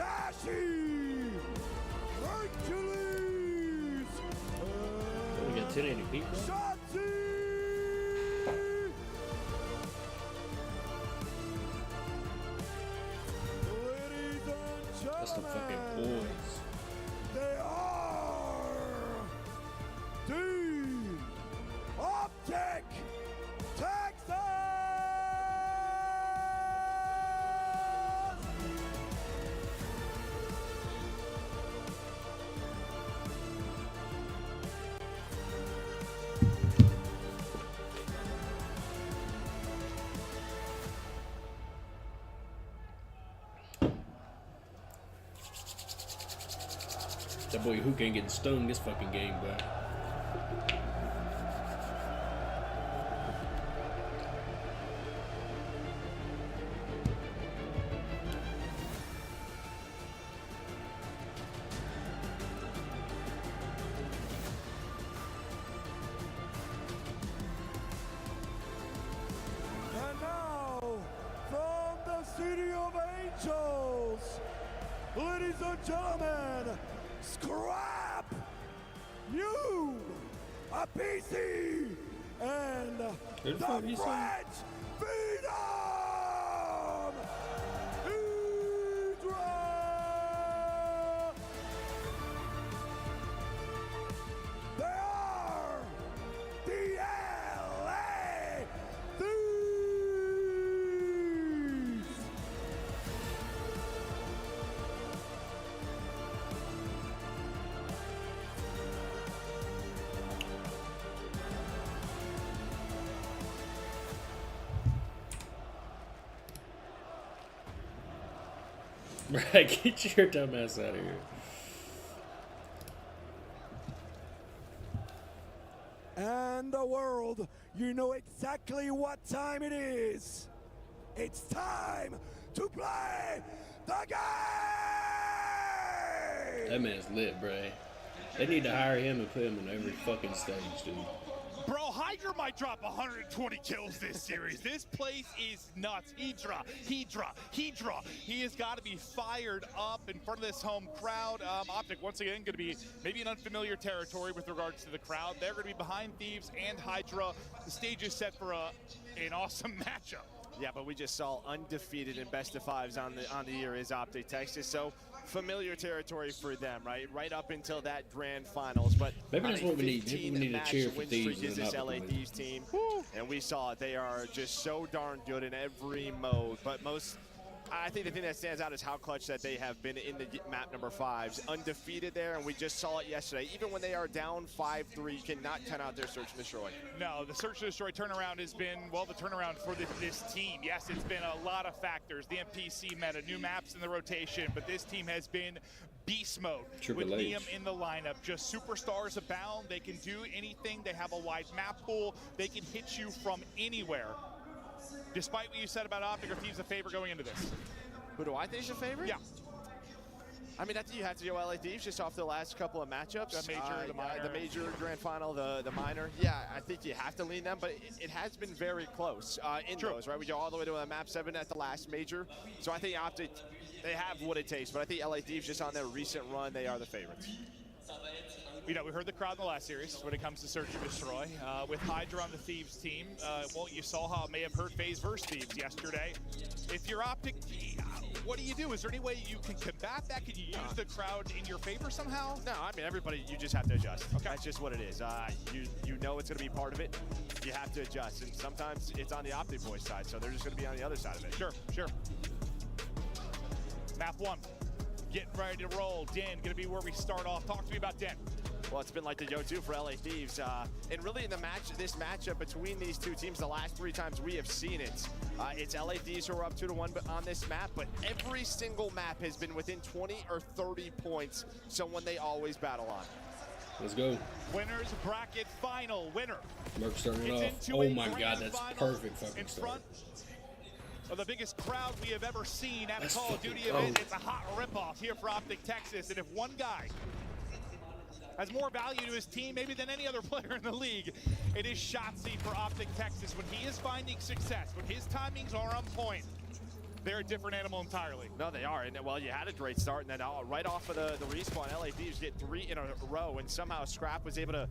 Dashi! Hercules! We got 1080 people. Shotzi! Ladies and gentlemen, That's the fucking boys. they are Team Optic Texas! That boy who can't get stung this fucking game, bro. And now, from the City of Angels, ladies and gentlemen, Scrap, you, a PC, and Who the the fuck you say? French Phenom, Hydra! They are the LA Thieves! Right, get your dumb ass out of here. And the world, you know exactly what time it is. It's time to play the game! That man's lit, bruh. They need to hire him and put him on every fucking stage, dude. Bro, Hydra might drop 120 kills this series. This place is nuts. Hydra. He has got to be fired up in front of this home crowd. Optic, once again, going to be maybe an unfamiliar territory with regards to the crowd. They're going to be behind Thieves and Hydra. The stage is set for an awesome matchup. Yeah, but we just saw undefeated in best of fives on the year is Optic Texas. So familiar territory for them, right? Right up until that grand finals. But Maybe that's what we need. Maybe we need to cheer for Thieves. Is this LA Thieves team, and we saw it. They are just so darn good in every mode. But I think the thing that stands out is how clutch that they have been in the map number 5s. Undefeated there, and we just saw it yesterday. Even when they are down 5-3, you cannot count out their search and destroy. No, the search and destroy turnaround has been, well, the turnaround for this team. Yes, it's been a lot of factors. The NPC meta, new maps in the rotation, but this team has been beast mode with Liam in the lineup. Just superstars abound. They can do anything. They have a wide map pool. They can hit you from anywhere. Despite what you said about Optic, are Thieves a favor going into this? Who do I think is a favorite? Yeah. I mean, I think you have to go LA Thieves just off the last couple of matchups. The major, the minor. The major, grand final, the minor. Yeah, I think you have to lean them, but it has been very close in those, right? We go all the way to map 7 at the last major. So I think Optic, they have what it takes, but I think LA Thieves, just on their recent run, they are the favorites. You know, we heard the crowd in the last series when it comes to Search and Destroy. With Hydra on the Thieves team, well, you saw how it may have hurt FaZe versus Thieves yesterday. If you're Optic, what do you do? Is there any way you can combat that? Can you use the crowd in your favor somehow? No, I mean, everybody, you just have to adjust. Okay. That's just what it is. You know it's going to be part of it. You have to adjust. And sometimes it's on the Optic boys side, so they're just going to be on the other side of it. Sure. Map 1. Getting ready to roll. Den, going to be where we start off. Talk to me about Den. Well, it's been like the go-to for LA Thieves. And really in this matchup between these two teams, the last 3 times we have seen it, it's LA Thieves who are up 2-1 on this map, but every single map has been within 20 or 30 points, someone they always battle on. Let's go. Winners bracket final. Winner. Merc starting off. Oh my God, that's perfect fucking start. Of the biggest crowd we have ever seen at a Call of Duty event. It's a hot ripoff here for Optic Texas. And if one guy has more value to his team maybe than any other player in the league, it is Shotzi for Optic Texas. When he is finding success, when his timings are on point, they're a different animal entirely. No, they are. And well, you had a great start, and then right off of the respawn, LA Thieves get 3 in a row, and somehow Scrap was able to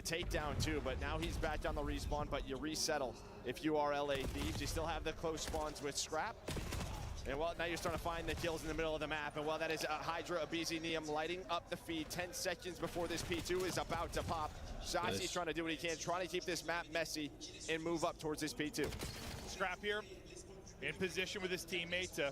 take down 2, but now he's back on the respawn, but you resettle if you are LA Thieves. You still have the close spawns with Scrap. And well, now you're starting to find the kills in the middle of the map. And well, that is Hydra, Abizi, Neum lighting up the feed 10 seconds before this P2 is about to pop. Shotzi's trying to do what he can, trying to keep this map messy and move up towards this P2. Scrap here in position with his teammate to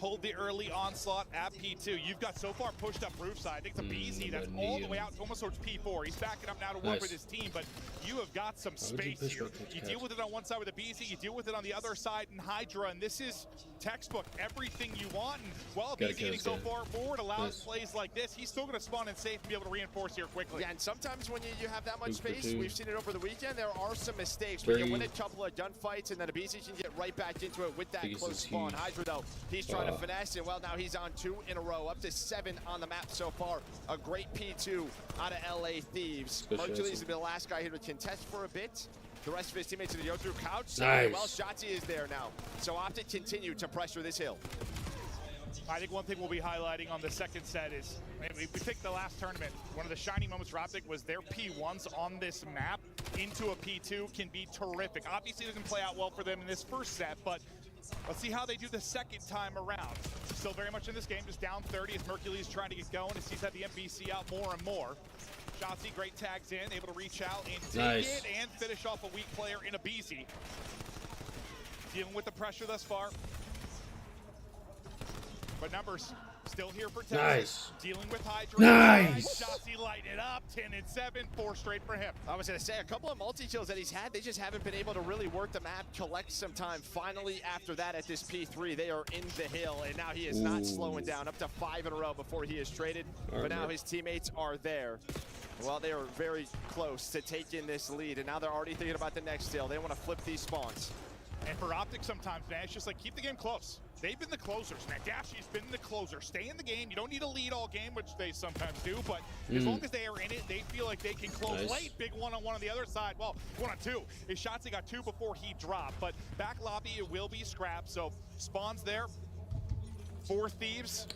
hold the early onslaught at P2. You've got so far pushed up roof side. I think it's Abizi that's all the way out almost towards P4. He's backing up now to work with his team, but you have got some space here. You deal with it on one side with Abizi, you deal with it on the other side in Hydra, and this is textbook, everything you want. And while Abizi getting so far forward allows plays like this, he's still going to spawn in safe and be able to reinforce here quickly. Yeah, and sometimes when you have that much space, we've seen it over the weekend, there are some mistakes where you win a couple of gunfights and then Abizi can get right back into it with that close spawn. Hydra, though, he's trying to finesse, and well, now he's on 2 in a row, up to 7 on the map so far. A great P2 out of LA Thieves. Hercules will be the last guy here to contest for a bit. The rest of his teammates are going to go through couch. Well, Shotzi is there now. So Optic continue to pressure this hill. I think one thing we'll be highlighting on the second set is, we picked the last tournament. One of the shining moments for Optic was their P1s on this map into a P2 can be terrific. Obviously, it doesn't play out well for them in this first set, but let's see how they do the second time around. Still very much in this game, just down 30 as Hercules trying to get going as he's had the MBC out more and more. Shotzi, great tags in, able to reach out and take it and finish off a weak player in Abizi. Dealing with the pressure thus far. But numbers still here for Texas. Dealing with Hydra. Shotzi light it up, 10 and 7, 4 straight for him. I was going to say, a couple of multi-kills that he's had, they just haven't been able to really work the map, collect some time. Finally, after that, at this P3, they are in the hill, and now he is not slowing down, up to 5 in a row before he is traded. But now his teammates are there. Well, they are very close to taking this lead, and now they're already thinking about the next deal. They want to flip these spawns. And for Optic sometimes, man, it's just like keep the game close. They've been the closers, man. Dashy's been the closer. Stay in the game. You don't need to lead all game, which they sometimes do, but as long as they are in it, they feel like they can close late. Big one-on-one on the other side. Well, 1-on-2. His shots, he got 2 before he dropped, but back lobby, it will be scrapped. So spawns there. 4 Thieves.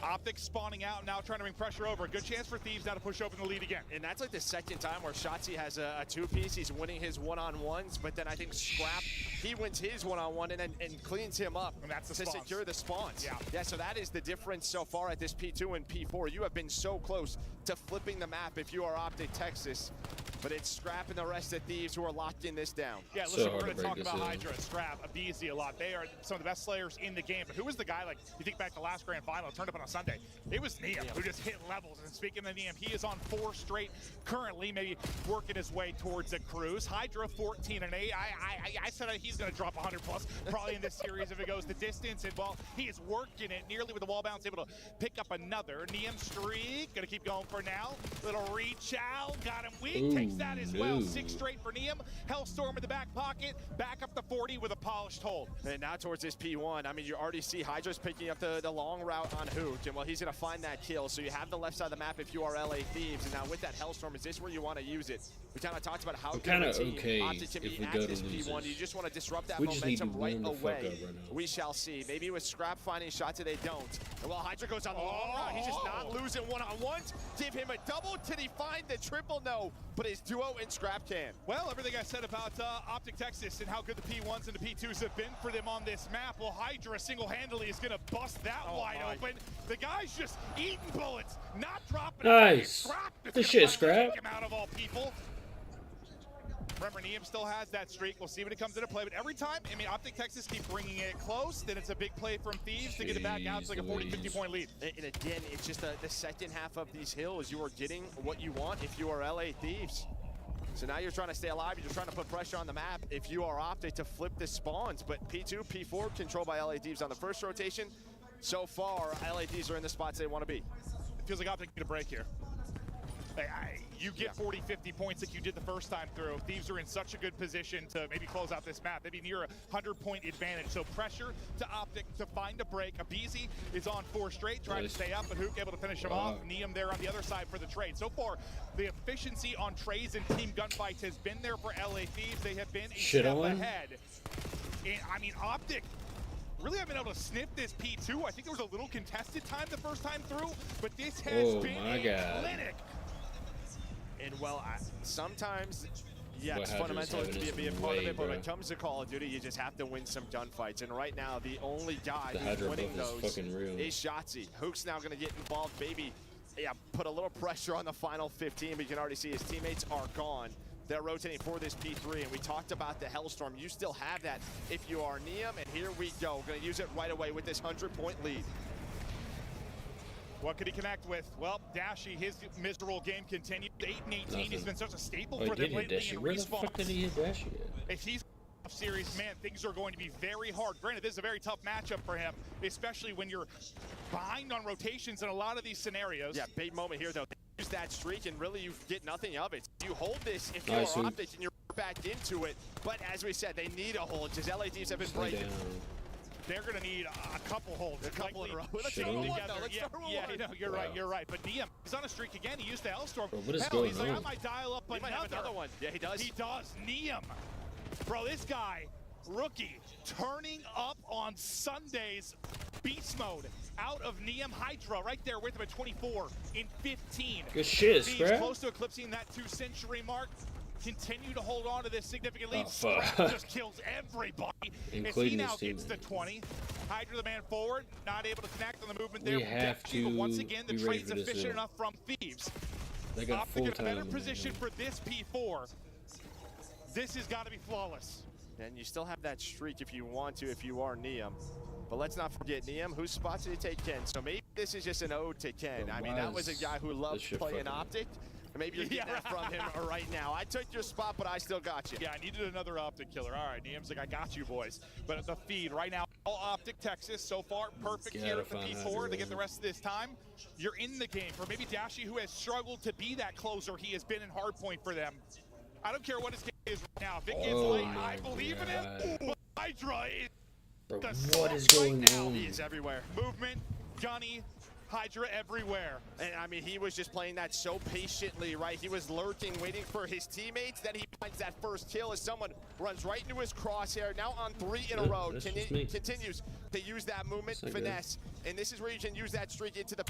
Optic spawning out, now trying to bring pressure over. A good chance for Thieves now to push open the lead again. And that's like the second time where Shotzi has a 2-piece. He's winning his one-on-ones, but then I think Scrap, he wins his one-on-one and cleans him up and that's the to secure the spawns. Yeah, so that is the difference so far at this P2 and P4. You have been so close to flipping the map if you are Optic Texas. But it's Scrap and the rest of Thieves who are locking this down. Yeah, listen, we're going to talk about Hydra, Scrap, Abizi a lot. They are some of the best slayers in the game. But who was the guy, like, you think back to last grand final, turned up on a Sunday? It was Neum who just hit levels. And speaking of Neum, he is on 4 straight currently, maybe working his way towards a cruise. Hydra 14 and 8. I said he's going to drop 100 plus probably in this series if it goes the distance. And well, he is working it nearly with the wall bounce, able to pick up another. Neum streak, going to keep going for now. Little reach out, got him weak, takes that as well. 6 straight for Neum. Hellstorm in the back pocket, back up the 40 with a polished hold. And now towards this P1, I mean, you already see Hydra's picking up the long route on Hook, and well, he's going to find that kill. So you have the left side of the map if you are LA Thieves, and now with that Hellstorm, is this where you want to use it? We kind of talked about how good a team Optic can be at this P1. You just want to disrupt that momentum right away. We shall see. Maybe with Scrap finding shots, they don't. And well, Hydra goes on the long route. He's just not losing one-on-ones. Give him a double. Did he find the triple? No, but his duo and Scrap can. Well, everything I said about Optic Texas and how good the P1s and the P2s have been for them on this map, well, Hydra single-handedly is going to bust that wide open. The guy's just eating bullets, not dropping. Nice. This shit, Scrap. Him out of all people. Remember, Neum still has that streak. We'll see when it comes into play. But every time, I mean, Optic Texas keep bringing it close. Then it's a big play from Thieves to get it back out. It's like a 40, 50-point lead. And again, it's just the second half of these hills. You are getting what you want if you are LA Thieves. So now you're trying to stay alive. You're trying to put pressure on the map if you are Optic to flip the spawns. But P2, P4 controlled by LA Thieves on the first rotation. So far, LA Thieves are in the spots they want to be. It feels like Optic get a break here. You get 40, 50 points like you did the first time through. Thieves are in such a good position to maybe close out this map. Maybe near a 100-point advantage. So pressure to Optic to find a break. Abizi is on 4 straight, trying to stay up, but Hook able to finish him off. Neum there on the other side for the trade. So far, the efficiency on trades and team gunfights has been there for LA Thieves. They have been a step ahead. And, I mean, Optic really haven't been able to sniff this P2. I think there was a little contested time the first time through, but this has been a clinic. And well, sometimes, yeah, it's fundamental to be a part of it, but when it comes to Call of Duty, you just have to win some gunfights. And right now, the only guy who's winning those is Shotzi. Hook's now going to get involved, maybe, yeah, put a little pressure on the final 15, but you can already see his teammates are gone. They're rotating for this P3, and we talked about the Hellstorm. You still have that if you are Neum, and here we go. Going to use it right away with this 100-point lead. What could he connect with? Well, Dashy, his miserable game continues. 8 and 18 has been such a staple for them lately in Where the fuck did he hit Dashy at? If he's series, man, things are going to be very hard. Granted, this is a very tough matchup for him, especially when you're behind on rotations in a lot of these scenarios. Yeah, big moment here, though. Use that streak, and really you get nothing of it. You hold this if you're Optic, and you're back into it. But as we said, they need a hold, because LA Thieves have been breaking. They're going to need a couple holds. A couple in a row. Let's start with one, though. Yeah, no, you're right, you're right. But Neum, he's on a streak again. He used the Hellstorm. Bro, what is going he's on? like, I might dial up another one. Yeah, he does. He does. Neum. Bro, this guy, rookie, turning up on Sunday's beast mode out of Neum. Hydra right there with him at 24 in 15. Good shit, He's Scrap. close to eclipsing that 2-century mark. Continue to hold on to this significant lead. Oh, Scrap just kills everybody. As he now gets the 20. Hydra the man forward, not able to connect on the movement there. We have to but once again, the be ready trade's for this efficient enough from Thieves. They got Optic in a better full-time. position for this P4. This has got to be flawless. And you still have that streak if you want to, if you are Neum. But let's not forget, Neum, whose spots did he take Ken? So maybe this is just an ode to Ken. I mean, that was a guy who loved playing Optic. Maybe you're getting that from him right now. I took your spot, but I still got you. Yeah, I needed another Optic killer. All right, Neum's like, I got you, boys. But at the feed right now, all Optic Texas so far. Perfect here at the P4 to get the rest of this time. You're in the game. For maybe Dashy, who has struggled to be that closer, he has been in hardpoint for them. I don't care what his game is right now. If it gets late, I believe in him. But Hydra is Bro, what is going on? He is everywhere. Movement, Gunny, Hydra everywhere. And I mean, he was just playing that so patiently, right? He was lurking, waiting for his teammates. Then he finds that first kill as someone runs right into his crosshair. Now on 3 in a row. Continues to use that movement, finesse. And this is where you can use that streak into the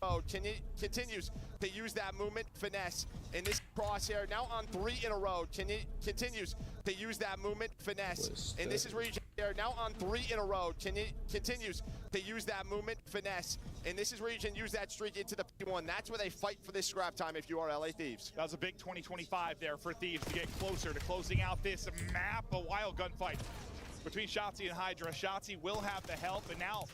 mode. Continues to use that movement, finesse. And this crosshair now on 3 in a row. Continues to use that movement, finesse. And this is where you can now on 3 in a row. Continues to use that movement, finesse. And this is where you can use that streak into the P1. That's where they fight for this scrap time if you are LA Thieves. That was a big 2025 there for Thieves to get closer to closing out this map. A wild gunfight between Shotzi and Hydra. Shotzi will have the help, and now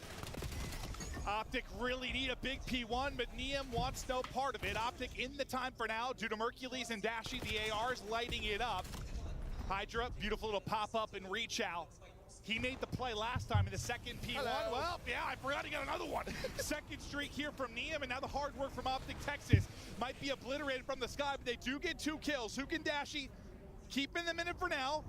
Optic really need a big P1, but Neum wants no part of it. Optic in the time for now due to Mercules and Dashy. The AR's lighting it up. Hydra, beautiful little pop-up and reach out. He made the play last time in the second P1. Hello. Well, yeah, I forgot he got another one. Second streak here from Neum, and now the hard work from Optic Texas might be obliterated from the sky, but they do get 2 kills. Who can Dashy? Keeping them in it for now.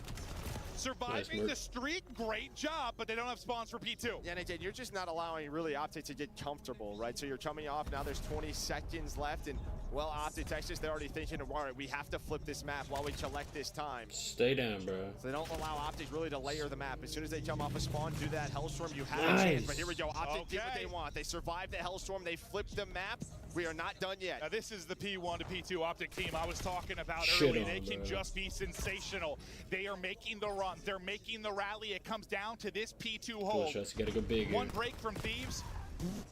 Surviving the streak, great job, but they don't have spawns for P2. Yeah, and again, you're just not allowing really Optic to get comfortable, right? So you're coming off, now there's 20 seconds left, and well, Optic Texas, they're already thinking, all right, we have to flip this map while we collect this time. Stay down, bro. So they don't allow Optic really to layer the map. As soon as they come off a spawn, do that Hellstorm, you have a chance. But here we go, Optic did what they want. They survived the Hellstorm, they flipped the map. We are not done yet. Now this is the P1 to P2 Optic team I was talking about earlier. They can just be sensational. They are making the run. They're making the rally. It comes down to this P2 hold. Gotta go big. One break from Thieves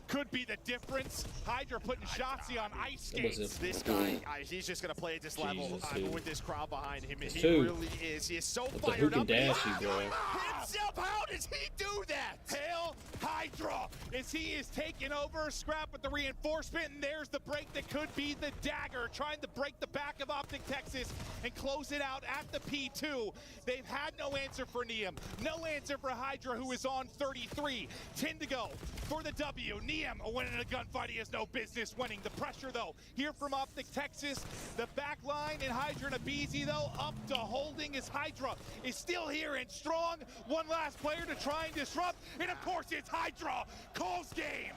could be the difference. Hydra putting Shotzi on ice skates. This guy, he's just going to play at this level with this crowd behind him. He really is. He is so That's fired up. Dashy, bro. Himself, how does he do that? Hail Hydra as he is taking over. Scrap with the reinforcement, and there's the break that could be the dagger, trying to break the back of Optic Texas and close it out at the P2. They've had no answer for Neum, no answer for Hydra, who is on 33. 10 to go for the W. Neum winning a gunfight he has no business winning. The pressure, though, here from Optic Texas. The back line and Hydra and Abizi, though, up to holding as Hydra is still here and strong. One last player to try and disrupt, and of course it's Hydra. Calls game.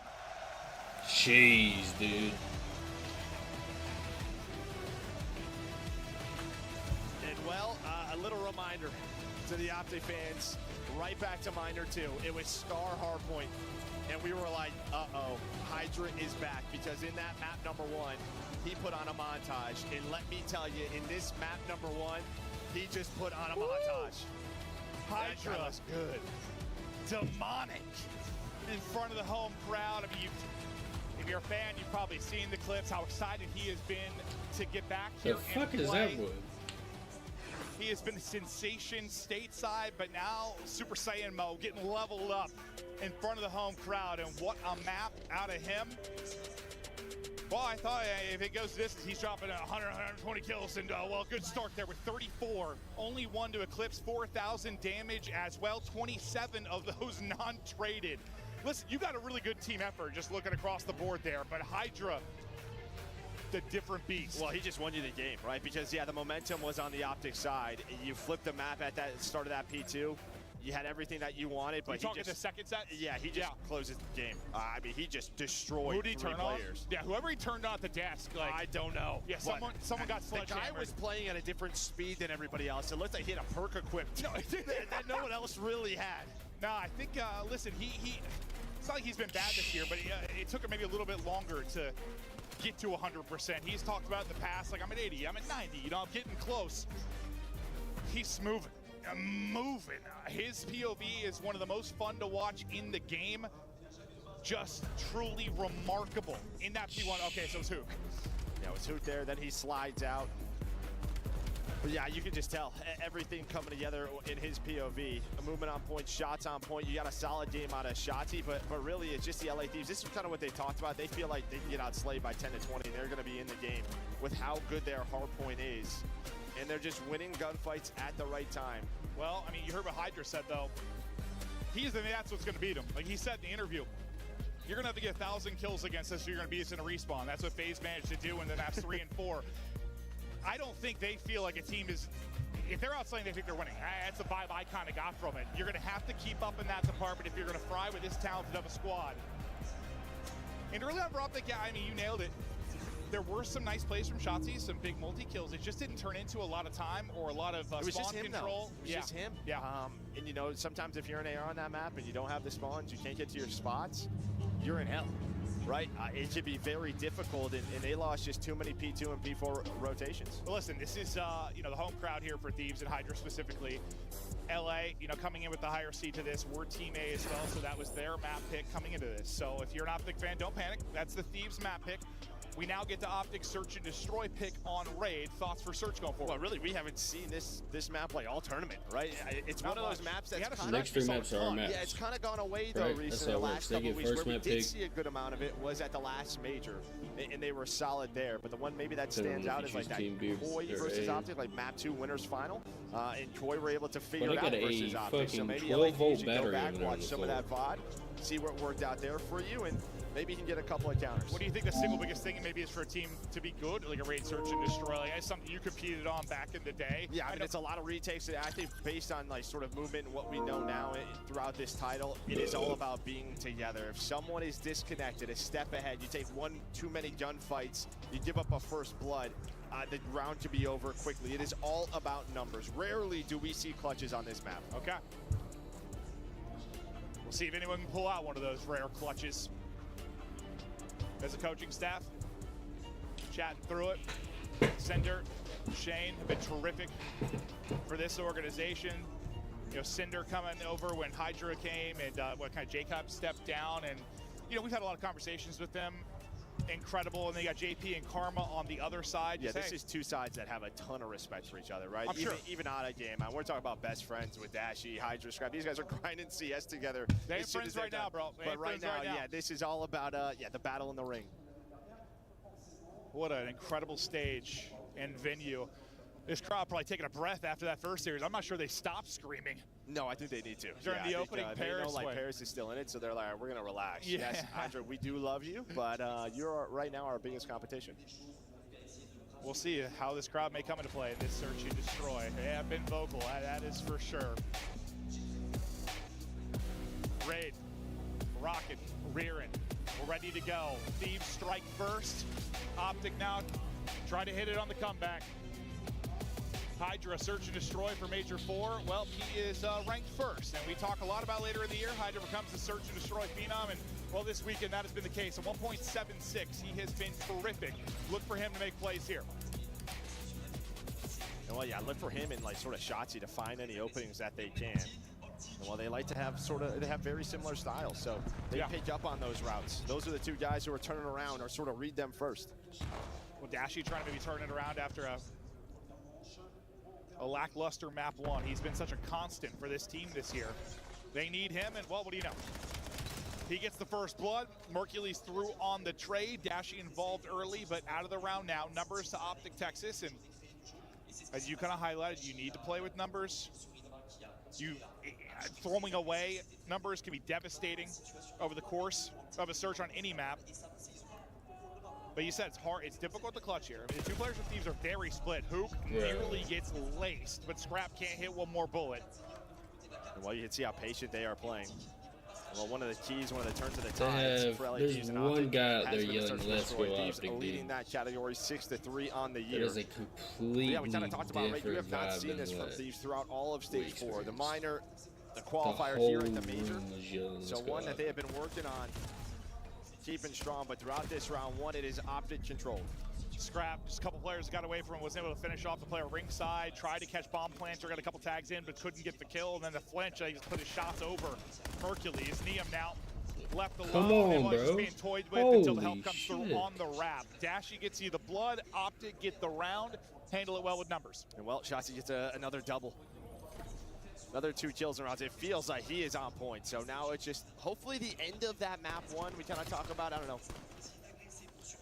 Jeez, dude. And well, a little reminder. to the Optic fans, right back to Miner 2. It was Star Hardpoint, and we were like, uh-oh, Hydra is back, because in that map number 1, he put on a montage, and let me tell you, in this map number 1, he just put on a montage. Hydra That was good. demonic in front of the home crowd. I mean, if you're a fan, you've probably seen the clips, how excited he has been to get back here The and fuck is play. that wood? He has been a sensation stateside, but now Super Saiyan Mo getting leveled up in front of the home crowd, and what a map out of him. Well, I thought if it goes to this, he's dropping 100, 120 kills, and well, good start there with 34. Only one to eclipse 4,000 damage as well, 27 of those non-traded. Listen, you got a really good team effort just looking across the board there, but Hydra, the different beast. Well, he just won you the game, right? Because, yeah, the momentum was on the Optic side. You flipped the map at that start of that P2. You had everything that you wanted, but you talking the second set? Yeah, he just closes the game. I mean, he just destroyed Who did he turn players. on? Yeah, whoever he turned on at the desk. Like, I don't know. Yeah, someone got sledgehammered. The guy was playing at a different speed than everybody else. It looked like he had a perk equipped that no one else really had. No, I think, listen, he it's not like he's been bad this year, but it took him maybe a little bit longer to get to 100%. He's talked about in the past, like, I'm at 80, I'm at 90, you know, I'm getting close. He's moving. His POV is one of the most fun to watch in the game. Just truly remarkable in that P1. Okay, so it's Hook. Yeah, it was Hook there, then he slides out. But yeah, you can just tell everything coming together in his POV. A movement on point, shots on point. You got a solid game out of Shotzi, but really it's just the LA Thieves. This is kind of what they talked about. They feel like they can get outslayed by 10 to 20, and they're going to be in the game with how good their hard point is. And they're just winning gunfights at the right time. Well, I mean, you heard what Hydra said, though. That's what's going to beat him. Like he said in the interview, you're going to have to get 1,000 kills against us, so you're going to beat us in a respawn. That's what FaZe managed to do in the maps 3 and 4. I don't think they feel like a team is, if they're outslaying, they think they're winning. That's the vibe I kind of got from it. You're going to have to keep up in that department if you're going to fry with this talented of a squad. And early on, Optic, I mean, you nailed it. There were some nice plays from Shotzi, some big multi-kills. It just didn't turn into a lot of time or a lot of spawn just him, control. It was just him. Yeah. And you know, sometimes if you're an AR on that map and you don't have the spawns, you can't get to your spots, you're in hell, right? It could be very difficult, and they lost just too many P2 and P4 rotations. Well, listen, this is you know, the home crowd here for Thieves and Hydra specifically. LA, you know, coming in with the higher seed to this. We're Team A as well, so that was their map pick coming into this. So if you're an Optic fan, don't panic. That's the Thieves map pick. We now get the Optic Search and Destroy pick on Raid. Thoughts for Search going forward? Well, really, we haven't seen this map play all tournament, right? It's one of those maps that's kind of... Next three maps are our maps. Yeah, it's kind of gone away, though, recently. The last couple of weeks where we did see a good amount of it was at the last major, and they were solid there. But the one maybe that stands out is like that Koi versus Optic, like map 2 winners final. And Koi were able to figure it out versus Optic. So maybe LA Thieves should go back, watch some of that VOD, see what worked out there for you, and maybe you can get a couple of counters. What do you think the single biggest thing maybe is for a team to be good, like a Raid Search and Destroy? Like, that's something you competed on back in the day. Yeah, I mean, it's a lot of retakes. I think based on like sort of movement and what we know now throughout this title, it is all about being together. If someone is disconnected, a step ahead, you take one too many gunfights, you give up a first blood, the round could be over quickly. It is all about numbers. Rarely do we see clutches on this map. Okay. We'll see if anyone can pull out one of those rare clutches. As a coaching staff, chatting through it. Cinder, Shane have been terrific for this organization. You know, Cinder coming over when Hydra came, and Jacob stepped down, and you know, we've had a lot of conversations with them. Incredible, and they got JP and Karma on the other side. Yeah, this is two sides that have a ton of respect for each other, right? I'm sure. Even out of game, we're talking about best friends with Dashy, Hydra, Scrap. These guys are grinding CS together. They ain't friends right now, bro. But right now, yeah, this is all about the battle in the ring. What an incredible stage and venue. This crowd probably taking a breath after that first series. I'm not sure they stopped screaming. No, I think they need to. During the opening, Paris they know, like, Paris is still in it, so they're like, we're going to relax. Yeah. Yes, Hydra, we do love you, but you're right now our biggest competition. We'll see how this crowd may come into play in this Search and Destroy. They have been vocal, that is for sure. Raid, rocking, rearing, we're ready to go. Thieves strike first. Optic now try to hit it on the comeback. Hydra, search and destroy for Major 4. Well, he is ranked first, and we talk a lot about later in the year. Hydra becomes the search and destroy phenom, and well, this weekend that has been the case. A 1.76, he has been terrific. Look for him to make plays here. And well, yeah, look for him and like sort of Shotzzy to find any openings that they can. And well, they like to have they have very similar styles, so they pick up on those routes. Those are the two guys who are turning around or sort of read them first. Well, Dashy trying to maybe turn it around after a lackluster map 1. He's been such a constant for this team this year. They need him, and well, what do you know? He gets the first blood. Mercules through on the trade. Dashy involved early, but out of the round now. Numbers to Optic Texas, and as you kind of highlighted, you need to play with numbers. Throwing away numbers can be devastating over the course of a search on any map. But you said it's hard, it's difficult to clutch here. I mean, the two players with Thieves are very split. Hoop nearly gets laced, but Scrap can't hit one more bullet. And well, you can see how patient they are playing. Well, one of the keys, one of the turns of the tides for LAPs. There's one guy out there yelling, "Let's go Optic." Leading that category 6-3 on the year. It is a completely we kind of talked about, right? You have not seen this from Thieves throughout all of Stage 4. The minor, the qualifier here in the major. So one that they have been working on, keeping strong, but throughout this round 1, it is Optic controlled. Scrap, just a couple players got away from him, was able to finish off the player ringside, tried to catch bomb planter, got a couple tags in, but couldn't get the kill, and then the flinch, he just put his shots over Hercules. Neum now left alone. Come on, bro. Just being toyed with until the help comes through on the wrap. Dashy gets you the blood, Optic get the round, handle it well with numbers. And well, Shotzzy gets another double. Another 2 kills in rounds. It feels like he is on point. So now it's just hopefully the end of that map 1. We kind of talk about, I don't know.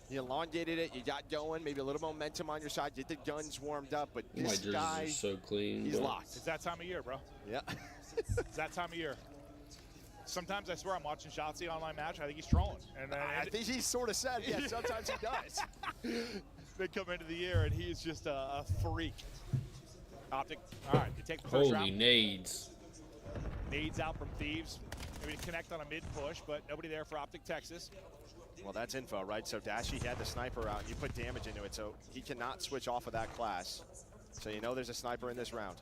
You elongated it, you got going, maybe a little momentum on your side, get the guns warmed up, but this guy, is so clean, he's locked. It's that time of year, bro. Yeah. It's that time of year. Sometimes I swear I'm watching Shotzzy online match, I think he's trolling. And I think he sort of said, yeah, sometimes he does. They come into the year and he's just a freak. Optic, all right, you take the first round. Holy nades. Nades out from Thieves. Maybe to connect on a mid-push, but nobody there for Optic Texas. Well, that's info, right? So Dashy had the sniper out, and you put damage into it, so he cannot switch off of that class. So you know there's a sniper in this round.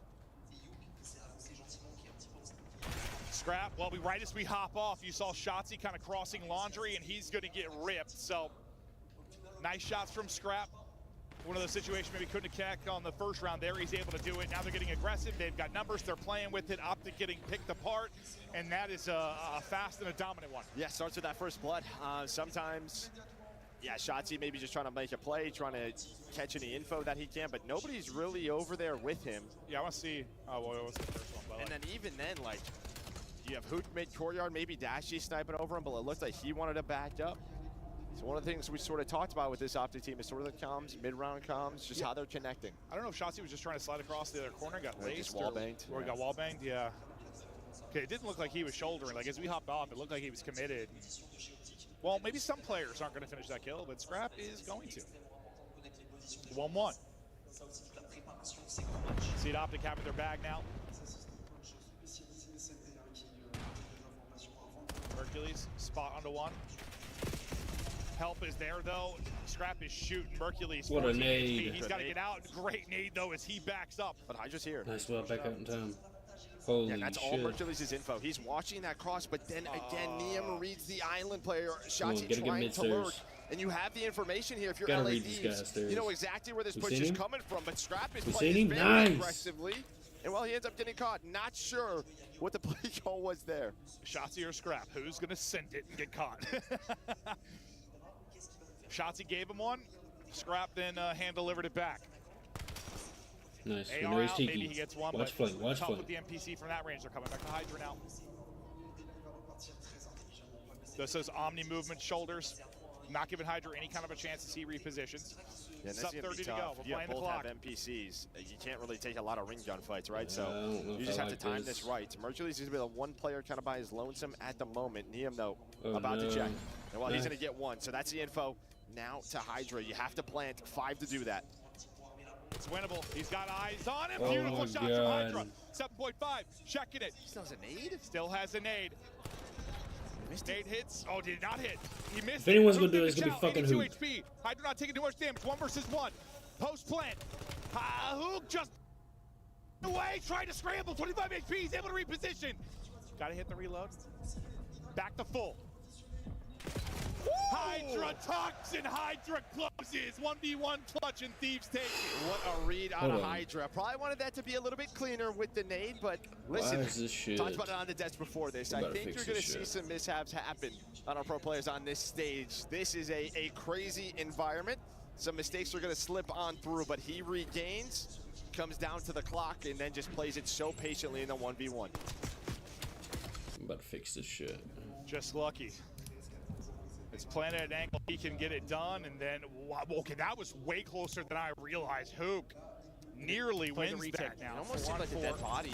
Scrap, well, right as we hop off, you saw Shotzzy kind of crossing laundry, and he's going to get ripped. So nice shots from Scrap. One of those situations maybe couldn't connect on the first round there. He's able to do it. Now they're getting aggressive. They've got numbers. They're playing with it. Optic getting picked apart. And that is a fast and a dominant one. Yeah, starts with that first blood. Sometimes, yeah, Shotzzy maybe just trying to make a play, trying to catch any info that he can, but nobody's really over there with him. Yeah, I want to see. Oh, what was the first one? And then even then, like, you have Hoot mid-courtyard, maybe Dashy sniping over him, but it looked like he wanted to back up. So one of the things we sort of talked about with this Optic team is sort of the comms, mid-round comms, just how they're connecting. I don't know if Shotzzy was just trying to slide across the other corner, got laced. Just wall-banged. Or he got wall-banged, yeah. Okay, it didn't look like he was shouldering. Like, as we hopped off, it looked like he was committed. Well, maybe some players aren't going to finish that kill, but Scrap is going to. 1-1. See it, Optic having their bag now. Hercules, spot onto 1. Help is there, though. Scrap is shooting. Mercules. What a nade. He's got to get out. Great nade, though, as he backs up. But Hydra's here. Nice, well, back out in time. Holy that's shit. all Mercules' info. He's watching that cross, but then again, Neum reads the island player. Shotzzy trying to lurk. And you have the information here. If you're LA Thieves, you know exactly where this push is coming from. But Scrap is playing very aggressively. And well, he ends up getting caught. Not sure what the play call was there. Shotzzy or Scrap? Who's going to send it and get caught? Shotzzy gave him one. Scrap then hand-delivered it back. Nice. AR out, maybe he gets one, watch play, watch tough play. with the NPC from that range. They're coming back to Hydra now. Those Omni movement shoulders. Not giving Hydra any kind of a chance as he repositions. Yeah, Sub 30 to go. We're playing the clock. Have NPCs. You can't really take a lot of ring gun fights, right? So you just have to time this right. Mercules is going to be the one player kind of by his lonesome at the moment. Neum, though, about to check. And well, he's going to get one. So that's the info. Now to Hydra. You have to plant 5 to do that. It's winnable. He's got eyes on him. Beautiful shot from Hydra. 7.5. Checking it. Still has a nade? Still has a nade. Nade hits. Oh, did not hit. He missed. If anyone's going to do it, it's going to be fucking Hoot. HP. Hydra not taking too much damage. 1 versus 1. Post plant. Hook just away, trying to scramble, 25 HP, he's able to reposition. Gotta hit the reload. Back to full. Woo! Hydra tucks and Hydra closes. 1v1 clutch and Thieves take it. What a read on Hydra. Probably wanted that to be a little bit cleaner with the nade, but listen, talked about it on the desk before this. I think you're going to see some mishaps happen on our pro players on this stage. This is a crazy environment. Some mistakes are going to slip on through, but he regains, comes down to the clock, and then just plays it so patiently in the 1v1. I'm about to fix this shit. Just lucky. It's planted at an angle, he can get it done, and then, okay, that was way closer than I realized. Hook nearly wins that now. It almost seemed like a dead body.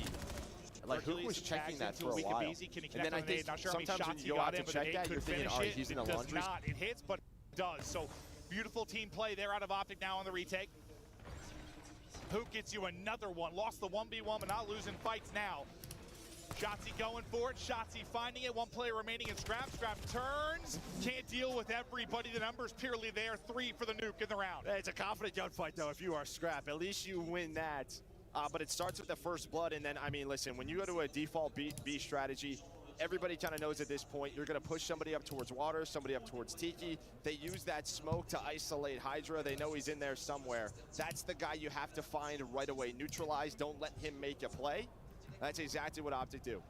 Like Hook was checking that for a while. And then I think not sure how many shots he got in, but the nade could finish it. It does not. It hits, but it does. So beautiful team play there out of Optic now on the retake. Hook gets you another one. Lost the 1v1, but not losing fights now. Shotzzy going for it, Shotzzy finding it, one player remaining in Scrap. Scrap turns, can't deal with everybody. The numbers purely there, 3 for the nuke in the round. It's a confident gunfight though if you are Scrap. At least you win that. But it starts with the first blood, and then, I mean, listen, when you go to a default B strategy, everybody kind of knows at this point you're going to push somebody up towards water, somebody up towards Tiki. They use that smoke to isolate Hydra. They know he's in there somewhere. That's the guy you have to find right away. Neutralize, don't let him make a play. That's exactly what Optic do.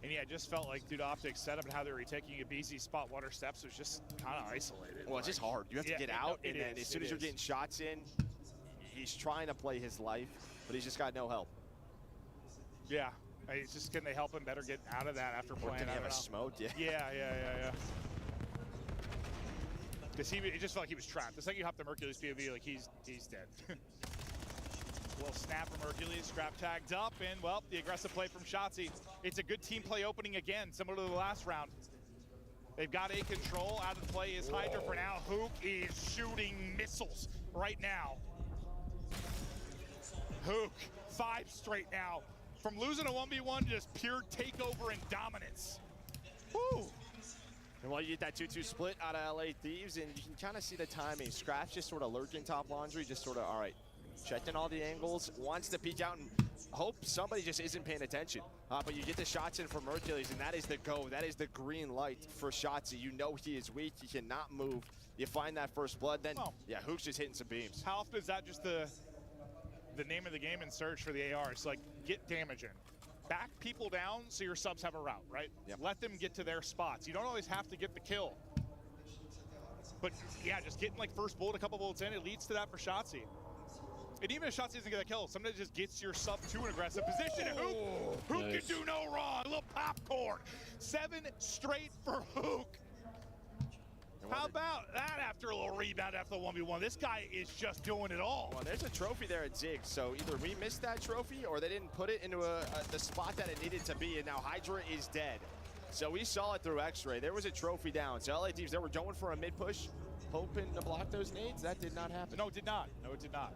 And yeah, it just felt like, dude, Optic's setup and how they were taking a BZ spot water steps was just kind of isolated. Well, it's just hard. You have to get out, and then as soon as you're getting shots in, he's trying to play his life, but he's just got no help. Yeah, it's just, can they help him better get out of that after playing? Did he have a smoke? Yeah. Because it just felt like he was trapped. It's like you hop the Mercury's POV, like he's dead. Little snap from Hercules, Scrap tagged up, and well, the aggressive play from Shotzzy. It's a good team play opening again, similar to the last round. They've got a control. Out of play is Hydra for now. Hook is shooting missiles right now. Hook, 5 straight now. From losing a 1v1 to just pure takeover and dominance. Woo! And while you get that 2-2 split out of LA Thieves, and you can kind of see the timing. Scrap's just sort of lurking top laundry, just sort of, all right, checking all the angles, wants to peek out and hope somebody just isn't paying attention. But you get the shots in from Hercules, and that is the go. That is the green light for Shotzzy. You know he is weak. He cannot move. You find that first blood, then, yeah, Hook's just hitting some beams. How often is that just the name of the game in Surge for the AR? It's like, get damage in. Back people down so your subs have a route, right? Yep. Let them get to their spots. You don't always have to get the kill. But yeah, just getting like first bullet, a couple bullets in, it leads to that for Shotzzy. And even if Shotzzy doesn't get a kill, sometimes it just gets your sub to an aggressive position. And Hook can do no wrong. A little popcorn. 7 straight for Hook. How about that after a little rebound after the 1v1? This guy is just doing it all. Well, there's a trophy there at Zig, so either we missed that trophy or they didn't put it into the spot that it needed to be, and now Hydra is dead. So we saw it through X-Ray. There was a trophy down. So LA Thieves, they were going for a mid-push, hoping to block those nades. That did not happen. No, it did not. No, it did not.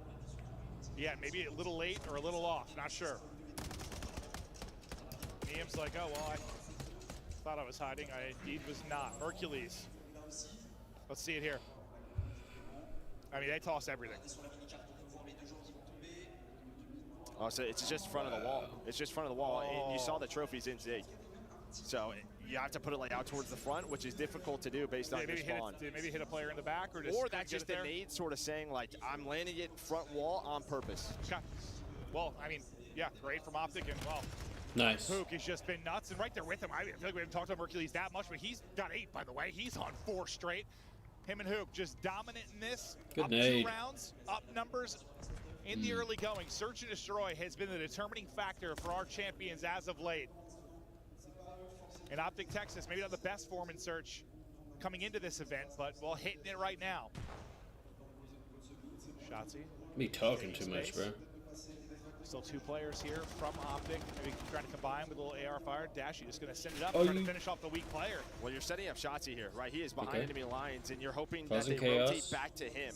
Yeah, maybe a little late or a little off. Not sure. Niam's like, oh, well, I thought I was hiding. I indeed was not. Hercules. Let's see it here. I mean, they toss everything. Oh, so it's just front of the wall. It's just front of the wall. And you saw the trophies in Zig. So you have to put it like out towards the front, which is difficult to do based on your spawn. Maybe hit a player in the back, or just that's just the nade sort of saying, like, I'm landing it front wall on purpose. Okay. Well, I mean, yeah, great from Optic, and well, nice. Hook has just been nuts, and right there with him. I feel like we haven't talked about Hercules that much, but he's got 8, by the way. He's on 4 straight. Him and Hook just dominant in this. Good up nade. 2 rounds, up numbers in the early going. Search and Destroy has been the determining factor for our champions as of late. And Optic Texas, maybe not the best form in Search coming into this event, but well, hitting it right now. Shotzzy. Me talking too much, bro. Still 2 players here from Optic. Maybe trying to combine with a little AR fire. Dashy just going to send it up and try to finish off the weak player. Well, you're setting up Shotzzy here, right? He is behind enemy lines, and you're hoping Causing that they chaos. rotate back to him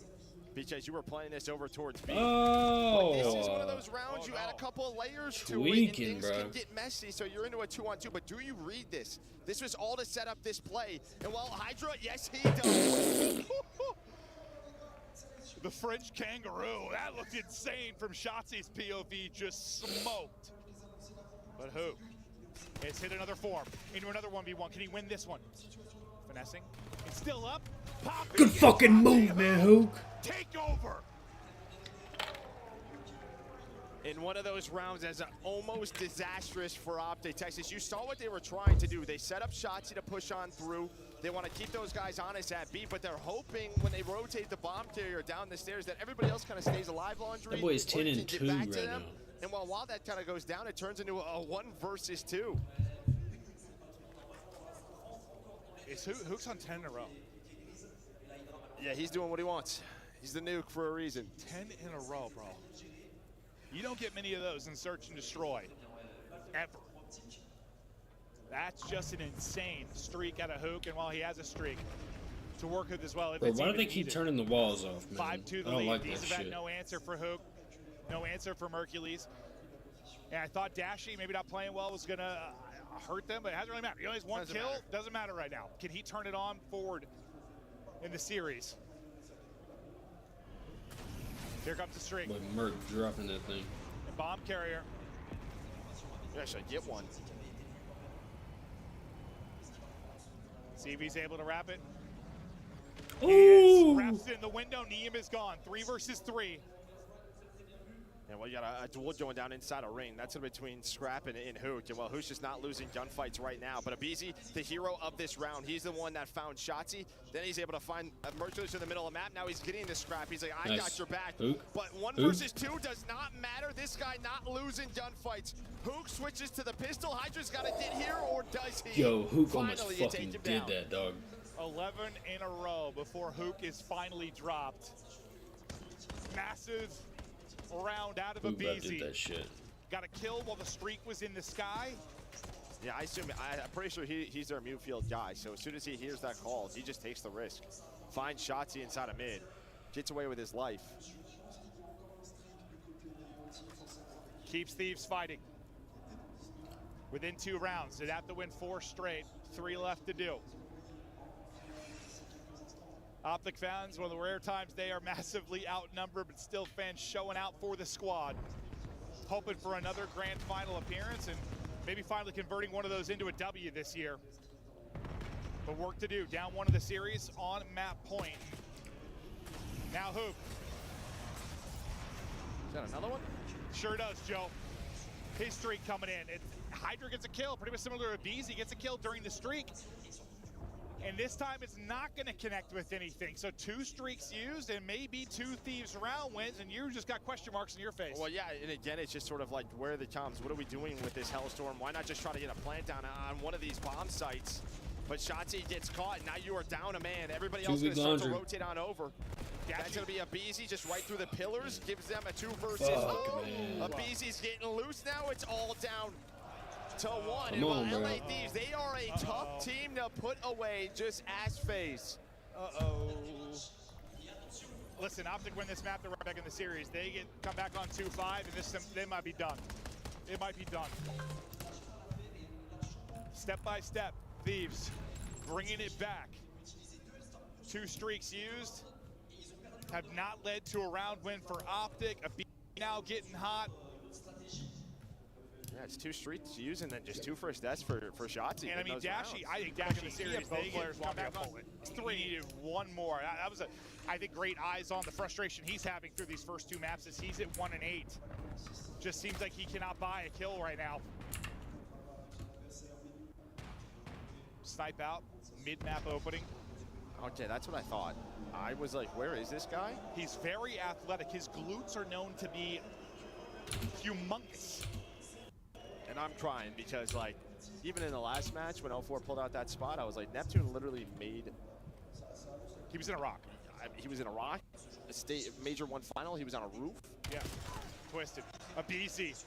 because you were playing this over towards B. Oh! This is one of those rounds you add a couple of layers to Tweaking, it, and things bro. can get messy, so you're into a 2-on-2. But do you read this? This was all to set up this play. And while Hydra, yes, he does. The French kangaroo, that looked insane from Shotzi's POV, just smoked. But Hook has hit another form into another 1v1. Can he win this one? Finessing, it's still up. Popping. Good fucking move, man, Hook. Take over. In one of those rounds as almost disastrous for Optic Texas. You saw what they were trying to do. They set up Shotzi to push on through. They want to keep those guys honest at B, but they're hoping when they rotate the bomb carrier down the stairs that everybody else kind of stays alive, Laundry. That boy is 10 and 2 right now. And while that kind of goes down, it turns into a 1 versus 2. Hook's on 10 in a row. Yeah, he's doing what he wants. He's the nuke for a reason. 10 in a row, bro. You don't get many of those in Search and Destroy, ever. That's just an insane streak out of Hook, and while he has a streak to work with as well. Bro, why do they keep turning the walls off, man? 5-2 the I don't lead. like These that have had shit. no answer for Hook, no answer for Mercules. And I thought Dashy, maybe not playing well, was gonna hurt them, but it hasn't really mattered. He only has one kill, doesn't matter right now. Can he turn it on forward in the series? Here comes the streak. Boy, Merc dropping that thing. And bomb carrier. Yeah, should I get one? See if he's able to wrap it. Ooh! Wraps it in the window. Neem is gone. 3 versus 3. And well, you got a duel going down inside a ring. That's in between Scrap and Hook. And well, Hook's just not losing gunfights right now. But Abizi, the hero of this round, he's the one that found Shotzi. Then he's able to find Mercules in the middle of the map. Now he's getting the Scrap. He's like, I got your back. Hook. But 1 Hook. versus 2 does not matter. This guy not losing gunfights. Hook switches to the pistol. Hydra's got to get here, or does he? Yo, Hook Finally, almost you fucking take did him down. that, dog. 11 in a row before Hook is finally dropped. Massive round out of Hook about Abizi. did that shit. Got a kill while the streak was in the sky. Yeah, I'm pretty sure he's their mute field guy. So as soon as he hears that call, he just takes the risk. Finds Shotzi inside of mid. Gets away with his life. Keeps Thieves fighting. Within 2 rounds, they'd have to win 4 straight. 3 left to do. Optic fans, one of the rare times they are massively outnumbered, but still fans showing out for the squad. Hoping for another grand final appearance and maybe finally converting one of those into a W this year. But work to do. Down 1 of the series on map point. Now Hook. Is that another one? Sure does, Joe. His streak coming in. Hydra gets a kill, pretty much similar to Bees. He gets a kill during the streak. And this time it's not going to connect with anything. So 2 streaks used and maybe 2 Thieves round wins, and you just got question marks in your face. Well, yeah, and again, it's just sort of like, where are the comms? What are we doing with this Hellstorm? Why not just try to get a plant down on one of these bomb sites? But Shotzi gets caught, and now you are down a man. Everybody else is going to start to rotate on over. That's going to be Abizi just right through the pillars, gives them a 2 versus 1. Abizi's getting loose now. It's all down to 1. And while LA Thieves, they are a tough team to put away, just ass face. Listen, Optic win this map, they're right back in the series. They come back on 2-5, and they might be done. It might be done. Step by step, Thieves bringing it back. 2 streaks used have not led to a round win for Optic. Now getting hot. Yeah, it's 2 streaks used and then just 2 first deaths for Shotzi. And I mean, Dashy, I think Dashy in the series, both players come back on 3. Needed 1 more. That was I think, great eyes on the frustration he's having through these first 2 maps as he's at 1 and 8. Just seems like he cannot buy a kill right now. Snipe out, mid-map opening. Okay, that's what I thought. I was like, where is this guy? He's very athletic. His glutes are known to be humongous. And I'm crying because, like, even in the last match when L4 pulled out that spot, I was like, Neptune literally made... He was in a rock. He was in a rock. A state Major 1 final. He was on a roof. Yeah, twisted. Abizi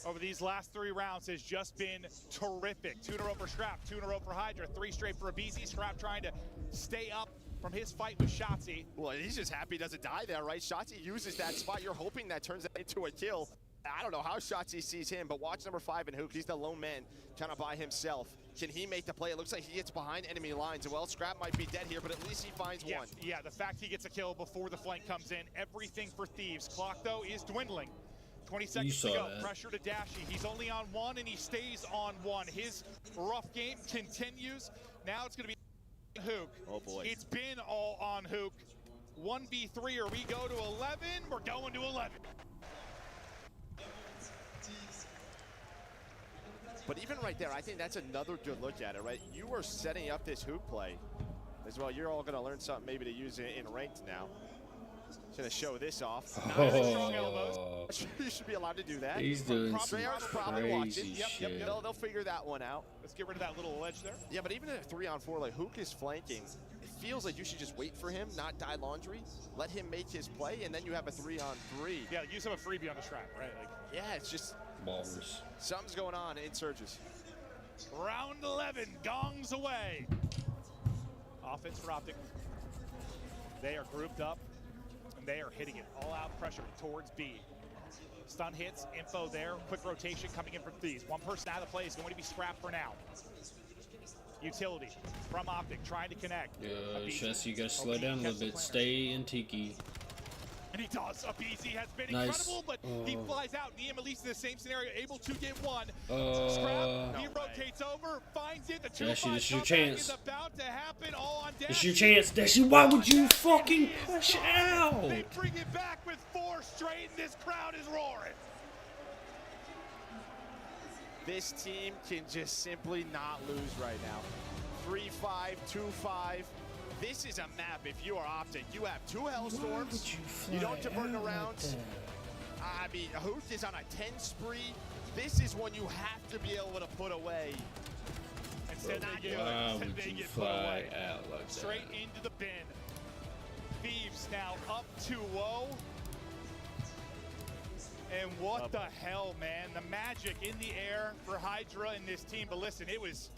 over these last 3 rounds has just been terrific. 2 in a row for Scrap, 2 in a row for Hydra, 3 straight for Abizi. Scrap trying to stay up from his fight with Shotzi. Well, he's just happy he doesn't die there, right? Shotzi uses that spot. You're hoping that turns into a kill. I don't know how Shotzi sees him, but watch number 5 in Hook. He's the lone man kind of by himself. Can he make the play? It looks like he gets behind enemy lines. Well, Scrap might be dead here, but at least he finds one. Yeah, the fact he gets a kill before the flank comes in, everything for Thieves. Clock, though, is dwindling. 20 seconds to go. Pressure to Dashy. He's only on 1, and he stays on 1. His rough game continues. Now it's going to be Hook. Oh, boy. It's been all on Hook. 1v3, or we go to 11. We're going to 11. But even right there, I think that's another good look at it, right? You are setting up this Hook play as well. You're all going to learn something maybe to use it in ranked now. Just going to show this off. Strong elbows. You should be allowed to do that. He's doing some crazy shit. Yep. They'll figure that one out. Let's get rid of that little ledge there. Yeah, but even at a 3-on-4, like Hook is flanking. It feels like you should just wait for him, not die laundry. Let him make his play, and then you have a 3-on-3. Yeah, use him a freebie on the strap, right? Like, yeah, it's just ballers. Something's going on in Surges. Round 11, gongs away. Offense for Optic. They are grouped up, and they are hitting it. All out pressure towards B. Stun hits, info there, quick rotation coming in from Thieves. One person out of the play is going to be Scrap for now. Utility from Optic, trying to connect. Chess, you gotta slow down a little bit. Stay in Tiki. And he does. Abizi has been incredible, but he flies out. Niem, at least in the same scenario, able to get one. Scrap, he rotates over, finds it. The 2-5 this is your chance. Is about to happen. All on Dashy. It's your chance, Dashy. Why would you fucking push out? They bring it back with 4 straight, and this crowd is roaring. This team can just simply not lose right now. 3-5, 2-5. This is a map, if you are Optic, you have 2 Hellstorms, you don't have to burn around. I mean, Hook is on a 10 spree. This is one you have to be able to put away. Instead they get put away. Out like straight into the bin. Thieves now up 2-0. And what the hell, man? The magic in the air for Hydra and this team. But listen, it was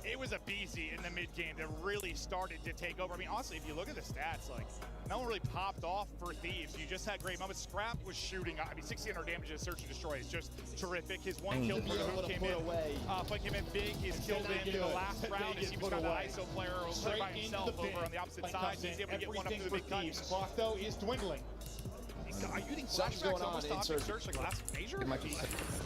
a BZ in the mid game that really started to take over. I mean, honestly, if you look at the stats, like, no one really popped off for Thieves. You just had great moments. Scrap was shooting. I mean, 1,600 damage to Search and Destroy is just terrific. His one kill for the Hook came in. Fight came in big. He's killed in the last round as he was got an ISO player by himself over on the opposite side. He's able to get one up to the big Thieves. Clock, though, is dwindling. Are you getting flashbacks almost to Optic Search like last major?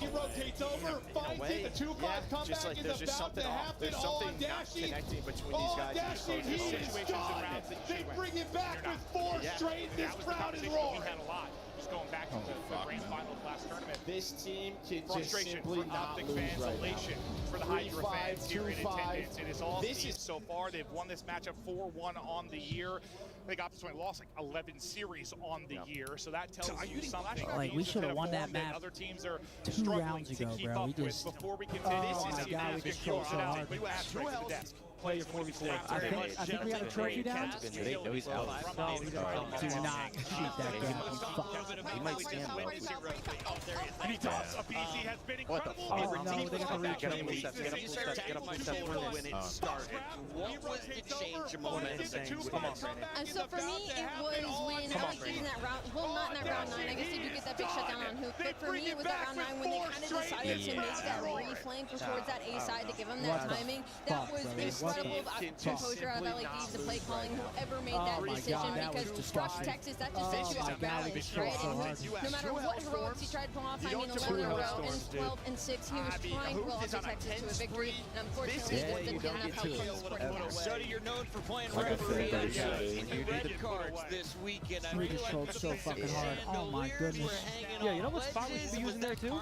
He rotates over, finds it, the 2-5 comeback is about to happen. There's something not connecting between these guys. Dashy, he is gone. They bring it back with 4 straight. This crowd is roaring. We had a lot. Just going back to the grand final of last tournament. This team can just simply not lose fans, right elation now. for the Hydra fans here in attendance. It is all Thieves so far. They've won this matchup 4-1 on the year. They got this one, lost like 11 series on the year, so that tells you something. Like, we should have won that map other teams are 2 rounds ago, bro. We just, before we continue. Oh my God, we just trolled so hard. Play your 4v4. I think we got a trophy down. No, he's out. No, do not shoot that gun. He might stand low. And he does. Abizi has been incredible. Oh no, they got the Get up, reach. get up, when it started. What was the change moment? Come on, So for me, it was when I was using that round, well, not in that round 9, I guess they do get that big shutdown on Hook, but for me, it was that round 9 when they kind of decided to make that re-flank towards that A side to give them that timing. That was incredible composure out of LA Thieves, the play calling, whoever made that decision, because Rush Texas, that just sets you off balance, right? And no matter what heroics he tried to pull off, I mean, 11 in a row, and 12 and 6, he was trying to will up Texas to a victory, and unfortunately, just didn't get enough help from the support cast. Study, you're known for playing referee and you do the cards this weekend. We just trolled so fucking hard. Oh my goodness. Yeah, you know what spot we should be using there too?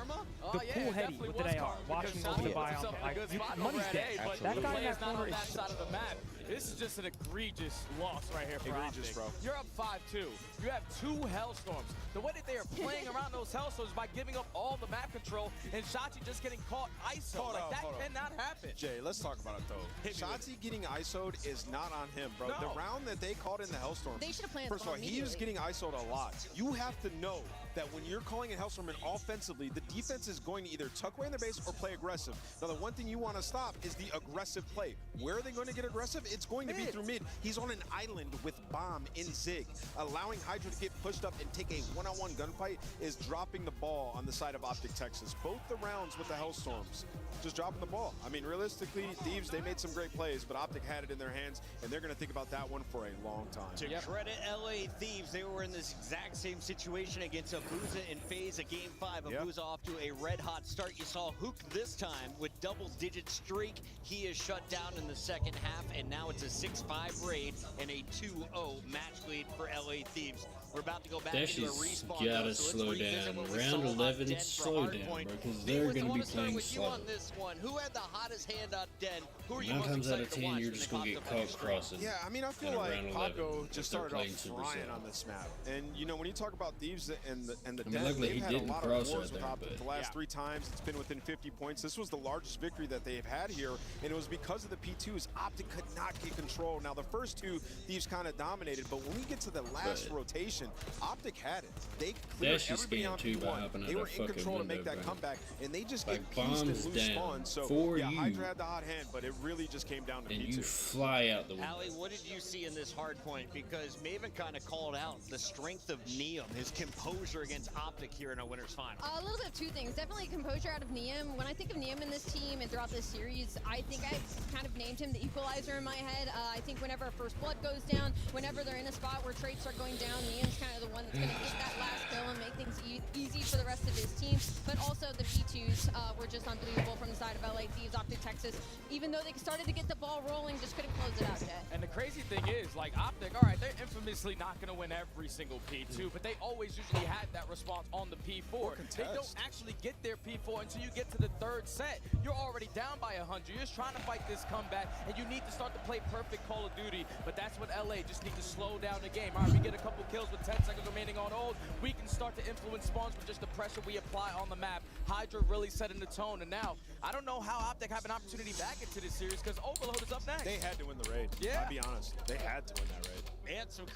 The cool heady with the AR. Watching over the buy on money's dead. That guy in that corner is side of the map. This is just an egregious loss right here for Optic. Bro. You're up 5-2. You have 2 Hellstorms. The way that they are playing around those Hellstorms by giving up all the map control and Shotzi just getting caught ISO. That cannot happen. Jay, let's talk about it though. Shotzi getting ISO'd is not on him, bro. No. The round that they caught in the Hellstorm. They should have planned First of all, he was getting ISO'd a lot. You have to know that when you're calling a Hellstorm and offensively, the defense is going to either tuck away in their base or play aggressive. Now, the one thing you want to stop is the aggressive play. Where are they going to get aggressive? It's going to be through mid. He's on an island with Bomb in Zig. Allowing Hydra to get pushed up and take a one-on-one gunfight is dropping the ball on the side of Optic Texas. Both the rounds with the Hellstorms, just dropping the ball. I mean, realistically, Thieves, they made some great plays, but Optic had it in their hands, and they're going to think about that one for a long time. To credit LA Thieves, they were in this exact same situation against Abuza and FaZe at Game 5. Abuza off to a red-hot start. You saw Hook this time with double-digit streak. He is shut down in the second half, and now it's a 6-5 raid and a 2-0 match lead for LA Thieves. We're about to go back into a respawn. Gotta slow down. Round 11, slow down, bro, because they're going to be playing slow. On this one, who had the hottest hand on Den? Who are you 9 most times out excited of to 10, watch you're just going to get caught crossing. Yeah, I mean, I feel like Paco just started off flying on this map. And, you know, when you talk about Thieves and the Den, they've had a lot of wars with Optic. The last 3 times, it's been within 50 points. This was the largest victory that they've had here, and it was because of the P2s. Optic could not get control. Now, the first 2, Thieves kind of dominated, but when we get to the last rotation, Optic had it. They cleared everybody on P1. They were in control to make that comeback, and they just get pieced and loose spawn. So, yeah, Hydra had the hot hand, but it really just came down to and P2. You fly out the window. Ali, what did you see in this hard point? Because Maven kind of called out the strength of Neum, his composure against Optic here in a winner's final. A little bit of 2 things. Definitely composure out of Neum. When I think of Neum in this team and throughout this series, I think I've kind of named him the equalizer in my head. I think whenever First Blood goes down, whenever they're in a spot where traits are going down, Neum's kind of the one that's going to get that last kill and make things easy for the rest of his team. But also the P2s were just unbelievable from the side of LA Thieves, Optic Texas. Even though they started to get the ball rolling, just couldn't close it out, Jay. And the crazy thing is, like, Optic, all right, they're infamously not going to win every single P2, but they always usually had that response on the P4. They don't actually get their P4 until you get to the 3rd set. You're already down by 100. You're just trying to fight this comeback, and you need to start to play perfect Call of Duty, but that's what LA just need to slow down the game. All right, we get a couple kills with 10 seconds remaining on hold. We can start to influence spawns with just the pressure we apply on the map. Hydra really setting the tone, and now I don't know how Optic have an opportunity back into this series because Overload is up next. They had to win the raid. Yeah. I'll be honest. They had to win that raid. And some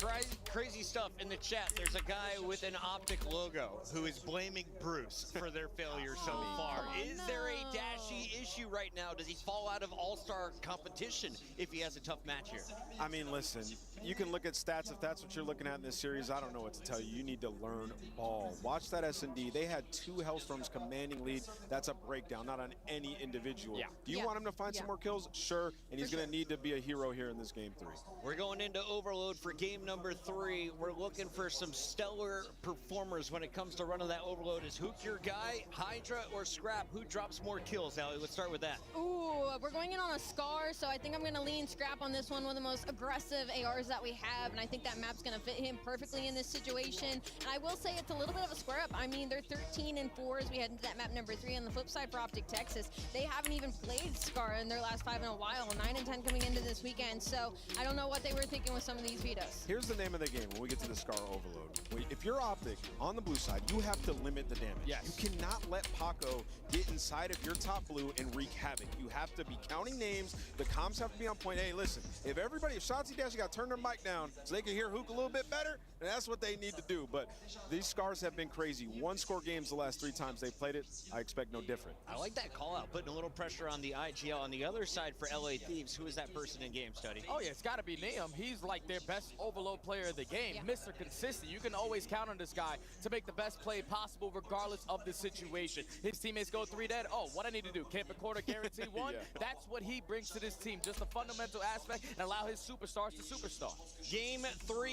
crazy stuff in the chat. There's a guy with an Optic logo who is blaming Bruce for their failure so far. Is there a Dashy issue right now? Does he fall out of All-Star competition if he has a tough match here? I mean, listen, you can look at stats if that's what you're looking at in this series. I don't know what to tell you. You need to learn ball. Watch that S&D. They had 2 Hellstorms commanding lead. That's a breakdown, not on any individual. Yeah. Do you want him to find some more kills? Sure. And he's going to need to be a hero here in this game 3. We're going into Overload for game number 3. We're looking for some stellar performers when it comes to running that Overload. Is Hook your guy, Hydra, or Scrap? Who drops more kills, Ali? Let's start with that. Ooh, we're going in on a Scar, so I think I'm going to lean Scrap on this one of the most aggressive ARs that we have, and I think that map's going to fit him perfectly in this situation. And I will say it's a little bit of a square up. I mean, they're 13-4 as we head into that map number 3. On the flip side for Optic Texas, they haven't even played Scar in their last 5 in a while, 9-10 coming into this weekend, so I don't know what they were thinking with some of these vetoes. Here's the name of the game when we get to the Scar Overload. If you're Optic on the blue side, you have to limit the damage. Yes. You cannot let Paco get inside of your top blue and wreak havoc. You have to be counting names. The comms have to be on point. Hey, listen, if Shotzi Dash got to turn their mic down so they can hear Hook a little bit better, then that's what they need to do. But these Scars have been crazy. 1-score games the last 3 times they played it. I expect no different. I like that call out, putting a little pressure on the IGL. On the other side for LA Thieves, who is that person in game, Study? Oh, yeah, it's got to be Neum. He's like their best Overload player of the game. Mr. Consistent. You can always count on this guy to make the best play possible regardless of the situation. His teammates go 3 dead. Oh, what I need to do? Camp a quarter, guarantee 1? That's what he brings to this team. Just a fundamental aspect and allow his superstars to superstar. Game 3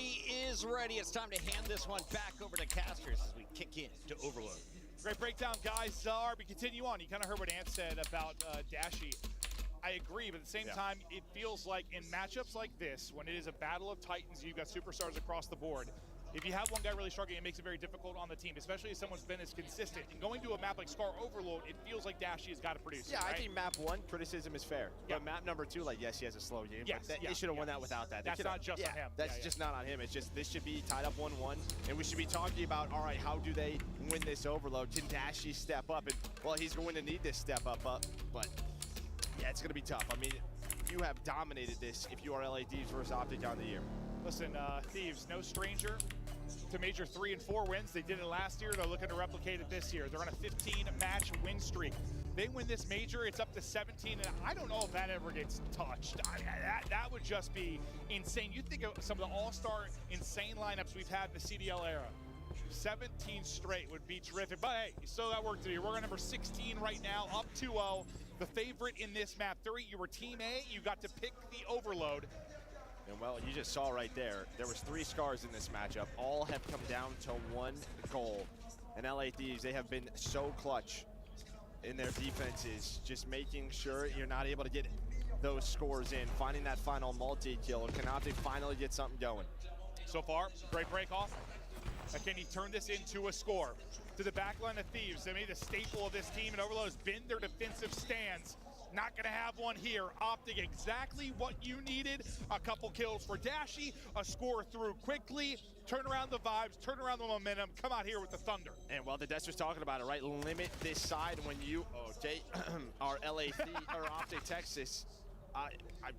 is ready. It's time to hand this one back over to casters as we kick in to Overload. Great breakdown, guys. We continue on. You kind of heard what Ant said about Dashy. I agree, but at the same time, it feels like in matchups like this, when it is a battle of titans, you've got superstars across the board. If you have one guy really struggling, it makes it very difficult on the team, especially if someone's been as consistent. And going to a map like Scar Overload, it feels like Dashy has got to produce. Yeah, right? I think map 1, criticism is fair. But map number 2, like, yes, he has a slow game. Yes, but they should have won that without that. That's not just on him. That's just not on him. It's just, this should be tied up 1-1. And we should be talking about, all right, how do they win this Overload? Can Dashy step up? And, well, he's going to need this step up. But, yeah, it's going to be tough. I mean, you have dominated this if you are LA Thieves versus Optic on the year. Listen, Thieves, no stranger to Major 3 and 4 wins. They did it last year. They're looking to replicate it this year. They're on a 15-match win streak. They win this major, it's up to 17, and I don't know if that ever gets touched. That would just be insane. You think of some of the all-star insane lineups we've had in the CDL era. 17 straight would be terrific, but hey, you still got work to do. We're on number 16 right now, up 2-0. The favorite in this map. 3, you were Team A, you got to pick the overload. And well, you just saw right there, there was 3 scars in this matchup. All have come down to 1 goal. And LA Thieves, they have been so clutch in their defenses, just making sure you're not able to get those scores in, finding that final multi-kill. Can Optic finally get something going? So far, great break off. Can he turn this into a score? To the back line of Thieves, I mean, the staple of this team in Overload has been their defensive stands. Not gonna have one here. Optic, exactly what you needed. A couple kills for Dashy, a score through quickly, turn around the vibes, turn around the momentum, come out here with the thunder. And well, the Dester's talking about it, right? Limit this side when you, are LA or Optic Texas.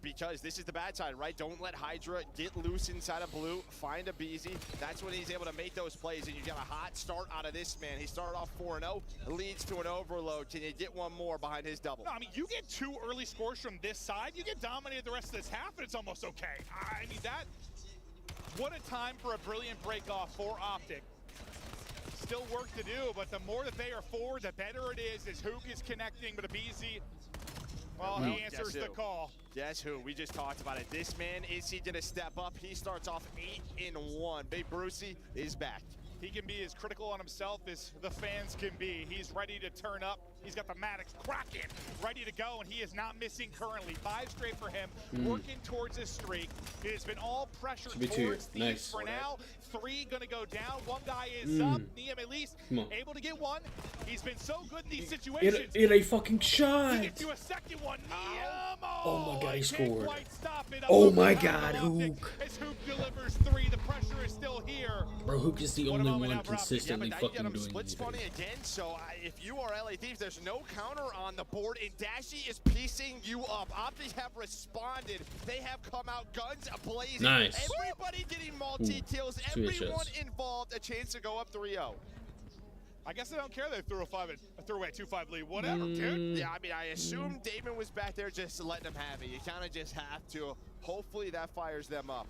Because this is the bad side, right? Don't let Hydra get loose inside of blue, find a BZ. That's when he's able to make those plays, and you get a hot start out of this man. He started off 4-0, leads to an overload. Can you get one more behind his double? No, I mean, you get 2 early scores from this side, you get dominated the rest of this half, and it's almost okay. I mean, what a time for a brilliant break-off for Optic. Still work to do, but the more that they are forward, the better it is, as Hook is connecting, but a BZ, well, he answers the call. Guess who? We just talked about it. This man, is he gonna step up? He starts off 8-1. Big Brucey is back. He can be as critical on himself as the fans can be. He's ready to turn up. He's got the Maddox cracking, ready to go, and he is not missing currently. 5 straight for him, working towards his streak. It has been all pressure towards Thieves for now. 3 gonna go down. 1 guy is up. Niam at least able to get 1. He's been so good in these situations. It a fucking shot. He gets you a second one. Niam! Oh my god, he scored. Oh my god, Hook. As Hook delivers 3, the pressure is still here. Bro, Hook is the only one consistently fucking doing Split's anything. funny again, so if you are LA Thieves, there's no counter on the board, and Dashy is piecing you up. Optic have responded. They have come out guns blazing. Nice. Everybody getting multi-kills. Everyone involved, a chance to go up 3-0. I guess they don't care they threw away a 2-5 lead. Whatever, dude. Yeah, I mean, I assume Damon was back there just to let them have it. You kind of just have to. Hopefully that fires them up.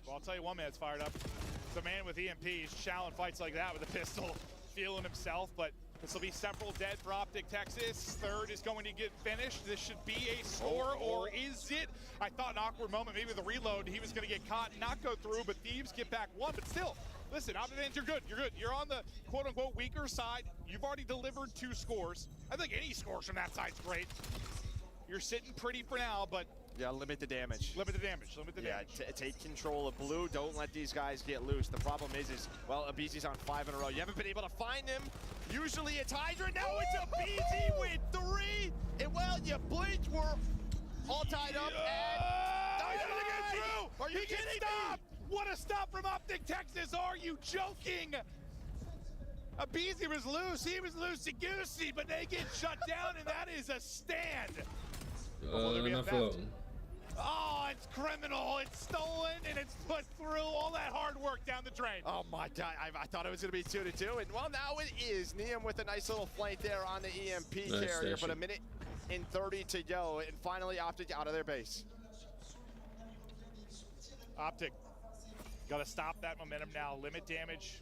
Well, I'll tell you one man's fired up. It's a man with EMPs. Challenge fights like that with a pistol, feeling himself, but this will be several dead for Optic Texas. 3rd is going to get finished. This should be a score, or is it? I thought an awkward moment, maybe the reload, he was going to get caught and not go through, but Thieves get back 1, but still. Listen, Optic fans, you're good. You're good. You're on the quote-unquote weaker side. You've already delivered 2 scores. I think any scores from that side's great. You're sitting pretty for now, but yeah, limit the damage. Limit the damage. Limit the damage. Take control of blue. Don't let these guys get loose. The problem is well, Abizi's on 5 in a row. You haven't been able to find him. Usually it's Hydra. Now it's Abizi with 3. And well, you blink. We're all tied up. And he's gonna get through. Are you kidding me? What a stop from Optic Texas. Are you joking? Abizi was loose. He was loosey-goosey, but they get shut down, and that is a stand. Not for long. Oh, it's criminal. It's stolen, and it's put through all that hard work down the drain. Oh, my God. I thought it was going to be 2-2, and, well, now it is. Niam with a nice little flank there on the EMP carrier, but 1:30 to go, and finally Optic out of their base. Optic, got to stop that momentum now. Limit damage.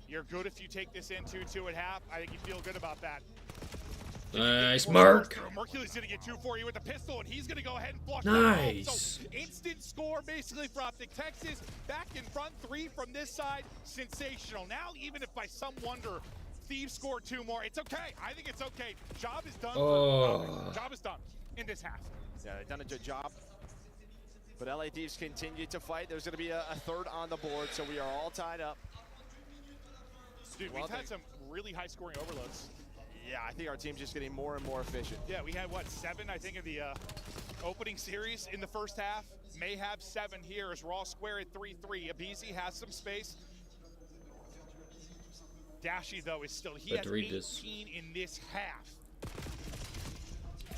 You're good if you take this in 2-2 at half. I think you feel good about that. Nice, Mark. Mercury's gonna get 2 for you with the pistol, and he's gonna go ahead and flush nice. That home. So instant score basically for Optic Texas. Back in front, 3 from this side. Sensational. Now, even if by some wonder Thieves score 2 more, it's okay. I think it's okay. Job is done. Job is done in this half. Yeah, they've done a good job. But LA Thieves continue to fight. There's gonna be a 3rd on the board, so we are all tied up. Dude, we've had some really high scoring overloads. Yeah, I think our team's just getting more and more efficient. Yeah, we had, what, 7, I think, of the opening series in the first half. May have 7 here as we're all square at 3-3. Abizi has some space. Dashy, though, is still, he has 18 in this half.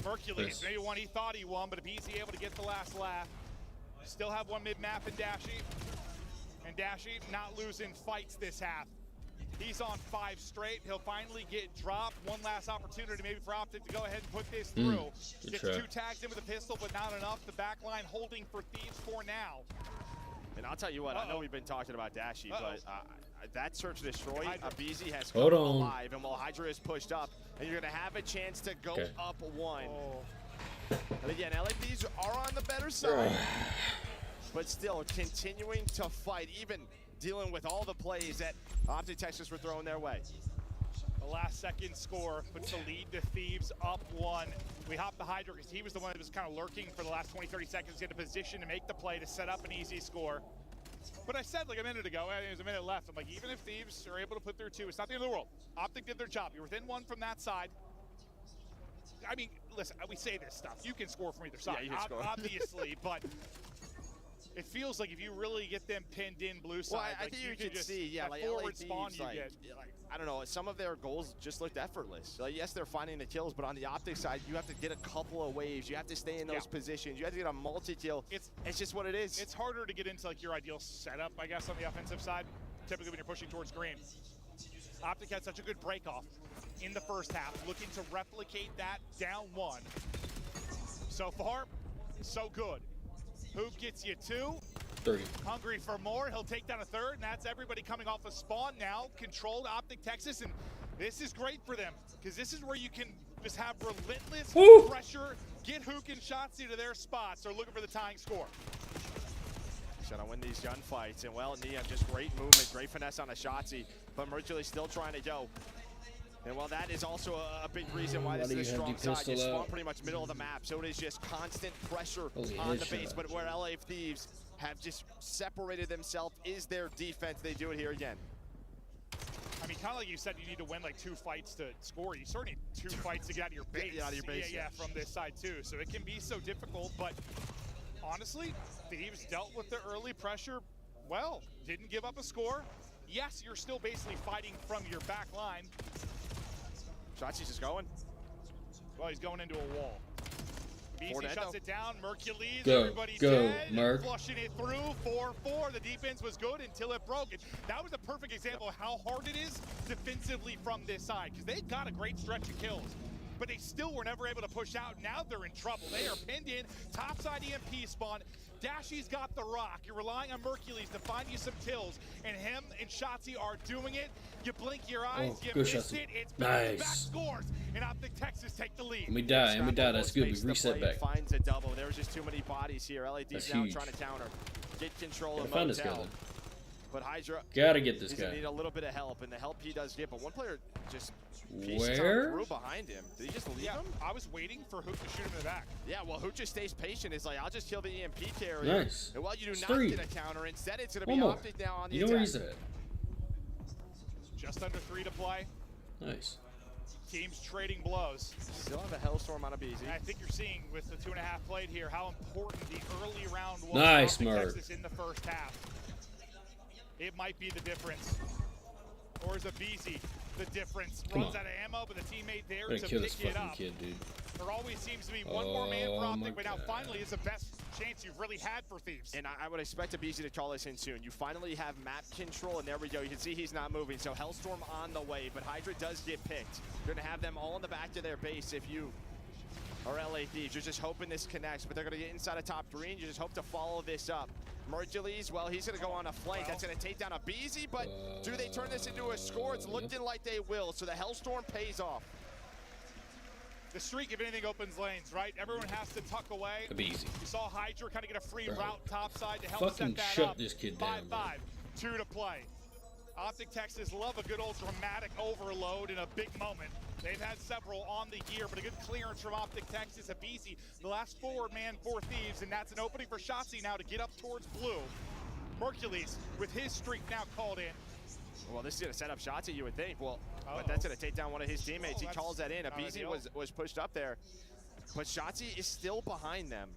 Hercules, maybe one he thought he won, but Abizi able to get the last laugh. Still have 1 mid-map in Dashy. And Dashi not losing fights this half. He's on 5 straight. He'll finally get dropped. One last opportunity maybe for Optic to go ahead and put this through. Gets 2 tags in with a pistol, but not enough. The back line holding for Thieves for now. And I'll tell you what, I know we've been talking about Dashi, but that search and destroy, Abizi has come alive. And while Hydra is pushed up, and you're going to have a chance to go up 1. And again, LA Thieves are on the better side, but still continuing to fight, even dealing with all the plays that Optic Texas were throwing their way. The last second score puts the lead to Thieves up 1. We hopped the Hydra because he was the one that was kind of lurking for the last 20-30 seconds to get a position to make the play to set up an easy score. But I said like a minute ago, and there's a minute left, I'm like, even if Thieves are able to put through 2, it's not the end of the world. Optic did their job. You're within 1 from that side. I mean, listen, we say this stuff. You can score from either side, obviously, but it feels like if you really get them pinned in blue side, I think you can just see, that like forward spawn you get. I don't know, some of their goals just looked effortless. Like, yes, they're finding the kills, but on the Optic side, you have to get a couple of waves. You have to stay in those positions. You have to get a multi-kill. It's just what it is. It's harder to get into like your ideal setup, I guess, on the offensive side, typically when you're pushing towards green. Optic had such a good break-off in the first half, looking to replicate that down 1. So far, so good. Hoop gets you 2. 3. Hungry for more, he'll take down a 3rd, and that's everybody coming off a spawn now. Controlled Optic Texas, and this is great for them, because this is where you can just have relentless pressure, get Hook and Shotzi to their spots. They're looking for the tying score. Trying to win these gunfights, and well, Nia, just great movement, great finesse on a Shotzi, but Mercury's still trying to go. And well, that is also a big reason why this is a strong side. You spawn pretty much middle of the map, so it is just constant pressure on the base. But where LA Thieves have just separated themselves is their defense. They do it here again. I mean, kind of like you said, you need to win like 2 fights to score. You sort of need 2 fights to get out of your base. Get out of your base. Yeah, from this side too. So it can be so difficult, but honestly, Thieves dealt with the early pressure well. Didn't give up a score. Yes, you're still basically fighting from your back line. Shotzi's just going. Well, he's going into a wall. BC shuts it down. Mercules, go, everybody's go, dead. Merc. Flushing it through. 4-4. The defense was good until it broke. And that was a perfect example of how hard it is defensively from this side, because they got a great stretch of kills, but they still were never able to push out. Now they're in trouble. They are pinned in. Topside EMP spawn. Dashy's got the rock. You're relying on Mercules to find you some kills, and him and Shotzi are doing it. You blink your eyes, you miss it. It's back scores, and Optic Texas take the lead. And we die. That's good. We reset back. Finds a double. There was just too many bodies here. LAD's now trying to counter, get control of Motel. But Hydra gotta get this guy. Need a little bit of help, and the help he does get. But one player just through behind him. Did he just leave him? I was waiting for Hook to shoot him in the back. Yeah, well, Hook just stays patient. It's like, I'll just kill the EMP carrier. Nice. And while you do not get a counter, instead it's going to be Optic now on the attack. You know where he's at. Just under 3 to play. Nice. Teams trading blows. Still have a Hellstorm on Abizi. And I think you're seeing with the 2.5 played here how important the early round was. Nice, for Mark. Texas in the first half. It might be the difference. Or is Abizi the difference? Runs out of ammo, but the teammate there to pick it up. Kid, dude. There always seems to be one more man for Optic, but now finally is the best chance you've really had for Thieves. And I would expect Abizi to call this in soon. You finally have map control, and there we go. You can see he's not moving, so Hellstorm on the way, but Hydra does get picked. You're going to have them all in the back of their base if you are LA Thieves. You're just hoping this connects, but they're going to get inside of top green. You just hope to follow this up. Mercules, well, he's going to go on a flank. That's going to take down Abizi, but do they turn this into a score? It's looking like they will, so the Hellstorm pays off. The streak, if anything, opens lanes, right? Everyone has to tuck away. Abizi. You saw Hydra kind of get a free route topside to help set that shut up. This kid down. 5-5, 2 to play. Optic Texas love a good old dramatic overload in a big moment. They've had several on the year, but a good clearance from Optic Texas. Abizi, the last forward man for Thieves, and that's an opening for Shotzi now to get up towards blue. Mercules, with his streak now called in. Well, this is going to set up Shotzi, you would think. Well, but that's going to take down one of his teammates. He calls that in. Abizi was pushed up there, but Shotzi is still behind them.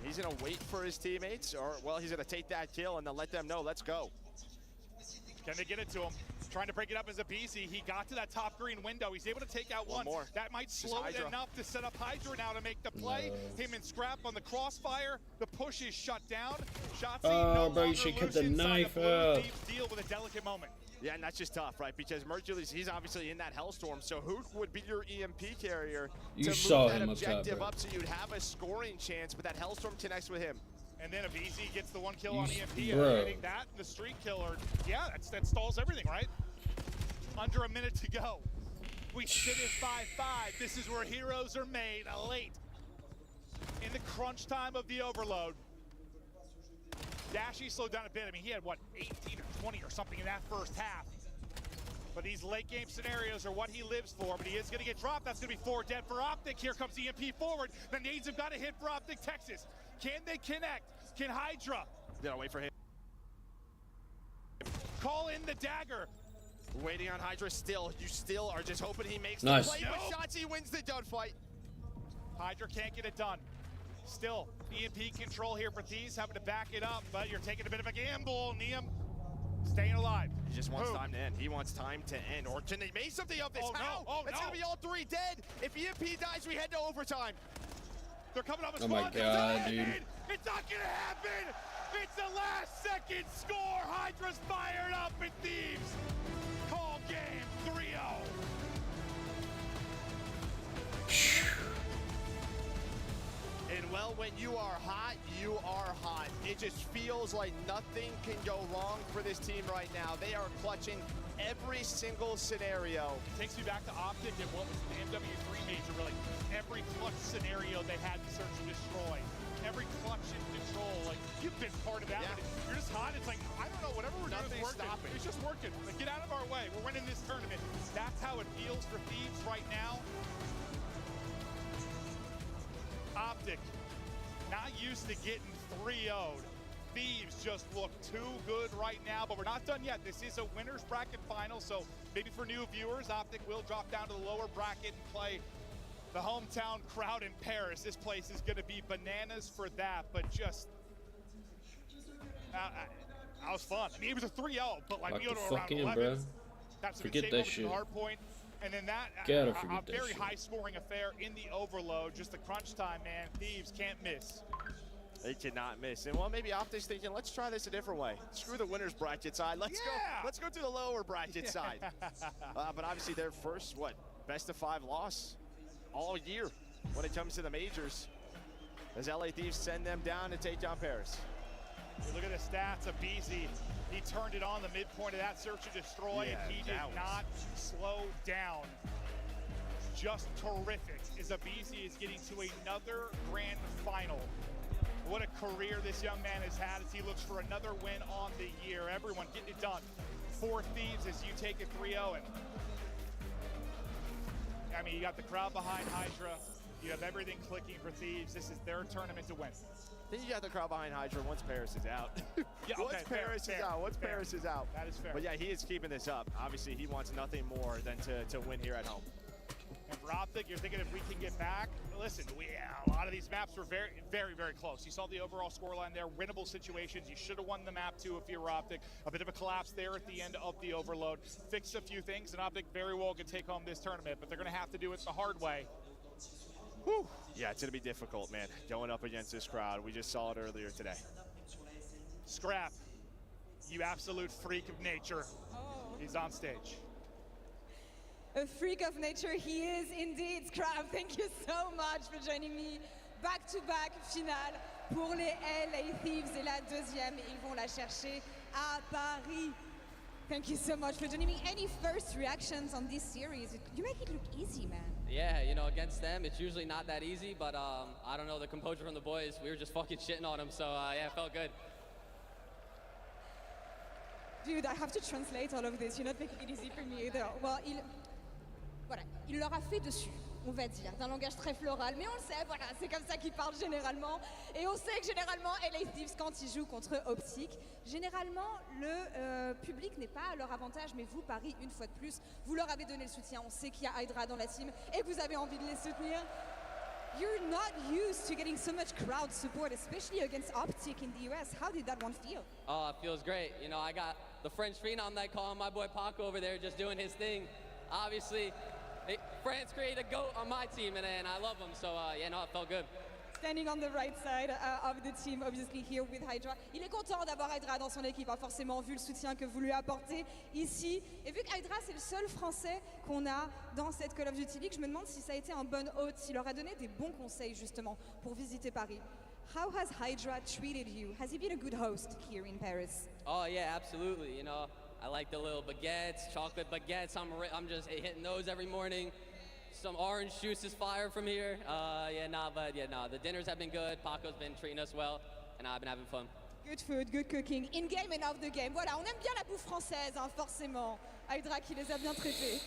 He's going to wait for his teammates, or, well, he's going to take that kill and then let them know, let's go. Can they get it to him? Trying to break it up as a BC. He got to that top green window. He's able to take out one. More. That might slow it enough to set up Hydra now to make the play. No. Him and Scrap on the crossfire. The push is shut down. Shotzi Oh, bro, you should cut the knife out. Deal with a delicate moment. Yeah, and that's just tough, right? Because Mercury's, he's obviously in that hellstorm, so who would be your EMP carrier to move that objective up so you'd have a scoring chance, but that hellstorm connects with him. And then if Easy gets the 1 kill on EMP, getting that and the streak killer, yeah, that stalls everything, right? Under a minute to go. We sit at 5-5. This is where heroes are made late in the crunch time of the overload. Dashy slowed down a bit. I mean, he had, what, 18 or 20 or something in that first half. But these late game scenarios are what he lives for, but he is going to get dropped. That's going to be 4 dead for Optic. Here comes EMP forward. The nades have got to hit for Optic Texas. Can they connect? Can Hydra? Gotta wait for him. Call in the dagger. Waiting on Hydra still. You still are just hoping he makes Nice. the play, but Shotzi wins the gunfight. Hydra can't get it done. Still, EMP control here for Thieves, having to back it up, but you're taking a bit of a gamble. Neum staying alive. He just wants time to end. He wants time to end. Or can they make something of this? How? No. Oh, it's gonna be all 3 dead. If EMP dies, we head to overtime. They're coming up a Oh my god, dude. It's not gonna happen! It's the last second score! Hydra's fired up and Thieves call game 3-0. And well, when you are hot, you are hot. It just feels like nothing can go wrong for this team right now. They are clutching every single scenario. It takes me back to Optic and what was the MW3 major, really. Every clutch scenario they had to search and destroy. Every clutch and control, like, you've been part of that. Yeah. But you're just hot, it's like, I don't know, whatever we're doing is working. Stopping. It's just working. Like, get out of our way. We're winning this tournament. That's how it feels for Thieves right now. Optic, not used to getting 3-0'd. Thieves just look too good right now, but we're not done yet. This is a winner's bracket final, so maybe for new viewers, Optic will drop down to the lower bracket and play the hometown crowd in Paris. This place is going to be bananas for that, but just that was fun. I mean, it was a 3-0, but like we go to around 11. Bro. That's Forget that shit. Hard point. And then that, a very high-scoring affair in the overload. Just the crunch time, man. Thieves can't miss. They cannot miss. And well, maybe Optic's thinking, let's try this a different way. Screw the winner's bracket side. Let's go to the lower bracket side. But obviously their first, best-of-5 loss all year when it comes to the majors. As LA Thieves send them down to take down Paris. Look at the stats of BZ. He turned it on the midpoint of that search and destroy, and he did not slow down. Just terrific as BZ is getting to another grand final. What a career this young man has had as he looks for another win on the year. Everyone getting it done for Thieves as you take a 3-0. And I mean, you got the crowd behind Hydra. You have everything clicking for Thieves. This is their tournament to win. Then you got the crowd behind Hydra once Paris is out. Once Paris is out. That is fair. But yeah, he is keeping this up. Obviously, he wants nothing more than to win here at home. And for Optic, you're thinking if we can get back, listen, a lot of these maps were very, very, very close. You saw the overall scoreline there, winnable situations. You should have won the map too if you were Optic. A bit of a collapse there at the end of the overload. Fix a few things, and Optic very well could take home this tournament, but they're going to have to do it the hard way. Whew. Yeah, it's going to be difficult, man, going up against this crowd. We just saw it earlier today. Scrap, you absolute freak of nature. He's on stage. A freak of nature he is indeed, Scrap. Thank you so much for joining me. Back-to-back finale pour les LA Thieves et la deuxième. Ils vont la chercher à Paris. Thank you so much for joining me. Any first reactions on this series? You make it look easy, man. Yeah, you know, against them, it's usually not that easy, but I don't know, the composure from the boys, we were just fucking shitting on them, so yeah, it felt good. Dude, I have to translate all of this. You're not making it easy for me either. Well, il leur a fait dessus, on va dire, d'un langage très floral, mais on le sait, voilà, c'est comme ça qu'ils parlent généralement. Et on sait que généralement, LA Thieves, quand ils jouent contre Optic, généralement, le public n'est pas à leur avantage, mais vous, Paris, une fois de plus, vous leur avez donné le soutien. On sait qu'il y a Hydra dans la team et que vous avez envie de les soutenir. You're not used to getting so much crowd support, especially against Optic in the US. How did that one feel? Oh, it feels great. You know, I got the French phenom they call him, my boy Paco over there, just doing his thing. Obviously, France created a GOAT on my team, and I love him. So, yeah, no, it felt good. Standing on the right side of the team, obviously here with Hydra. Il est content d'avoir Hydra dans son équipe, hein, forcément, vu le soutien que vous lui apportez ici. Et vu que Hydra, c'est le seul Français qu'on a dans cette Call of Duty League, je me demande si ça a été un bon hôte, s'il leur a donné des bons conseils, justement, pour visiter Paris. How has Hydra treated you? Has he been a good host here in Paris? Oh, yeah, absolutely. You know, I like the little baguettes, chocolate baguettes. I'm just hitting those every morning. Some orange juice is fire from here. The dinners have been good. Paco's been treating us well, and I've been having fun. Good food, good cooking, in-game and off the game. Voilà, on aime bien la bouffe française, hein, forcément. Hydra qui les a bien traités.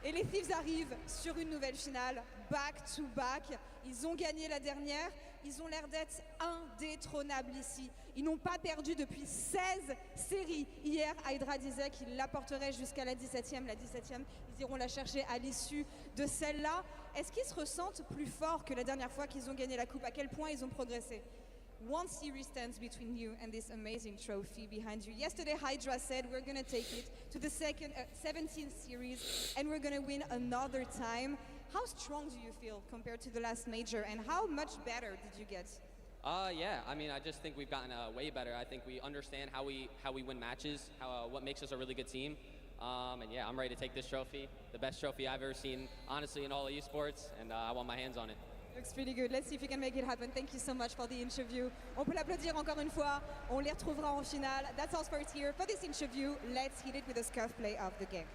Et les Thieves arrivent sur une nouvelle finale, back to back. Ils ont gagné la dernière. Ils ont l'air d'être indétrônables ici. Ils n'ont pas perdu depuis 16 séries. Hier, Hydra disait qu'ils l'apporteraient jusqu'à la 17e. La 17e, ils iront la chercher à l'issue de celle-là. Est-ce qu'ils se ressentent plus forts que la dernière fois qu'ils ont gagné la coupe? À quel point ils ont progressé? One series stands between you and this amazing trophy behind you. Yesterday, Hydra said we're going to take it to the 17th series and we're going to win another time. How strong do you feel compared to the last major, and how much better did you get? Yeah, I mean, I just think we've gotten way better. I think we understand how we win matches, what makes us a really good team. And yeah, I'm ready to take this trophy, the best trophy I've ever seen, honestly, in all of esports, and I want my hands on it. Looks pretty good. Let's see if we can make it happen. Thank you so much for the interview. On peut l'applaudir encore une fois. On les retrouvera en finale. That's all sports here for this interview. Let's hit it with the scuff play of the game.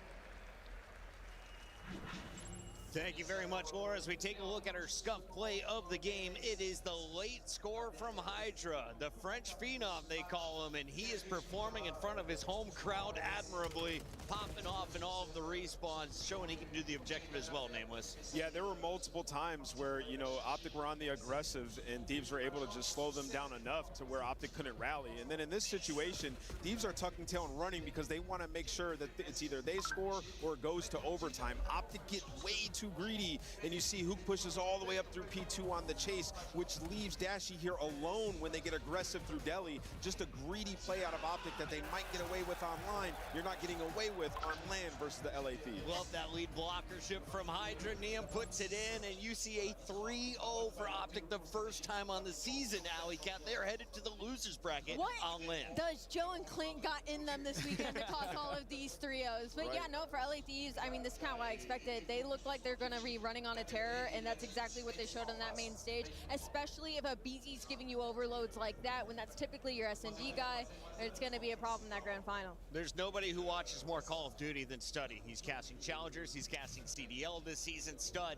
Thank you very much, Laura. As we take a look at our scuff play of the game, it is the late score from Hydra, the French phenom they call him, and he is performing in front of his home crowd admirably, popping off in all of the respawns, showing he can do the objective as well, Nameless. Yeah, there were multiple times where, you know, Optic were on the aggressive and Thieves were able to just slow them down enough to where Optic couldn't rally. And then in this situation, Thieves are tucking tail and running because they want to make sure that it's either they score or it goes to overtime. Optic get way too greedy, and you see Hook pushes all the way up through P2 on the chase, which leaves Dashy here alone when they get aggressive through Delhi. Just a greedy play out of Optic that they might get away with online. You're not getting away with on land versus the LA Thieves. Love that lead blockership from Hydra. Niam puts it in, and you see a 3-0 for Optic, the first time on the season, Alley Cat. They're headed to the losers bracket on land. Does Joe and Clint got in them this weekend to cause all of these 3-0s? But yeah, no, for LA Thieves, I mean, this is kind of what I expected. They look like they're going to be running on a terror, and that's exactly what they showed on that main stage, especially if a BZ's giving you overloads like that, when that's typically your S&D guy. It's going to be a problem in that grand final. There's nobody who watches more Call of Duty than Studdy. He's casting Challengers, he's casting CDL this season. Stud,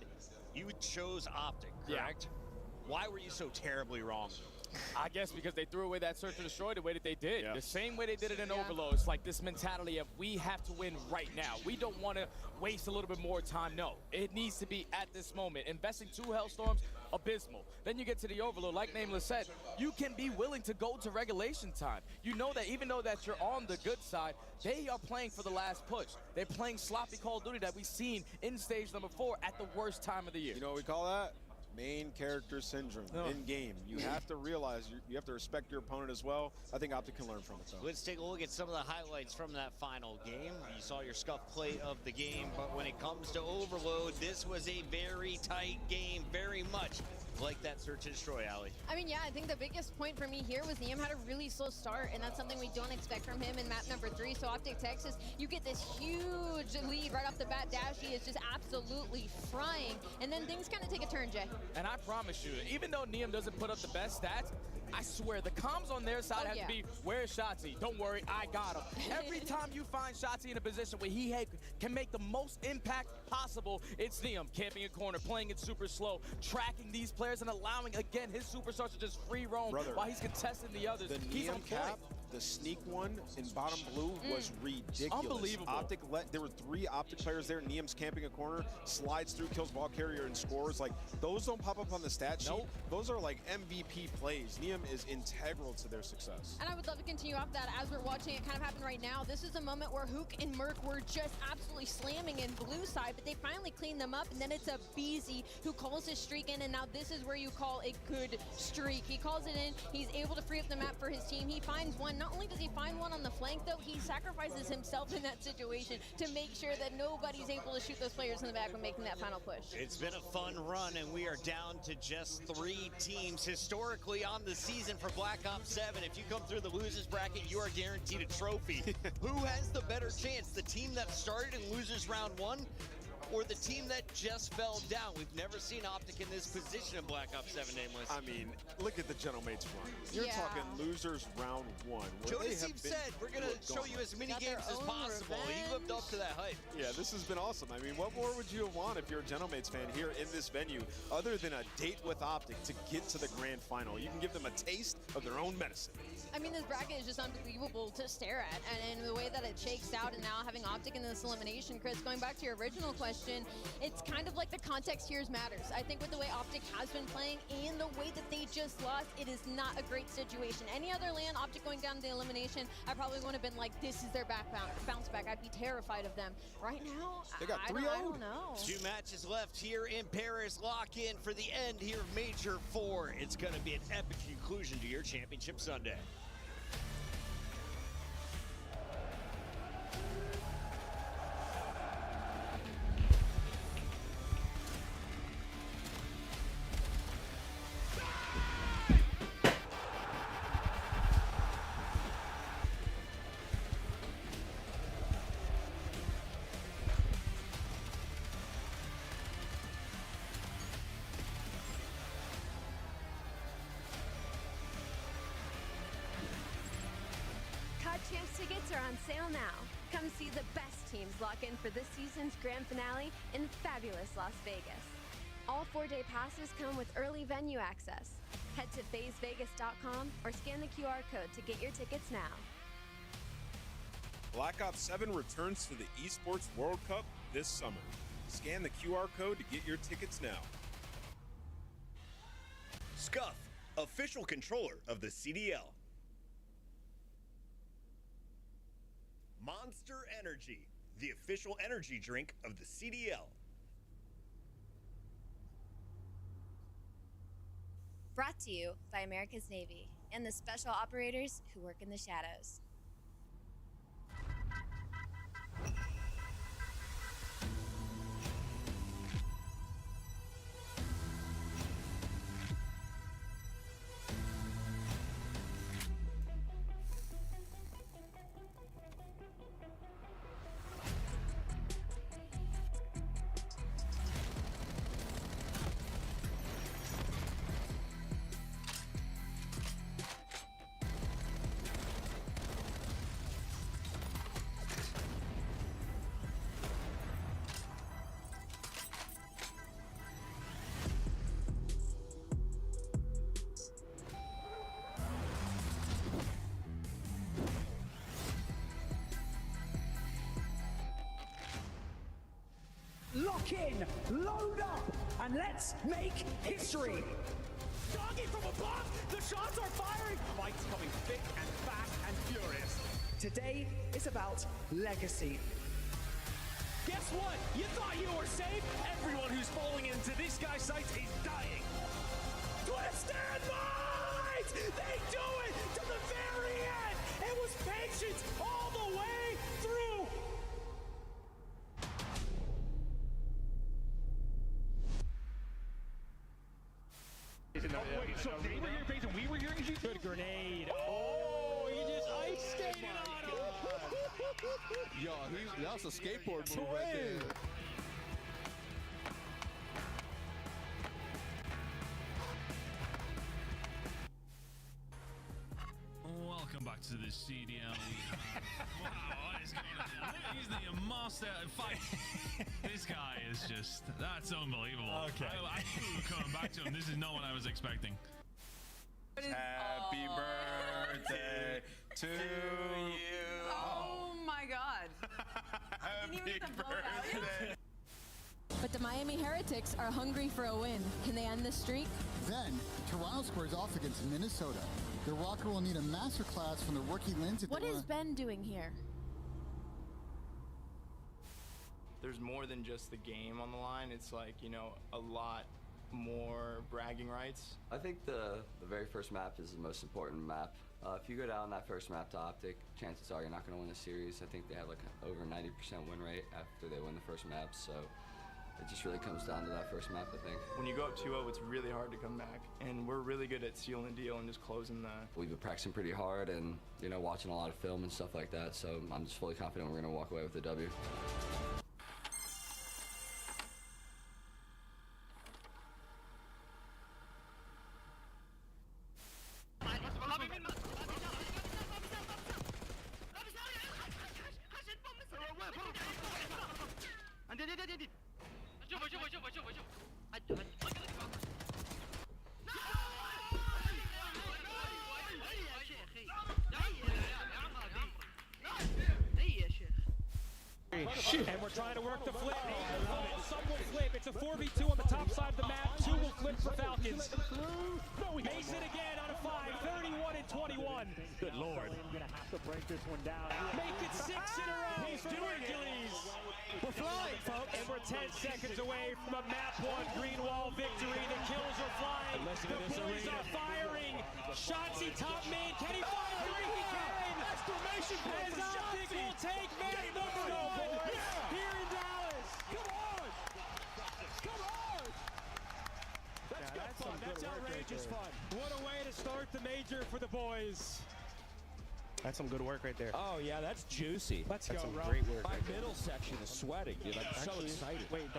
you chose Optic, correct? Yeah. Why were you so terribly wrong? I guess because they threw away that search and destroy the way that they did. Yeah. The same way they did it in Overload. It's like this mentality of we have to win right now. We don't want to waste a little bit more time. No, it needs to be at this moment. Investing 2 Hellstorms, abysmal. Then you get to the Overload, like Nameless said, you can be willing to go to regulation time. You know that even though that you're on the good side, they are playing for the last push. They're playing sloppy Call of Duty that we've seen in stage number 4 at the worst time of the year. You know what we call that? Main character syndrome in game. You have to realize you have to respect your opponent as well. I think Optic can learn from it, though. Let's take a look at some of the highlights from that final game. You saw your scuff play of the game, but when it comes to Overload, this was a very tight game, very much like that search and destroy, Alley. I mean, yeah, I think the biggest point for me here was Niam had a really slow start, and that's something we don't expect from him in map number 3. So Optic Texas, you get this huge lead right off the bat. Dashy is just absolutely frying, and then things kind of take a turn, Jay. And I promise you, even though Niam doesn't put up the best stats, I swear, the comms on their side have to be, where's Shotzi? Don't worry, I got him. Every time you find Shotzi in a position where he can make the most impact possible, it's Niam camping a corner, playing it super slow, tracking these players and allowing, again, his superstars to just free roam while he's contesting the others. The he's Niam on cap the sneak one in bottom blue was ridiculous. Unbelievable. Optic there were 3 Optic players there. Niam's camping a corner, slides through, kills ball carrier, and scores. Like, those don't pop up on the stat sheet. Nope. Those are like MVP plays. Niam is integral to their success. And I would love to continue off that as we're watching it kind of happen right now. This is a moment where Hook and Merc were just absolutely slamming in blue side, but they finally cleaned them up, and then it's a Beezy who calls his streak in, and now this is where you call a good streak. He calls it in. He's able to free up the map for his team. He finds one. Not only does he find one on the flank, though, he sacrifices himself in that situation to make sure that nobody's able to shoot those players in the back when making that final push. It's been a fun run, and we are down to just 3 teams. Historically on the season for Black Ops 7, if you come through the losers bracket, you are guaranteed a trophy. Who has the better chance? The team that started in losers round 1 or the team that just fell down? We've never seen Optic in this position in Black Ops 7 Nameless. I mean, look at the Gentlemates run. You're talking losers round 1. Jodeci said, we're going to show you as many games as possible. He lived up to that hype. Yeah, this has been awesome. I mean, what more would you want if you're a Gentlemates fan here in this venue, other than a date with Optic to get to the grand final? You can give them a taste of their own medicine. I mean, this bracket is just unbelievable to stare at, and the way that it shakes out, and now having Optic in this elimination. Chris, going back to your original question, it's kind of like the context here matters. I think with the way Optic has been playing and the way that they just lost, it is not a great situation. Any other land, Optic going down to the elimination, I probably would have been like, this is their bounce back. I'd be terrified of them. Right now, they got I don't know. 2 matches left here in Paris. Lock in for the end here of Major 4. It's going to be an epic conclusion to your championship Sunday. Champs tickets are on sale now. Come see the best teams lock in for this season's grand finale in fabulous Las Vegas. All 4-day passes come with early venue access. Head to FazeVegas.com or scan the QR code to get your tickets now. Black Ops 7 returns to the Esports World Cup this summer. Scan the QR code to get your tickets now. Scuff, official controller of the CDL. Monster Energy, the official energy drink of the CDL. Brought to you by America's Navy and the special operators who work in the shadows. Lock in, load up, and let's make history. Doggy from above, the shots are firing. Fights coming thick and fast and furious. Today is about legacy. Guess what? You thought you were safe? Everyone who's falling into this guy's sights is dying. Twist and light! They do it to the very end! It was patience all the way through! So they were hearing phase and we were hearing you? Good grenade. Oh, he just ice skated on him. Yo, that was a skateboard move right there. Welcome back to the CDL. Wow, what is going on? He's the master at fight. This guy is just, that's unbelievable. Okay. I knew we were coming back to him. This is not what I was expecting. Happy birthday to you. Oh my God. Didn't even get the vote out. But the Miami Heretics are hungry for a win. Can they end this streak? Then, Toronto squares off against Minnesota. The Rocker will need a masterclass from the rookie Lindsay. What is Ben doing here? There's more than just the game on the line. It's like, you know, a lot more bragging rights. I think the very first map is the most important map. If you go down that first map to Optic, chances are you're not going to win the series. I think they have like over 90% win rate after they win the first map, so it just really comes down to that first map, I think. When you go up 2-0, it's really hard to come back, and we're really good at sealing the deal and just closing the... We've been practicing pretty hard and, you know, watching a lot of film and stuff like that, so I'm just fully confident we're going to walk away with the W. And we're trying to work the flip. Some will flip. It's a 4v2 on the top side of the map. 2 will flip for Falcons. Mason again on a 5, 31 and 21. Good Lord. Gonna have to break this one down. Make it 6 in a row. He's doing Hercules. We're flying, folks. And we're 10 seconds away from a map 1 green wall victory. The kills are flying. The boys are firing. Shotzi top main. Can he fire 3? He can. Exclamation point. As Optic will take man number 1 here in Dallas. Come on. Come on. That's good fun. That's outrageous fun. What a way to start the major for the boys. That's some good work right there. Oh, yeah, that's juicy. Let's That's go, some Rob. great work. My right there. middle section is sweating, dude. I'm so excited. Wait,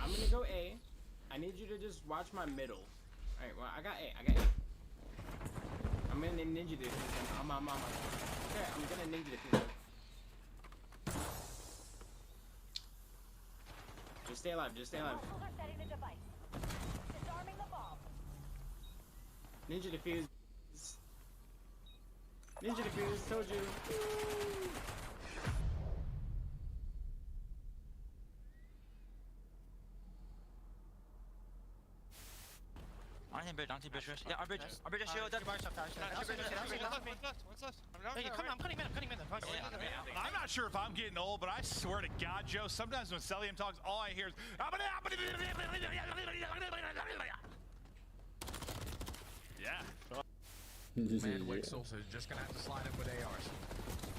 I'm gonna go A. I need you to just watch my middle. Alright, well, I got A. I'm gonna ninja this. I'm okay, I'm gonna ninja this. Just stay alive, just stay alive. Ninja defuse. Ninja defuse, told you. Down bridge. Yeah, our bridge is shielded. I'm cutting mid. I'm not sure if I'm getting old, but I swear to God, Joe, sometimes when Celium talks, all I hear is... Yeah. Man, Wixel is just going to have to slide in with ARs.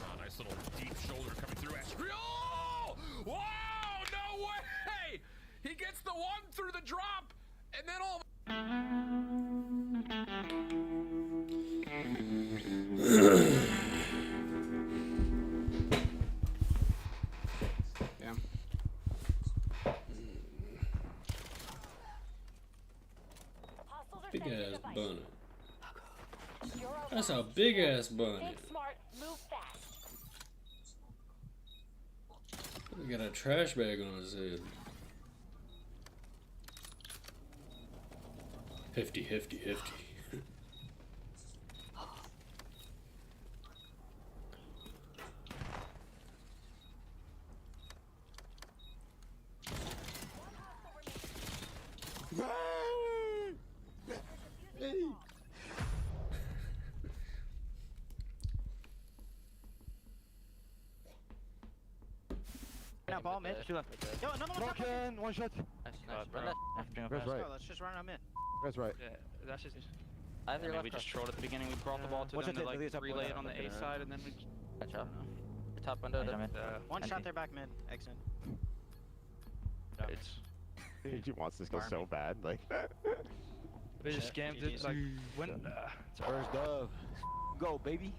Oh, nice little deep shoulder coming through. Oh! Wow! No way! He gets the one through the drop, and then all... Yeah. Big ass bunny. That's a big ass bunny. We got a trash bag on his head. 50. Now ball mid, 2 left. Yo, no, Broken, one shot. Let's just run out mid. That's right. Yeah, that's just. I think we just trolled at the beginning. We brought the ball to them to like relay it on the A side, and then we catch up. Top window. One shot there back mid, exit. He wants this go so bad, like. They just scammed it, like, when. First dove. Go, baby.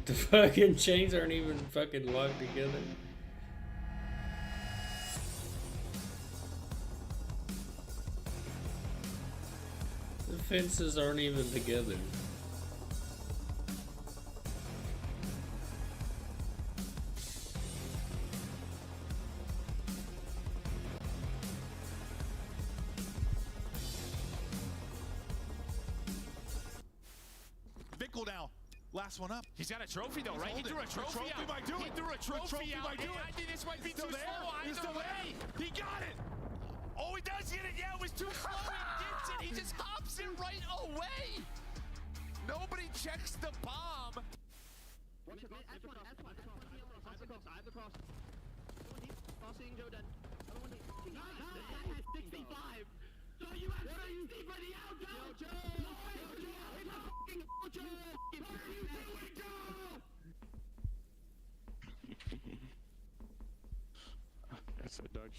The fucking chains aren't even fucking locked together. The defenses aren't even together. Bickle now. Last one up. He's got a trophy though, right? He threw a trophy out. He might do it. He threw a trophy out. Might do it. I think this might be Still too there? slow. He's Either still way, there. he got it. Oh, he does get it. Yeah, it was too slow. He gets it. He just hops it right away. Nobody checks the bomb. That's a dog.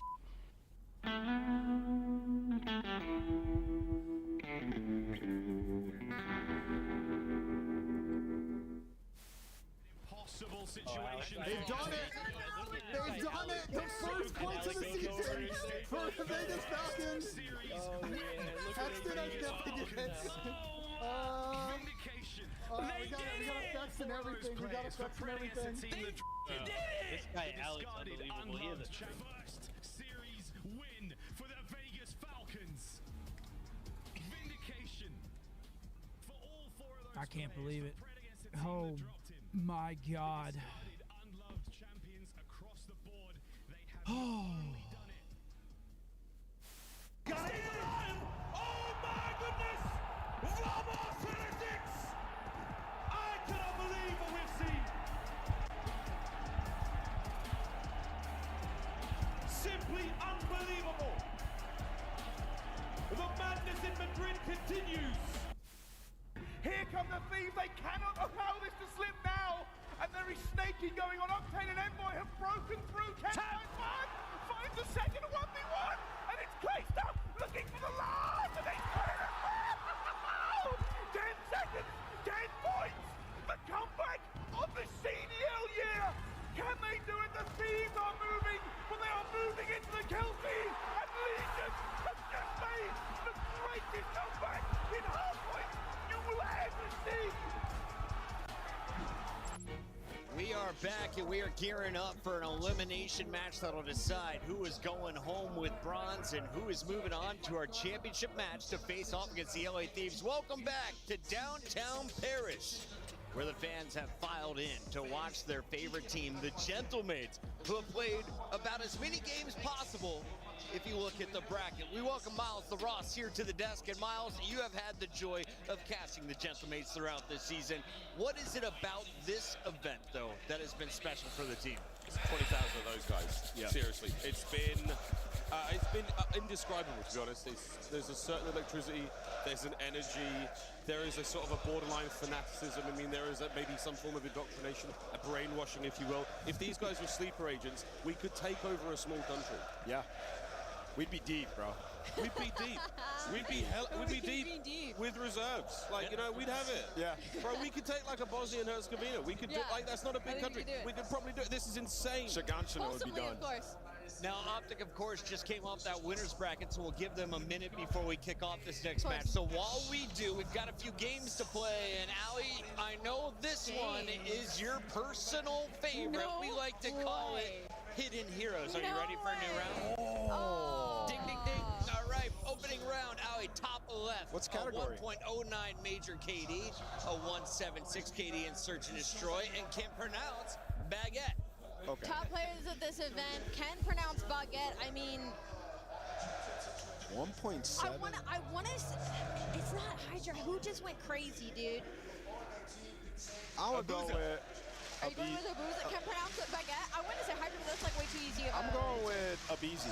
Impossible situation. They've done it! They've done it! The first points of the season for the Vegas Falcons! Hexton has definitely gets. Vindication. We got effects and everything. We got effects and everything. This guy Alex, unbelievable. He is a First series win for the Vegas Falcons. Vindication for all four of those. I can't believe it. Oh my God. Unloved champions across the board. They have Oh. Got it! Oh my goodness! Vamos 26! I cannot believe what we've seen! Simply unbelievable! The madness in Madrid continues! Here come the thieves, they cannot allow this to slip now! And there is snaking going on. Octane and Envoy have broken through. Ken finds the second 1v1! And it's Clayed up, looking for the last, and he's got it as well! 10 seconds, 10 points! The comeback of the CDL year! Can they do it? The Thieves are moving, but they are moving into the kill feed, and Legion have just made the greatest comeback in halfway you will ever see! We are back and we are gearing up for an elimination match that'll decide who is going home with bronze and who is moving on to our championship match to face off against the LA Thieves. Welcome back to downtown Paris, where the fans have filed in to watch their favorite team, the Gentlemaids, who have played about as many games possible if you look at the bracket. We welcome Miles the Ross here to the desk. And Miles, you have had the joy of catching the Gentlemaids throughout this season. What is it about this event, though, that has been special for the team? 20,000 of those guys. Yeah. Seriously, it's been indescribable, to be honest. There's a certain electricity, there's an energy, there is a sort of a borderline fanaticism. I mean, there is maybe some form of indoctrination, a brainwashing, if you will. If these guys were sleeper agents, we could take over a small country. Yeah. We'd be deep, bro. We'd be deep. We'd be deep with reserves. Like, you know, we'd have it. Yeah. Bro, we could take like a Bosnia and Herzegovina. We could do, like, that's not a big country. We could probably do it. This is insane. Shaganshina would be done. Of course. Now, Optic, of course, just came off that winner's bracket, so we'll give them a minute before we kick off this next match. So while we do, we've got a few games to play. And Allie, I know this one is your personal favorite. No we like to call it Hidden Heroes. Are you ready for a new round? Oh. Ding, ding, ding. All right, opening round, Allie, top left. What's category? A 1.09 major KD, a 1.76 KD in Search and Destroy, and can pronounce Baguette. Okay. Top players at this event can pronounce Baguette. I mean, 1.7. I wanna. It's not Hydra. Who just went crazy, dude? I would go with. Are you going with a booze that can pronounce it Baguette? I want to say Hydra, but that's like way too easy. I'm going with Abizi.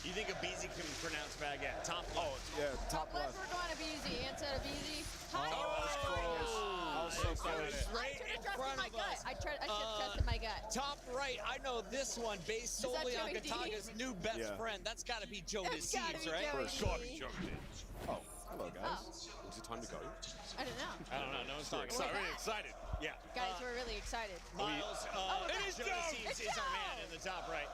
You think Abizi can pronounce Baguette? Top left. Oh, yeah, top left. We're going Abizi. Answer Abizi. I was close. I was so close. Right in front of us. I should have trusted my gut. Top right, I know this one based solely on Joey D? Kataga's new best friend. That's got to be Joe Deceives, right? It's got to be Joe Deceives. Oh, hello, guys. Is it time to go? I don't know. I don't know. No one's talking. So really excited. Yeah. Guys, we're really excited. Miles, it is Joe Deceives is our man in the top right.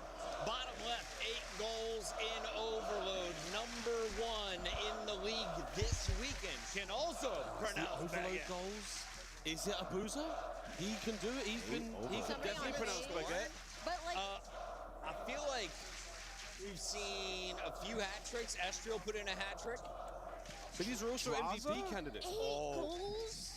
Bottom left, 8 goals in overload. #1 in the league this weekend can also pronounce baguette. Goals. Is it Abuza? He can do it. He can definitely pronounce baguette. But like, I feel like we've seen a few hat tricks. Estriel put in a hat trick. But these are also MVP candidates. 8 goals?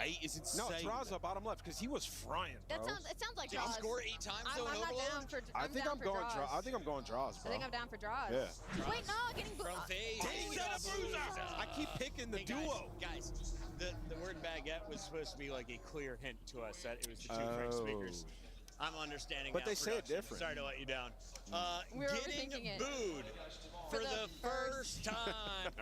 8 is insane. No, Draza bottom left because he was frying. That sounds. It sounds like Did he draws. score 8 times I'm though in not Overload? down for. I think I'm going draws. I think I'm going draws, bro. I think I'm down for draws. Yeah. Wait, no, getting From FaZe. I keep picking the duo. Guys, the word baguette was supposed to be like a clear hint to us that it was the 2 French speakers. I'm understanding But now, they say it production. different. Sorry to let you down. We're Getting overthinking it. booed for the first time.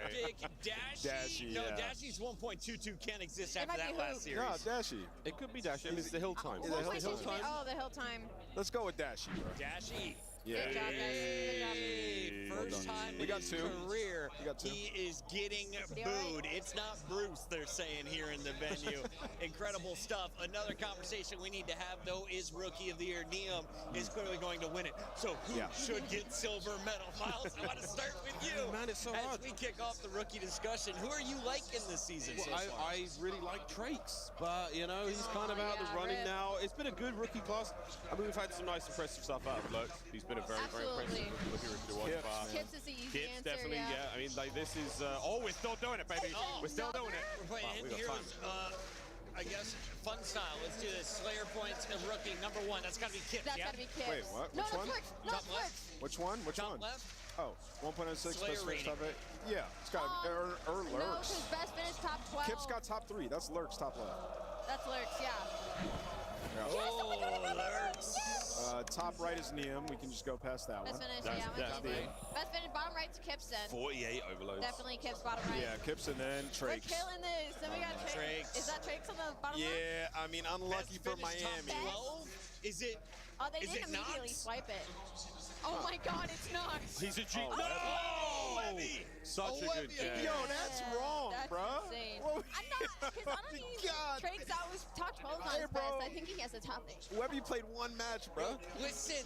Optic Dashy. No, yeah. Dashy's 1.22 can't exist It after might that be last Hoop. series. No, Dashy. It could be Dash. I mean, it's the hill time. Is it hill Hill time? Oh, the hill time. Let's go with Dashy, bro. Dashy. Yeah. Good job, guys. Good job. First time We in got his 2. career, We got 2. he is getting booed. It's not Bruce, they're saying here in the venue. Incredible stuff. Another conversation we need to have, though, is Rookie of the Year. Neum is clearly going to win it. So who should get silver medal? Miles, I want to start with you. Man, it's so As hard. we kick off the rookie discussion, who are you liking this season so far? I really like Trakes, but you know he's kind of out of the running now. It's been a good rookie class. I mean, we've had some nice, impressive stuff out of Lurks. He's been a very, very impressive rookie to watch. Kips is the easy Kips answer, definitely, yeah. I mean, like this is. Oh, we're still doing it, baby. We're still doing it. We're playing we got heroes, time. I guess, fun style. Let's do this. Slayer points of rookie number 1. That's got to be Kips, That's yeah? got to be Kips. Wait, what? No, Which that's one? Flicks. No, Top it's left. Flicks. Which one? Which Top one? left. Oh, 1.06 Slayer best finish rating. top 8. Yeah, it's got No, Lurks. his best finish top 12. Kip's got top 3. That's Lurks top left. That's Lurks, yeah. Oh, Lurks. Top right is Neum. We can just go past that Best one. finish, That's yeah. Best finish, bottom right's Kips then. 48 overloads. Definitely Kips, bottom right. Yeah, Kips and then We're Trakes. killing this. Then we got Trakes. Is that Trakes on the bottom right? Yeah, I mean, unlucky Best for finish top Miami. 12? Is it? Oh, they Is didn't it immediately Knox? swipe it. Oh my God, it's not. He's a G. Oh, no! Levy. Such a good game. Yo, that's wrong, That's bruh. insane. Whoa. I'm not, because I don't think God. Trakes, that was top 12 on Hey, his bro. best. I think he has a top 8. Webby played 1 match, bro. Listen,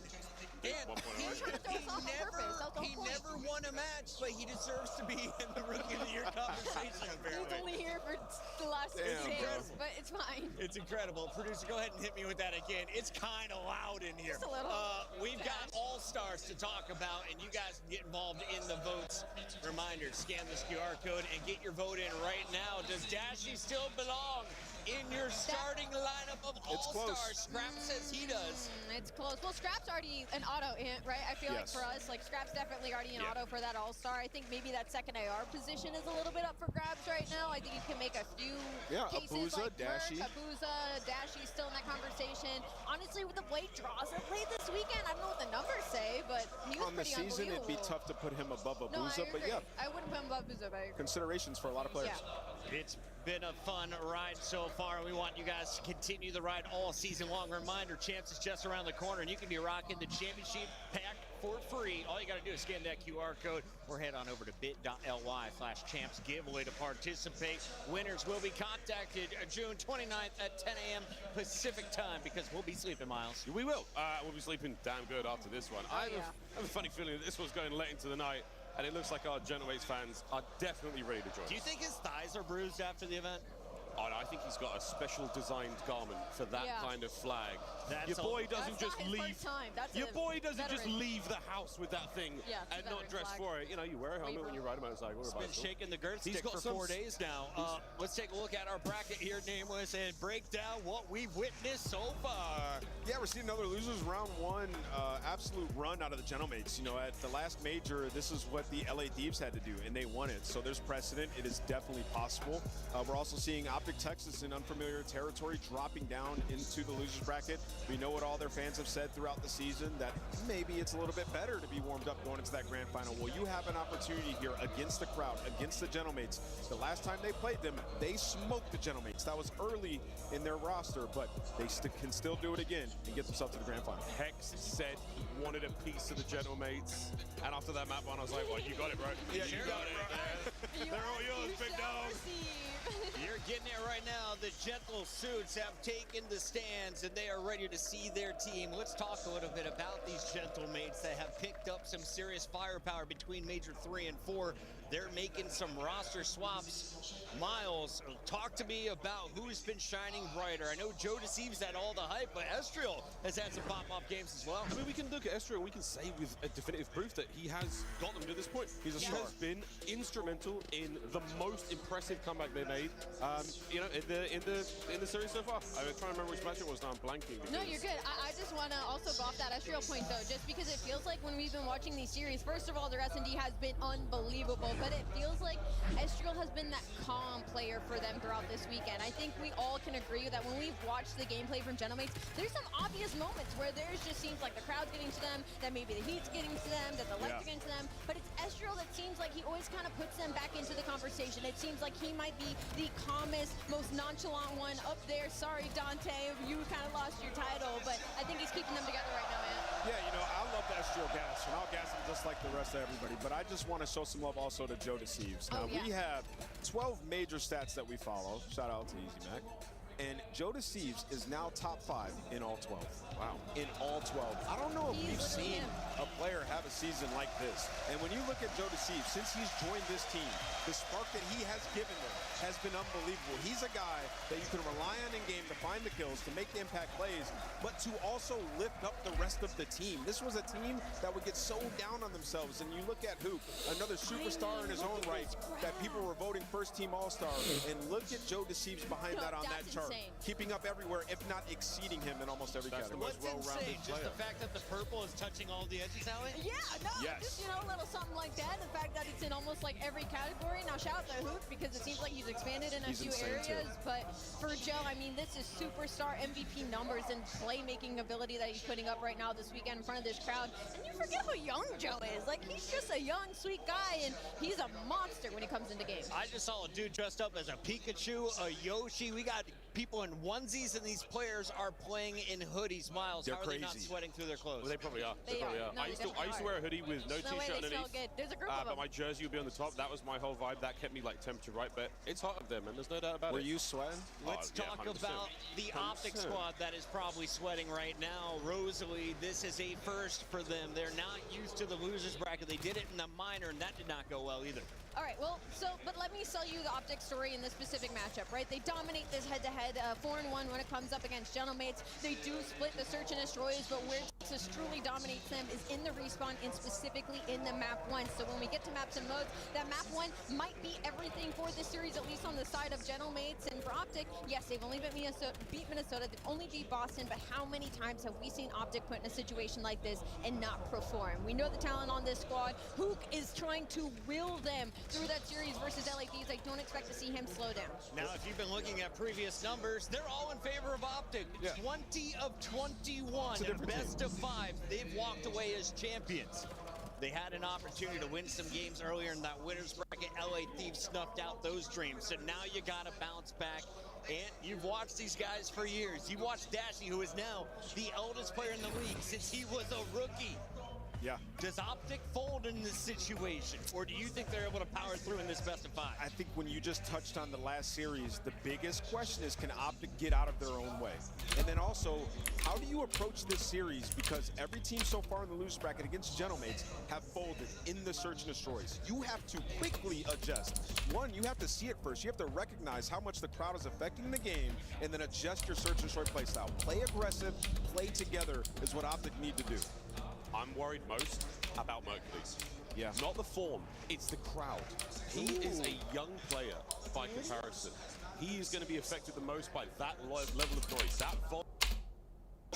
and He was trying to throw us off on purpose. That was the he whole point. never won a match, but he deserves to be in the Rookie of the Year conversation, He's apparently. only here for the last 6 Damn, days, bro. but it's fine. It's incredible. Producer, go ahead and hit me with that again. It's kind of loud in here. Just a little. We've got all-stars to talk about, and you guys can get involved in the votes. Reminder, scan this QR code and get your vote in right now. Does Dashy still belong in your starting lineup of It's close. all-stars? Scrap says he does. It's close. Well, Scrap's already an auto in, right? I feel like Yes. for us, like Scrap's definitely already an auto for that All-Star. I think maybe that second AR position is a little bit up for grabs right now. I think you can make a few cases Abuza, like Dashy. Abuza, Dashy still in that conversation. Honestly, with the way Draza played this weekend, I don't know what the numbers say, but he was On the pretty season, it'd be unbelievable. tough to put him above No, I Abuza, but agree. yeah, I wouldn't put him above Abuza, but I agree. considerations for a lot of players. It's been a fun ride so far. We want you guys to continue the ride all season long. Reminder, Champs is just around the corner, and you can be rocking the championship pack for free. All you got to do is scan that QR code or head on over to bit.ly/champs giveaway to participate. Winners will be contacted June 29th at 10 a.m. Pacific time because we'll be sleeping, Miles. We will. We'll be sleeping damn good after this one. I have a funny feeling that this one's going late into the night, and it looks like our Genoways fans are definitely ready to join Do you us. think his thighs are bruised after the event? Oh, no, I think he's got a special designed garment for that kind of flag. Your boy doesn't just leave. Your boy doesn't just leave the house with that thing and not dress for it. You know, you wear a helmet when you ride a motorcycle. He's been shaking the girth stick for 4 days now. Let's take a look at our bracket here, Nameless, and break down what we've witnessed so far. Yeah, we're seeing another losers round 1 absolute run out of the Genomates. You know, at the last major, this is what the LA Thieves had to do, and they won it. So there's precedent. It is definitely possible. We're also seeing Optic Texas in unfamiliar territory dropping down into the losers bracket. We know what all their fans have said throughout the season, that maybe it's a little bit better to be warmed up going into that grand final. Well, you have an opportunity here against the crowd, against the Genomates. The last time they played them, they smoked the Genomates. That was early in their roster, but they can still do it again and get themselves to the grand final. Hex said he wanted a piece of the Genomates, and after that map one, I was like, well, you got it, bro. Yeah, you got it. They're all yours, big dog. You're Getting there right now, the Gentle Suits have taken the stands and they are ready to see their team. Let's talk a little bit about these Gentle Mates that have picked up some serious firepower between Major 3 and 4. They're making some roster swaps. Miles, talk to me about who's been shining brighter. I know Joe Deceives had all the hype, but Estriel has had some pop-off games as well. I mean, we can look at Estriel and we can say with a definitive proof that he has got them to this point. He has been instrumental in the most impressive comeback they made, you know, in the series so far. I'm trying to remember which match it was now. I'm blanking. No, you're good. I just want to also go off that Estriel point, though, just because it feels like when we've been watching these series, first of all, their S&D has been unbelievable, but it feels like Estriel has been that calm player for them throughout this weekend. I think we all can agree that when we've watched the gameplay from Gentlemates, there's some obvious moments where there's just seems like the crowd's getting to them, that maybe the heat's getting to them, that the lights are getting to them, but it's Estriel that seems like he always kind of puts them back into the conversation. It seems like he might be the calmest, most nonchalant one up there. Sorry, Dante, you kind of lost your title, but I think he's keeping them together right now, man. Yeah, you know, I love the Estriel gas, and I'll gas him just like the rest of everybody, but I just want to show some love also to Joe Deceives. Now, we have 12 major stats that we follow. Shout out to Easy Mac. And Joe Deceives is now top 5 in all 12. Wow. In all 12. I don't know if we've seen a player have a season like this. And when you look at Joe Deceives, since he's joined this team, the spark that he has given them has been unbelievable. He's a guy that you can rely on in game to find the kills, to make the impact plays, but to also lift up the rest of the team. This was a team that would get so down on themselves. And you look at Hoop, another superstar in his own right, that people were voting first team all-star. And look at Joe Deceives behind that on that chart. Keeping up everywhere, if not exceeding him in almost every category. What's insane, just the fact that the purple is touching all the edges, Howie? Yeah, no, just, you know, a little something like that. The fact that it's in almost like every category. Now, shout out to Hoop, because it seems like he's expanded in a few areas. But for Joe, I mean, this is superstar MVP numbers and playmaking ability that he's putting up right now this weekend in front of this crowd. And you forget how young Joe is. Like, he's just a young, sweet guy, and he's a monster when it comes into games. I just saw a dude dressed up as a Pikachu, a Yoshi. We got people in onesies, and these players are playing in hoodies. Miles, how are they not sweating through their clothes? Well, they probably are. They probably are. No, I used to wear a hoodie with no t-shirt underneath. Good. There's a group of them. But my jersey would be on the top. That was my whole vibe. That kept me like temperature right. But it's hot up there, man. There's no doubt about it. Were you sweating? Let's talk about the Optic squad that is probably sweating right now. Rosalie, this is a first for them. They're not used to the losers bracket. They did it in the minor, and that did not go well either. All right, well, but let me sell you the Optic story in this specific matchup, right? They dominate this head-to-head 4-1 when it comes up against Gentlemates. They do split the search and destroys, but where Texas truly dominates them is in the respawn and specifically in the map 1. So when we get to maps and modes, that map 1 might be everything for this series, at least on the side of Gentlemates. And for Optic, yes, they've only beat Minnesota, they've only beat Boston, but how many times have we seen Optic put in a situation like this and not perform? We know the talent on this squad. Hook is trying to will them through that series versus LA Thieves. I don't expect to see him slow down. Now, if you've been looking at previous numbers, they're all in favor of Optic. 20 of 21, and best of 5. They've walked away as champions. They had an opportunity to win some games earlier in that winner's bracket. LA Thieves snuffed out those dreams. So now you got to bounce back. And you've watched these guys for years. You watched Dashy, who is now the eldest player in the league since he was a rookie. Yeah. Does Optic fold in this situation, or do you think they're able to power through in this best of 5? I think when you just touched on the last series, the biggest question is, can Optic get out of their own way? And then also, how do you approach this series? Because every team so far in the loser bracket against Gentlemates have folded in the search and destroys. You have to quickly adjust. One, you have to see it first. You have to recognize how much the crowd is affecting the game, and then adjust your search and destroy play style. Play aggressive, play together is what Optic need to do. I'm worried most about Mercury. Yeah. Not the form, it's the crowd. He is a young player by comparison. He is going to be affected the most by that level of noise. That volume.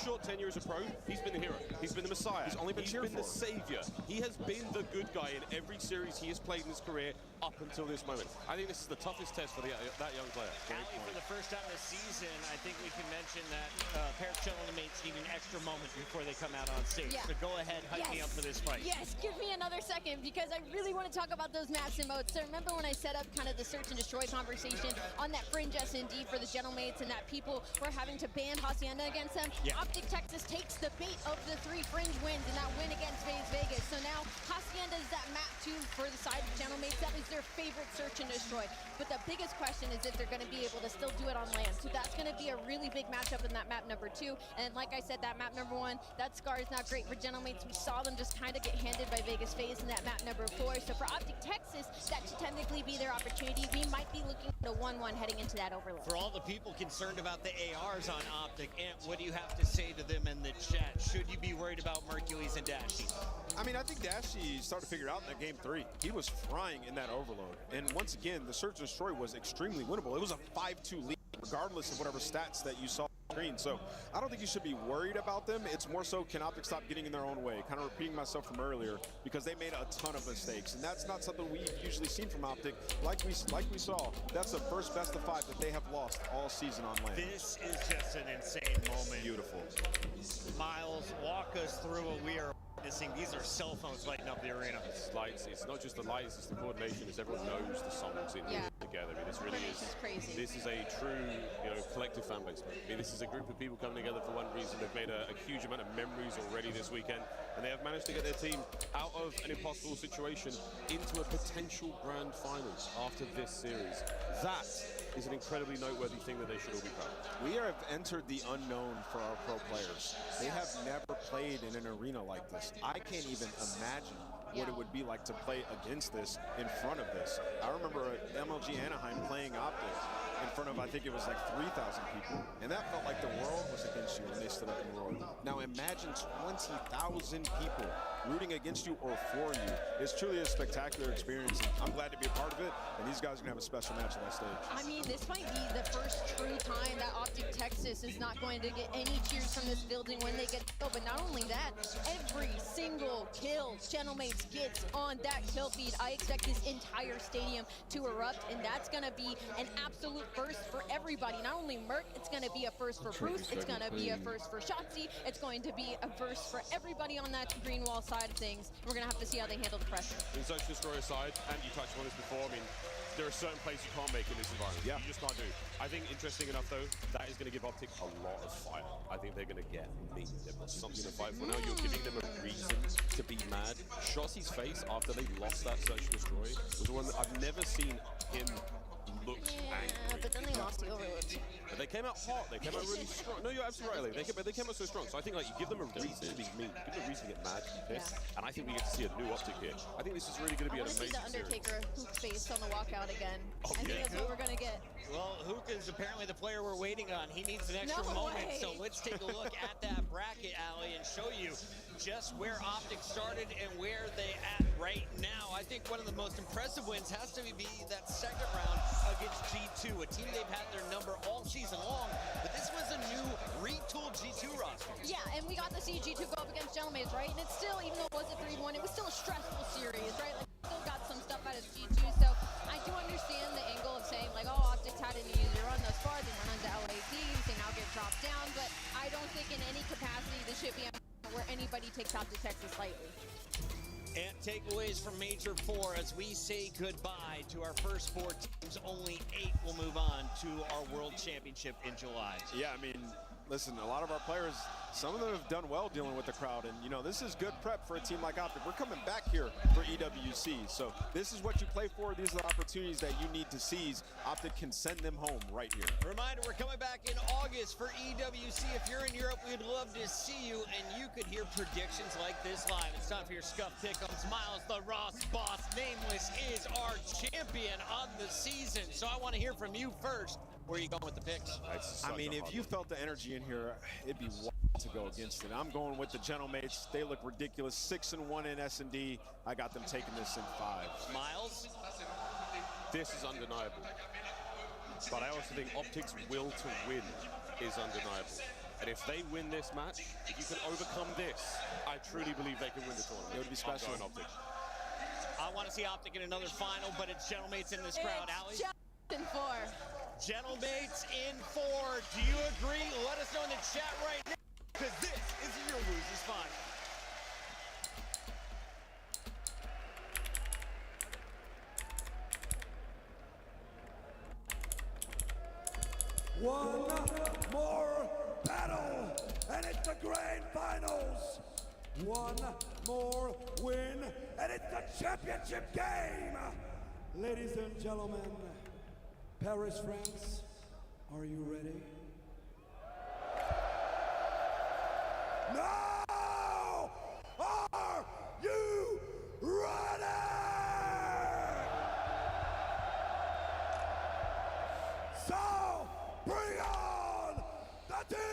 Short tenure as a pro, he's been the hero. He's been the messiah. He's only been the savior. He has been the good guy in every series he has played in his career up until this moment. I think this is the toughest test for that young player. Ali, for the first time this season, I think we can mention that pair of Chillin mates need an extra moment before they come out on stage. Yeah. So go ahead, hype me up for this fight. Yes, give me another second, because I really want to talk about those maps and modes. So remember when I set up kind of the search and destroy conversation on that fringe S&D for the Gentlemates, and that people were having to ban Hacienda against them? Yeah. Optic Texas takes the bait of the 3 fringe wins in that win against FaZe Vegas. So now Hacienda is that map 2 for the side of Gentlemates. That is their favorite search and destroy. But the biggest question is if they're going to be able to still do it on land. So that's going to be a really big matchup in that map number 2. And like I said, that map number 1, that Scar is not great for Gentlemates. We saw them just kind of get handed by Vegas FaZe in that map number 4. So for Optic Texas, that should technically be their opportunity. We might be looking at a 1-1 heading into that overload. For all the people concerned about the ARs on Optic, Ant, what do you have to say to them in the chat? Should you be worried about Mercules and Dashy? I mean, I think Dashy started to figure out in that game 3. He was frying in that overload. And once again, the search and destroy was extremely winnable. It was a 5-2 lead, regardless of whatever stats that you saw on the screen. So I don't think you should be worried about them. It's more so, can Optic stop getting in their own way? Kind of repeating myself from earlier, because they made a ton of mistakes. And that's not something we've usually seen from Optic. Like we saw, that's the first best of 5 that they have lost all season on land. This is just an insane moment. Beautiful. Miles, walk us through what we are witnessing. These are cell phones lighting up the arena. It's lights. It's not just the lights, it's the coordination. It's everyone knows the songs in here together. I mean, this really is crazy. This is a true, collective fan base. I mean, this is a group of people coming together for one reason. They've made a huge amount of memories already this weekend, and they have managed to get their team out of an impossible situation into a potential grand finals after this series. That is an incredibly noteworthy thing that they should all be proud of. We have entered the unknown for our pro players. They have never played in an arena like this. I can't even imagine what it would be like to play against this, in front of this. I remember MLG Anaheim playing Optic in front of, I think it was like 3,000 people. And that felt like the world was against you when they stood up and roared. Now imagine 20,000 people rooting against you or for you. It's truly a spectacular experience. I'm glad to be a part of it, and these guys are gonna have a special match on that stage. I mean, this might be the first true time that Optic Texas is not going to get any cheers from this building when they get to kill. But not only that, every single kill Gentlemates gets on that kill feed. I expect this entire stadium to erupt, and that's gonna be an absolute first for everybody. Not only Merc, it's gonna be a first for Bruce, it's gonna be a first for Shotzi, it's going to be a first for everybody on that green wall side of things. We're gonna have to see how they handle the pressure. In Search and Destroy side, and you touched on this before, I mean, there are certain plays you can't make in this environment. Yeah. You just can't do. I think, interesting enough though, that is going to give Optic a lot of fire. I think they're going to get meat. They've got something to fight for now. You're giving them a reason to be mad. Shossi's face after they lost that Search and Destroy was one that I've never seen him look angry. But then they lost the overload. But they came out hot. They came out really strong. No, you're absolutely right. They came out so strong. So I think you give them a reason to be mean. Give them a reason to get mad, to be pissed. And I think we get to see a new Optic here. I think this is really going to be an amazing series. I want to see the Undertaker hook face on the walkout again. I think that's what we're going to get. Well, Hook is apparently the player we're waiting on. He needs an extra moment. So let's take a look at that bracket, Allie, and show you just where Optic started and where they at right now. I think one of the most impressive wins has to be that second round against G2, a team they've had their number all season long, but this was a new retooled G2 roster. Yeah, and we got to see G2 go up against Gentlemates, right? And it's still, even though it was a 3-1, it was still a stressful series, right? Like, still got some stuff out of G2, so I do understand the angle of saying, like, oh, Optic's had an easy run thus far, they run into LADs, they now get dropped down, but I don't think in any capacity this should be where anybody takes Optic Texas lightly. And takeaways from Major 4 as we say goodbye to our first 4 teams. Only 8 will move on to our World Championship in July. Yeah, I mean, listen, a lot of our players, some of them have done well dealing with the crowd, and this is good prep for a team like Optic. We're coming back here for EWC, so this is what you play for. These are the opportunities that you need to seize. Optic can send them home right here. Reminder, we're coming back in August for EWC. If you're in Europe, we'd love to see you, and you could hear predictions like this live. It's time for your Scuff Pick'ems. Miles, the Ross Boss Nameless, is our champion on the season, so I want to hear from you first. Where are you going with the picks? I mean, if you felt the energy in here, it'd be wild to go against it. I'm going with the Gentlemates. They look ridiculous. 6-1 in S&D. I got them taking this in 5. Miles? This is undeniable. But I also think Optic's will to win is undeniable. And if they win this match, if you can overcome this, I truly believe they can win the tournament. It would be special. I'm going Optic. I want to see Optic in another final, but it's Gentlemates in this crowd. Allie? In 4. Gentlemates in 4. Do you agree? Let us know in the chat right now, because this is your Losers Final. One more battle, and it's the grand finals. One more win, and it's the championship game. Ladies and gentlemen, Paris, France, are you ready? No! Are you ready? So, bring on the team!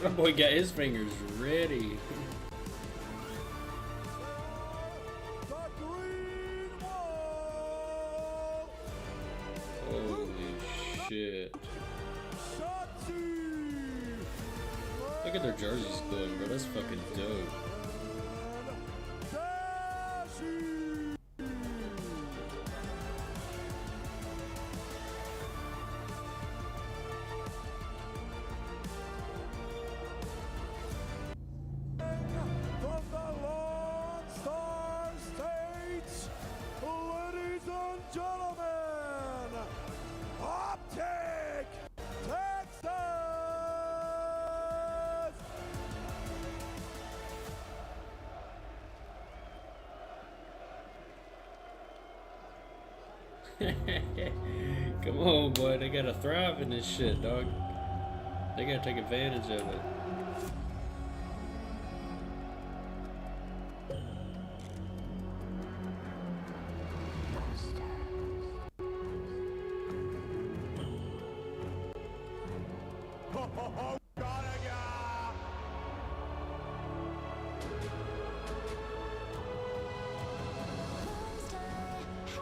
That boy got his fingers ready. Holy shit. Look at their jerseys glowing, bro. That's fucking dope. From the Lone Star State, ladies and gentlemen, Optic, Texas! Come on, boy. They gotta thrive in this shit, dog. They gotta take advantage of it.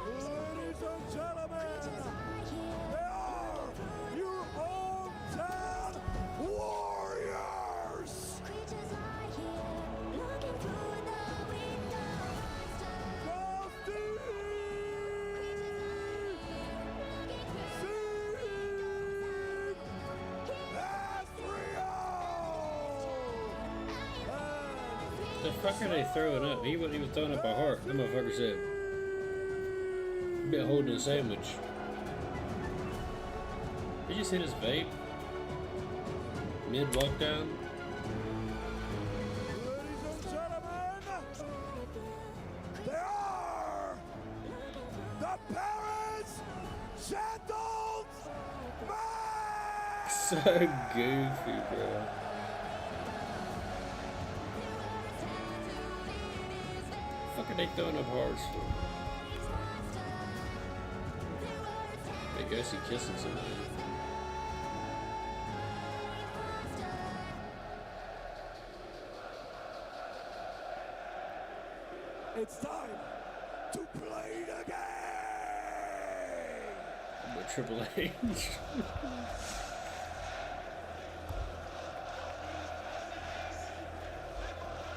Ladies and gentlemen, they are your hometown warriors! The fuck are they throwing up? He was throwing up a heart. That motherfucker said, "Been holding a sandwich." Did you see this vape? Mid walk down. Ladies and gentlemen, they are the Paris Gentlemen! So goofy, bro. Fuck are they throwing up hearts for? I guess he kissing somebody. It's time to play the game! But Triple H.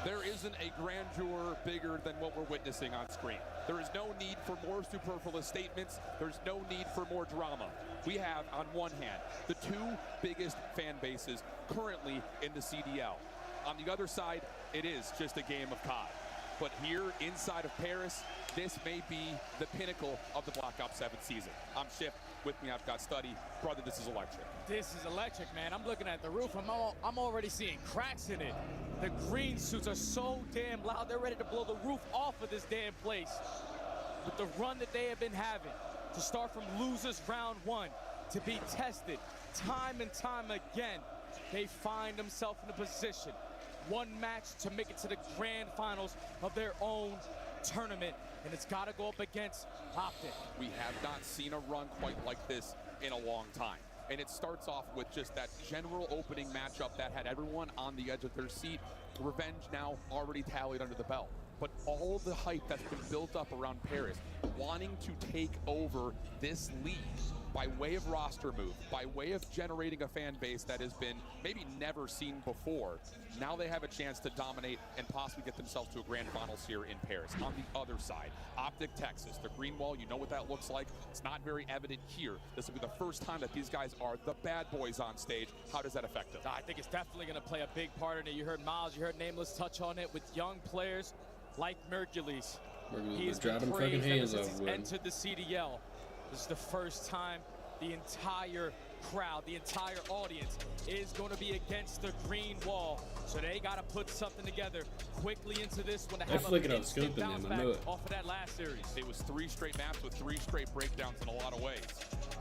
There isn't a grandeur bigger than what we're witnessing on screen. There is no need for more superfluous statements. There's no need for more drama. We have, on one hand, the two biggest fan bases currently in the CDL. On the other side, it is just a game of COD. But here, inside of Paris, this may be the pinnacle of the Black Ops 7 season. I'm Shift. With me, I've got Study. Brother, this is electric. This is electric, man. I'm looking at the roof. I'm already seeing cracks in it. The green suits are so damn loud. They're ready to blow the roof off of this damn place. With the run that they have been having, to start from losers round one, to be tested time and time again, they find themselves in a position. One match to make it to the grand finals of their own tournament, and it's got to go up against Optic. We have not seen a run quite like this in a long time. And it starts off with just that general opening matchup that had everyone on the edge of their seat. Revenge now already tallied under the belt. but all the hype that's been built up around Paris, wanting to take over this league by way of roster move, by way of generating a fan base that has been maybe never seen before. Now they have a chance to dominate and possibly get themselves to a grand finals here in Paris. On the other side, Optic Texas, the green wall, you know what that looks like. It's not very evident here. This will be the first time that these guys are the bad boys on stage. How does that affect them? I think it's definitely going to play a big part in it. You heard Miles, you heard Nameless touch on it with young players like Mercules. He's dropping been fucking praised hands ever off since with he's him. entered the CDL. This is the first time the entire crowd, the entire audience is going to be against the green wall. So they got to put something together quickly into this one to They're have flicking a on instant scope in bounce them, I back know it. off of that last series. It was 3 straight maps with 3 straight breakdowns in a lot of ways.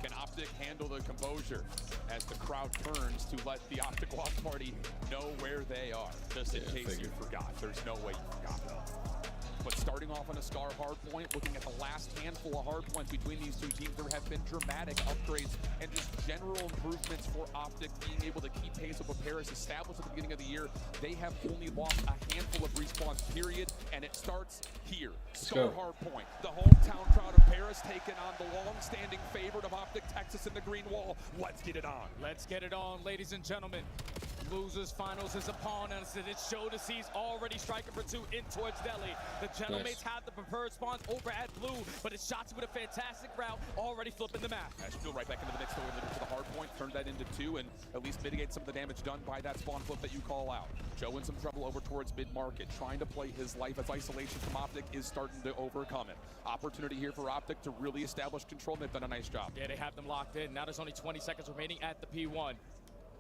Can Optic handle the composure as the crowd turns to let the Optic Watch Party know where they are? Just in case you forgot. There's no way you forgot. But starting off on a Scar hardpoint, looking at the last handful of hardpoints between these two teams, there have been dramatic upgrades and just general improvements for Optic being able to keep pace with what Paris established at the beginning of the year. They have only lost a handful of respawns, period, and it starts here. Scar hardpoint, the hometown crowd of Paris taking on the long-standing favorite of Optic Texas in the green wall. Let's get it on. Let's get it on, ladies and gentlemen. Losers finals is upon us, and it's show to seize already striking for 2 in towards Delhi. The Gentlemates have the preferred spawns over at blue, but it's Shotzi with a fantastic route, already flipping the map. Ashfield right back into the mix, though, to the hard point, turned that into 2, and at least mitigate some of the damage done by that spawn flip that you call out. Joe in some trouble over towards mid-market, trying to play his life as isolation from Optic is starting to overcome it. Opportunity here for Optic to really establish control, and they've done a nice job. Yeah, they have them locked in. Now there's only 20 seconds remaining at the P1.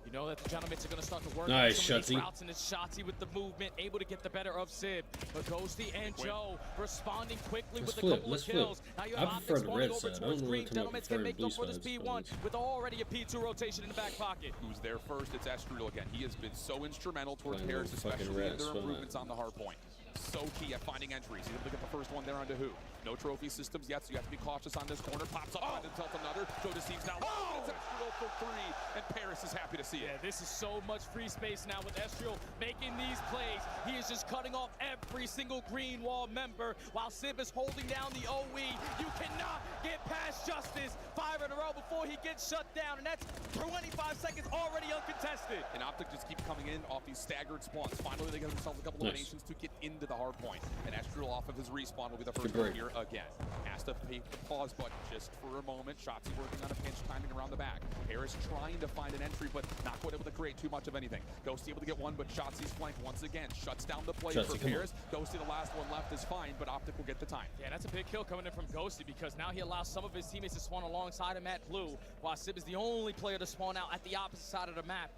You know that the Gentlemates are going to start to work nice, on some of these Shotzi. routes, and it's Shotzi with the movement, able to get the better of Sib. But Ghosty and Joe responding quickly with a couple of kills. Now you have Optic spawning over towards green. Gentlemates can make up for this P1 with already a P2 rotation in the back pocket. Who's there first? It's Estriel again. He has been so instrumental towards Paris, especially in their improvements on the hard point. So key at finding entries. He's able to get the first one there onto who? No trophy systems yet, so you have to be cautious on this corner. Pops up on himself another. Joe deceives now. It's Estriel for 3, and Paris is happy to see it. Yeah, this is so much free space now with Estriel making these plays. He is just cutting off every single green wall member while Sib is holding down the OE. You cannot get past Justice 5 in a row before he gets shut down, and that's 25 seconds already uncontested. And Optic just keep coming in off these staggered spawns. Finally, they get themselves a couple of eliminations to get into the hard point. And Estriel off of his respawn will be the first one here again. Has to hit the pause button just for a moment. Shotzi working on a pinch timing around the back. Paris trying to find an entry, but not quite able to create too much of anything. Ghosty able to get one, but Shotzi's flank once again shuts down the play for Paris. Ghosty, the last one left, is fine, but Optic will get the time. Yeah, that's a big kill coming in from Ghosty because now he allows some of his teammates to spawn alongside him at blue, while Sib is the only player to spawn out at the opposite side of the map.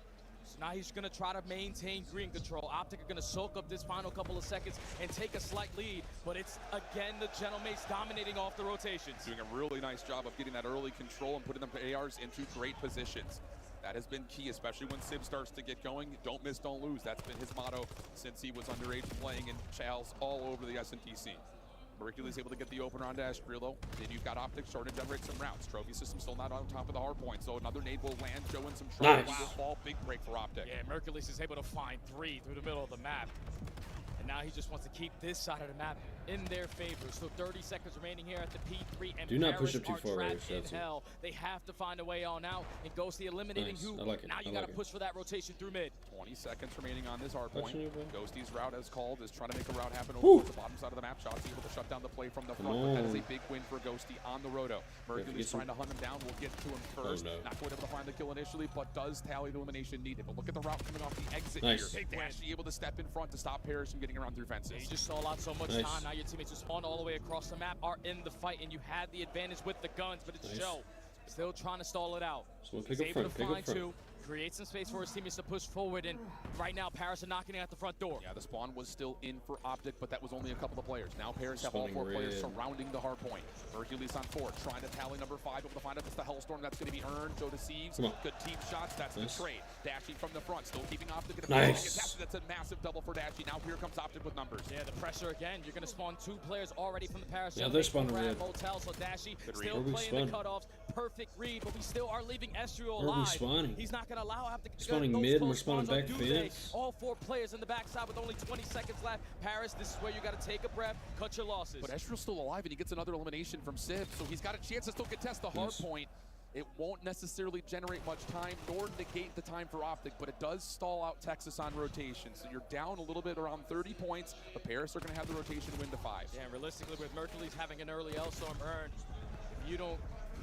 So now he's going to try to maintain green control. Optic are going to soak up this final couple of seconds and take a slight lead, but it's, again, the Gentlemates dominating off the rotations. Doing a really nice job of getting that early control and putting them ARs into great positions. That has been key, especially when Sib starts to get going. Don't miss, don't lose. That's been his motto since he was underage playing in Chals all over the S&T scene. Mercules able to get the opener onto Estriel, though. Then you've got Optic starting to generate some routes. Trophy system still not on top of the hard point, so another nade will land. Joe in some trouble. Nice. Will fall. Big break for Optic. Yeah, Mercules is able to find 3 through the middle of the map. And now he just wants to keep this side of the map in their favor. So 30 seconds remaining here at the P3, and do not Paris push up too are far, trapped in Shotzi. hell. They have to find a way on out, and Ghosty eliminating who. I like it. Now you I got like to it. push for that rotation through mid. 20 seconds remaining on this hard point. Touch it, Ghosty's route, as called, is trying to make a route happen Woo. over the bottom side of the map. Shotzi able to shut down the play from the front, but that is a big win for Ghosty on the roto. Mercury's trying to hunt him down. We'll get to him first. no. Not quite able to find the kill initially, but does tally the elimination needed. But look at the route coming off the exit Nice. here. Dashy able to step in front to stop Paris from getting around through fences. You just saw so much Nice. time. Now your teammates who spawned all the way across the map are in the fight, and you had the advantage with the guns, but it's Nice. Joe still trying to stall it out. So He's pick up able front, to pick up find front. 2, create some space for his teammates to push forward, and right now Paris are knocking at the front door. Yeah, the spawn was still in for Optic, but that was only a couple of players. Now Paris have all Spawning 4 players red. surrounding the hard point. Mercules on 4, trying to tally number 5, able to find out it's the Hellstorm that's going to be earned. Joe deceives. Come on. Good team shots. That's Nice. the trade. Dashing from the front, still keeping Optic in a Nice. That's a massive double for Dashy. Now here comes Optic with numbers. Yeah, the pressure again. You're going to spawn 2 players already from the Paris. Yeah, they're Gentlemen spawning red. Hotel, so Dashy Good still read. playing the cutoffs, perfect read, but we still are leaving Estriel Where are we alive. spawning? He's not going to allow Optic to Spawning those mid, close we're spawning spawns back on Duvet. fence. All 4 players in the backside with only 20 seconds left. Paris, this is where you got to take a breath, cut your losses. But Estriel's still alive, and he gets another elimination from Sib, so he's got a chance to still contest the hard point. It won't necessarily generate much time, nor negate the time for Optic, but it does stall out Texas on rotation. So you're down a little bit, around 30 points, but Paris are going to have the rotation win to 5. Yeah, and realistically, with Mercury's having an early L-Storm earned, if you don't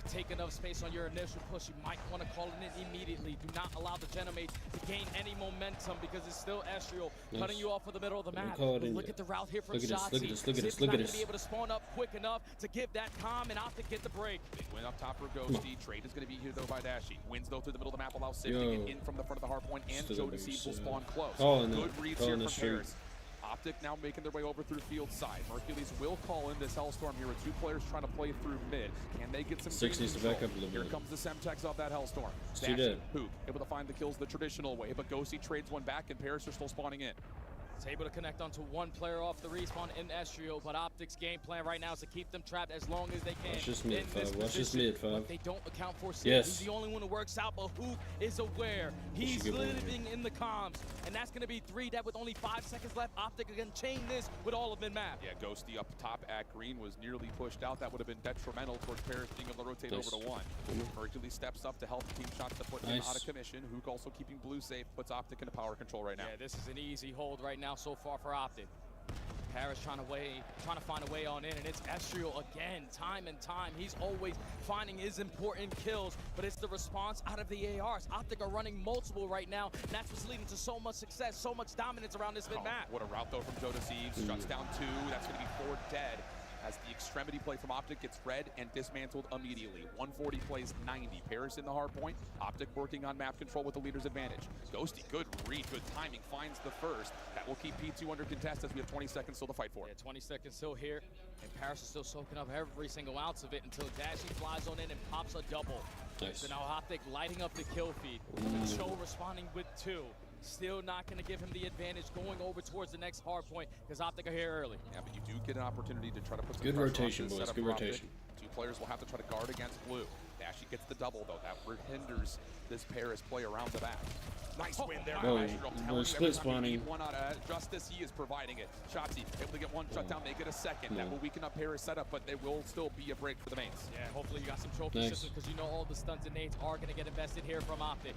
take enough space on your initial push, you might want to call it in immediately. Do not allow the Genomates to gain any momentum because it's still Estriel cutting you off of the middle of the map. Look at the route here from Shotzi. Look at this, look at this, Zip's look not at going this. to be able to spawn up quick enough to give that calm and Optic get the break. Big win up top for Ghosty. Trade is going to be here though by Dashy. Wins though through the middle of the map, allows Sib to get in from the front of the hard point, and Joe Deceive will spawn close. Good reads here from Paris. Optic now making their way over through field side. Mercules will call in this Hellstorm here with 2 players trying to play through mid. Can they get some 6 needs to back up a little Here bit. comes the Semtex of that Hellstorm. It's too dead. Hoop able to find the kills the traditional way, but Ghosty trades one back, and Paris are still spawning in. It's able to connect onto 1 player off the respawn in Estriel, but Optic's game plan right now is to keep them trapped as long as they can. Watch this mid, in Five. this Watch this position. mid, Five. But they don't account for Sid. Yes. He's the only one who works out, but Hoop is aware. He's living in the comms, and that's going to be 3 dead with only 5 seconds left. Optic can chain this with all of mid-map. Yeah, Ghosty up top at green was nearly pushed out. That would have been detrimental towards Paris being able to rotate over to 1. Hercules steps up to help team shots to put him out of commission. Hook also keeping blue safe, puts Optic into power control right now. Yeah, this is an easy hold right now so far for Optic. Paris trying to find a way on in, and it's Estriel again, time and time. He's always finding his important kills, but it's the response out of the ARs. Optic are running multiple right now, and that's what's leading to so much success, so much dominance around this mid-map. What a route though from Joe Deceives. Shuts down 2. That's going to be 4 dead. As the extremity play from Optic gets read and dismantled immediately. 140 plays 90. Paris in the hard point. Optic working on map control with the leader's advantage. Ghosty, good read, good timing, finds the first. That will keep P2 under contest as we have 20 seconds still to fight for. Yeah, 20 seconds still here, and Paris is still soaking up every single ounce of it until Dashy flies on in and pops a double. Nice. So now Optic lighting up the kill feed. Cho responding with 2. Still not going to give him the advantage going over towards the next hard point because Optic are here early. Yeah, but you do get an opportunity to try to put some Good pressure rotation, on this boys. setup Good for Optic. rotation. 2 players will have to try to guard against blue. Dashy gets the double though. That hinders this Paris play around the back. Nice win there. We're split spawning. One out of Justice, he is providing it. Shotzi able to get 1 shutdown, make it a second. That will weaken up Paris setup, but there will still be a break for the mains. Yeah, hopefully you got some trophy systems because you know all the stunts and nades are going to get invested here from Optic.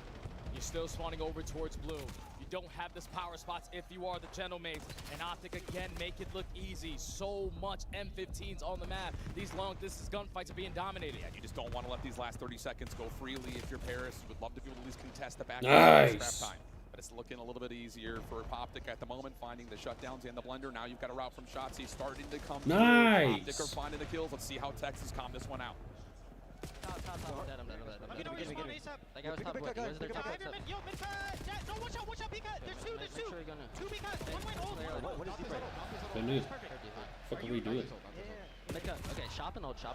You're still spawning over towards blue. You don't have this power spots if you are the Genomates. And Optic again make it look easy. So much M15s on the map. These long distance gunfights are being dominated. Yeah, you just don't want to let these last 30 seconds go freely. If you're Paris, you would love to be able to at least contest the back. Nice. Time. But it's looking a little bit easier for Optic at the moment, finding the shutdowns in the blender. Now you've got a route from Shotzi starting to come through. Optic are finding the kills. Let's see how Texas calm this one out. I'm dead. Get him. Like I was top left. Where's their top left? Yo, mid cut. No, watch out, B-cut. There's 2. 2 B-cut. 1 went old. What is he right? They knew. What are we doing? Mid cut. Okay, shop and hold. Yo,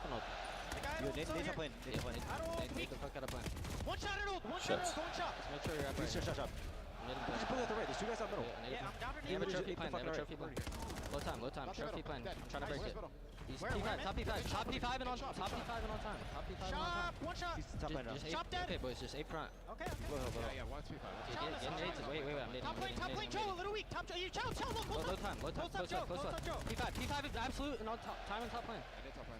Nate's up playing. Nate the fuck out of plan. 1 shot at ult. 1 shot at ult. Go and shot. Just make sure you're up right. Shot. He's pulling at the right. There's 2 guys out middle. Yeah, I'm down They have a trophy plan. Low time. Trophy plan. I'm trying to break it. He's P5, top P5 and on time. Top P5 and on time. Shop. 1 shot. He's top lane now. Shop dead. Okay, boys, just 8 front. Okay. Yeah, 1, 2, 5. Get nades. Wait, I'm nading. Top lane, Joe, a little weak. Top Joe, Low time. Close up. P5 is absolute and on top. Time and top lane.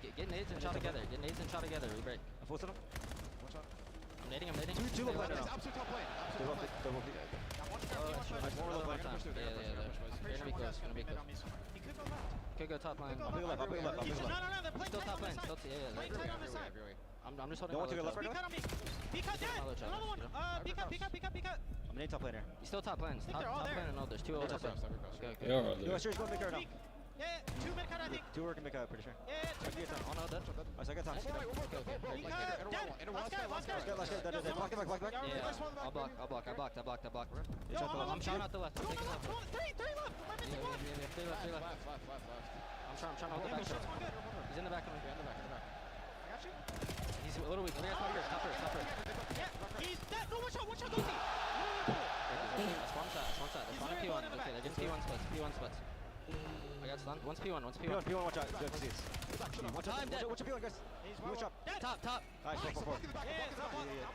Get nades and shot together. We break. I'm full set him. 1 shot. I'm nading. 2 low lane now. Absolute top lane. Double P. More low time. Yeah. Gonna be close. He could go left. Could go top lane. I'll play left. No, they're playing Still tight top on lane. this side. Still Playing tight on this side. I'm just holding No one to the left right B-cut on me. B-cut dead. Another one. B-cut. I'm Nate top laner. He's still top lane. they're all Top there. lane and there's 2 others. They are Yo, there. sure, he's going to make her now. Yeah, 2 mid cut, I think. 2 working make her, pretty sure. Yeah, 2 mid cut. Oh no, dead. I got time. B-cut, dead. Last guy. Block. Yeah, I'll block. I'm shouting out the left. I'm taking left. 3 left. We're missing 1. Three left. I'm trying to hold the back. He's in the back of me. I got you. He's a little weak. We got top first. Yeah, he's dead. No, watch out, go deep. That's one shot. They're spawning P1. Okay, they're getting P1 splits. I got stunned. One's P1, one's P1. P1, watch out. Good disease. Watch out, watch your P1, guys. Watch up. Top. Nice, 4.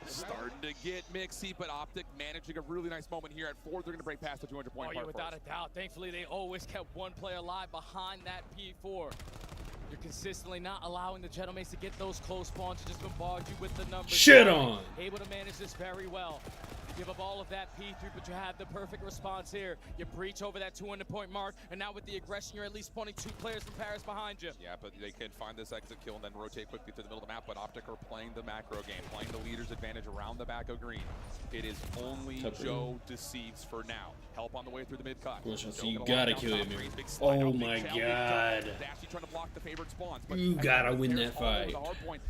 Starting to get mixy, but Optic managing a really nice moment here at 4. They're going to break past the 200-point mark. Without a doubt. Thankfully, they always kept one player alive behind that P4. You're consistently not allowing the Gentlemen to get those close spawns to just bombard you with the numbers. Shit on! Able to manage this very well. You give up all of that P3, but you have the perfect response here. You breach over that 200-point mark, and now with the aggression, you're at least spawning 2 players from Paris behind you. Yeah, but they can find this exit kill and then rotate quickly to the middle of the map, but Optic are playing the macro game, playing the leader's advantage around the back of green. It is only Joe Deceives for now. Help on the way through the mid-cut. So you gotta kill him here. Oh my god. Dashy trying to block the favorite spawns, but you gotta win that fight.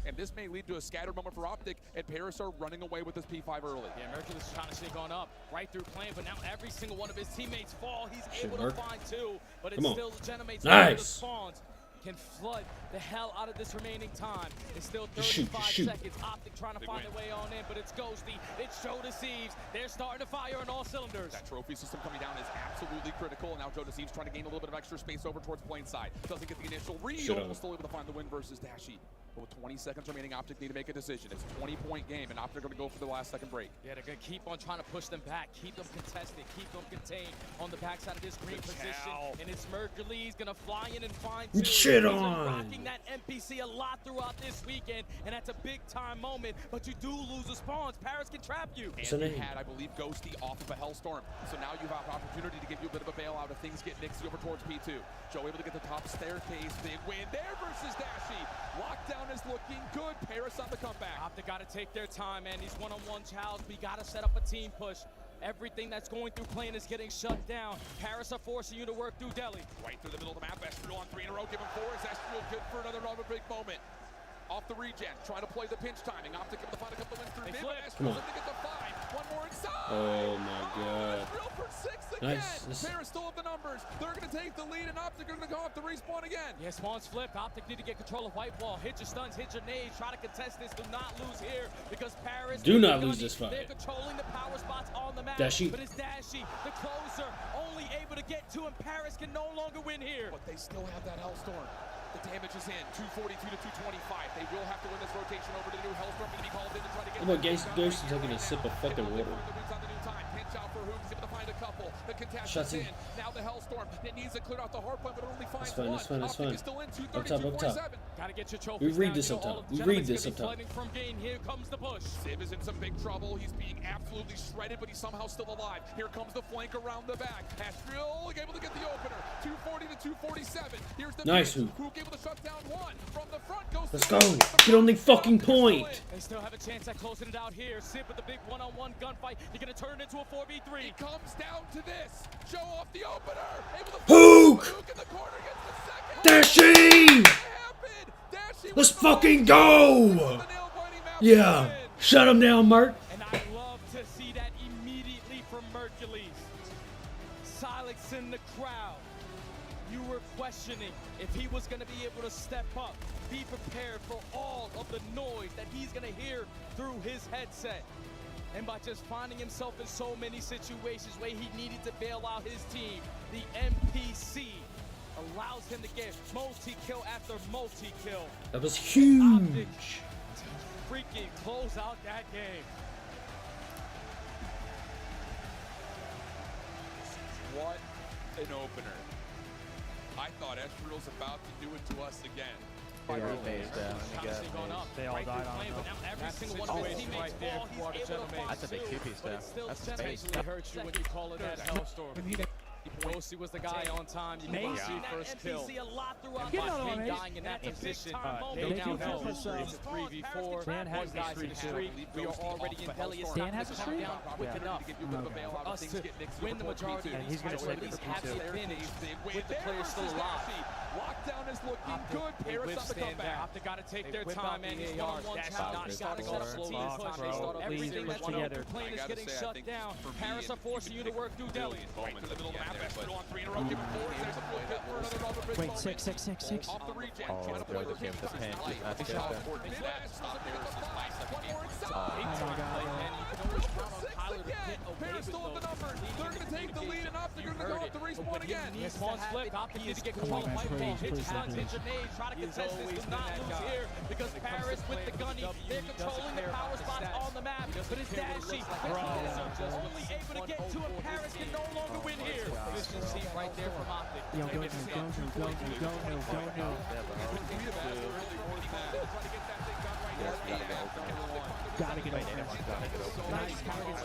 And this may lead to a scattered moment for Optic, and Paris are running away with this P5 early. Yeah, Mercury's trying to sneak on up, right through plane, but now every single one of his teammates fall. He's able to find 2, but it's still the Gentlemen the spawns. Can flood the hell out of this remaining time. It's still 35 seconds. Optic trying to find a way on in, but it's Ghosty. It's Joe Deceives. They're starting to fire on all cylinders. That trophy system coming down is absolutely critical, and now Joe Deceives trying to gain a little bit of extra space over towards plane side. Doesn't get the initial read, almost still able to find the win versus Dashy. But with 20 seconds remaining, Optic need to make a decision. It's a 20-point game, and Optic are going to go for the last second break. Yeah, they're going to keep on trying to push them back, keep them contested, keep them contained on the backside of this green position. And it's Mercury's going to fly in and find 2. Shit on! Rocking that NPC a lot throughout this weekend, and that's a big-time moment. But you do lose the spawns. Paris can trap you. And you had, I believe, Ghosty off of a Hellstorm. So now you have opportunity to give you a bit of a bailout if things get mixed over towards P2. Joe able to get the top staircase. Big win there versus Dashy. Lockdown is looking good. Paris on the comeback. Optic got to take their time, man. These one-on-one chows, we got to set up a team push. Everything that's going through plane is getting shut down. Paris are forcing you to work through Delhi. Right through the middle of the map. Estriel on 3 in a row. Give him 4. Is Estriel good for another big moment? Off the regen, trying to play the pinch timing. Optic able to find a couple wins through mid. Estriel's to get the 5. One more inside. Oh my god. Estriel for 6 again. Paris still have the numbers. They're going to take the lead, and Optic are going to go off the respawn again. Yeah, spawns flipped. Optic need to get control of white wall. Hit your stuns, hit your nades. Try to contest this. Do not lose here because Paris. Do not lose this fight. They're controlling the power spots on the map. Dashy. But it's Dashy, the closer, only able to get 2, and Paris can no longer win here. But they still have that Hellstorm. The damage is in, 242 to 225. They will have to win this rotation over to the new Hellstorm. Going to be called in to try to get. Look, Ghost is taking a sip of fucking water. Pinch out for Hoops, able to find a couple. The contestant's in. Now the Hellstorm. It needs to clear out the hard point, but it only finds one. It's fine. Still in, Up top. Gotta get your trophies. We read this up top. We read this up top. From gain. Here comes the push. Civ is in some big trouble. He's being absolutely shredded, but he's somehow still alive. Here comes the flank around the back. Estriel able to get the opener. 240 to 247. Here's the nice Hoop. Hook able to shut down 1 from the front. Goes let's go. Get on the fucking point. They still have a chance at closing it out here. Civ with the big one-on-one gunfight. You're gonna turn it into a 4v3. It comes down to this. Show off the opener. Able to Hook in the corner gets the second. Dashy! Let's fucking go! Yeah. Shut him down, Mark. And I love to see that immediately from Mercules. Silence in the crowd. You were questioning if he was going to be able to step up. Be prepared for all of the noise that he's going to hear through his headset. And by just finding himself in so many situations where he needed to bail out his team, the NPC allows him to get multi-kill after multi-kill. That was huge. Freaking close out that game. What an opener. I thought Estriel's about to do it to us again. They all died on him. Every single one of his teammates fall. He's able to find that's a big two-piece there. That's potentially hurts you when you call it that Hellstorm. Ghosty was the guy on time. You can see first kill. Dying in that position. They now know it's a 3v4. One guy's in streak. We are already in Delhi. It's not going to come down quick enough for us to win the majority of these fights, or at least have the advantage with the players still alive. Lockdown is looking good. Paris on the comeback. Optic got to take their time, man. He's one-on-one challenge. Got to set up a team push. Everything that's going through plane is getting shut down. Paris are forcing you to work through Delhi. Right to the middle of the map. Estriel on 3 in a row. Give him 4. Wait, 6. Off the regen. Oh, Trying to play the the pin. That's good. Paris still have the numbers. They're going to take the lead, and Optic are going to go off the spawn again. Spawn split. Optic need to get control. Pitch down, pitch a nade. Try to contest this. Do not lose here because Paris with the gunny. They're controlling the power spots on the map. But it's Dashy. Just really able to get to it. Paris can no longer win here. This is seen right there from Optic. Yo, go. Gotta get over there. Nice.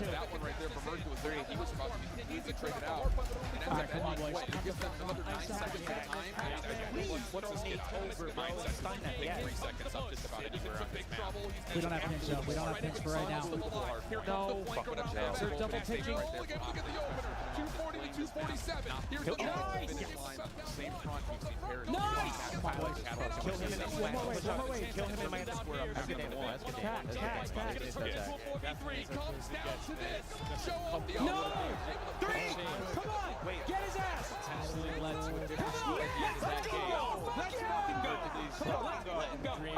That one right there for Mercury was very, he was about to be completely traded out. And as that comes away, it gives them another 9 seconds of time. What's this kid over, bro? 9 seconds, 3 seconds up just about anywhere on this map. We don't have pinch though. We don't have pinch for right now. No. They're double pitching. Look at the opener. 240 to 247. Here's the finish line. Same front. We've seen Paris. Nice! Kill him in my square up. That's good damage. That's good damage. No! 3! Come on! Get his ass! Let's fucking go!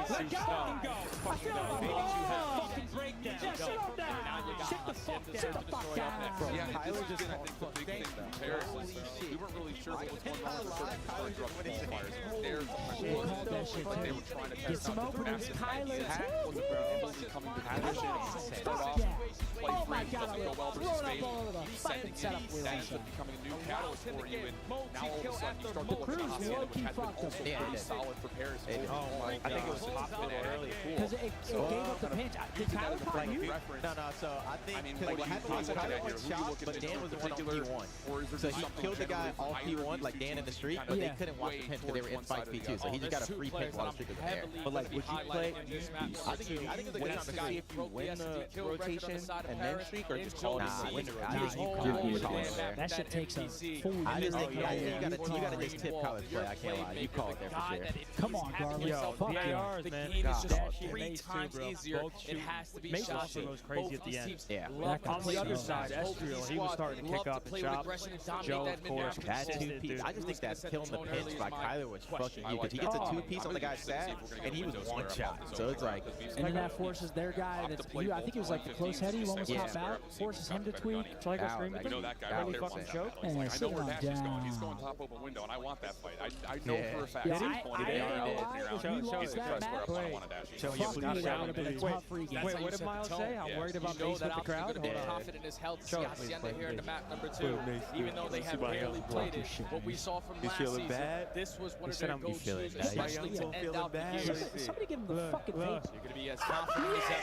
Let go! I feel like fucking break down. Just shut down! Sit the fuck down! Yeah, Kyler just I think the big thing from Paris was we weren't really sure what was going on with the drop qualifiers. There's they were trying to test out the massive hack wasn't really coming to fruition. Start off, play free, doesn't go well versus Spain. Second inning, that ends up becoming a new catalyst for you, and now all of a sudden you start to look at the hacienda, which has been also pretty solid for Paris. I think it was top early because it gave up the pinch. Did Tyler find you? No. So I think what happened was Tyler was shot, but Dan was the one on P1. So he killed the guy off P1, like Dan in the street, but they couldn't watch the pinch because they were in fight P2. So he just got a free pinch while the streak was there. But like, would you play? I think it's a good time to see if you win the rotation and then streak, or just call it a win the rotation. That shit takes a full year. I just think you gotta just tip college play. I can't lie. You call it there for sure. Come on, Garland. Yo, fuck yeah. the game is just 3 times easier. It has to be shot. also goes crazy at the end. Yeah. On the other side, Estriel, he was starting to kick up and chop. Joe, of course, that 2-piece. I just think that killing the pinch by Kyler was fucking you because he gets a 2-piece on the guy's stat and he was one shot. So it's like, and then that forces their guy. That's, I think it was like the close heady, one was top out, forces him to tweak. So I go scream with I know him. that guy Really fucking choke. I know where Dashy's going. He's going top open window, and I want that fight. I know for a fact. Yeah, we lost that match. Wait, what did Miles say? I'm worried about base with the crowd. Confident in his health. Hacienda here in the map number 2. Even though they have barely played it, what we saw from last season, this was one of their go-tos, especially to end out the year. Somebody give him the fucking tape. You're going to be as confident as ever.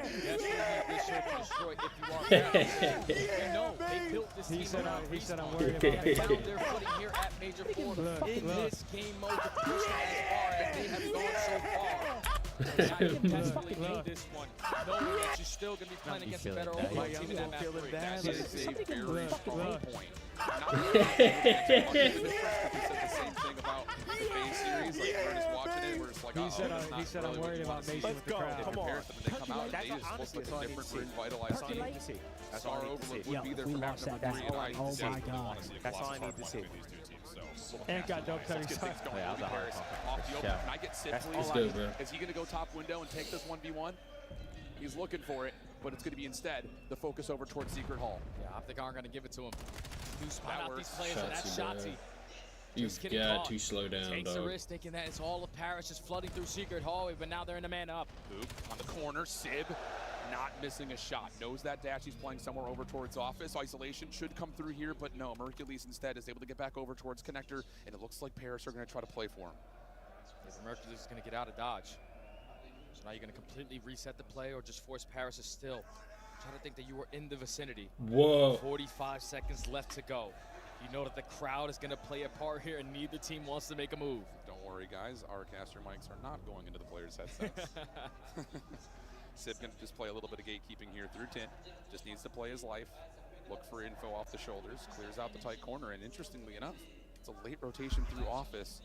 Yes, this show to destroy if you are Paris. You know, they built this team. He said I'm worried about they found their footing here at Major 4 in this game mode to push them as far as they have gone so far. That's fucking this one. Knowing that you're still going to be playing against a better overall team in that match. That is a very strong point. He said I'm worried about Mason with the crowd. Come on. They come out and they just look like a different, revitalized team. That's our overlook would be there for map number 3. Oh my god. That's all I need to see. And got dope cutting Off the open. Can I get Sid, please? Is he going to go top window and take this 1v1? He's looking for it, but it's going to be instead the focus over towards Secret Hall. Yeah, Optic aren't going to give it to him. You spot out these works. players, and that's Shotzi. You've got to slow down, Takes dog. a risk thinking that it's all of Paris just flooding through Secret Hallway, but now they're in the man up. Boop on the corner, Sib not missing a shot. Knows that Dashy's playing somewhere over towards office. Isolation should come through here, but no. Mercules instead is able to get back over towards connector, and it looks like Paris are going to try to play for him. Mercules is going to get out of dodge. So now you're going to completely reset the play or just force Paris to still. Try to think that you were in the vicinity. Whoa. 45 seconds left to go. You know that the crowd is going to play a part here and neither team wants to make a move. Don't worry, guys. Our caster mics are not going into the players' headsets. Sib going to just play a little bit of gatekeeping here through Tint. Just needs to play his life. Look for info off the shoulders. Clears out the tight corner. And interestingly enough, it's a late rotation through office.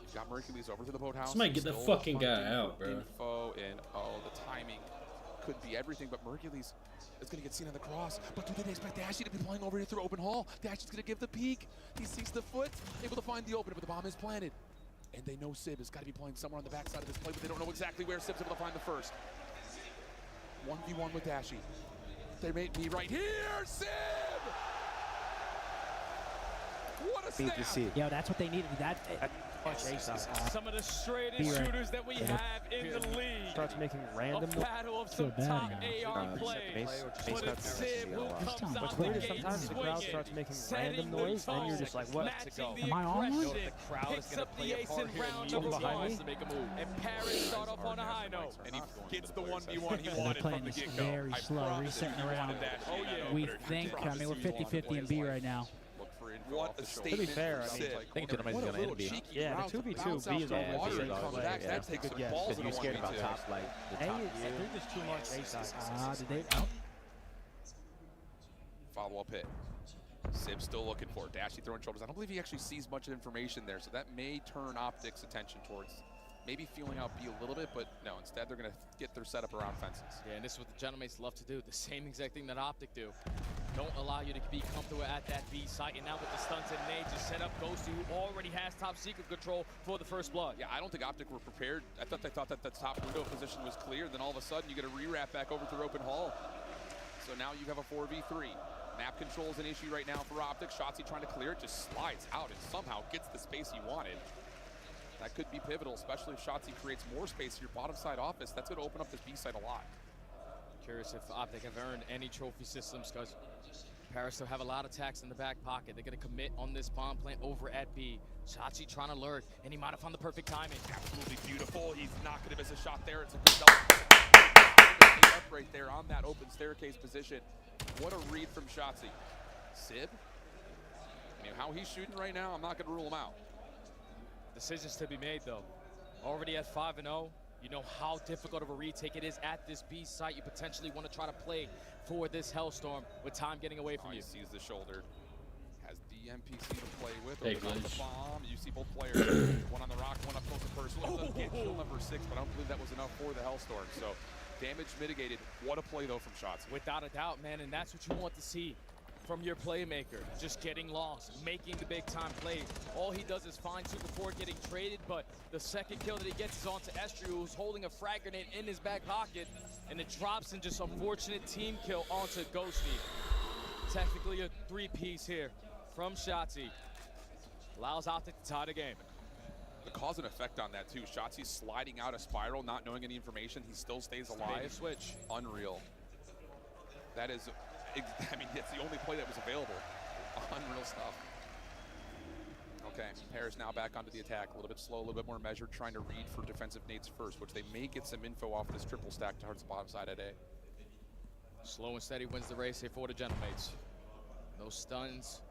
You've got Mercules over to the boathouse. Somebody get the fucking guy out, bro. Info and the timing could be everything, but Mercules is going to get seen on the cross. But do they expect Dashy to be playing over here through open hall? Dashy's going to give the peek. He sees the foot, able to find the opening, but the bomb is planted. And they know Sib has got to be playing somewhere on the backside of this play, but they don't know exactly where Sib's able to find the first. 1v1 with Dashy. They made me right here, Sib! Need to see. Yo, that's what they needed. Some of the straightest shooters that we have in the league. Starts making random a battle of some top AR plays. But it's Sid who comes out the gate sometimes the crowd starts making random noise, and you're just like, what? Am I on one? Picks up the ace in round number 1 to make a move. And Paris start off on a high note. And he gets the 1v1 he wanted from the get-go. Very slow, resetting around. We think, I mean, we're 50-50 in B right now. What a statement. To be fair, I mean, I think Gentleman's going to end B. Yeah, the 2v2 B is always a good play. That takes some balls. Because you're scared about top, like, the top. I think there's too much A side. Did they out? Follow-up hit. Sib's still looking for it. Dashy throwing shoulders. I don't believe he actually sees much information there, so that may turn Optic's attention towards maybe feeling out B a little bit, but no, instead they're going to get their setup around fences. Yeah, and this is what the Gentlemates love to do, the same exact thing that Optic do. Don't allow you to be comfortable at that B site, and now with the stunts and nades, just set up Ghosty, who already has top secret control for the first blood. Yeah, I don't think Optic were prepared. I thought they thought that the top window position was clear, then all of a sudden you get a re-wrap back over through open hall. So now you have a 4v3. Map control is an issue right now for Optic. Shotzzy trying to clear it, just slides out and somehow gets the space he wanted. That could be pivotal, especially if Shotzzy creates more space to your bottom side office. That's going to open up this B side a lot. Curious if Optic have earned any trophy systems, because Paris still have a lot of attacks in the back pocket. They're going to commit on this bomb plant over at B. Shotzzy trying to lurk, and he might have found the perfect timing. Absolutely beautiful. He's not going to miss a shot there. It's a good double up right there on that open staircase position. What a read from Shotzzy. Sib? I mean, how he's shooting right now, I'm not going to rule him out. Decisions to be made, though. Already at 5-0. You know how difficult of a retake it is at this B site. You potentially want to try to play for this Hellstorm with time getting away from you. He sees the shoulder. Has the MPC to play with. Hey, Open up the bomb. You see both players. One on the rock, one up close to first. One does get kill number 6, but I don't believe that was enough for the Hellstorm. So damage mitigated. What a play, though, from Shotzzy. Without a doubt, man, and that's what you want to see from your playmaker. Just getting lost, making the big time plays. All he does is find 2 before getting traded, but the second kill that he gets is onto Estri, who's holding a frag grenade in his back pocket, and it drops in just unfortunate team kill onto Ghosty. Technically a 3-piece here from Shotzzy. Allows Optic to tie the game. The cause and effect on that, too. Shotzzy sliding out a spiral, not knowing any information. He still stays alive. Switch. Unreal. That is... I mean, it's the only play that was available. Unreal stuff. Okay, Paris now back onto the attack. A little bit slow, a little bit more measured, trying to read for defensive nades first, which they may get some info off of this triple stack towards the bottom side at A. Slow and steady wins the race here for the Gentlemates. No stuns,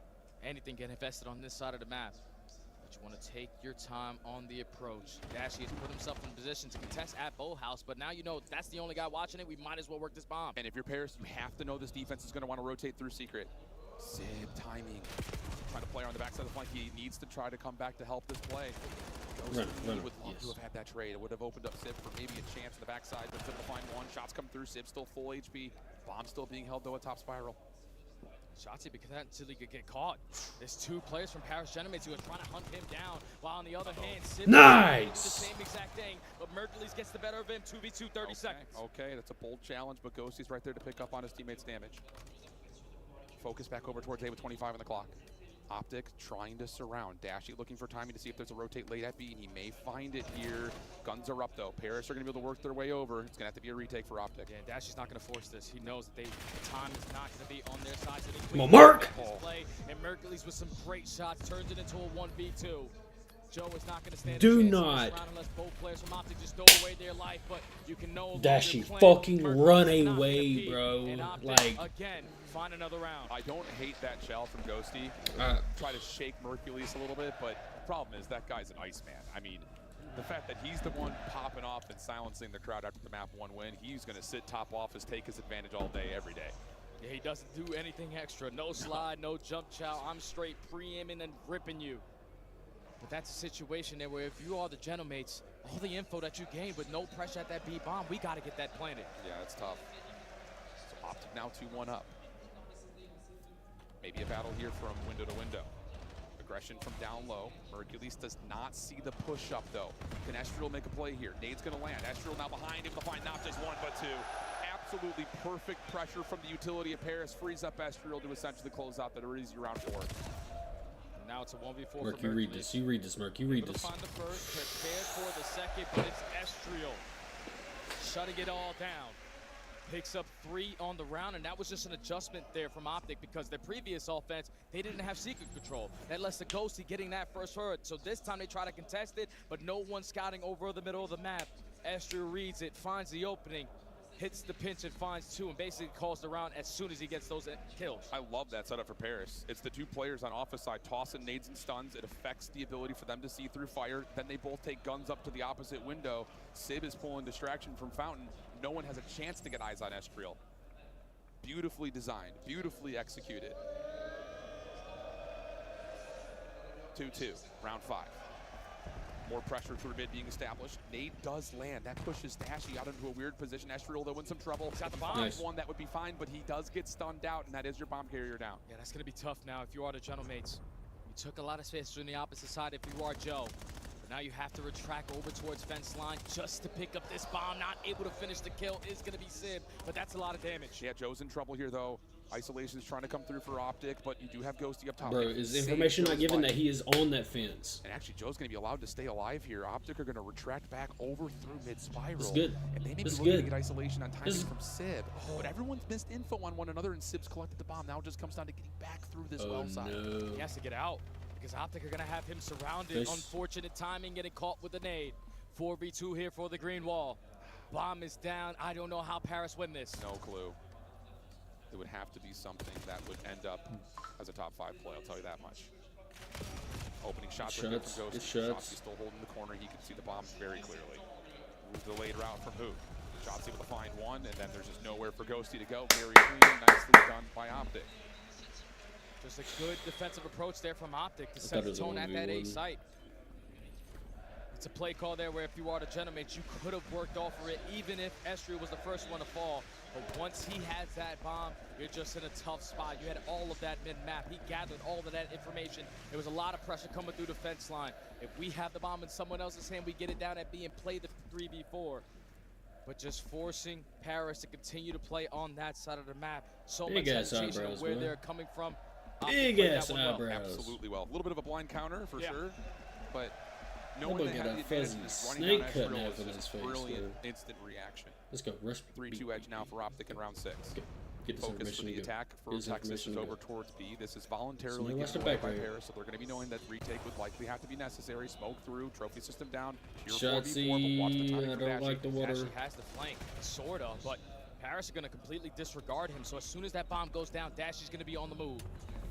anything getting invested on this side of the map. But you want to take your time on the approach. Dashy has put himself in position to contest at Boathouse, but now you know that's the only guy watching it. We might as well work this bomb. And if you're Paris, you have to know this defense is going to want to rotate through secret. Sib timing. Trying to play on the backside of the flank. He needs to try to come back to help this play. Would love to have had that trade. It would have opened up Sib for maybe a chance in the backside, but Sib will find one. Shots come through. Sib still full HP. Bomb still being held, though, at top spiral. Shotzzy, because until he could get caught. There's 2 players from Paris Gentlemates who are trying to hunt him down, while on the other hand, Sib nice! the same exact thing, but Mercules gets the better of him. 2v2, 30 seconds. Okay, that's a bold challenge, but Ghosty's right there to pick up on his teammates' damage. Focus back over towards A with 25 on the clock. Optic trying to surround. Dashy looking for timing to see if there's a rotate late at B. He may find it here. Guns are up, though. Paris are going to be able to work their way over. It's going to have to be a retake for Optic. Yeah, Dashy's not going to force this. He knows that the time is not going to be on their side. So come on, Mark! Play, and Mercules with some great shots turns it into a 1v2. Joe is not going to stand Do a chance not. Unless both players from Optic just throw away their life, but you can know Dashy fucking run away, bro. Like, again, find another round. I don't hate that shell from Ghosty. Try to shake Mercules a little bit, but the problem is that guy's an Iceman. I mean, the fact that he's the one popping off and silencing the crowd after the map 1 win, he's going to sit top office, take his advantage all day, every day. Yeah, he doesn't do anything extra. No slide, no jump chow. I'm straight pre-aiming and ripping you. But that's a situation there where if you are the Gentlemates, all the info that you gain with no pressure at that B bomb, we got to get that planted. Yeah, it's tough. So Optic now 2-1 up. Maybe a battle here from window to window. Aggression from down low. Mercules does not see the push up, though. Can Estriel make a play here? Nade's going to land. Estriel now behind him to find not just 1, but 2. Absolutely perfect pressure from the utility of Paris. Frees up Estriel to essentially close out that easy round 4. Now Now it's a 1v4 Merc, for you read this. You read this, Merc. You read this. Find the first, prepared for the second, but it's Estriel shutting it all down. Picks up 3 on the round, and that was just an adjustment there from Optic because their previous offense, they didn't have secret control. That lets the Ghosty getting that first hurt. So this time they try to contest it, but no one scouting over the middle of the map. Estriel reads it, finds the opening, hits the pinch and finds 2, and basically calls the round as soon as he gets those kills. I love that setup for Paris. It's the 2 players on offense side tossing nades and stuns. It affects the ability for them to see through fire. Then they both take guns up to the opposite window. Sib is pulling distraction from Fountain. No one has a chance to get eyes on Estriel. Beautifully designed, beautifully executed. 2-2, round 5. More pressure through mid being established. Nade does land. That pushes Dashy out into a weird position. Estriel, though, in some trouble. He's got the bomb. Nice. One that would be fine, but he does get stunned out, and that is your bomb carrier down. Yeah, that's going to be tough now if you are the Gentlemates. You took a lot of space on the opposite side if you are Joe. But now you have to retract over towards fence line just to pick up this bomb. Not able to finish the kill is going to be Sib, but that's a lot of damage. Yeah, Joe's in trouble here, though. Isolation is trying to come through for Optic, but you do have Ghosty up top. Bro, is information not given that he is on that fence? And actually, Joe's going to be allowed to stay alive here. Optic are going to retract back over through mid-spiral. This is good. And they may be This is looking good. to get isolation on timing from Sib. But everyone's missed info on one another, and Sib's collected the bomb. Now it just comes down to getting back through this well side. No. He has to get out because Optic are going to have him surrounded. Nice. Unfortunate timing, getting caught with a nade. 4v2 here for the green wall. Bomb is down. I don't know how Paris win this. No clue. It would have to be something that would end up as a top 5 play, I'll tell you that much. Opening shots right here from Ghost. Shotzi still holding the corner. He can see the bomb very clearly. Delayed route from who? Shotzi able to find one, and then there's just nowhere for Ghosty to go. Very clean, nicely done by Optic. Just a good defensive approach there from Optic to set the tone at that A site. It's a play call there where if you are the Gentlemates, you could have worked off of it even if Estriel was the first one to fall. But once he has that bomb, you're just in a tough spot. You had all of that mid-map. He gathered all of that information. There was a lot of pressure coming through the fence line. If we have the bomb in someone else's hand, we get it down at B and play the 3v4. But just forcing Paris to continue to play on that side of the map. So much hesitation of where they're coming from. Big ass eyebrows. Absolutely well. A little bit of a blind counter for sure, but Knowing they had the advantage is running down Estriel is just brilliant instant reaction. Let's go. 3-2 edge now for Optic in round 6. Get this Focus for the attack for Texas is over towards B. This is voluntarily given away by Paris, so they're going to be knowing that retake would likely have to be necessary. Smoke through, trophy system down. Pure 4v4, but watch the timing from Dashy. Like the water. Dashy has the flank, sort of, but Paris are going to completely disregard him. So as soon as that bomb goes down, Dashy's going to be on the move.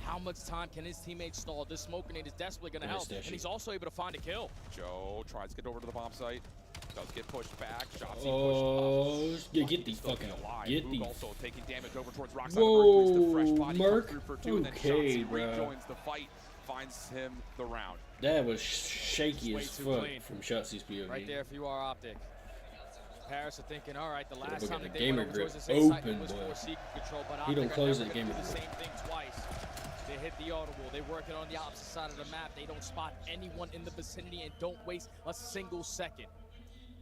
How much time can his teammates stall? This smoke grenade is desperately going to help, and he's also able to find a kill. Joe tries to get over to the bomb site. Does get pushed back. Shotzi pushed up. Get the fuck out. Get the. Also taking damage over towards Rockside. Whoa, Merc. Okay, bro. Rejoins the fight, finds him the round. That was shaky as fuck from Shotzi's POV. Right there if you are Optic. Paris are thinking, all right, the last time that they gamer went grip towards the same site was boy. for secret control, but He Optic don't close are it, never gamer gonna do the grip. same thing twice. They hit the audible. They work it on the opposite side of the map. They don't spot anyone in the vicinity and don't waste a single second.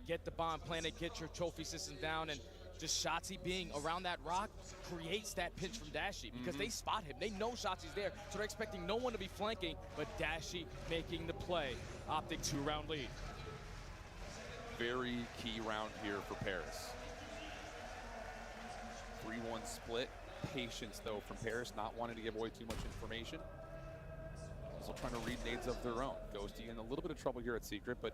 Get the bomb planted, get your trophy system down, and just Shotzi being around that rock creates that pinch from Dashy because they spot him. They know Shotzi's there, so they're expecting no one to be flanking, but Dashy making the play. Optic 2-round lead. Very key round here for Paris. 3-1 split. Patience, though, from Paris, not wanting to give away too much information. Also trying to read nades of their own. Ghosty in a little bit of trouble here at Secret, but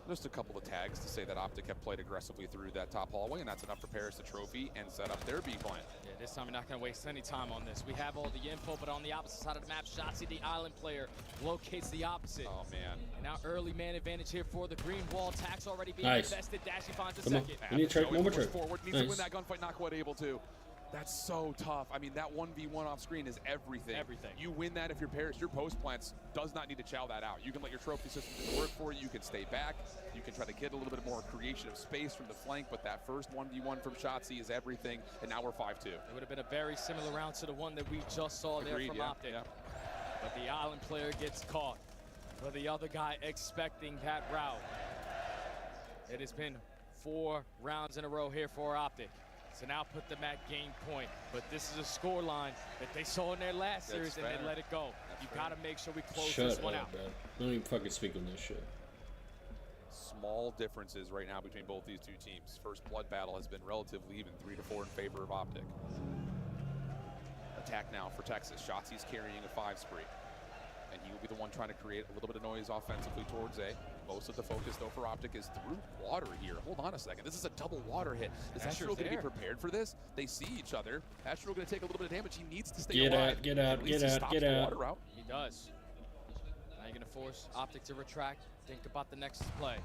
just a couple of tags to say that Optic have played aggressively through that top hallway, and that's enough for Paris to trophy and set up their B plan. Yeah, this time we're not going to waste any time on this. We have all the info, but on the opposite side of the map, Shotzi, the island player, locates the opposite. Oh, man. And now early man advantage here for the green wall. Tax already being invested. Dashy finds a Come on. second. We need to try one more turn. Forward, needs to win that gunfight, not quite able to. That's so tough. I mean, that 1v1 off screen is everything. Everything. You win that if you're Paris. Your post plants does not need to chow that out. You can let your trophy system work for you. You can stay back. You can try to get a little bit more creation of space from the flank, but that first 1v1 from Shotzi is everything, and now we're 5-2. It would have been a very similar round to the one that we just saw there from Optic. Yeah. But the island player gets caught. But the other guy expecting that route. It has been 4 rounds in a row here for Optic. So now put them at game point. But this is a score line that they saw in their last series and they let it go. You got to make sure we close this one out. Bro. Don't even fucking speak on this shit. Small differences right now between both these two teams. First blood battle has been relatively even, 3-4 in favor of Optic. Attack now for Texas. Shotzi's carrying a 5 spree. And he will be the one trying to create a little bit of noise offensively towards A. Most of the focus, though, for Optic is through water here. Hold on a second. This is a double water hit. Is Astro going to be prepared for this? They see each other. Astro going to take a little bit of damage. He needs to stay alive. Get out. He does. Now you're going to force Optic to retract. Think about the next play.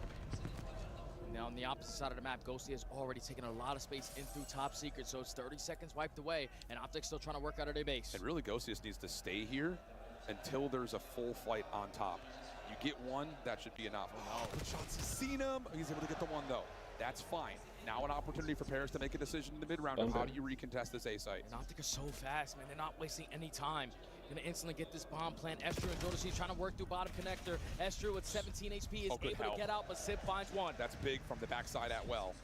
Now on the opposite side of the map, Ghosty has already taken a lot of space in through top secret, so it's 30 seconds wiped away, and Optic's still trying to work out of their base. And really, Ghosty just needs to stay here until there's a full flight on top. You get one, that should be enough. Oh, no. Good shots. He's seen him. He's able to get the one, though. That's fine. Now an opportunity for Paris to make a decision in the mid-round of how do you recontest this A site. And Optic is so fast, man. They're not wasting any time. Gonna instantly get this bomb plant. Estru and Jodeci trying to work through bottom connector. Estru with 17 HP is able to get out, but Sib finds one. That's big from the backside at well.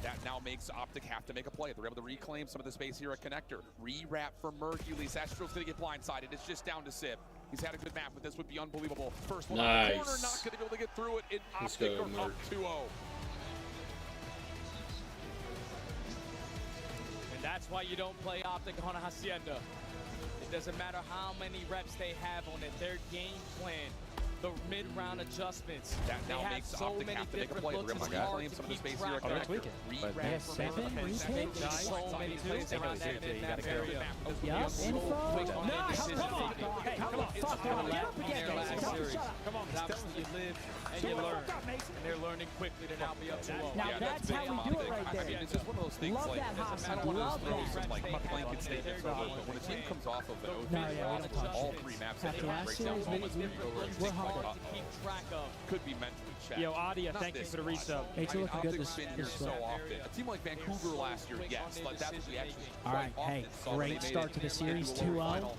That now makes Optic have to make a play. They're able to reclaim some of the space here at connector. Re-wrap for Mercules. Estru's gonna get blindsided. It's just down to Sib. He's had a good map, but this would be unbelievable. First one on the corner, not gonna be able to get through it. In Optic are up 2-0. And that's why you don't play Optic on a Hacienda. It doesn't matter how many reps they have on it. Their game plan, the mid-round adjustments. That now makes Optic have to make a play. They're able to reclaim some of the space here at connector. They have 7 retakes. So many plays around that mid-map area. Yup, info. No, how the fuck do I get up again? Come on, obviously you live and you learn. And they're learning quickly to now be up to 0. Now that's how we do it right there. I mean, it's just one of those things. Love like, that hustle. I don't want to Love throw that. some like blanket statements over, but when a team comes off of an OT, all 3 maps that breaks down moments we're humble. could be mentally checked. Yo, Adia, thank you for the resub. Hey, it's looking good this been here so often. A team like Vancouver last year, yes, like that's what we actually. All right, hey, great start to the series, 2-0.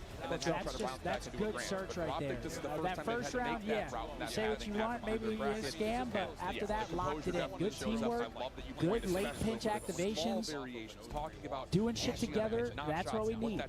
That's a good search right there. That first round, yeah, say what you want, maybe it is a scam, but after that, locked it in. Good teamwork, good late pinch activations, doing shit together, that's what we need.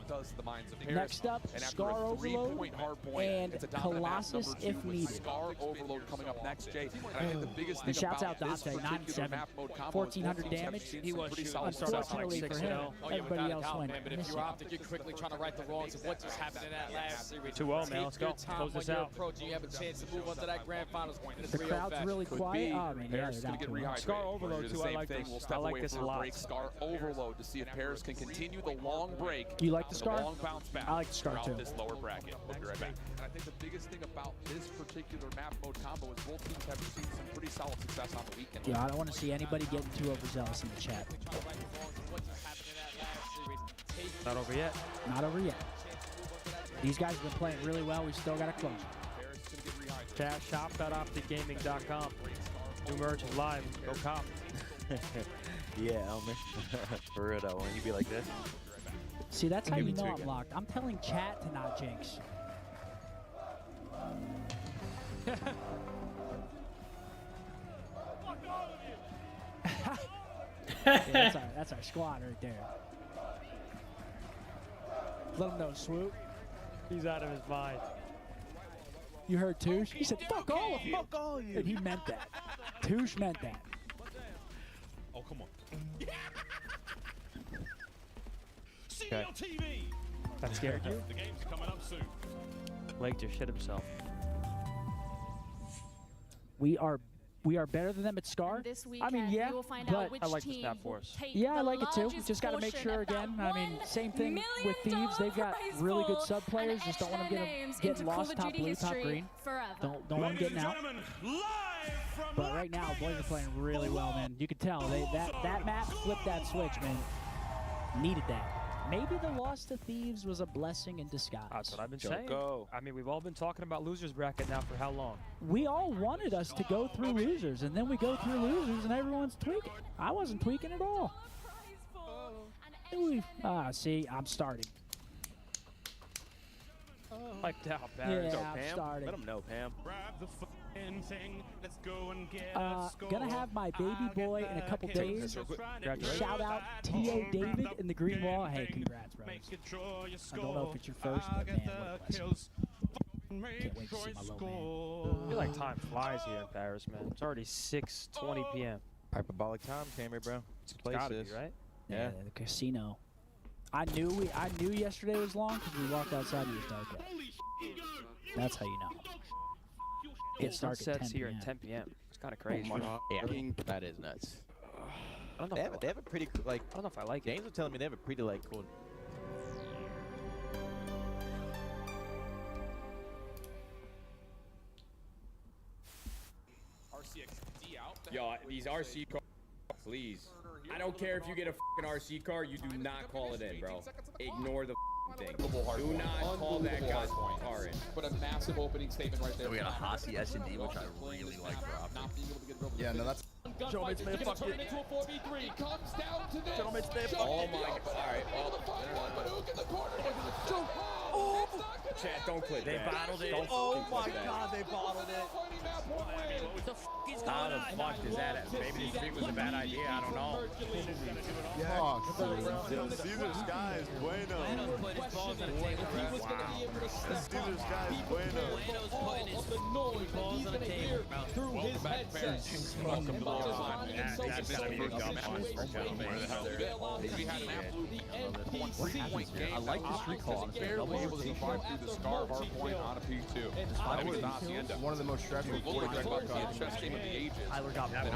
Next up, Scar Overload and Colossus if needed. Scar Overload coming up next, Jay. And I think the biggest thing shouts out about Dante, this particular 9-7, map mode combo 1,400 damage. He was Unfortunately for him, everybody else went But if you're Optic, you're quickly trying to right the wrongs of what just happened in that last series. 2-0, man. Let's go. Close this out. You have a chance to move on to that grand finals. The crowd's really quiet. Oh, man, yeah, they're down. Scar Overload, too. I like this. I like this a lot. Scar Overload to see if Paris can continue the long break. You like the Scar? Long bounce back. I like the Scar, too. This lower bracket. We'll be right back. And I think the biggest thing about this particular map mode combo is both teams have seen some pretty solid success on the weekend. Yeah, I don't want to see anybody getting too overzealous in the chat. Not over yet. Not over yet. These guys have been playing really well. We still got to close. Chat shop.opticgaming.com. New merch is live. Go cop. Yeah, Elmer. For real though, when you be like this. See, that's how you know I'm locked. I'm telling chat to not jinx. Yeah, that's our squad right there. Let him know, Swoop. He's out of his mind. You heard Touche? He said, fuck all of you. Fuck all of you. And he meant that. Touche meant that. Oh, come on. CDL TV. That scared you? The game's coming up soon. Blake just shit himself. We are better than them at Scar. This I mean, yeah, we will find but out which I like the team snap force. yeah, I like it too. Just got to make sure again. I mean, same thing with Thieves. They've got really good sub players. Just don't want them getting lost top blue, top green. Don't want them getting out. But right now, boys are playing really well, man. You could tell that map flipped that switch, man. Needed that. Maybe the loss to Thieves was a blessing in disguise. That's what I've been saying. I mean, we've all been talking about losers bracket now for how long? We all wanted us to go through losers, and then we go through losers, and everyone's tweaking. I wasn't tweaking at all. See, I'm starting. Like that, Barry. Yeah, I'm starting. Let him know, Pam. Gonna have my baby boy in a couple days. Shout out T.A. David in the green wall. Hey, congrats, brothers. I don't know if it's your first, but man, what a blessing. Can't wait to see my little man. I feel like time flies here in Paris, man. It's already 6:20 p.m. Hyperbolic time came here, bro. It's It's gotta be, right? Yeah, the casino. I knew yesterday was long because we walked outside and it was dark out. That's how you know. It starts at 10 Sunsets here p.m. at 10 p.m. It's kind of crazy. Yeah, that is nuts. I don't know. They have a pretty like. I don't know if I like it. James was telling me they have a pretty like cool. Yo, these RC cars, please. I don't care if you get a fucking RC car, you do not call it in, bro. Ignore the thing. Do not call that guy's car in. But a massive opening statement right there. We got a Hossie S&D, which I really like dropping. Yeah, no, that's... Gentlemen, it's been fucking... Gentlemen, oh my god. Alright, well... Oh! Chat, don't click They that. bottled it. Don't Oh fucking my click that. god, they bottled it. What the fuck is that? Maybe this stream was a bad idea, I don't know. Caesar Sky is bueno. Caesar Sky is bueno. Balls on the table, bro. Welcome back, fans. Welcome back. That's gotta be a dumb one for gentlemen. We had an absolute 1-point game. I like this recall. Barely able to survive through the scar of our point on a P2. That was Hacienda. One of the most stressful Chess game of the ages. Tyler got Then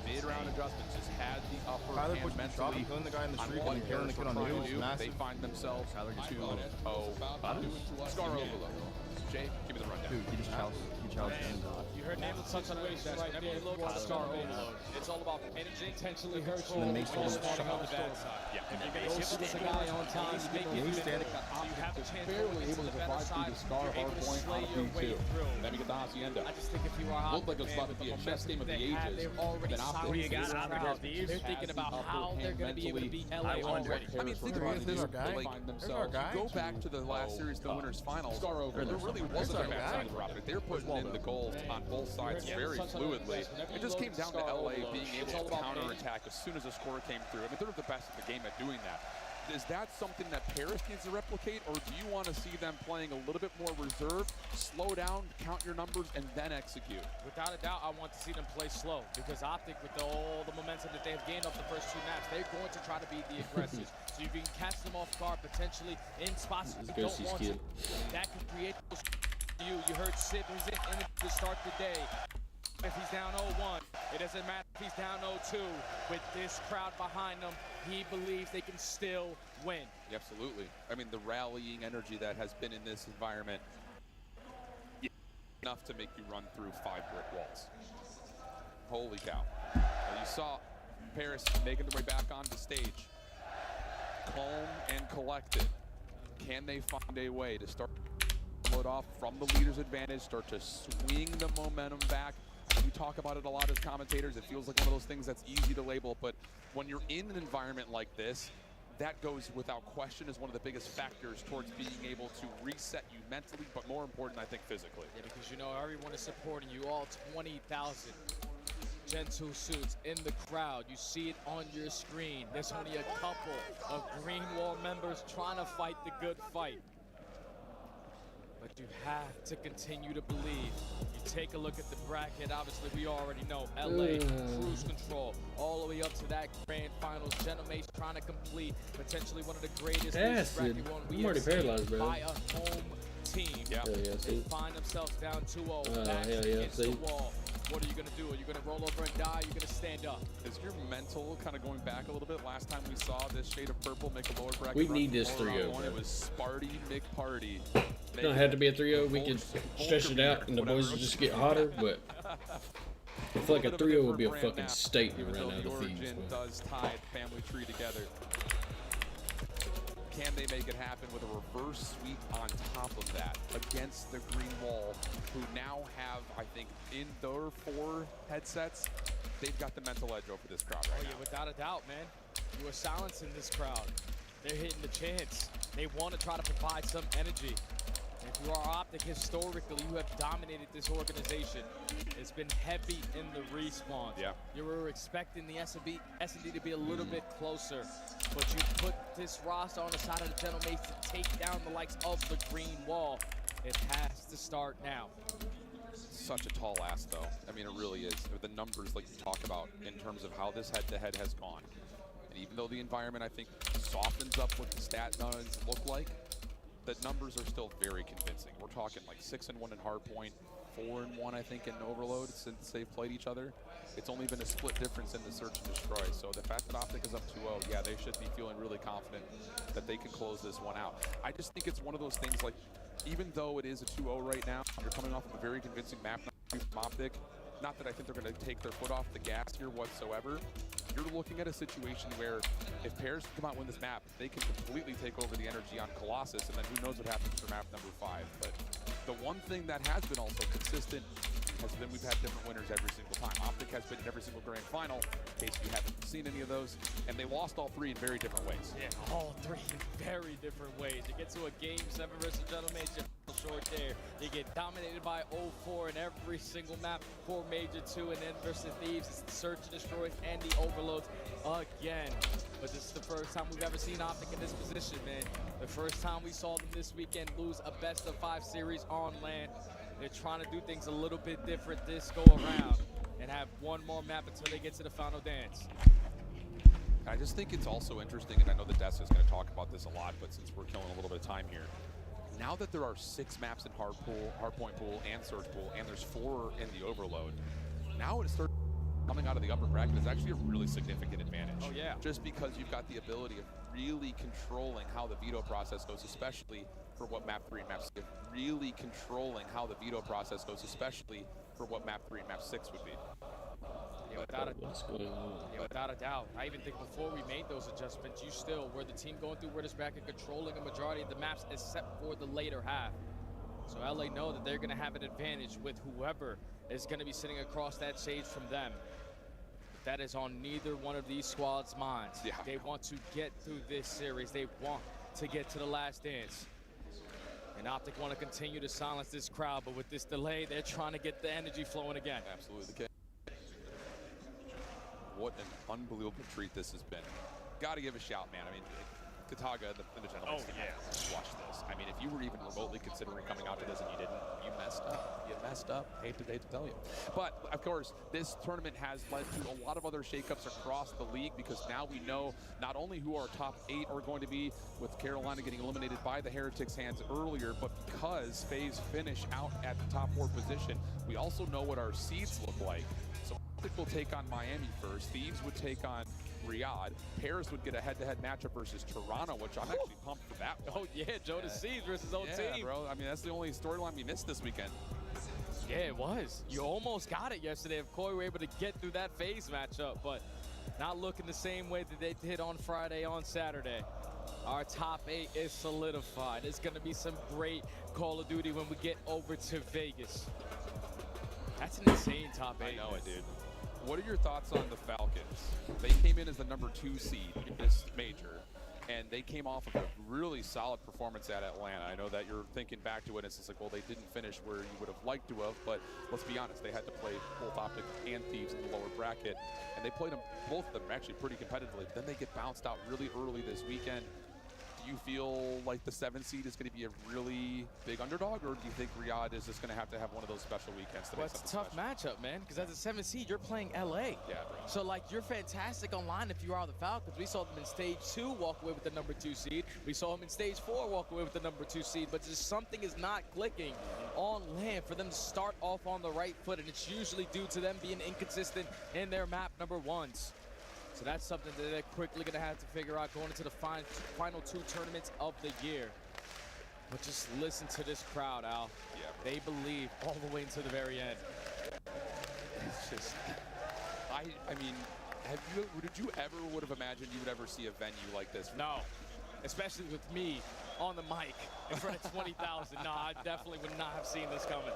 mid-round adjustments just had the upper Tyler hand pushed the shot, mentally. killing the guy in the On street what and killing the kid on the Paris hill were was trying to do, massive. they find themselves 2-0. Scar overload. Jay, give me the rundown. Dude, he just challenged. You heard Nathan touch on ways right there. Look at Scar overload. It's all about energy, intentionally control. And then makes all the starting on the shots. bad side. Yeah. If you make it with a guy on time, you make it. So you have a chance to Barely move able into to the better survive side. through the scar of You're our able to point slay on a your way P2. through. Then we get the Hacienda. I just think if you are Looked like it was about to be a chess game of the ages. They're already Then solid. Optic They're has thinking the about how they're going to be able to beat LA already. I mean, think about it. They find themselves. Go back to the last series, the winners' finals. There really wasn't a bad side for Optic. They're putting in the goals on both sides very fluidly. It just came down to LA being able to counterattack as soon as a score came through. I mean, they're the best at the game at doing that. Is that something that Paris needs to replicate, or do you want to see them playing a little bit more reserved, slow down, count your numbers, and then execute? Without a doubt, I want to see them play slow because Optic, with all the momentum that they have gained off the first two maps, they're going to try to be the aggressors. So you can catch them off guard potentially in spots you don't want to. That can create those you. You heard Sid was in to start the day. If he's down 0-1, it doesn't matter if he's down 0-2. With this crowd behind him, he believes they can still win. Absolutely. I mean, the rallying energy that has been in this environment, enough to make you run through 5 brick walls. Holy cow. You saw Paris making their way back onto stage. Calm and collected. Can they find a way to start it off from the leader's advantage, start to swing the momentum back? We talk about it a lot as commentators. It feels like one of those things that's easy to label, but when you're in an environment like this, that goes without question as one of the biggest factors towards being able to reset you mentally, but more important, I think, physically. Yeah, because you know everyone is supporting you, all 20,000 Gen2 suits in the crowd. You see it on your screen. There's only a couple of Green Wall members trying to fight the good fight. But you have to continue to believe. You take a look at the bracket. Obviously, we already know LA, cruise control, all the way up to that grand finals. Genomates trying to complete potentially one of the greatest bracket one we have seen by a home team. Yeah. They find themselves down 2-0, back against the wall. What are you going to do? Are you going to roll over and die? Are you going to stand up? Is your mental kind of going back a little bit? Last time we saw this shade of purple make a lower bracket. We need this 3-0. It was Sparty McParty. It don't have to be a 3-0. We can stretch it out and the boys will just get hotter, but I feel like a 3-0 would be a fucking statement right now. The origin does tie the family tree together. Can they make it happen with a reverse sweep on top of that against the Green Wall, who now have, I think, in their 4 headsets, they've got the mental edge over this crowd right now. Without a doubt, man. You are silencing this crowd. They're hitting the chance. They want to try to provide some energy. If you are Optic, historically, you have dominated this organization. It's been heavy in the respawns. Yeah. You were expecting the S&D to be a little bit closer, but you put this roster on the side of the Gentlemen to take down the likes of the green wall. It has to start now. Such a tall ask, though. I mean, it really is. The numbers, like you talk about, in terms of how this head-to-head has gone. And even though the environment, I think, softens up what the stat numbers look like, the numbers are still very convincing. We're talking like 6-1 in Hardpoint, 4-1, I think, in Overload since they've played each other. It's only been a split difference in the Search and Destroy. So the fact that Optic is up 2-0, yeah, they should be feeling really confident that they can close this one out. I just think it's one of those things, like, even though it is a 2-0 right now, you're coming off of a very convincing map from Optic. Not that I think they're going to take their foot off the gas here whatsoever. You're looking at a situation where if pairs come out and win this map, they can completely take over the energy on Colossus, and then who knows what happens for map number 5. But the one thing that has been also consistent has been we've had different winners every single time. Optic has been in every single grand final, in case you haven't seen any of those, and they lost all 3 in very different ways. Yeah, all 3 in very different ways. You get to a Game 7 versus Gentlemen, you fall short there. You get dominated by 0-4 in every single map for Major 2, and then versus Thieves, it's the Search and Destroy and the Overloads again. But this is the first time we've ever seen Optic in this position, man. The first time we saw them this weekend lose a best-of-5 series on land. They're trying to do things a little bit different this go around and have one more map until they get to the final dance. I just think it's also interesting, and I know that Dessa is going to talk about this a lot, but since we're killing a little bit of time here, now that there are 6 maps in Hardpoint Pool and Search Pool, and there's 4 in the Overload, now it starts coming out of the upper bracket is actually a really significant advantage. Oh, yeah. Just because you've got the ability of really controlling how the veto process goes, especially for what map 3 and map 6, really controlling how the veto process goes, especially for what map 3 and map 6 would be. Yeah, without a doubt. I even think before we made those adjustments, you still were the team going through this bracket, controlling a majority of the maps except for the later half. So LA know that they're going to have an advantage with whoever is going to be sitting across that stage from them. That is on neither one of these squads' minds. Yeah. They want to get through this series. They want to get to the last dance. And Optic want to continue to silence this crowd, but with this delay, they're trying to get the energy flowing again. Absolutely the case. What an unbelievable treat this has been. Got to give a shout, man. I mean, Kataga, the Gentlemen, watch this. I mean, if you were even remotely considering coming out to this and you didn't, you messed up. You messed up. Hate to tell you. But, of course, this tournament has led to a lot of other shakeups across the league, because now we know not only who our top 8 are going to be, with Carolina getting eliminated by the Heretics' hands earlier, but because FaZe finish out at the top 4 position, we also know what our seeds look like. So Optic will take on Miami first. Thieves would take on Riyadh. Paris would get a head-to-head matchup versus Toronto, which I'm actually pumped for that one. Oh, yeah, Jonas Seeds versus old yeah, team. Bro. I mean, that's the only storyline we missed this weekend. Yeah, it was. You almost got it yesterday if Koi were able to get through that FaZe matchup, but not looking the same way that they did on Friday, on Saturday. Our top 8 is solidified. It's going to be some great Call of Duty when we get over to Vegas. That's an insane top 8. I know it, dude. What are your thoughts on the Falcons? They came in as the number 2 seed in this major, and they came off of a really solid performance at Atlanta. I know that you're thinking back to it, and it's like, well, they didn't finish where you would have liked to have, but let's be honest, they had to play both Optic and Thieves in the lower bracket, and they played them, both of them actually pretty competitively. Then they get bounced out really early this weekend. Do you feel like the 7 seed is going to be a really big underdog, or do you think Riyadh is just going to have one of those special weekends to make something it's a tough matchup, man, because as a 7 seed, you're playing LA. Yeah, bro. So, like, you're fantastic online if you are the Falcons. We saw them in Stage 2 walk away with the number 2 seed. We saw them in Stage 4 walk away with the number 2 seed, but just something is not clicking on land for them to start off on the right foot, and it's usually due to them being inconsistent in their map number 1s. So that's something that they're quickly going to have to figure out going into the final 2 tournaments of the year. But just listen to this crowd, Al. Yeah, they believe all the way into the very end. It's just, I mean, did you ever would have imagined you would ever see a venue like this? No, especially with me on the mic in front of 20,000. No, I definitely would not have seen this coming.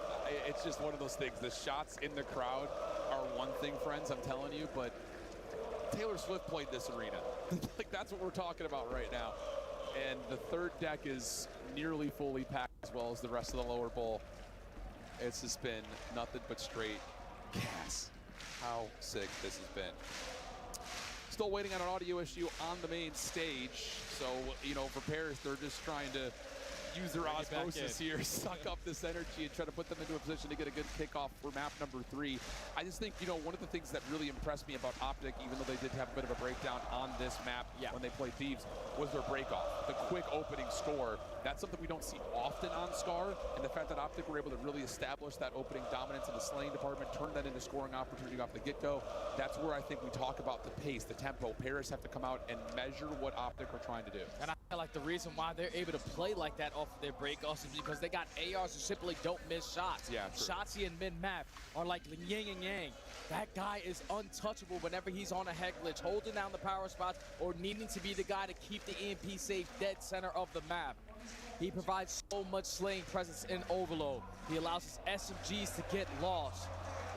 It's just one of those things. The shots in the crowd are one thing, friends, I'm telling you, but Taylor Swift played this arena. Like, that's what we're talking about right now. and the third deck is nearly fully packed as well as the rest of the lower bowl. It's just been nothing but straight gas. How sick this has been. Still waiting on an audio issue on the main stage. So, you know, for Paris, they're just trying to use their osmosis here, suck up this energy and try to put them into a position to get a good kickoff for map number 3. I just think, you know, one of the things that really impressed me about Optic, even though they did have a bit of a breakdown on this map when they played Thieves, was their breakoff. The quick opening score. That's something we don't see often on Scar, and the fact that Optic were able to really establish that opening dominance in the slaying department, turn that into scoring opportunity off the get-go. That's where I think we talk about the pace, the tempo. Paris have to come out and measure what Optic are trying to do. And I feel like the reason why they're able to play like that off of their breakoffs is because they got ARs who simply don't miss shots. Yeah, true. Shotzzy and mid-map are like yin and yang. That guy is untouchable whenever he's on a head glitch, holding down the power spots or needing to be the guy to keep the EMP safe dead center of the map. He provides so much slaying presence in Overload. He allows his SMGs to get lost.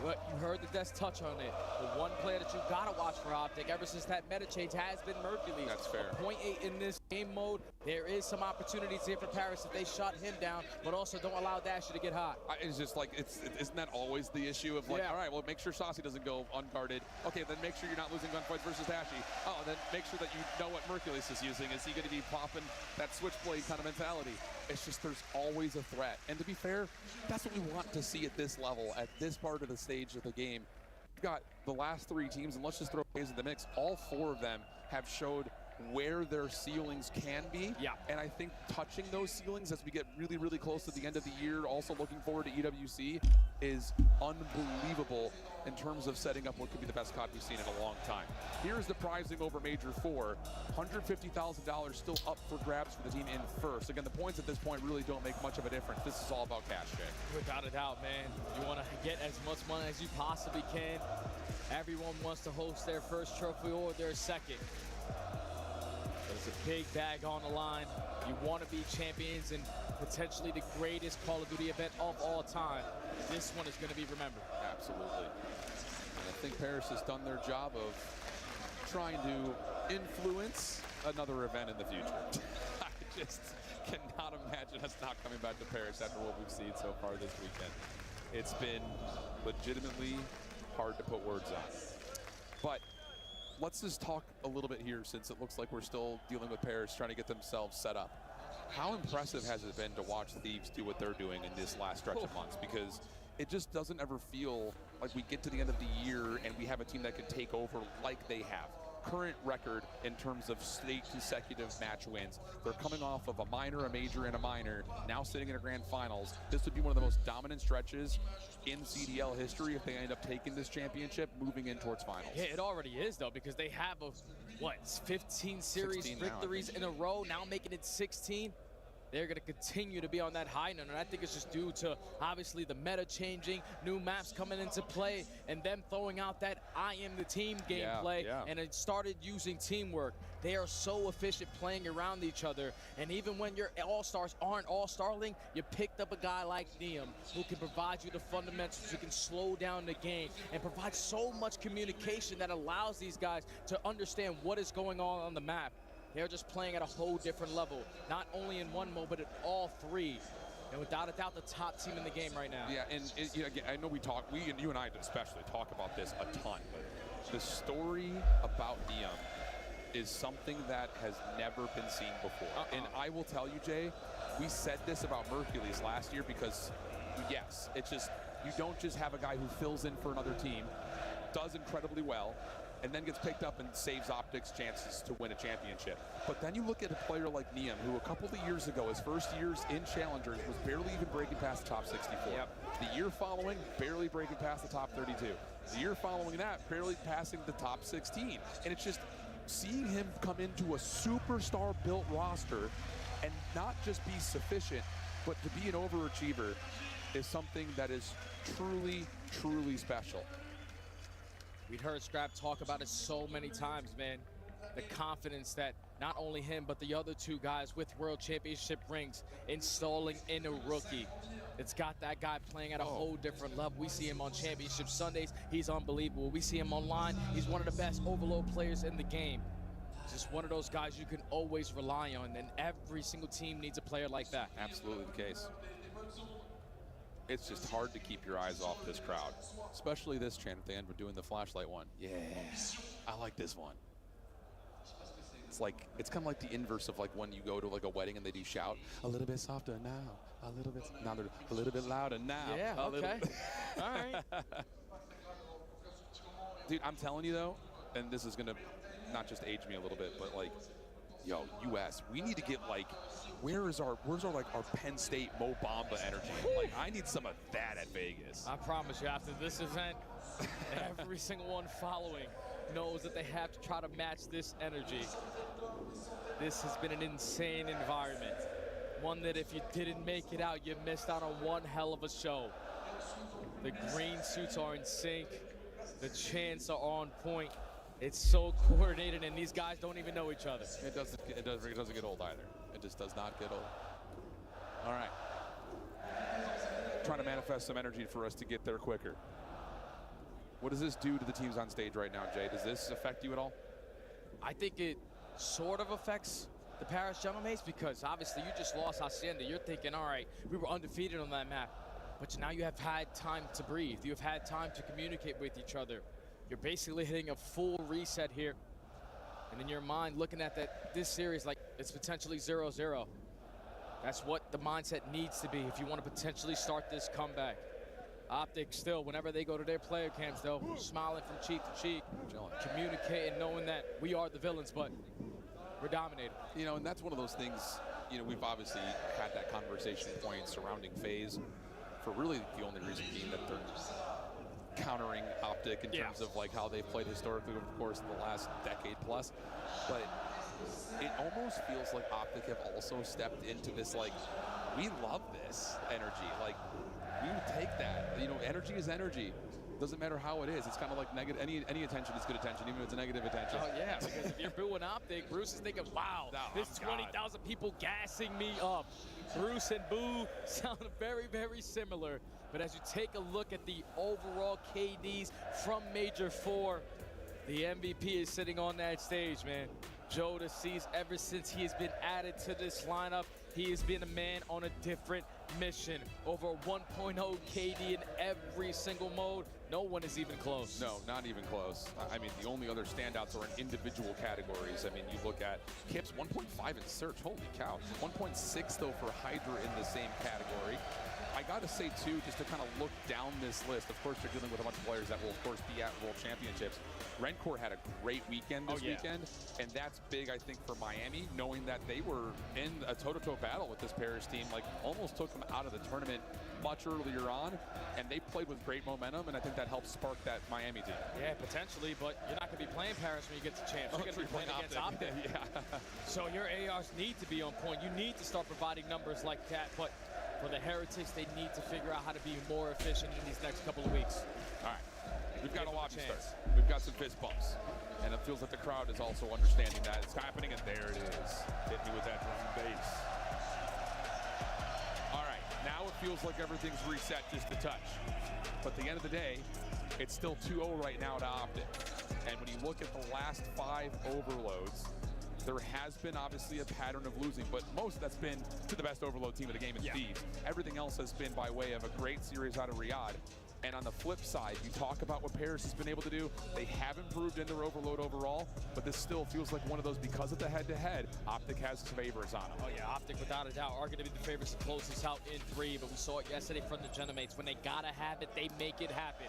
But you heard the Des touch on it. The one player that you gotta watch for Optic ever since that meta change has been Mercules. That's fair. 0.8 in this game mode. There is some opportunities here for Paris if they shut him down, but also don't allow Dasher to get hot. It's just like, isn't that always the issue of like, all right, well, make sure Saucy doesn't go unguarded. Okay, then make sure you're not losing gunfights versus Dashy. Oh, then make sure that you know what Mercules is using. Is he going to be popping that switchblade kind of mentality? It's just there's always a threat. And to be fair, that's what we want to see at this level, at this part of the stage of the game. We've got the last 3 teams, and let's just throw FaZe in the mix. All 4 of them have showed where their ceilings can be. Yeah. And I think touching those ceilings as we get really, really close to the end of the year, also looking forward to EWC, is unbelievable in terms of setting up what could be the best COD we've seen in a long time. Here's the prizing over Major 4. $150,000 still up for grabs for the team in first. Again, the points at this point really don't make much of a difference. This is all about cash, Jay. Without a doubt, man. You want to get as much money as you possibly can. Everyone wants to host their first trophy or their second. There's a big bag on the line. You want to be champions in potentially the greatest Call of Duty event of all time. This one is going to be remembered. Absolutely. And I think Paris has done their job of trying to influence another event in the future. I just cannot imagine us not coming back to Paris after what we've seen so far this weekend. It's been legitimately hard to put words on. But let's just talk a little bit here, since it looks like we're still dealing with Paris trying to get themselves set up. How impressive has it been to watch Thieves do what they're doing in this last stretch of months? Because it just doesn't ever feel like we get to the end of the year and we have a team that can take over like they have. Current record in terms of state consecutive match wins. They're coming off of a minor, a major, and a minor, now sitting in a grand finals. This would be one of the most dominant stretches in CDL history if they end up taking this championship moving in towards finals. Yeah, it already is, though, because they have, 15 series victories in a row, now making it 16. They're going to continue to be on that high note, and I think it's just due to, obviously, the meta changing, new maps coming into play, and them throwing out that I am the team gameplay, and it started using teamwork. They are so efficient playing around each other, and even when your all-stars aren't all-starling, you picked up a guy like Neum, who can provide you the fundamentals, who can slow down the game, and provide so much communication that allows these guys to understand what is going on the map. They're just playing at a whole different level, not only in one mode, but in all 3. And without a doubt, the top team in the game right now. Yeah, and again, I know you and I especially talk about this a ton, but the story about Neum is something that has never been seen before. And I will tell you, Jay, we said this about Mercules last year because, yes, it's just, you don't just have a guy who fills in for another team, does incredibly well, and then gets picked up and saves Optic's chances to win a championship. But then you look at a player like Neum, who a couple of years ago, his first years in Challengers, was barely even breaking past the top 64. The year following, barely breaking past the top 32. The year following that, barely passing the top 16. And it's just seeing him come into a superstar-built roster and not just be sufficient, but to be an overachiever is something that is truly, truly special. We'd heard Scrap talk about it so many times, man. The confidence that not only him, but the other 2 guys with World Championship rings installing in a rookie. It's got that guy playing at a whole different level. We see him on Championship Sundays. He's unbelievable. We see him online. He's one of the best overload players in the game. Just one of those guys you can always rely on, and every single team needs a player like that. Absolutely the case. It's just hard to keep your eyes off this crowd, especially this chant at the end. We're doing the flashlight one. Yeah, I like this one. It's kind of like the inverse of like when you go to like a wedding and they do shout a little bit softer now, a little bit now, they're a little bit louder now. Yeah, okay. All right. Dude, I'm telling you though, and this is gonna not just age me a little bit, but like, yo, US, we need to get like, where's our like our Penn State Mo Bamba energy? Like, I need some of that at Vegas. I promise you, after this event, every single one following knows that they have to try to match this energy. This has been an insane environment. One that if you didn't make it out, you missed out on one hell of a show. The green suits are in sync. The chants are on point. It's so coordinated, and these guys don't even know each other. It doesn't get old either. It just does not get old. All right. Trying to manifest some energy for us to get there quicker. What does this do to the teams on stage right now, Jay? Does this affect you at all? I think it sort of affects the Paris Gentlemen because obviously you just lost Hacienda. You're thinking, all right, we were undefeated on that map, but now you have had time to breathe. You've had time to communicate with each other. You're basically hitting a full reset here. And in your mind, looking at this series like it's potentially 0-0. That's what the mindset needs to be if you want to potentially start this comeback. Optic still, whenever they go to their player camps, they'll smiling from cheek to cheek, communicating, knowing that we are the villains, but we're dominating. You know, and that's one of those things, you know, we've obviously had that conversation point surrounding FaZe for really the only reason being that they're countering Optic in terms of like how they've played historically over the course of the last decade plus. But it almost feels like Optic have also stepped into this, like, we love this energy. Like, we would take that. You know, energy is energy. Doesn't matter how it is. It's kind of like negative. Any attention is good attention, even if it's a negative attention. Oh yeah, because if you're booing Optic, Bruce is thinking, wow, there's 20,000 people gassing me up. Bruce and Boo sound very, very similar. But as you take a look at the overall KDs from Major 4, the MVP is sitting on that stage, man. Joe DeCease, ever since he has been added to this lineup, he has been a man on a different mission. Over 1.0 KD in every single mode. No one is even close. No, not even close. I mean, the only other standouts are in individual categories. I mean, you look at Kips, 1.5 in Search. Holy cow. 1.6, though, for Hydra in the same category. I got to say, too, just to kind of look down this list, of course, they're dealing with a bunch of players that will, of course, be at World Championships. Rencore had a great weekend this weekend, and that's big, I think, for Miami, knowing that they were in a toe-to-toe battle with this Paris team, like almost took them out of the tournament much earlier on, and they played with great momentum, and I think that helped spark that Miami team. Yeah, potentially, but you're not going to be playing Paris when you get the chance. You're going to be playing against Optic. So your ARs need to be on point. You need to start providing numbers like that, but for the Heretics, they need to figure out how to be more efficient in these next couple of weeks. All right. We've got a lobby start. We've got some fist bumps. And it feels like the crowd is also understanding that it's happening, and there it is. Hit me with that drum bass. All right. Now it feels like everything's reset just a touch. But at the end of the day, it's still 2-0 right now to Optic. And when you look at the last 5 overloads, there has been obviously a pattern of losing, but most of that's been to the best overload team of the game in Thieves. Everything else has been by way of a great series out of Riyadh. And on the flip side, you talk about what Paris has been able to do. They have improved in their overload overall, but this still feels like one of those, because of the head-to-head, Optic has its favorites on them. Oh yeah, Optic without a doubt are going to be the favorites to close this out in 3, but we saw it yesterday from the Gentlemates. When they got to have it, they make it happen.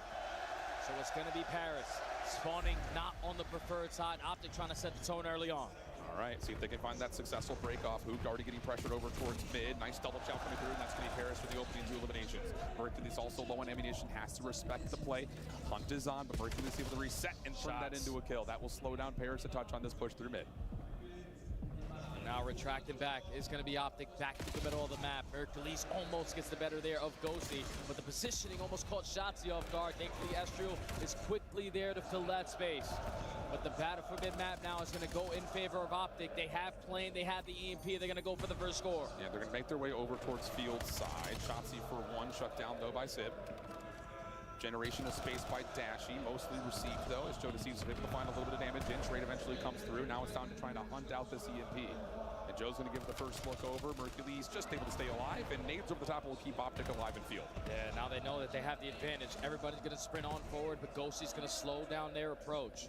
So it's going to be Paris spawning not on the preferred side. Optic trying to set the tone early on. All right, see if they can find that successful break off. Hook already getting pressured over towards mid. Nice double shout coming through, and that's going to be Paris for the opening 2 eliminations. Mercury's also low on ammunition, has to respect the play. Hunt is on, but Mercury's able to reset and turn that into a kill. That will slow down Paris a touch on this push through mid. Now retracting back is going to be Optic back to the middle of the map. Hercules almost gets the better there of Ghosty, but the positioning almost caught Shotzi off guard. Thankfully, Estriel is quickly there to fill that space. But the battle for mid-map now is going to go in favor of Optic. They have plane, they have the EMP, they're going to go for the first score. Yeah, they're going to make their way over towards field side. Shotzi for 1, shut down though by Sib. Generation of space by Dashy, mostly received though, as Joe Deceives is able to find a little bit of damage in. Trade eventually comes through. Now it's down to trying to hunt out this EMP. And Joe's going to give the first look over. Mercury's just able to stay alive, and nades over the top will keep Optic alive in field. Yeah, now they know that they have the advantage. Everybody's going to sprint on forward, but Ghosty's going to slow down their approach.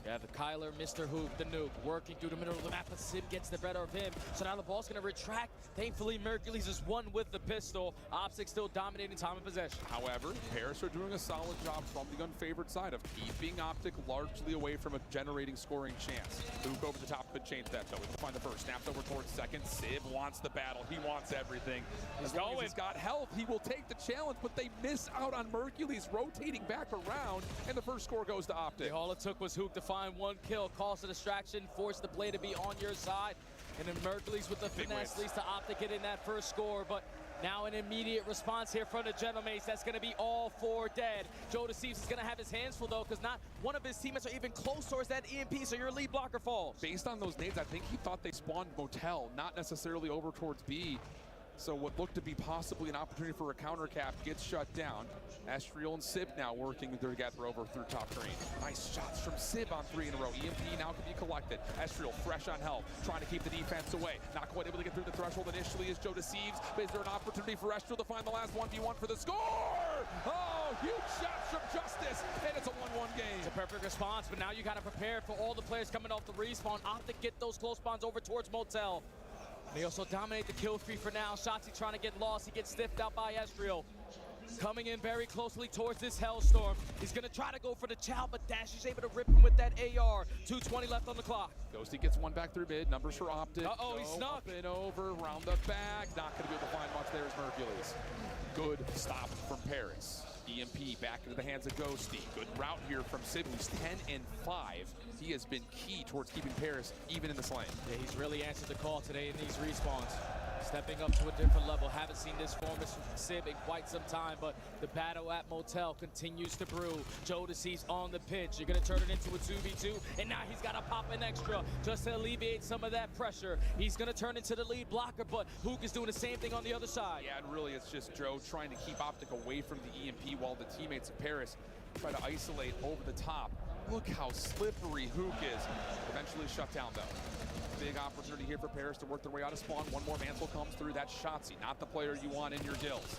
You have the Kyler, Mr. Hoop, the nuke, working through the middle of the map, but Sib gets the better of him. So now the ball's going to retract. Thankfully, Mercury's is one with the pistol. Optic still dominating time of possession. However, Paris are doing a solid job from the unfavored side of keeping Optic largely away from a generating scoring chance. Hoop over the top could change that, though. We can find the first. Snaps over towards second. Sib wants the battle. He wants everything. As long as he's got health, he will take the challenge, but they miss out on Mercury's rotating back around, and the first score goes to Optic. All it took was Hoop to find one kill, cause a distraction, force the play to be on your side, and then Mercury's with the finesse leads to Optic getting that first score, but now an immediate response here from the Gentlemates. That's going to be all four dead. Joe Deceives is going to have his hands full, though, because not one of his teammates are even close towards that EMP, so your lead blocker falls. Based on those nades, I think he thought they spawned Motel, not necessarily over towards B. So what looked to be possibly an opportunity for a counter cap gets shut down. Astriel and Sib now working together over through top green. Nice shots from Sib on 3 in a row. EMP now can be collected. Astriel fresh on health, trying to keep the defense away. Not quite able to get through the threshold initially as Joe Deceives. But is there an opportunity for Astriel to find the last 1v1 for the score? Oh, huge shots from Justice, and it's a 1-1 game. It's a perfect response, but now you got to prepare for all the players coming off the respawn. Optic get those close spawns over towards Motel. They also dominate the kill feed for now. Shotzi trying to get lost. He gets stiffed out by Astriel. Coming in very closely towards this Hellstorm. He's going to try to go for the chow, but Dash is able to rip him with that AR. 2:20 left on the clock. Ghosty gets one back through mid. Numbers for Optic. Uh-oh, he snuck. Up and over, round the back. Not going to be able to find much there as Mercules. Good stop from Paris. EMP back into the hands of Ghosty. Good route here from Sib, who's 10 and 5. He has been key towards keeping Paris even in this lane. Yeah, he's really answered the call today in these respawns. Stepping up to a different level. Haven't seen this form of Sib in quite some time, but the battle at Motel continues to brew. Joe Deceives on the pitch. You're going to turn it into a 2v2, and now he's got to pop an extra just to alleviate some of that pressure. He's going to turn into the lead blocker, but Hook is doing the same thing on the other side. Yeah, and really it's just Joe trying to keep Optic away from the EMP while the teammates of Paris try to isolate over the top. Look how slippery Hook is. Eventually shut down, though. Big opportunity here for Paris to work their way out of spawn. One more mantle comes through. That's Shotzi, not the player you want in your dills.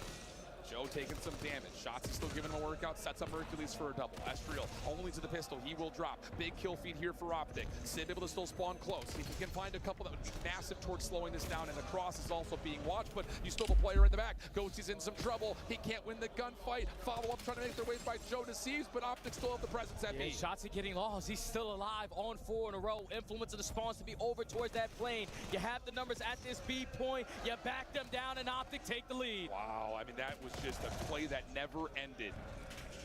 Joe taking some damage. Shotzi still giving him a workout. Sets up Hercules for a double. Astriel only to the pistol. He will drop. Big kill feed here for Optic. Sid able to still spawn close. If he can find a couple that would be massive towards slowing this down, and the cross is also being watched, but you still have a player in the back. Ghosty's in some trouble. He can't win the gunfight. Follow up trying to make their way by Joe Deceives, but Optic still have the presence at B. Shotzi getting lost. He's still alive on 4 in a row. Influence of the spawns to be over towards that plane. You have the numbers at this B point. You back them down, and Optic take the lead. Wow, I mean, that was just a play that never ended.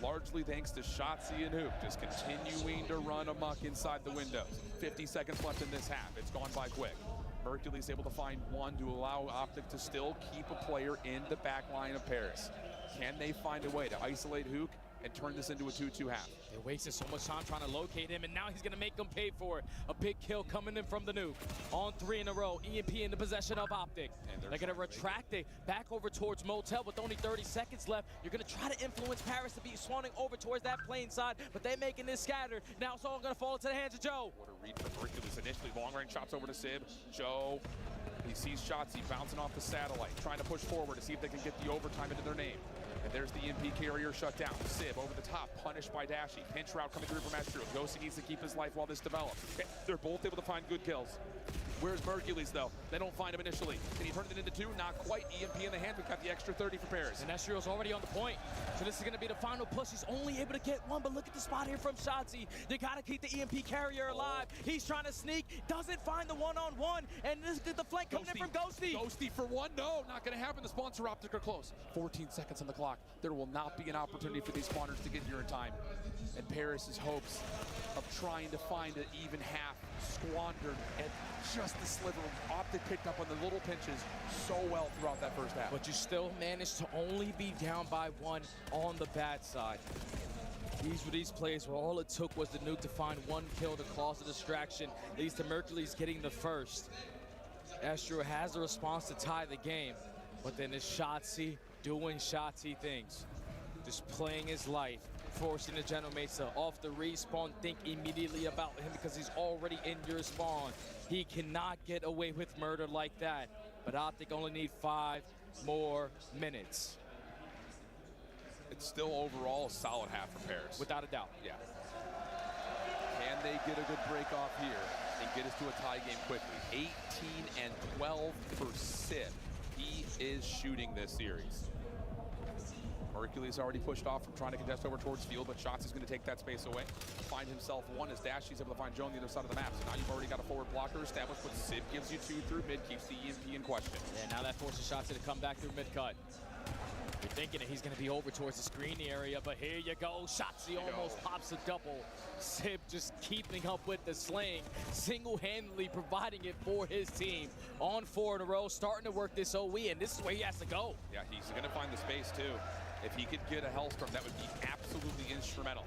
Largely thanks to Shotzi and Hoop, just continuing to run amok inside the windows. 50 seconds left in this half. It's gone by quick. Mercules able to find one to allow Optic to still keep a player in the back line of Paris. Can they find a way to isolate Hook and turn this into a 2-2 half? They're wasting so much time trying to locate him, and now he's going to make them pay for it. A big kill coming in from the nuke. On 3 in a row, EMP in the possession of Optic. They're going to retract it back over towards Motel with only 30 seconds left. You're going to try to influence Paris to be spawning over towards that plane side, but they're making this scattered. Now it's all going to fall into the hands of Joe. What a read from Hercules initially. Long range shots over to Sib. Joe, he sees Shotzi bouncing off the satellite, trying to push forward to see if they can get the overtime into their name. And there's the EMP carrier shut down. Sib over the top, punished by Dashy. Pinch route coming through from Astriel. Ghosty needs to keep his life while this develops. They're both able to find good kills. Where's Mercules, though? They don't find him initially. Can he turn it into 2? Not quite. EMP in the hand. We've got the extra 30 for Paris. And Astriel's already on the point. So this is going to be the final push. He's only able to get one, but look at the spot here from Shotzi. You got to keep the EMP carrier alive. He's trying to sneak. Doesn't find the one-on-one. And this is the flank coming in from Ghosty. Ghosty for one. No, not going to happen. The sponsor Optic are close. 14 seconds on the clock. There will not be an opportunity for these spawners to get here in time. And Paris's hopes of trying to find an even half squandered, and just the sliver of Optic picked up on the little pinches so well throughout that first half. But you still managed to only be down by 1 on the bad side. These were these plays where all it took was the nuke to find 1 kill to cause a distraction. Leads to Mercules getting the first. Astriel has the response to tie the game, but then it's Shotzi doing Shotzi things. just playing his life, forcing the general mates to off the respawn, think immediately about him because he's already in your spawn. He cannot get away with murder like that. But Optic only need 5 more minutes. It's still overall a solid half for Paris. Without a doubt. Yeah. Can they get a good break off here and get us to a tie game quickly? 18-12 for Sib. He is shooting this series. Hercules already pushed off from trying to contest over towards field, but Shots is going to take that space away. Find himself one as Dashy's able to find Joe on the other side of the map. So now you've already got a forward blocker established, but Sib gives you 2 through mid, keeps the EMP in question. Yeah, now that forces Shots to come back through mid-cut. You're thinking that he's going to be over towards the screen area, but here you go. Shotzi almost pops a double. Sib just keeping up with the slaying, single-handedly providing it for his team. On 4 in a row, starting to work this OE, and this is where he has to go. Yeah, he's going to find the space, too. If he could get a Hellstorm, that would be absolutely instrumental.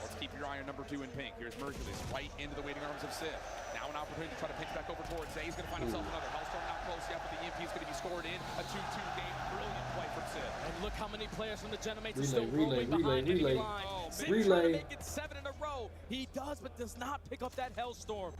Let's keep your eye on number 2 in pink. Here's Mercules right into the waiting arms of Sib. Now an opportunity to try to pinch back over towards Zay. He's going to find himself another. Hellstorm not close yet, but the EMP is going to be scored in. A 2-2 game. Brilliant play from Sib. And look how many players from the Genomates are still rolling behind enemy line. Sib trying to make it 7 in a row. He does, but does not pick up that Hellstorm.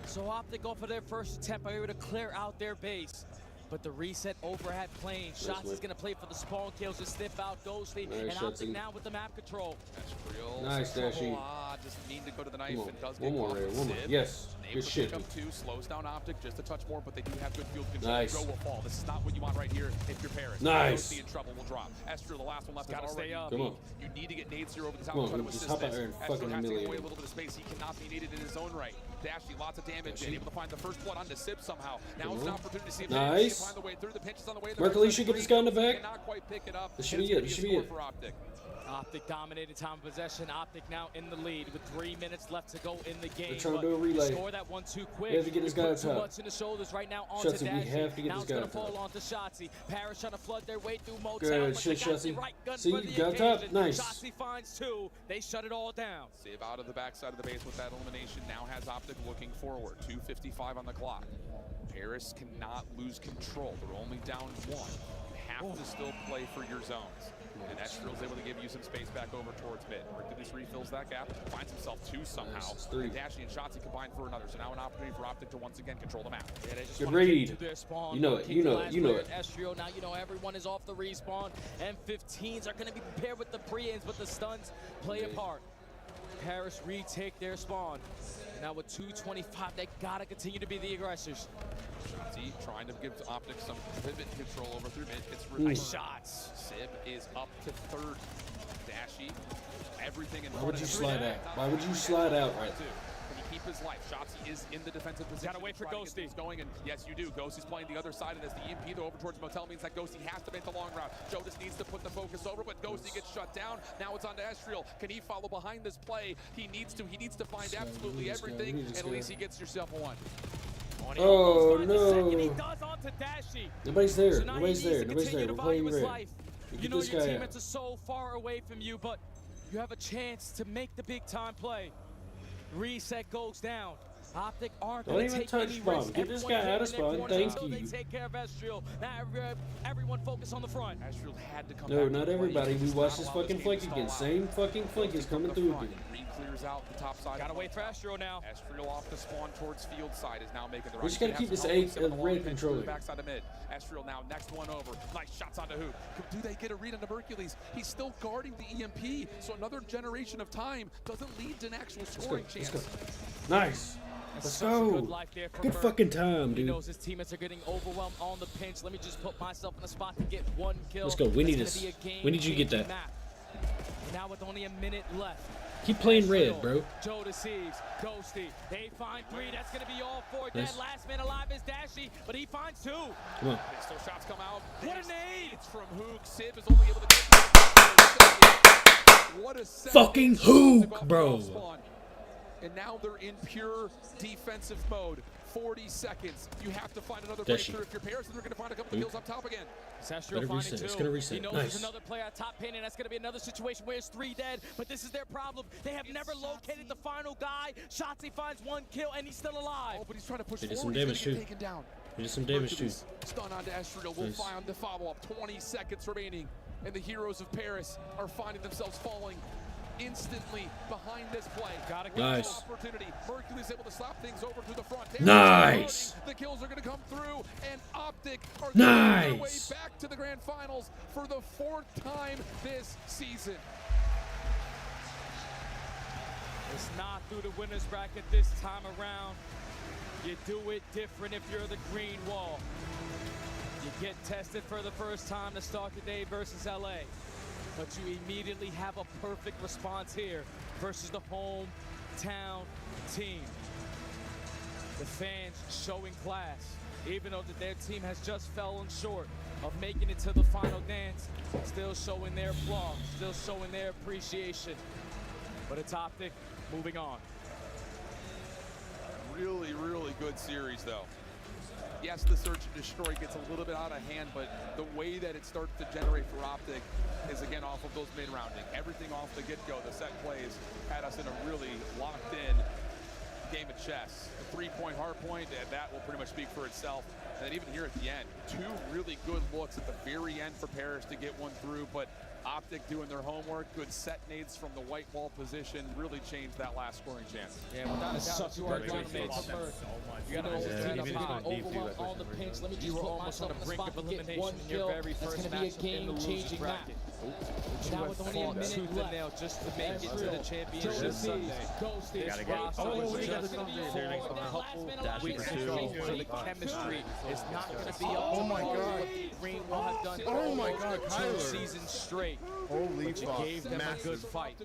So Optic off of their first attempt are able to clear out their base. But the reset over at plane. Shots is going to play for the spawn kills to sniff out Ghosty. Nice, and Optic Shotsy. now with the map control. That's real. Nice, Dashy. Just need to go to the knife and does One get more, caught. Ray. One more. Sib, Yes. able Good to shit. pick up 2, slows down Optic just a touch more, but they do have good field control. Nice. Joe will fall. This is not what you want right here if you're Paris. Nice. Ghosty in trouble will drop. Esther, the last one left, Gotta is already stay up. Come on. You need to get nades here over the top Come and try on, to just assist hop out this. there and Esther fucking has to give humiliate away a him. little bit of space. He cannot be needed in his own right. Dashy, lots of damage in, able to find the first blood onto Sib somehow. Now it's an opportunity to see if they can Nice. find the way through. The pinch is on the way. Mercules should get this guy in the back. Cannot quite pick it up. This should be it. This should be it. For Optic. Optic dominated time of possession. Optic now in the lead with 3 minutes left to go in the game. They're trying to do a relay. Score that one too quick. We have to get this guy Put up too top. much in the shoulders right now onto Shotsy, we Dashy. have to get now this it's guy gonna up top. fall onto Shotsy. Paris trying to flood their way through Motown. Good but shit, they got the Shotsy. right gun See, for you the got top. occasion. Nice. Shotsy finds 2. They shut it all down. Sib out of the backside of the base with that elimination. Now has Optic looking forward. 2:55 on the clock. Paris cannot lose control. They're only down 1. You have to still play for your zones. And Estrel's able to give you some space back over towards mid. Hercules refills that gap, finds himself 2 somehow. Nice, 3. And Dashy and Shotsy combine for another. So now an opportunity for Optic to once again control the map. Yeah, they just Good wanna get read. to their spawn. You know it, you know it, you know it. Estriel, now you know everyone is off the respawn. M15s are going to be prepared with the pre-ins, but the stuns play a part. Paris retake their spawn. Now with 2:25, they gotta continue to be the aggressors. Shotsy trying to give Optic some pivot control over through mid. It's Nice shots. Sib is up to 3rd. Dashy, everything in Why front would of you him. slide out? Why would you slide out right Can he keep his life? Shotsy is in the defensive position. Gotta wait for Trying to get Ghosty. things going, and yes, you do. Ghosty's playing the other side of this. The EMP though over towards Motel means that Ghosty has to make the long route. Joe just needs to put the focus over, but Ghosty gets shut down. Now it's on to Estriel. Can he follow behind this play? He needs to. He needs to find absolutely everything, and at least he gets yourself a 1. Oh no! He does onto Dashy. Nobody's there. So now Nobody's he needs there. to Nobody's continue there. to We're value playing his red. life. We You get know this your guy teammates out. are so far away from you, but you have a chance to make the big time play. Reset goes down. Optic aren't Don't going to even take touch any spawn. risks. Get this Everyone guy out of getting in their spawn. corners Thank until you. They take care of Estriel. Now everyone focus on the front. Estriel had to come No, back not to play. everybody. He We does watch not this allow fucking game flank to again. stall out. Same fucking flank is coming through again. Reed clears out the top side. Gotta wait for Estriel now. Estriel off the spawn towards field side is now making the right. We just gotta keep this red controller. Backside of mid. Estriel now next one over. Nice shots onto hoop. Do they get a read on Hercules? He's still guarding the EMP, so another generation of time doesn't lead to an actual scoring chance. Let's go. Nice. That's Let's such a go. good life there for Good Merc. fucking time, He dude. knows his teammates are getting overwhelmed on the pinch. Let me just put myself in a spot to get 1 kill. Let's go. We need That's this. gonna be a We need you to get game-changing that. map. Now with only a minute left. Keep playing red, bro. Joe deceives. Ghosty. They find 3. That's going to be all 4. Nice. Dead last man alive is Dashy, but he finds 2. Come on. Pistol shots come out. What a nade! It's from Hook. Sib is only able to get what a Fucking Hook, bro. And now they're in pure defensive mode. 40 seconds. You have to find another Dashy. breakthrough if you're Paris, and they're going to find a couple of kills up top again. Estriel Better finding reset. 2. It's gonna reset. He knows Nice. there's another player at top pin, and that's going to be another situation where it's 3 dead. But this is their problem. They have never located the final guy. Shotzzy finds 1 kill, and he's still alive. Oh, but he's trying to push He did forward. some damage, He's gonna too. get taken down. He did some damage, too. Stun onto Estriel. Will Nice. find the follow-up. 20 seconds remaining. and the heroes of Paris are finding themselves falling instantly behind this play. Gotta get Nice. opportunity. Mercury's able to slap things over to the front. Nice. The kills are going to come through, and Optic are Nice. their way back to the grand finals for the 4th time this season. It's not through the winner's bracket this time around. You do it different if you're the green wall. You get tested for the first time to start the day versus LA. But you immediately have a perfect response here versus the hometown team. The fans showing class, even though their team has just fallen short of making it to the final dance, still showing their applause, still showing their appreciation. But it's Optic moving on. Really, really good series, though. Yes, the search and destroy gets a little bit out of hand, but the way that it starts to generate for Optic is, again, off of those mid-rounding. Everything off the get-go, the set plays had us in a really locked-in game of chess. The three-point hard point, that will pretty much speak for itself. And then even here at the end, 2 really good looks at the very end for Paris to get one through, but Optic doing their homework, good set nades from the white ball position, really changed that last scoring chance. Yeah, without a doubt, you are going to make You got to always team up overlook on the pinch. Let me just put myself on the brink of elimination in your very first match in the losing bracket. You have fought tooth and nail just to make it to the championship Sunday. This roster was just formed a couple weeks ago, so the chemistry is not going to be up to what the Green will have done for 2 seasons straight. Holy but you gave them a good fight.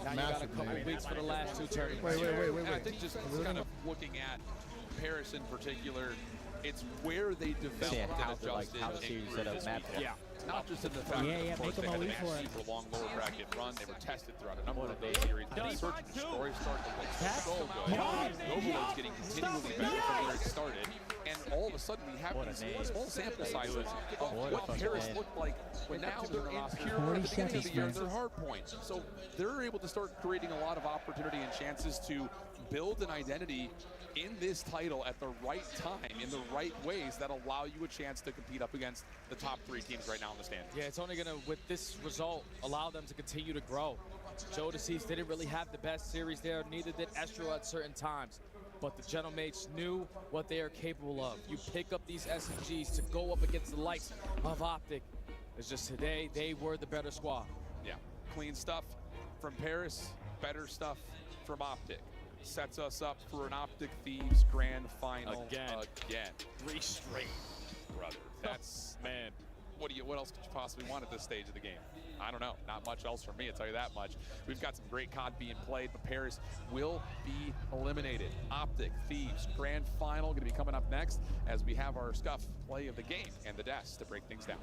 Now you got a couple weeks for the last 2 tournaments. Wait. I think just kind of looking at Paris in particular, it's where they developed and adjusted. How the series set up map. Yeah, not just in the fact that, of course, they had a super long lower bracket run. They were tested throughout a number of those series. And the search and destroy started to look so good. Novo's getting continually better from where it started. And all of a sudden, we have these small sample sizes of what Paris looked like when now they're in pure at the beginning of the year, their hard points. So they're able to start creating a lot of opportunity and chances to build an identity in this title at the right time, in the right ways that allow you a chance to compete up against the top 3 teams right now in the stand. Yeah, it's only going to, with this result, allow them to continue to grow. Jodeci's didn't really have the best series there, neither did Estro at certain times. But the Gentlemates knew what they are capable of. You pick up these SMGs to go up against the likes of Optic. It's just today, they were the better squad. Yeah, clean stuff from Paris, better stuff from Optic. Sets us up for an Optic Thieves grand final again. 3 straight, brother. That's man. What else could you possibly want at this stage of the game? I don't know. Not much else from me, I'll tell you that much. We've got some great COD being played, but Paris will be eliminated. Optic Thieves grand final going to be coming up next as we have our scuff play of the game and the desk to break things down.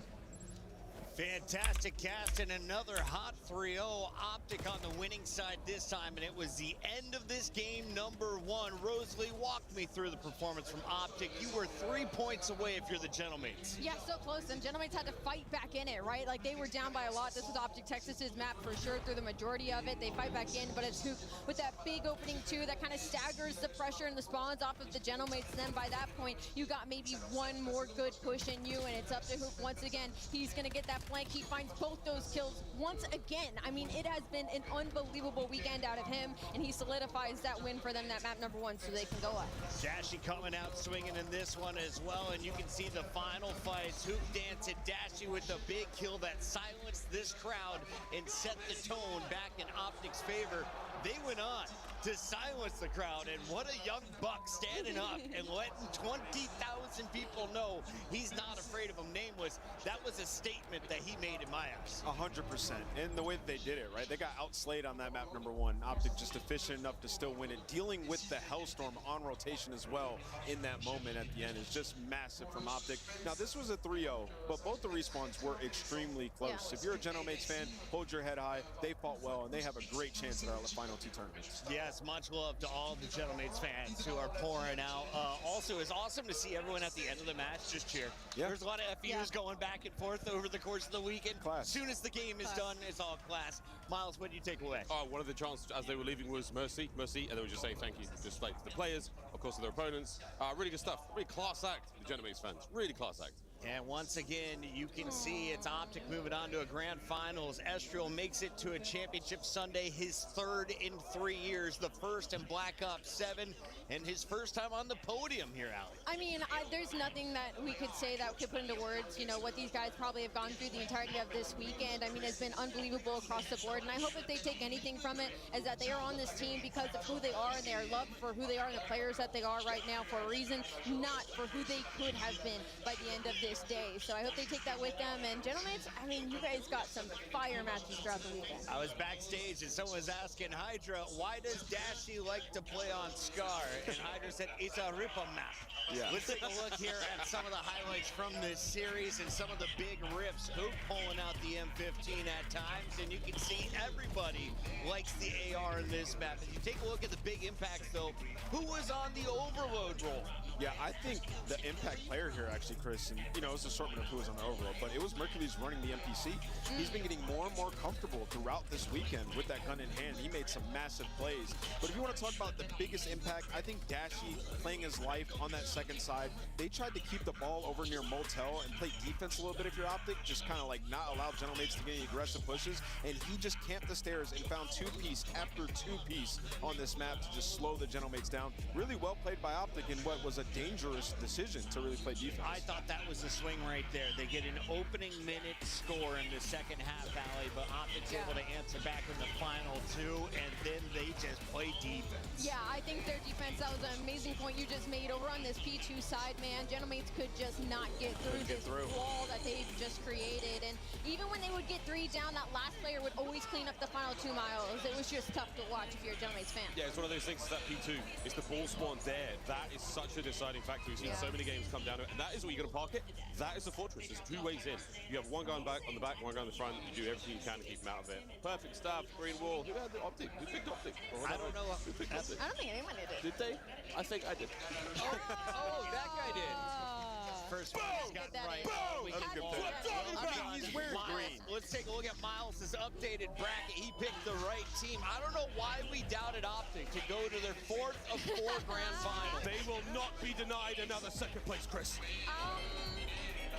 Fantastic cast and another hot 3-0. Optic on the winning side this time, and it was the end of this game, number 1. Rosalie, walk me through the performance from Optic. You were 3 points away if you're the Gentlemates. Yeah, so close, and Gentlemates had to fight back in it, right? Like, they were down by a lot. This was Optic Texas's map for sure through the majority of it. They fight back in, but it's Hoop with that big opening 2 that kind of staggers the pressure and the spawns off of the Gentlemates. Then by that point, you got maybe one more good push in you, and it's up to Hoop once again. He's going to get that flank. He finds both those kills once again. I mean, it has been an unbelievable weekend out of him, and he solidifies that win for them, that map number 1, so they can go up. Dashy coming out swinging in this one as well, and you can see the final fights. Hoop Dance and Dashy with the big kill that silenced this crowd and set the tone back in Optic's favor. They went on to silence the crowd, and what a young buck standing up and letting 20,000 people know he's not afraid of them nameless. That was a statement that he made in my eyes. 100%. And the way that they did it, right? They got outslayed on that map number 1. Optic just efficient enough to still win it. Dealing with the Hellstorm on rotation as well in that moment at the end is just massive from Optic. Now, this was a 3-0, but both the respawns were extremely close. Yeah. If you're a Gentlemates fan, hold your head high. They fought well, and they have a great chance at our final 2 tournaments. Yes, much love to all the Gentlemates fans who are pouring out. Also, it's awesome to see everyone at the end of the match just cheer. Yeah. There's a lot of FUs going back and forth over the course of the weekend. Class. As soon as the game is done, it's all class. Miles, what do you take away? One of the chants as they were leaving was mercy, mercy, and they were just saying thank you, just like the players, of course, to their opponents. Really good stuff. Really class act, the Gentlemates fans. Really class act. And once again, you can see it's Optic moving on to a grand finals. Estriel makes it to a championship Sunday, his third in 3 years, the first in Black Ops 7, and his first time on the podium here, Allie. I mean, there's nothing that we could say that could put into words, you know, what these guys probably have gone through the entirety of this weekend. I mean, it's been unbelievable across the board, and I hope if they take anything from it is that they are on this team because of who they are, and they are loved for who they are and the players that they are right now for a reason, not for who they could have been by the end of this day. So I hope they take that with them. And gentlemen, I mean, you guys got some fire matches throughout the weekend. I was backstage and someone was asking Hydra, why does Dashy like to play on Scar? And Hydra said, it's a Ripper map. Yeah. Let's take a look here at some of the highlights from this series and some of the big rips. Hoop pulling out the M15 at times, and you can see everybody likes the AR in this map. If you take a look at the big impacts, though, who was on the overload role? Yeah, I think the impact player here, actually, Chris, and you know, it's an assortment of who was on the overload, but it was Mercury's running the MPC. He's been getting more and more comfortable throughout this weekend with that gun in hand. He made some massive plays. But if you want to talk about the biggest impact, I think Dashy playing his life on that second side. They tried to keep the ball over near Motel and play defense a little bit if you're Optic, just kind of like not allow Gentlemates to get any aggressive pushes. And he just camped the stairs and found two-piece after two-piece on this map to just slow the Gentlemates down. Really well played by Optic in what was a dangerous decision to really play defense. I thought that was the swing right there. They get an opening minute score in the second half, Allie, but Optic's able to answer back in the final two, and then they just play defense. Yeah, I think their defense, that was an amazing point you just made over on this P2 side, man. Gentlemates could just not get through this wall that they just created. And even when they would get three down, that last player would always clean up the final 2 miles. It was just tough to watch if you're a Gentlemates fan. Yeah, it's one of those things, that P2, it's the ball spawn there. That is such a deciding factor. We've seen so many games come down to it, and that is where you're going to park it. That is the fortress. There's 2 ways in. You have one guy on the back, one guy on the front. You do everything you can to keep him out of it. Perfect stuff. Green wall. Who had the Optic? Who picked Optic? I don't know. Who picked Optic? I don't think anyone did it. Did they? I think I did. Oh, that guy did. First one he's got right. Boom! That's a good pick. What I'm talking about? He's wearing green. Let's take a look at Miles' updated bracket. He picked the right team. I don't know why we doubted Optic to go to their 4th of 4 grand finals. They will not be denied another second place, Chris.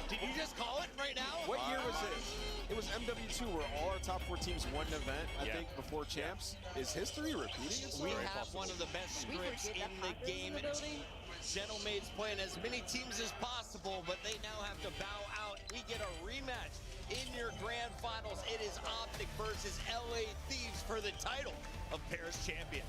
Did you just call it right now? What year was this? It was MW2 where all our top 4 teams won an event, I think, before champs. Is history repeating itself? We have one of the best scripts in the game. Gentlemates playing as many teams as possible, but they now have to bow out. We get a rematch in your grand finals. It is Optic versus LA Thieves for the title of Paris champion.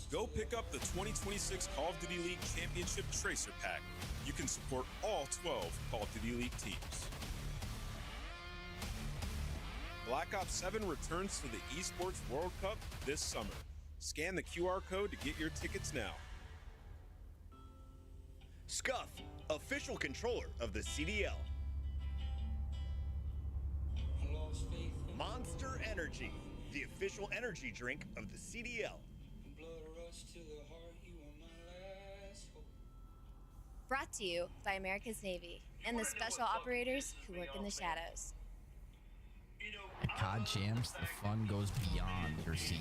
Go pick up the 2026 Call of Duty League Championship Tracer Pack. You can support all 12 Call of Duty League teams. Black Ops 7 returns to the Esports World Cup this summer. Scan the QR code to get your tickets now. Scuff, official controller of the CDL. Monster Energy, the official energy drink of the CDL. Brought to you by America's Navy and the special operators who work in the shadows. At COD Champs, the fun goes beyond your seat.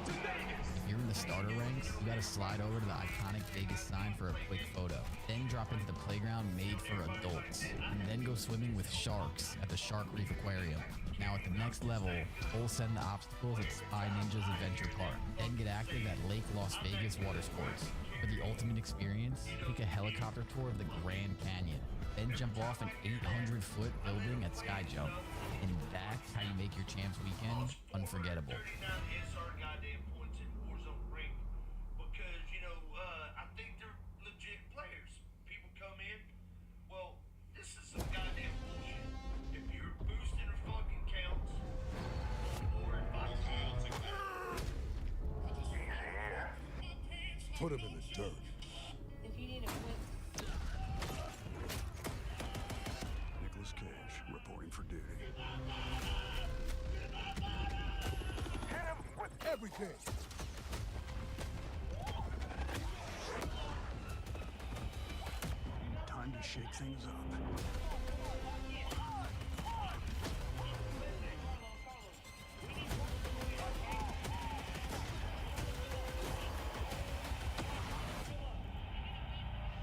If you're in the starter ranks, you gotta slide over to the iconic Vegas sign for a quick photo. Then drop into the playground made for adults. And then go swimming with sharks at the Shark Reef Aquarium. Now at the next level, full send the obstacles at Spy Ninja's Adventure Park. Then get active at Lake Las Vegas Water Sports. For the ultimate experience, take a helicopter tour of the Grand Canyon. Then jump off an 800-foot building at Sky Jump. And that's how you make your Champs weekend unforgettable. Put him in the dirt. If you need a quick Nicolas Cage reporting for duty. Hit him with everything. Time to shake things up.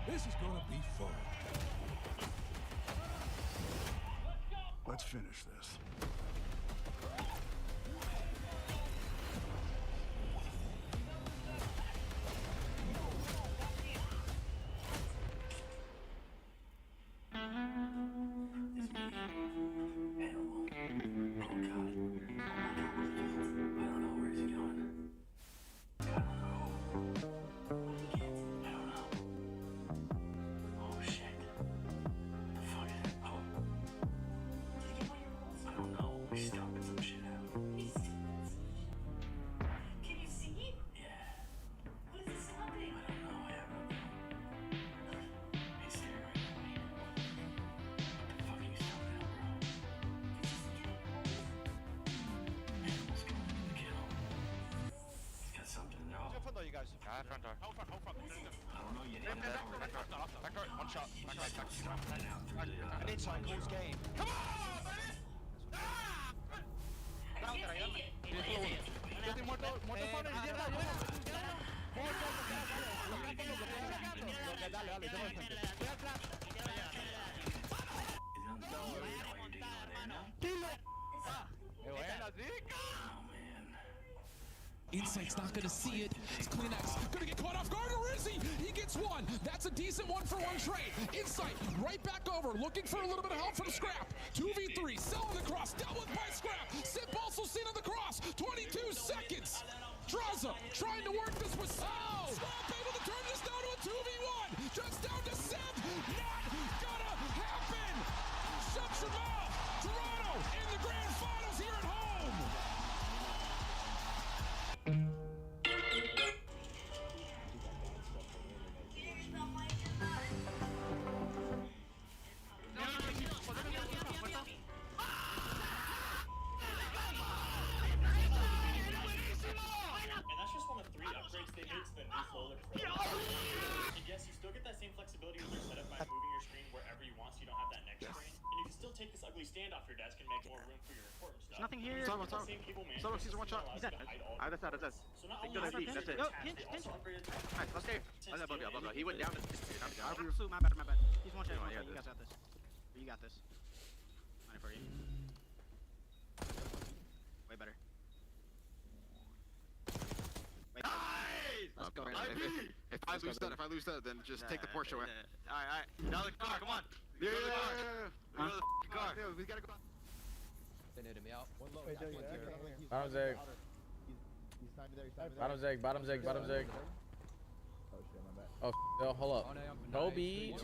This is gonna be fun. Let's finish this. Front door. Hold front. I don't know yet. Back door. One shot. Back door. Inside close game. Come on, baby! Insight's not gonna see it. It's Kleenex gonna get caught off guard, or is he? He gets one. That's a decent one-for-one trade. Insight right back over, looking for a little bit of help from Scrap. 2v3, selling the cross, dealt with by Scrap. Sip also seen on the cross. 22 seconds. Draza trying to work this with Scrap able to turn this down to a 2v1. Just down to Sip. Not gonna happen. Shut your mouth. Toronto in the grand finals here at home. And yes, you still get that same flexibility with your setup by moving your screen wherever you want, so you don't have that next screen. And you can still take this ugly stand off your desk and make more room for your important stuff. There's nothing here. Starbucks, he's one shot. He's dead. That's it. So not only That's is it. it No, attached, they also upgraded Nice, let's stay. He went down. My bad. He's one shot. You guys got this. You got this. Money for you. Way better. Let's go. If I lose that, then just take the Porsche away. Alright. Now the car, come on. Yeah. Another car. Yeah, we gotta go. They netted me out. Bottom's egg. Bottom's egg. Oh, no, hold up. Go beach.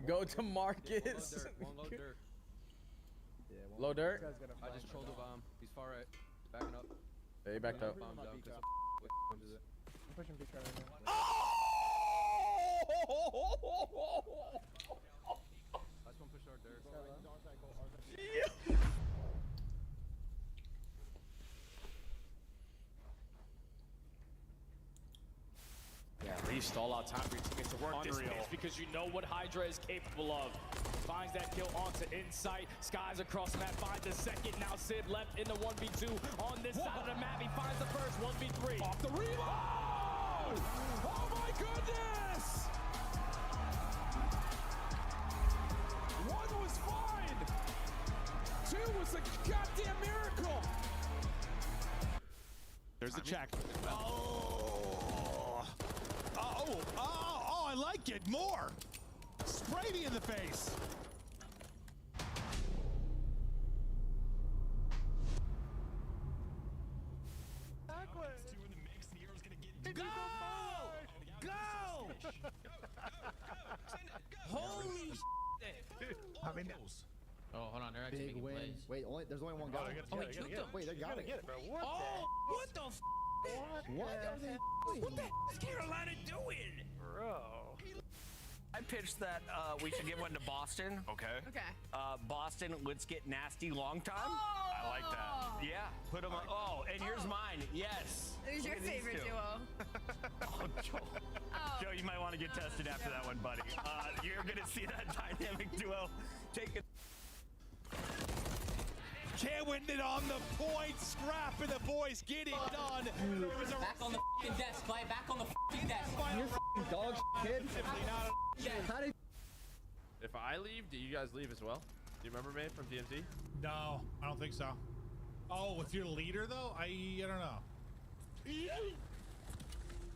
Go to Marcus. Low dirt. I just trolled a bomb. He's far right. Backing up. Yeah, he backed up. Bombs out 'cause I'm pushing big car right now. Last one push our dirt. Yeah, Reese, all out time for your teammates to work this space because you know what Hydra is capable of. Finds that kill onto Insight. Skies across the map, finds the second. Now Sid left in the 1v2 on this side of the map. He finds the first 1v3. Off the reload! Oh my goodness! One was fine. Two was a goddamn miracle. There's the check. Oh, I like it more. Spray me in the face. Go! Go! Holy shit! I mean, oh, hold on, they're actually big win. Wait, there's only one guy. Oh, he killed him. Wait, they got it. Bro. What the f? What the f is Carolina doing? Bro. I pitched that we should give one to Boston. Okay. Boston, let's get nasty long time. I like that. Yeah, put them on. Oh, and here's mine. Yes. Who's your favorite duo? Oh, Joe. Joe, you might want to get tested after that one, buddy. You're going to see that dynamic duo take it. Can't win it on the point. Scrap and the boys get it done. Back on the f***ing desk, Clay. Back on the f***ing desk. You're f***ing dog shit, kid. How did... If I leave, do you guys leave as well? Do you remember me from DMZ? No, I don't think so. Oh, with your leader though? I don't know.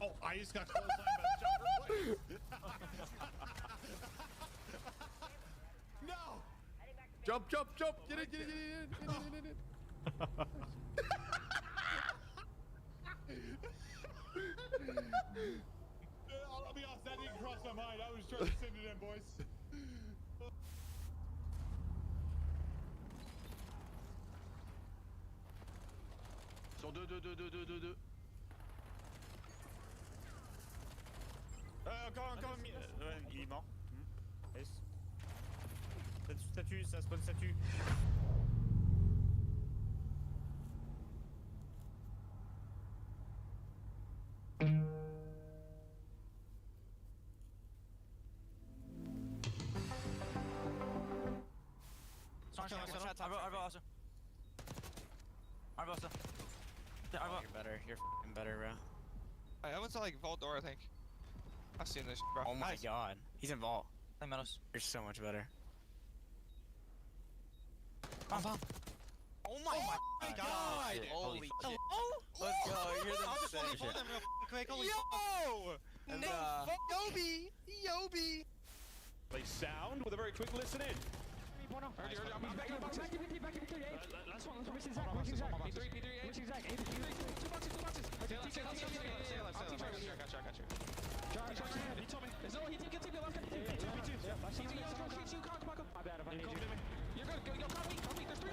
Oh, I just got clotheslined by the jumper. No! Jump, jump, jump! Get in, get in, get in, I'll be honest, that didn't cross my mind. I was trying to send it in, boys. Sur deux. Encore, il est mort. Nice. Statue, ça spawn statue. You're better. You're f***ing better, bro. I went to like Vault Door, I think. I've seen this, bro. Oh my god. He's in Vault. You're so much better. Oh my god! Holy shit. Let's go, you're the same shit. Yo! Yobi! Play sound with a very quick listen in. Last one, missing Zach, missing Zach. Missing Zach, two boxes. Got you. He told me. There's no, he didn't get to the last guy. My bad if I need you. You're good, yo, come me. There's three.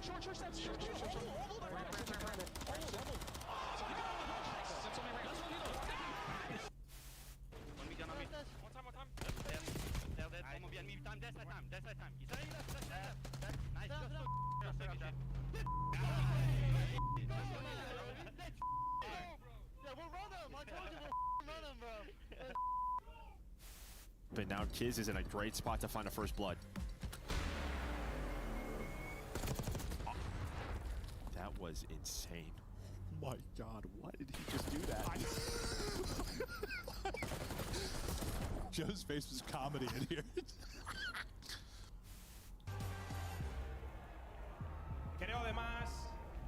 Short steps. One time. They're dead. One more behind me. Time. That's that time. Nice. We'll run him. I told you we'll run him, bro. But now Kiz is in a great spot to find a first blood. That was insane. My God, why did he just do that? Joe's face was comedy in here. Creo además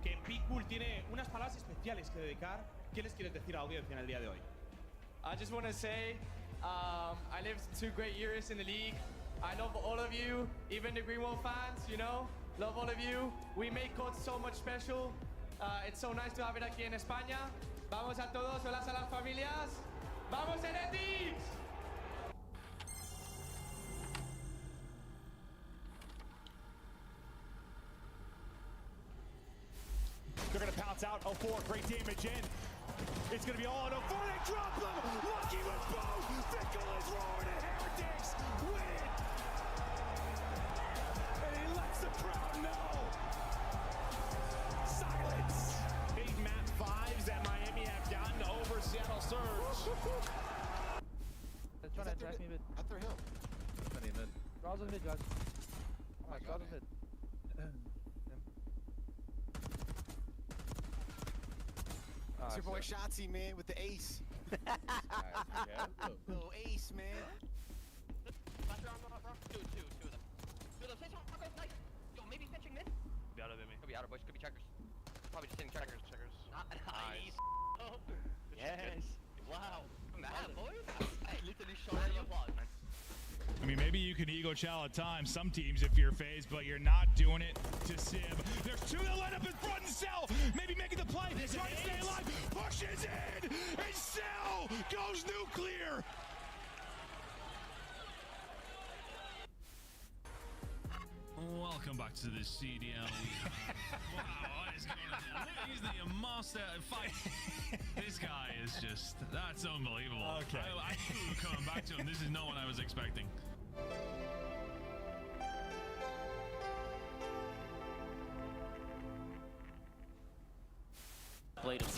que Pitbull tiene unas palabras especiales que dedicar. ¿Qué les quieres decir a la audiencia en el día de hoy? I just want to say, I lived 2 great years in the league. I love all of you, even the Greenwald fans, you know. Love all of you. We make COD so much special. It's so nice to have it aquí en España. Vamos a todos, hola a las familias. Vamos NFTs! They're going to pounce out 0-4. Great damage in. It's going to be all on 0-4. They drop them. Lucky with both. Fickle is roaring and Heretics win. And he lets the crowd know. Silence. Big map 5s that Miami have gotten over Seattle Surge. They're trying to attack me mid. At their hill. Not even. Raws on mid, guys. Oh my god. Mid. It's your boy Shotzi, man, with the ace. Little ace, man. Two of them. Nice. Yo, maybe pitching mid. Be out of it, man. Could be out of boys. Could be checkers. Probably just hitting checkers. Nice. Yes. Wow. Mad, boys. I literally shot at your applause, man. I mean, maybe you can ego chow at times, some teams if you're phased, but you're not doing it to Sib. There's 2 that line up in front and Cell, maybe making the play, trying to stay alive, pushes in, and Cell goes nuclear. Welcome Welcome back to the CDL. Wow, what is going on? He's the master fight. This guy is just, that's unbelievable. Okay. I knew we were coming back to him. This is not what I was expecting. Played him.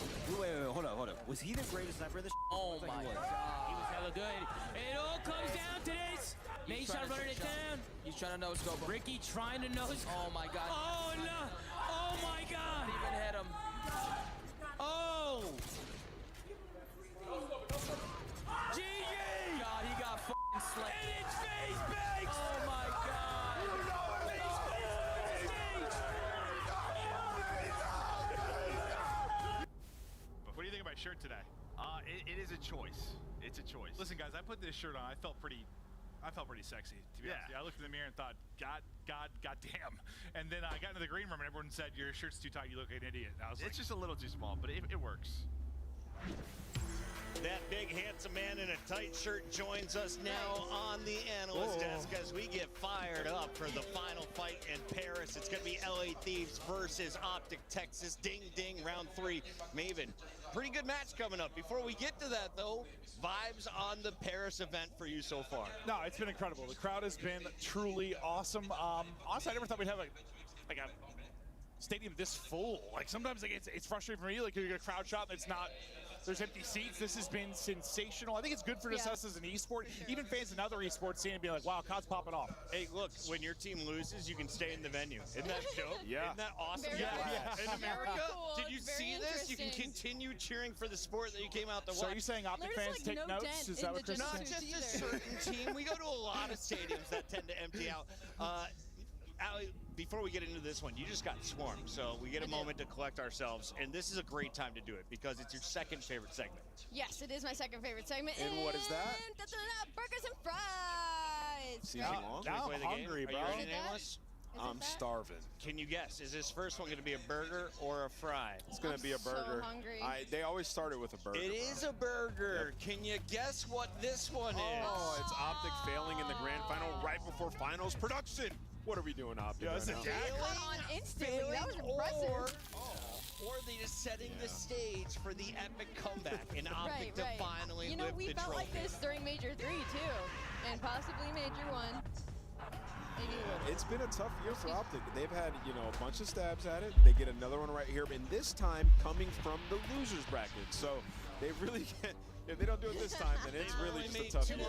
Wait, hold up. Was he the greatest sniper of this? Oh my god. He was hella good. It all comes down to this. Nate shot running it down. He's trying to no-scope him. Ricky trying to no-scope. Oh my god. Oh no. Oh my god. Didn't even hit him. Oh. GG. God, he got f***ing slammed. And it's face bakes. Oh my god. What do you think of my shirt today? It is a choice. It's a choice. Listen, guys, I put this shirt on. I felt pretty sexy, to be honest. Yeah, I looked in the mirror and thought, God damn. And then I got into the green room and everyone said, your shirt's too tight, you look like an idiot. And I was like, it's just a little too small, but it works. That big, handsome man in a tight shirt joins us now on the analyst desk as we get fired up for the final fight in Paris. It's going to be LA Thieves versus Optic Texas. Ding, ding, round 3. Maven, pretty good match coming up. Before we get to that, though, vibes on the Paris event for you so far? No, it's been incredible. The crowd has been truly awesome. Honestly, I never thought we'd have like a stadium this full. Like sometimes it's frustrating for me. Like you get a crowd shot and it's not. There's empty seats. This has been sensational. I think it's good for us as an esport. Even fans in other esports seeing it being like, wow, COD's popping off. Hey, look, when your team loses, you can stay in the venue. Isn't that dope? Yeah. Isn't that awesome? In America, did you see this? You can continue cheering for the sport that you came out to watch. So are you saying Optic fans take notes? Is that what Chris is saying? Not just a certain team. We go to a lot of stadiums that tend to empty out. Allie, before we get into this one, you just got swarmed, so we get a moment to collect ourselves, and this is a great time to do it because it's your second favorite segment. Yes, it is my second favorite segment. And what is that? Burgers and fries. Seems long. Now I'm hungry, bro. Are you ready, Nameless? I'm starving. Can you guess? Is this first one going to be a burger or a fry? It's going to be a burger. So hungry. They always start it with a burger. It is a burger. Yep. Can you guess what this one is? Oh, it's Optic failing in the grand final right before finals production. What are we doing, Optic? Yeah, on instantly. That was impressive. Or they just setting the stage for the epic comeback in Optic to finally lift the trophy. We felt like this during Major 3 too, and possibly Major 1. It's been a tough year for Optic. They've had, a bunch of stabs at it. They get another one right here, and this time coming from the losers bracket. So they really get. If they don't do it this time, then it's really just a tough year.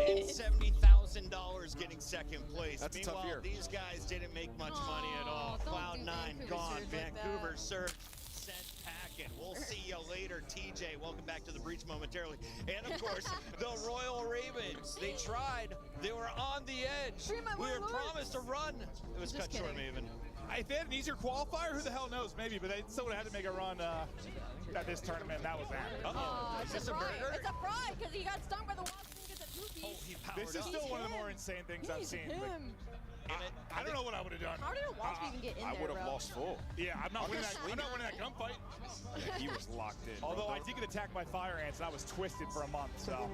$270,000 getting second place. That's a tough year. These guys didn't make much money at all. Cloud9 gone. Vancouver served, sent packing. We'll see you later, TJ. Welcome back to the breach momentarily. And of course, the Royal Ravens. They tried. They were on the edge. We were promised a run. It was cut short, Maven. If they had an easier qualifier, who the hell knows? Maybe, but they still would have had to make a run at this tournament. That was that. Is this a burger? It's a fry because he got stung by the wasp and gets a two-piece. This is still one of the more insane things I've seen. I don't know what I would have done. How did a wasp even get in there, I would have lost full. Yeah, I'm not winning that gunfight. Yeah, he was locked in. Although I did get attacked by fire ants, and I was twisted for a month. So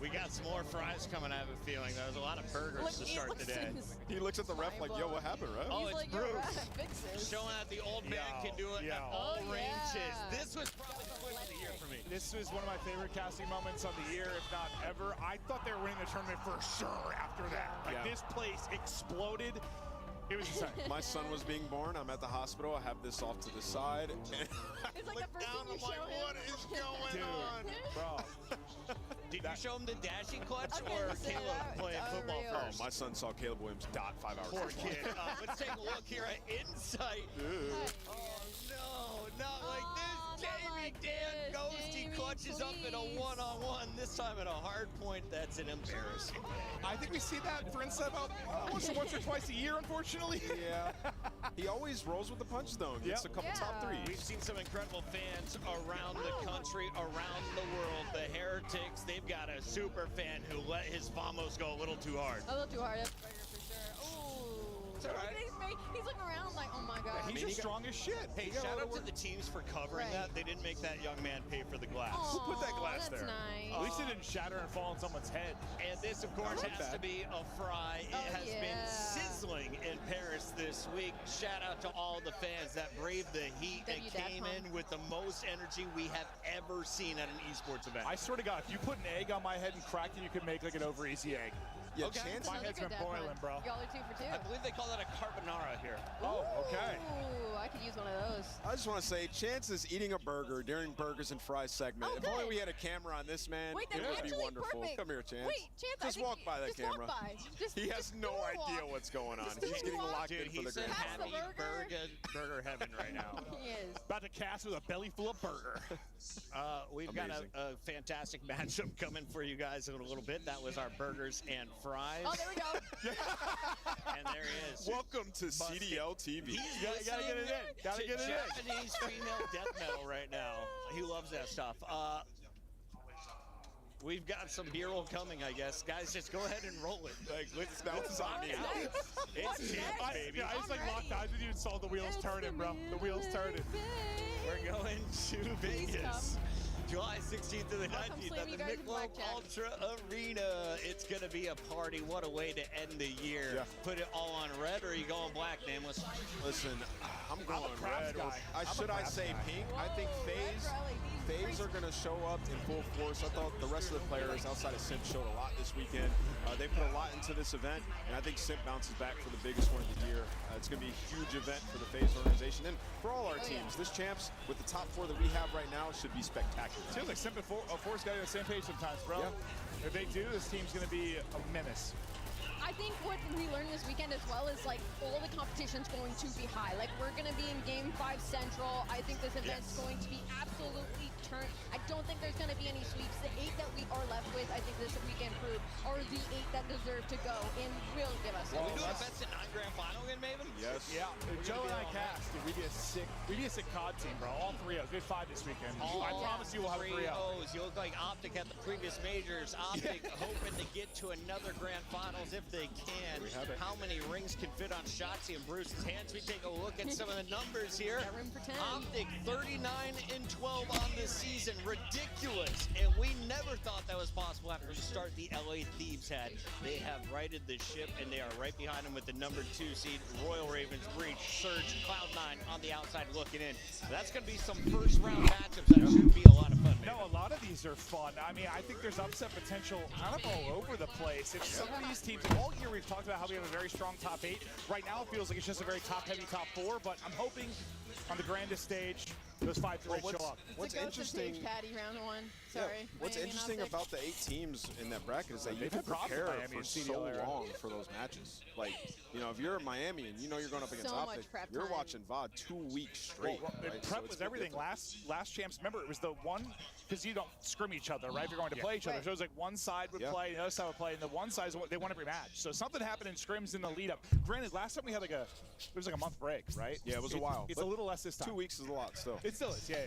we got some more fries coming. I have a feeling there was a lot of burgers to start the day. He looks at the ref like, "Yo, what happened, ref?" Oh, it's Bruce showing that the old man can do it at all ranges. This was probably the win of the year for me. This was one of my favorite casting moments of the year, if not ever. I thought they were winning the tournament for sure after that. Like this place exploded. It was insane. My son was being born. I'm at the hospital. I have this off to the side. And it's like the first thing you show him. What is going on? Bro. Did you show him the dashing clutch or Caleb playing football first? Oh, my son saw Caleb Williams dot 5 hours. Poor kid. Let's take a look here at Insight. Oh, no, not like this. Jamie Dan Ghosty clutches up in a one-on-one, this time at a hard point. That's an embarrassing. I think we see that for Insight about once or twice a year, unfortunately. Yeah. He always rolls with the punch, though. Gets a couple top threes. We've seen some incredible fans around the country, around the world. The Heretics, they've got a super fan who let his Vamos go a little too hard. A little too hard, that's for sure. Ooh. It's all right. He's looking around like, oh my god. He's just strong as shit. Hey, shout out to the teams for covering that. They didn't make that young man pay for the glass. Aww, who put that glass there? Nice. At least it didn't shatter and fall on someone's head. And this, of course, has to be a fry. It has been sizzling in Paris. this week. Shout out to all the fans that braved the heat and came in with the most energy we have ever seen at an esports event. I swear to God, if you put an egg on my head and crack it, you could make like an over easy egg. Yeah, okay. My head's been boiling, bro. Y'all are 2 for 2. I believe they call that a carbonara here. Oh, okay. Ooh, I could use one of those. I just want to say, Chance is eating a burger during Burgers and Fries segment. If only we had a camera on this man, Wait, it would be wonderful. Perfect. Come here, Chance. Wait, Chance, just walk by that camera. Walk by. He has no idea what's going on. He's getting locked in for the grand final. Burger heaven right now. He is. About to cast with a belly full of burger. We've got a fantastic matchup coming for you guys in a little bit. That was our burgers and fries. Oh, there we go. And there he is. Welcome to CDL TV. He's gotta get it in. Gotta get it in. Japanese female death metal right now. He loves that stuff. We've got some B-roll coming, I guess. Guys, just go ahead and roll it. Like, let's bounce on me. It's Chance, baby. I just like locked eyes with you and saw the wheels turning, bro. The wheels turning. We're going to Vegas. July 16th to the 19th at the Michelob Ultra Arena. It's going to be a party. What a way to end the year. Yeah. Put it all on red, or are you going black, Nameless? Listen, I'm going red. Should I say pink? I think FaZe are going to show up in full force. I thought the rest of the players outside of Simp showed a lot this weekend. They put a lot into this event, and I think Simp bounces back for the biggest one of the year. It's going to be a huge event for the FaZe organization and for all our teams. This champs, with the top 4 that we have right now, should be spectacular. It feels like Simp and Force got on the same page sometimes, bro. Yeah. If they do, this team's going to be a menace. I think what we learned this weekend as well is like all the competition's going to be high. Like we're going to be in Game 5 Central. I think this event's going to be absolutely turned. I don't think there's going to be any sweeps. The 8 that we are left with, I think this weekend proved, are the 8 that deserve to go and will give us. Well, we do a best in 9 grand final again, Maven? Yes. Yeah. Joe and I cast, dude, we'd be a sick COD team, bro. All 3-0s. We had 5 this weekend. I promise you we'll have a 3-0. You look like Optic at the previous majors. Optic hoping to get to another grand finals if they can. How many rings can fit on Shotzi and Bruce's hands? We take a look at some of the numbers here. Room for 10. Optic 39-12 on this season. Ridiculous. And we never thought that was possible after the start the LA Thieves had. They have righted the ship, and they are right behind them with the number 2 seed. Royal Ravens, Breach, Surge, Cloud9 on the outside looking in. That's going to be some first round matchups that should be a lot of fun. No, a lot of these are fun. I mean, I think there's upset potential kind of all over the place. If some of these teams, all year we've talked about how we have a very strong top 8. Right now it feels like it's just a very top-heavy top 4, but I'm hoping on the grandest stage, those 5 to 8 show up. What's interesting, Patty round 1. Sorry. What's interesting about the 8 teams in that bracket is that you can prepare for so long for those matches. Like, you know, if you're in Miami and you know you're going up against Optic, you're watching VOD 2 weeks straight. Right? Prep was everything. Last champs, remember, it was the one, because you don't scrim each other, right? If you're going to play each other. So it was like one side would play, the other side would play, and the one side, they won every match. So something happened in scrims in the lead up. Granted, last time we had it was like a month break, right? Yeah, it was a while. It's a little less this time. 2 weeks is a lot still. It still is, yeah.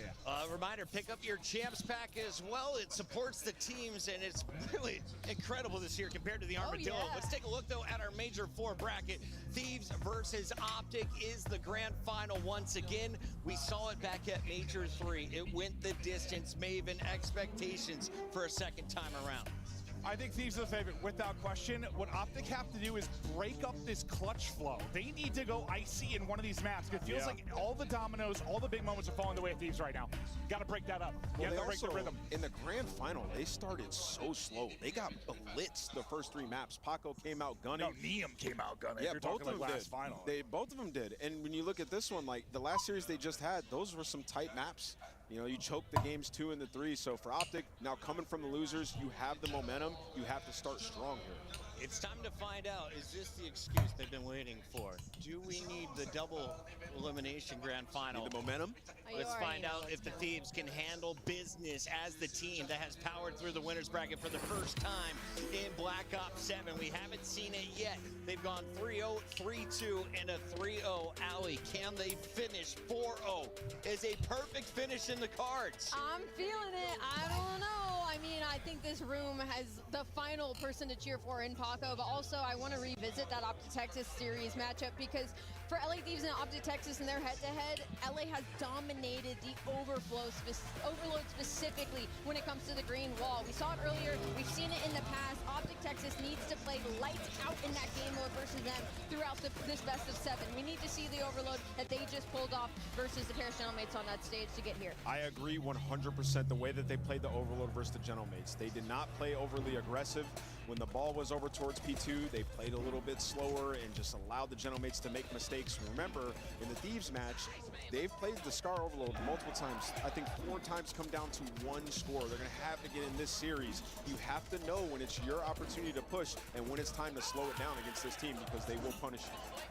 Reminder, pick up your champs pack as well. It supports the teams, and it's really incredible this year compared to the Armadillo. Let's take a look, though, at our Major 4 bracket. Thieves versus Optic is the grand final once again. We saw it back at Major 3. It went the distance. Maven, expectations for a second time around. I think Thieves are the favorite, without question. What Optic have to do is break up this clutch flow. They need to go icy in one of these maps. It feels like all the dominoes, all the big moments are falling the way of Thieves right now. Got to break that up. Well, you have to break the rhythm. In the grand final, they started so slow. They got blitzed the first 3 maps. Paco came out gunning. No, Neum came out gunning. Yeah, You're both talking of like them last did. final. Both of them did. And when you look at this one, like the last series they just had, those were some tight maps. You know, you choked the games 2 and the 3. So for Optic, now coming from the losers, you have the momentum. You have to start strong here. It's time to find out, is this the excuse they've been waiting for? Do we need the double elimination grand final? Need the momentum? Let's find out if the Thieves can handle business as the team that has powered through the winners bracket for the first time in Black Ops 7. We haven't seen it yet. They've gone 3-0, 3-2, and a 3-0. Allie, can they finish 4-0? Is a perfect finish in the cards? I'm feeling it. I don't know. I mean, I think this room has the final person to cheer for in Paco, but also I want to revisit that Optic Texas series matchup because for LA Thieves and Optic Texas in their head-to-head, LA has dominated the overload specifically when it comes to the green wall. We saw it earlier, we've seen it in the past. Optic Texas needs to play lights out in that game mode versus them throughout this best of 7. We need to see the overload that they just pulled off versus the Paris Gentlemates on that stage to get here. I agree 100% the way that they played the overload versus the Gentlemates. They did not play overly aggressive. When the ball was over towards P2, they played a little bit slower and just allowed the Gentlemates to make mistakes. Remember, in the Thieves match, they've played the Scar overload multiple times. I think 4 times come down to 1 score. They're going to have to get in this series. You have to know when it's your opportunity to push and when it's time to slow it down against this team because they will punish you.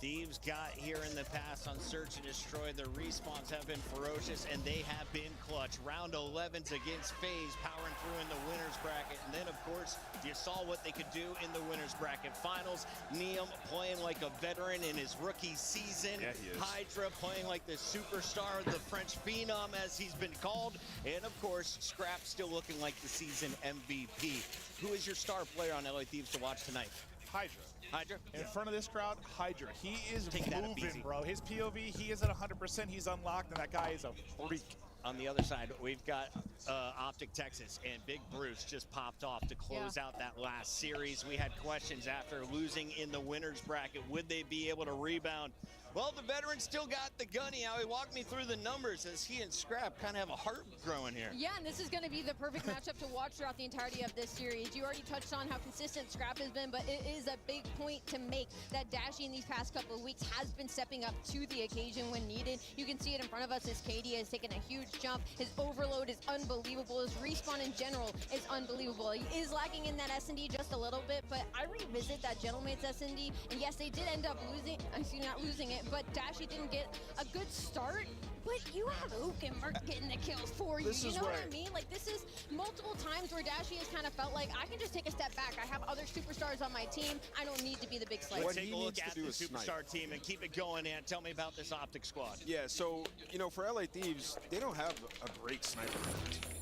Thieves got here in the past on Search and Destroy. Their respawns have been ferocious, and they have been clutch. Round 11s against FaZe, powering through in the winner's bracket. And then, of course, you saw what they could do in the winner's bracket finals. Neum playing like a veteran in his rookie season. Yeah, he is. Hydra playing like the superstar, the French phenom, as he's been called. And, of course, Scrap still looking like the season MVP. Who is your star player on LA Thieves to watch tonight? Hydra. Hydra? In front of this crowd, Hydra. He is moving, bro. His POV, he is at 100%. He's unlocked, and that guy is a freak. On the other side, we've got Optic Texas, and Big Bruce just popped off to close out that last series. We had questions after losing in the winner's bracket. Would they be able to rebound? Well, the veteran still got the gunny out. He walked me through the numbers as he and Scrap kind of have a heart growing here. Yeah, and this is going to be the perfect matchup to watch throughout the entirety of this series. You already touched on how consistent Scrap has been, but it is a big point to make that Dashy in these past couple of weeks has been stepping up to the occasion when needed. You can see it in front of us as KD has taken a huge jump. His overload is unbelievable. His respawn in general is unbelievable. He is lacking in that S&D just a little bit, but I revisit that Gentlemates S&D, and yes, they did end up losing. I see not losing it, but Dashy didn't get a good start. But you have Ook and Merc getting the kills for you. You know what I mean? Like, this is multiple times where Dashy has kind of felt like, I can just take a step back. I have other superstars on my team. I don't need to be the big slayer. Let's take a look at the superstar team and keep it going, and tell me about this Optic squad. Yeah, so, you know, for LA Thieves, they don't have a great sniper.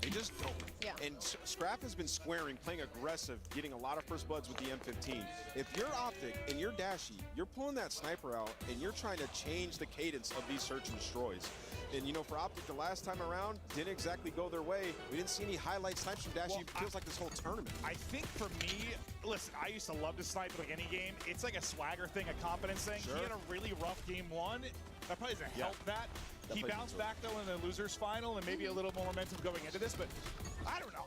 They just don't. Yeah. And Scrap has been squaring, playing aggressive, getting a lot of first bloods with the M15. If you're Optic and you're Dashy, you're pulling that sniper out and you're trying to change the cadence of these search and destroys. And, you know, for Optic, the last time around, didn't exactly go their way. We didn't see any highlight snipes from Dashy. It feels like this whole tournament. I think for me, listen, I used to love to snipe like any game. It's like a swagger thing, a confidence thing. Sure. He had a really rough game 1. That probably doesn't help that. He bounced back, though, in the losers final and maybe a little more momentum going into this. But I don't know.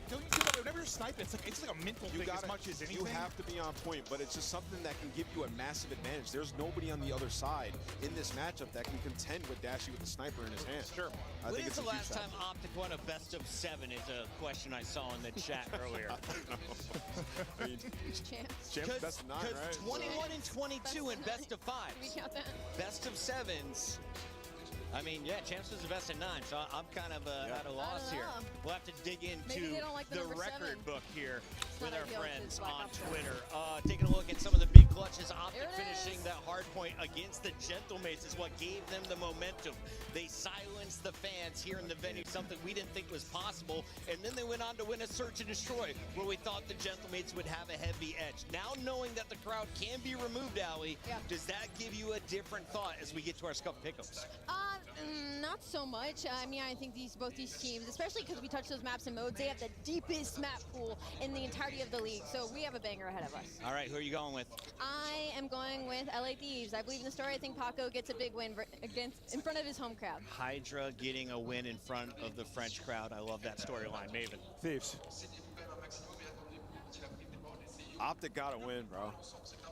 Don't you feel like whenever you're sniping, it's like a mental thing as much as anything? You have to be on point, but it's just something that can give you a massive advantage. There's nobody on the other side in this matchup that can contend with Dashy with the sniper in his hand. Sure. When is the last time Optic won a best of 7 is a question I saw in the chat earlier. I mean, Champs best of 9, right? 21 and 22 in best of 5s. Can we count that? Best of 7s. I mean, yeah, Champs was the best at 9, so I'm kind of at a loss here. We'll have to dig into the record 7. book here with our ideal friends to black on ops Twitter. Taking a look at some of the big clutches. Optic finishing that hard point against the Gentlemates is what gave them the momentum. They silenced the fans here in the venue, something we didn't think was possible. And then they went on to win a Search and Destroy, where we thought the Gentlemates would have a heavy edge. Now knowing that the crowd can be removed, Allie, does that give you a different thought as we get to our Scuff pickups? Not so much. I mean, I think both these teams, especially because we touch those maps and modes, they have the deepest map pool in the entirety of the league. So we have a banger ahead of us. All right, who are you going with? I am going with LA Thieves. I believe in the story. I think Paco gets a big win in front of his home crowd. Hydra getting a win in front of the French crowd. I love that storyline. Maven. Thieves. Optic got to win, bro.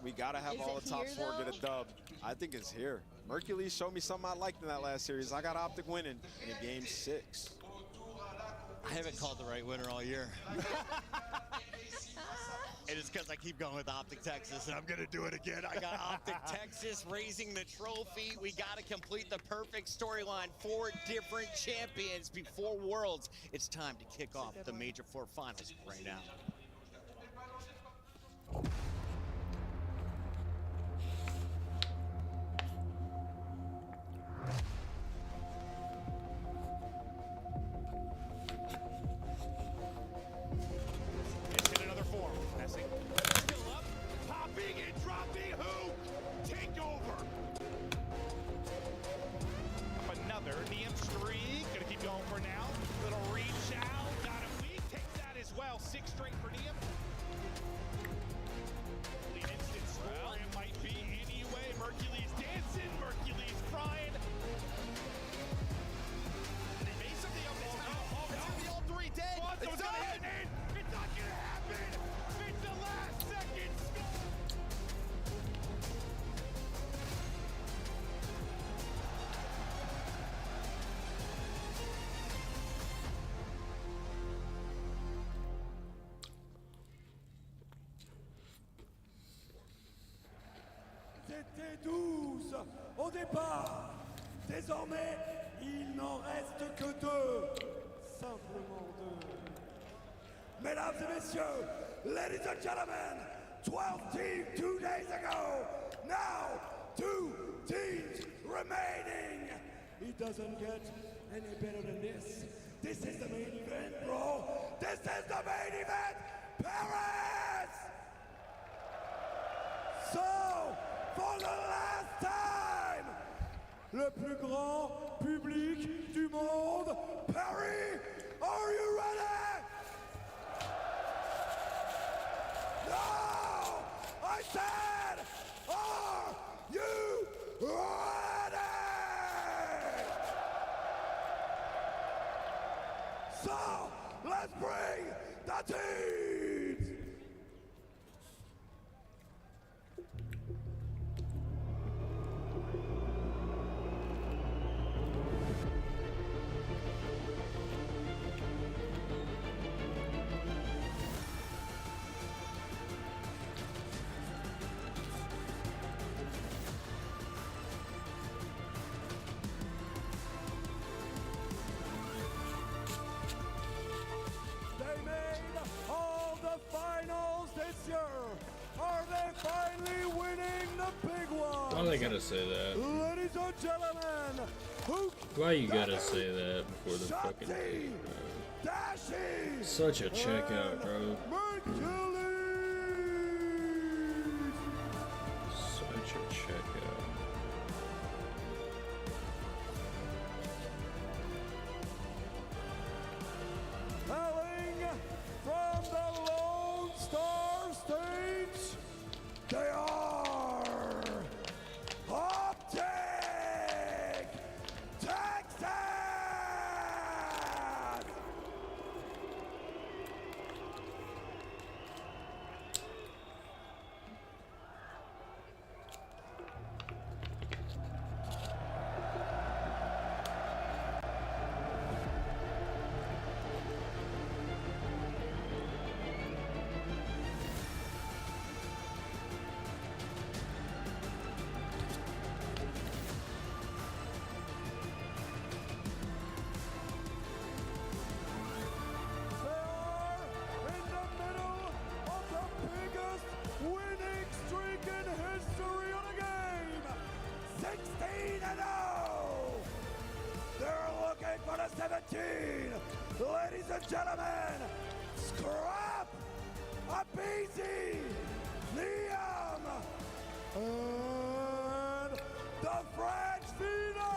We got to have all the top 4 get a dub. I think it's here. Mercules showed me something I liked in that last series. I got Optic winning in game 6. I haven't called the right winner all year. It is because I keep going with Optic Texas, and I'm going to do it again. I got Optic Texas raising the trophy. We got to complete the perfect storyline. 4 different champions before Worlds. It's time to kick off the Major 4 finals right now. étaient 12 au départ. Désormais, il n'en reste que 2. Simplement 2. Mesdames et messieurs, ladies and gentlemen, 12 teams 2 days ago. Now, 2 teams remaining. It doesn't get any better than this. This is the main event, bro. This is the main event, Paris! So, for the last time, le plus grand public du monde, Paris, are you ready? No! I said, are you ready? So, let's bring the teams! They made all the finals this year. Are they finally winning the big one? Why they gotta say that? Ladies and gentlemen, who Why you gotta say that before the fucking game, bro? Such a checkout, bro. Such a checkout. hailing from the Lone Star State, they are Optic Texas! Winning streak in history on a game, 16-0. They're looking for the 17. Ladies and gentlemen, Scrap, Abizi, Liam, and the French Phenom,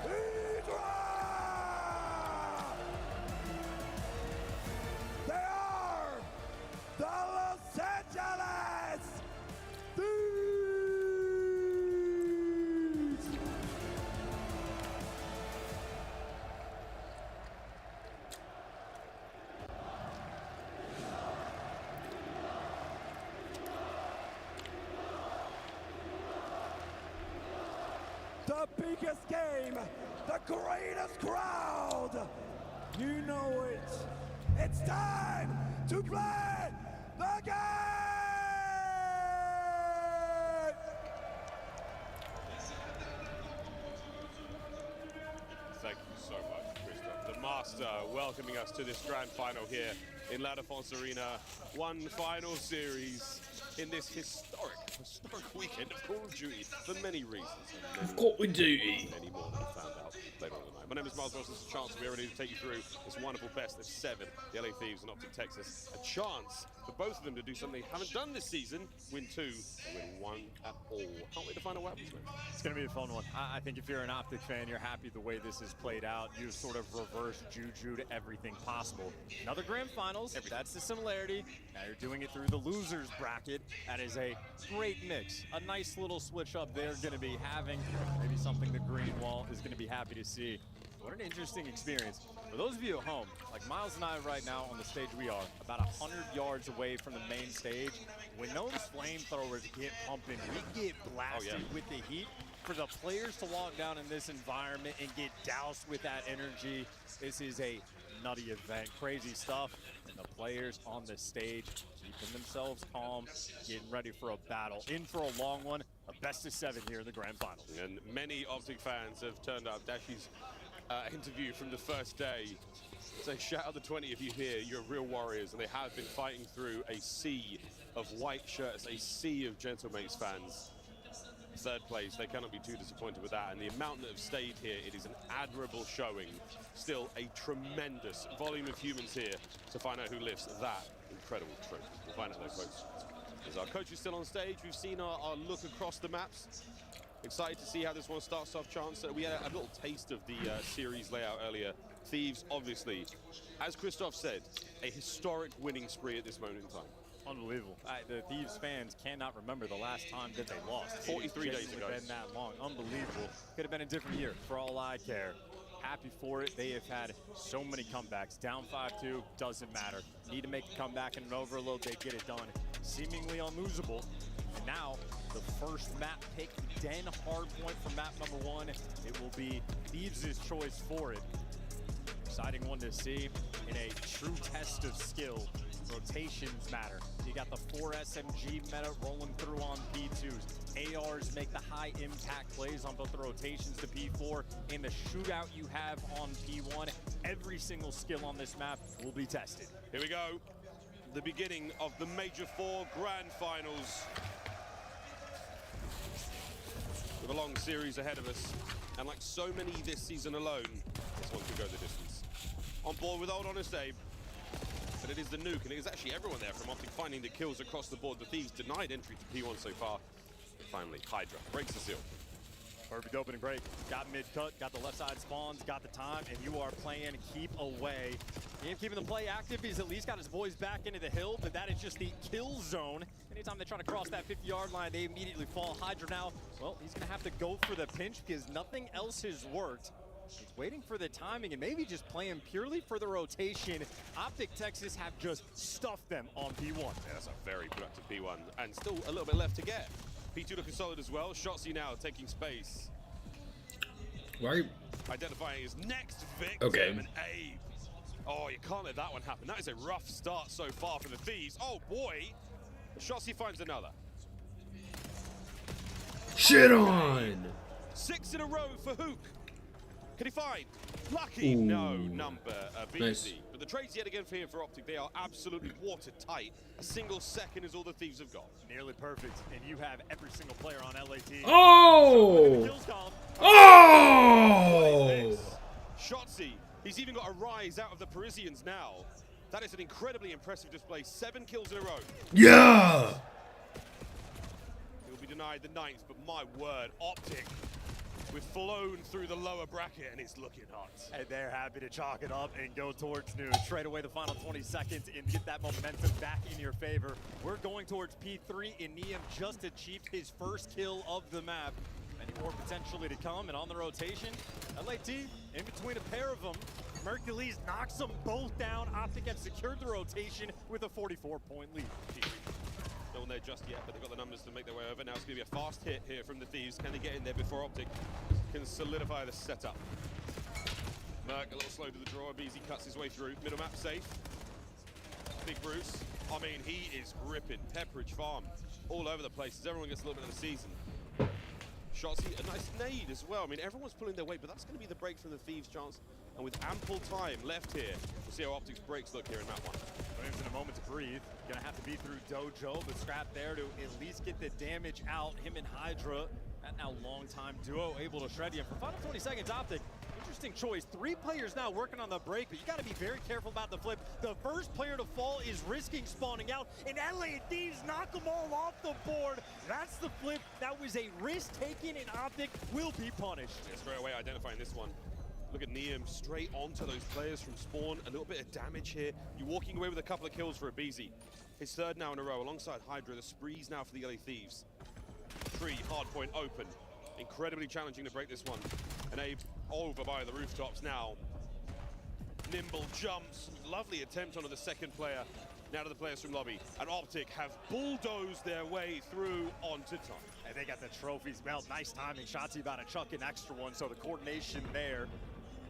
Hydra. They are the Los Angeles Thieves! The biggest game, the greatest crowd. You know it. It's time to play the game! Thank you so much, Christoph. The Master welcoming us to this grand final here in La Défense Arena. One final series in this historic weekend of Call of Duty for many reasons. Call of Duty. Many more than we found out later on tonight. My name is Miles Wilson. It's a chance to be ready to take you through this wonderful best of 7. The LA Thieves and Optic Texas. A chance for both of them to do something they haven't done this season. Win 2 and win 1 at all. Can't wait to find out what happens, man. It's going to be a fun one. I think if you're an Optic fan, you're happy the way this has played out. You've sort of reversed Juju to everything possible. Another grand finals, that's the similarity. Now you're doing it through the losers bracket. That is a great mix. A nice little switch up they're going to be having. Maybe something the Green Wall is going to be happy to see. What an interesting experience. For those of you at home, like Miles and I right now on the stage we are, about 100 yards away from the main stage. When those flamethrowers get pumping, we get blasted with the heat. For the players to walk down in this environment and get doused with that energy, this is a nutty event. Crazy stuff. And the players on the stage keeping themselves calm, getting ready for a battle. In for a long one, a best of 7 here in the grand finals. And many Optic fans have turned up. Dashi's interview from the first day. So shout out the 20 of you here. You're real warriors, and they have been fighting through a sea of white shirts, a sea of Gentlemates fans. 3rd place, they cannot be too disappointed with that. And the amount that have stayed here, it is an admirable showing. Still a tremendous volume of humans here to find out who lifts that incredible trophy. We'll find out though, folks. As our coach is still on stage, we've seen our look across the maps. Excited to see how this one starts off, Chance. We had a little taste of the series layout earlier. Thieves, obviously, as Christoph said, a historic winning spree at this moment in time. Unbelievable. The Thieves fans cannot remember the last time that they lost. 43 days ago. It's been that long. Unbelievable. Could have been a different year for all I care. Happy for it. They have had so many comebacks. Down 5-2, doesn't matter. Need to make a comeback in an overload. They get it done. Seemingly unlosable. And now, the first map pick, Den Hardpoint for map number 1. It will be Thieves' choice for it. Exciting one to see in a true test of skill. Rotations matter. You got the 4 SMG meta rolling through on P2s. ARs make the high impact plays on both the rotations to P4 and the shootout you have on P1. Every single skill on this map will be tested. Here we go. The beginning of the Major 4 Grand Finals. With a long series ahead of us. And like so many this season alone, this one could go the distance. On board with Old Honest Abe. But it is the nuke, and it is actually everyone there from Optic finding the kills across the board. The Thieves denied entry to P1 so far. But finally, Hydra breaks the seal. Perfect opening break. Got mid-cut, got the left side spawns, got the time, and you are playing keep away. Game keeping the play active. He's at least got his boys back into the hill, but that is just the kill zone. Anytime they try to cross that 50-yard line, they immediately fall. Hydra now, well, he's going to have to go for the pinch because nothing else has worked. He's waiting for the timing and maybe just playing purely for the rotation. Optic Texas have just stuffed them on P1. Yeah, that's a very productive P1. And still a little bit left to get. P2 looking solid as well. Shotzzy now taking space. Why are you... Identifying his next victim. Okay. And Abe. Oh, you can't let that one happen. That is a rough start so far for the Thieves. Oh, boy. Shotzzy finds another. Shit on! 6 in a row for Hook. Can he find? Lucky? Ooh. No, number BZ. Nice. But the trades yet again for here for Optic, they are absolutely watertight. A single second is all the Thieves have got. Nearly perfect, and you have every single player on LAT. Oh! Oh! Shotzzy, he's even got a rise out of the Parisians now. That is an incredibly impressive display. 7 kills in a row. Yeah! He'll be denied the 9th, but my word, Optic. We've flown through the lower bracket and it's looking hot. And they're happy to chalk it up and go towards noon. Trade away the final 20 seconds and get that momentum back in your favor. We're going towards P3 and Neum just achieved his first kill of the map. Many more potentially to come, and on the rotation, LAT in between a pair of them. Mercules knocks them both down. Optic has secured the rotation with a 44-point lead. No one there just yet, but they've got the numbers to make their way over. Now it's going to be a fast hit here from the Thieves. Can they get in there before Optic can solidify the setup? Merc a little slow to the draw. BZ cuts his way through. Middle map safe. Big Bruce. I mean, he is ripping. Pepperidge Farm all over the place as everyone gets a little bit of the season. Shotzzy, a nice nade as well. I mean, everyone's pulling their weight, but that's going to be the break from the Thieves' chance. And with ample time left here, we'll see how Optic's breaks look here in map 1. Williams in a moment to breathe. Gonna have to be through Dojo, but Scrap there to at least get the damage out. Him and Hydra, that now long-time duo, able to shred you. For final 20 seconds, Optic, interesting choice. 3 players now working on the break, but you gotta be very careful about the flip. The first player to fall is risking spawning out, and LA Thieves knock them all off the board. That's the flip. That was a risk taken, and Optic will be punished. Yeah, straight away identifying this one. Look at Neum straight onto those players from spawn. A little bit of damage here. You're walking away with a couple of kills for a BZ. His 3rd now in a row alongside Hydra. The sprees now for the LA Thieves. Tree, hard point open. Incredibly challenging to break this one. And Abe over by the rooftops now. Nimble jumps. Lovely attempt onto the 2nd player. Now to the players from lobby. And Optic have bulldozed their way through onto time. And they got the trophies belt. Nice timing. Shotzzy about to chuck an extra one, so the coordination there.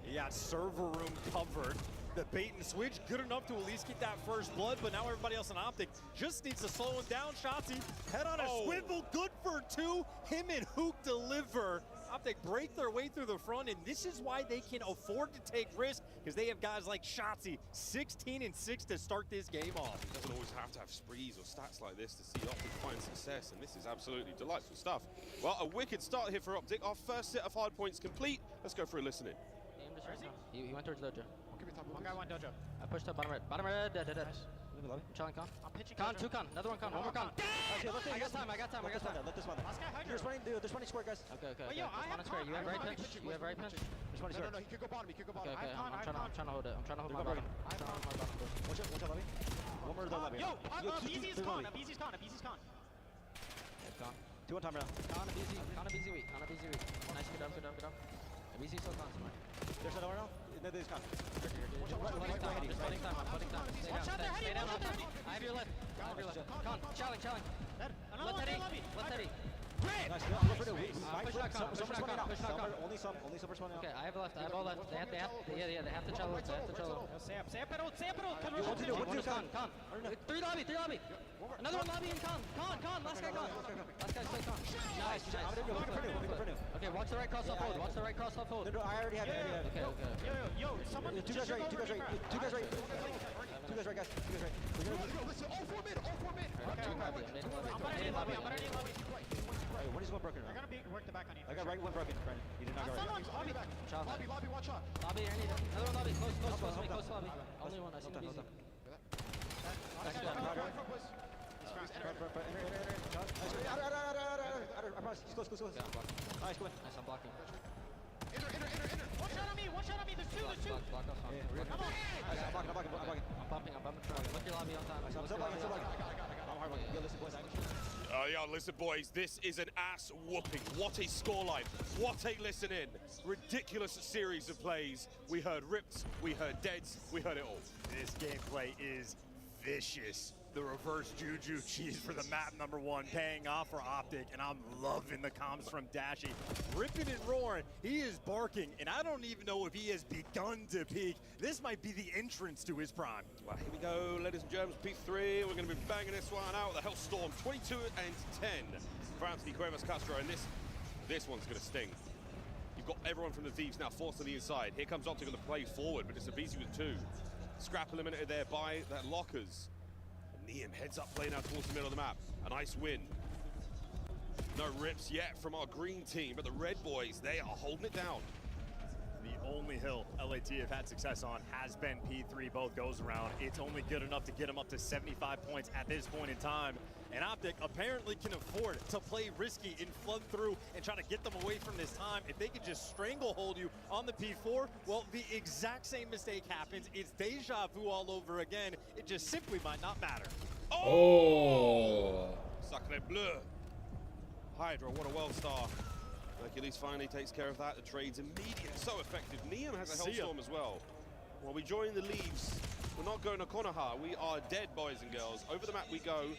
He got server room covered. The bait and switch, good enough to at least get that first blood, but now everybody else in Optic just needs to slow him down. Shotzi, head on a swivel, good for 2. Him and Hook deliver. Optic break their way through the front, and this is why they can afford to take risks, because they have guys like Shotzi, 16-6 to start this game off. He doesn't always have to have sprees or stats like this to see Optic find success, and this is absolutely delightful stuff. Well, a wicked start here for Optic. Our first set of hard points complete. Let's go for a listening. He went towards dojo. One guy, one dojo. I pushed up bottom red. Bottom red, dead. I'm chilling con. I'm pitching Con, dojo. 2 con. Another one con. One more con. I got time. Let this one. Last guy, There's running square, guys. Okay. Wait, yo, I have Square. You have con. right pinch? You have right pinch? There's running square. No, he could go bottom. He could go bottom. Okay. I'm trying to hold it. I'm trying to hold my They're bottom. going I'm trying to hold my bottom. Watch out, lobby. One more down lobby. Yo, BZ's con. BZ's con. BZ's con. Con. 2 on time now. Con a BZ weak. Nice, good up. BZ still con somewhere. There's another one now. No, there's con. I'm just putting time. Stay down. I have your left. Con, challenge. Left heavy. Nice. Only some responding now. Okay, I have left. I have all left. They have to challenge. Samp it. Con. 3 lobby. Another one lobby and con. Last guy con. Last guy stay con. Nice. Okay, watch the right cross off hold. No, I already have it. Okay. Yo, someone. 2 guys right. 2 guys right, guys. 2 guys right. Listen, all 4 mid. I'm gonna need lobby. Alright, one is one broken. They're gonna work the back on you. I got right one broken, Brandon. You did not go right. Lobby, one shot. Lobby, another one lobby. Close lobby. Only one. I see the BZ. Close. Nice, go in. Nice, I'm blocking. Inner. One shot on me. There's two. Block off. Come on. Nice, I'm blocking. I'm bumping. Look your lobby on time. I'm still blocking. Yo, listen, boys. Listen, boys, this is an ass whooping. What a scoreline. What a listen in. Ridiculous series of plays. We heard rips, we heard deads, we heard it all. This gameplay is vicious. The reverse Juju cheese for the map #1 paying off for Optic, and I'm loving the comms from Dashy. Ripping and roaring, he is barking, and I don't even know if he has begun to peak. This might be the entrance to his prime. Well, here we go, ladies and germs, P3. We're going to be banging this one out. The Hellstorm, 22-10 for Anthony Cuevas Castro, and this one's going to sting. You've got everyone from the Thieves now forced to the inside. Here comes Optic on the play forward, but it's a BZ with 2. Scrap eliminated there by that Lockers. Neum heads up play now towards the middle of the map. A nice win. No rips yet from our green team, but the red boys, they are holding it down. The only hill LAT have had success on has been P3 both goes around. It's only good enough to get them up to 75 points at this point in time. And Optic apparently can afford to play risky and flood through and try to get them away from this time. If they could just stranglehold you on the P4, well, the exact same mistake happens. It's deja vu all over again. It just simply might not matter. Sacre bleu. Hydra, what a world star. Hercules finally takes care of that. The trade's immediate, so effective. Neum has a Hellstorm as well. While we join the Leaves, we're not going to Konoha. We are dead, boys and girls. Over the map we go.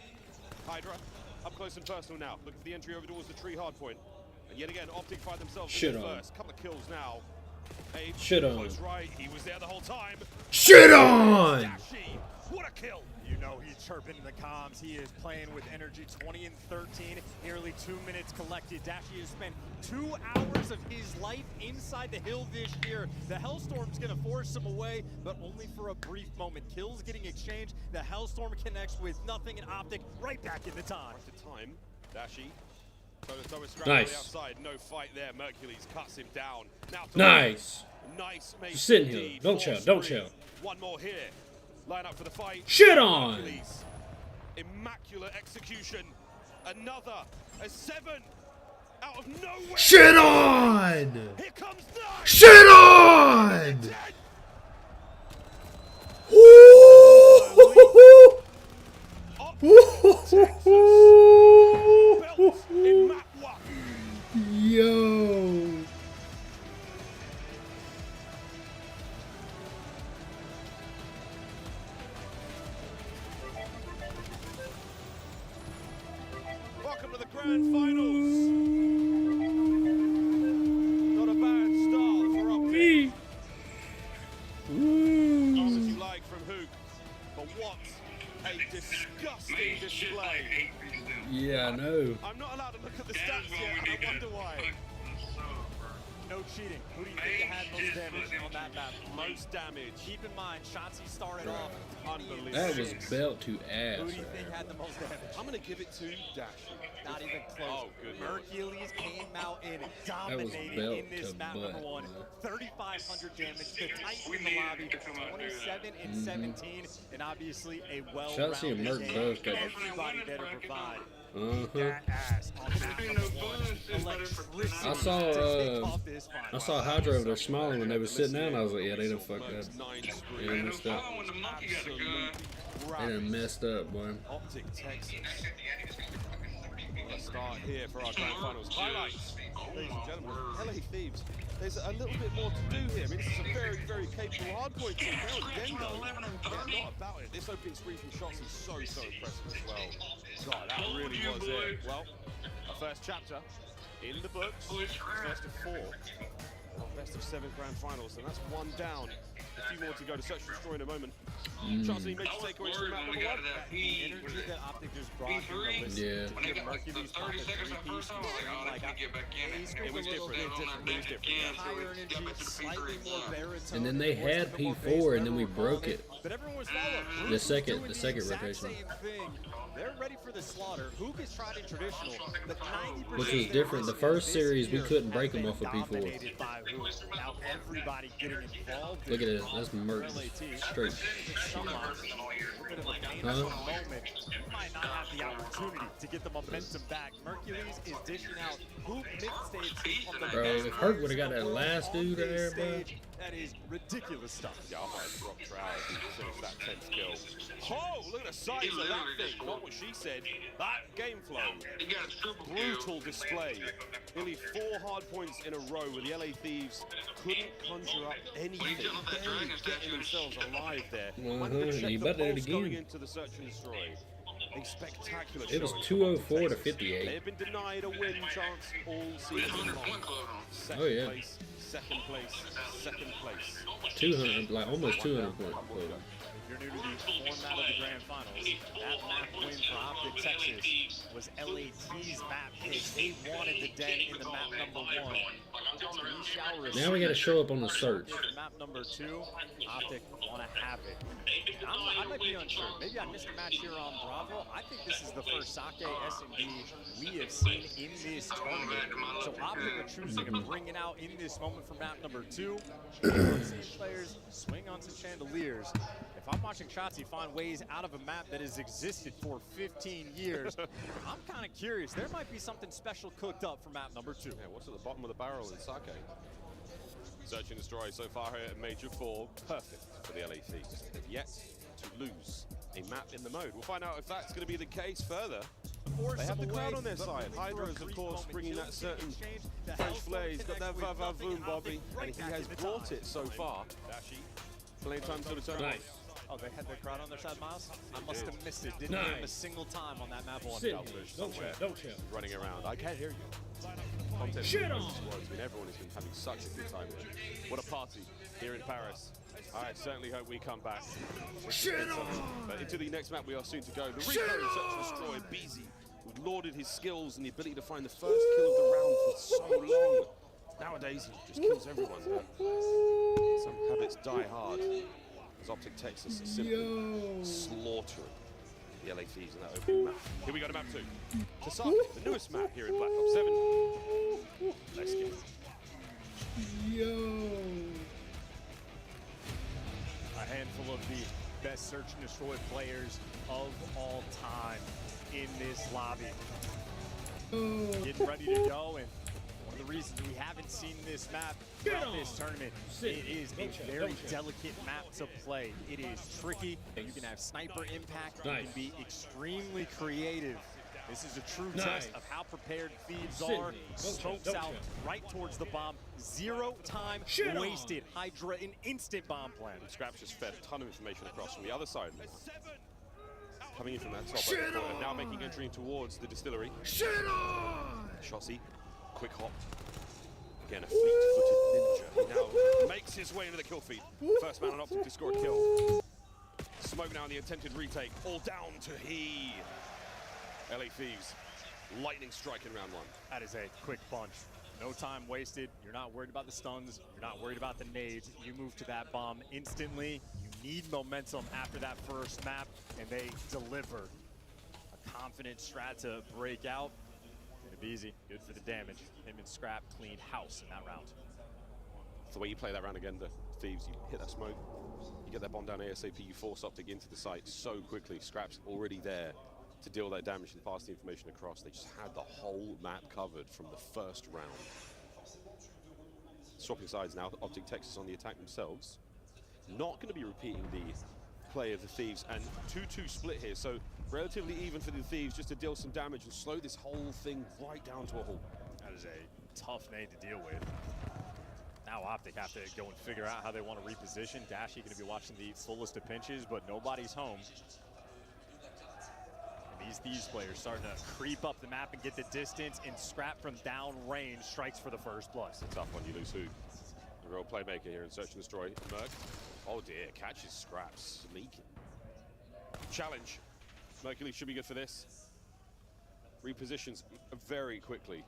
Hydra, up close and personal now. Looking for the entry over towards the tree hard point. And yet again, Optic find themselves in the first. Couple of kills now. Abe, close right. He was there the whole time. Shit on! Dashy, what a kill! You know he's chirping in the comms. He is playing with energy. 20-13, nearly 2 minutes collected. Dashy has spent 2 hours of his life inside the hill this year. The Hellstorm's gonna force him away, but only for a brief moment. Kills getting exchanged. The Hellstorm connects with nothing, and Optic right back in the time. Right to time, Dashy. Nice. Outside, no fight there. Mercules cuts him down. Now Nice. Nice. Just sitting here. Don't chill. One more here. Line up for the fight. Shit on! Mercules. Immaculate execution. Another. A 7. Out of nowhere. Shit on! Here comes 9. Shit on! Yo! Welcome to the grand finals. Not a bad start for Optic. I know. I'm not allowed to look at the stats yet, and I wonder why. No cheating. Who do you think had most damage on that map? Most damage. Keep in mind, Shotzi started off unbelievable. That was belt to ass. Who do you think had the most damage? I'm going to give it to Dashi. Not even close. Oh, good Lord. Hercules came out and That was dominated belt in this to map butt, number 1. man. 3,500 damage. The Titan in the lobby, 27 and 17, and obviously a Shotzi and well-rounded Merc game. both got Everybody better provide. that ass on I saw Hydra over there smiling when they were sitting down. I was like, yeah, they done fucked up. They done messed up. They done messed up, boy. Optic Texas. Let's start here for our grand finals highlights. Ladies and gentlemen, LA Thieves. There's a little bit more to do here. I mean, this is a very, very capable hardpoint team. Now again, though, it's not about it. This opening spree from shots is so impressive as well. God, that really was it. Well, our first chapter in the books. First of 4. Best of 7 grand finals, and that's 1 down. A few more to go to search and destroy in a moment. Chelsea makes takeaways from map number 1. The energy that Optic just brought in the list. Yeah. To give Hercules pop a 3-piece, it was different. Higher energy, slightly more baritone. And then they had P4, and then we broke it. But everyone was followed. The second rotation. They're ready for the slaughter. Hook is tried in traditional, but 90% Which was different. The first series, we couldn't break them off of P4. Now everybody getting involved. Look at this. That's Merc straight. Huh? Moment. You might not have the opportunity to get the momentum back. Hercules is dishing out hoop mixtapes from the Bro, if Herc would have got that last dude there, bro. That is ridiculous stuff. Yeah, I might have dropped Trout if he finished that 10th kill. Oh, look at the size of that thing. Not what she said. That game flow. Brutal display. Nearly 4 hard points in a row where the LA Thieves couldn't conjure up anything. Barely getting themselves alive there. He butted it again. Going into the search and destroy. A spectacular It was showing 204 to 58. They have been denied a win chance all season long. Oh yeah. Second place. 200, like almost 200 points. If you're new to the format of the grand finals, that map win for Optic Texas was LAT's map pick. They wanted the den in the map number 1. Now we got to show up on the search. Map number 2, Optic want to have it. I might be unsure. Maybe I missed a match here on Bravo. I think this is the first Sake S&D we have seen in this tournament. So Optic are choosing to bring it out in this moment for map number 2. Players swing on some chandeliers. If I'm watching Shotzi find ways out of a map that has existed for 15 years, I'm kind of curious. There might be something special cooked up for map number 2. Yeah, what's at the bottom of the barrel in Sake? Search and destroy so far here at Major 4. Perfect for the LA Thieves. They've yet to lose a map in the mode. We'll find out if that's going to be the case further. They have the crowd on their side. Hydra is, of course, bringing that certain French flair. He's got that va-va-voom, Bobby, and he has brought it so far. Plenty of time to return. Nice. Oh, they had the crowd on their side, Miles? I must have missed it. Didn't hear him a single time on that map. Don't chill. Running around. I can't hear you. Shit on! Everyone has been having such a good time here. What a party here in Paris. I certainly hope we come back. Shit on! But into the next map we are soon to go. The Rico Search and Destroy, Beezy, who lauded his skills and the ability to find the first kill of the round for so long. Nowadays, he just kills everyone. Some habits die hard. As Optic Texas is simply slaughtering the LA Thieves in that opening map. Here we go to map 2. Tasaki, the newest map here in Black Ops 7. Let's get it. A handful of the best search and destroy players of all time in this lobby. Getting ready to go, and one of the reasons we haven't seen this map throughout this tournament, it is a very delicate map to play. It is tricky. You can have sniper impact. You can be extremely creative. This is a true test of how prepared Thieves are. Smokes out right towards the bomb. 0 time wasted. Hydra an instant bomb plan. And Scraps just fed a ton of information across from the other side. Coming in from that top right corner. Now making entry towards the distillery. Shotzi, quick hop. Again, a fleet-footed ninja. He now makes his way into the kill feed. First man on Optic to score a kill. Smoke now in the attempted retake. All down to he. LA Thieves lightning strike in round one. That is a quick punch. No time wasted. You're not worried about the stuns. You're not worried about the nades. You move to that bomb instantly. You need momentum after that first map, and they deliver. A confident strat to break out. And Abizi, good for the damage. Him and Scrap cleaned house in that round. It's the way you play that round again, the Thieves. You hit that smoke, you get that bomb down ASAP, you force Optic into the site so quickly. Scrap's already there to deal that damage and pass the information across. They just had the whole map covered from the first round. Swapping sides now, Optic Texas on the attack themselves. Not going to be repeating the play of the Thieves, and 2-2 split here, so relatively even for the Thieves just to deal some damage and slow this whole thing right down to a halt. That is a tough nade to deal with. Now Optic have to go and figure out how they want to reposition. Dashy going to be watching the fullest of pinches, but nobody's home. And these Thieves players starting to creep up the map and get the distance, and Scrap from down range strikes for the first blood. It's a tough one, you lose who? The real playmaker here in Search and Destroy. Merc, oh dear, catches Scraps, sneaking. Challenge. Mercury should be good for this. Repositions very quickly.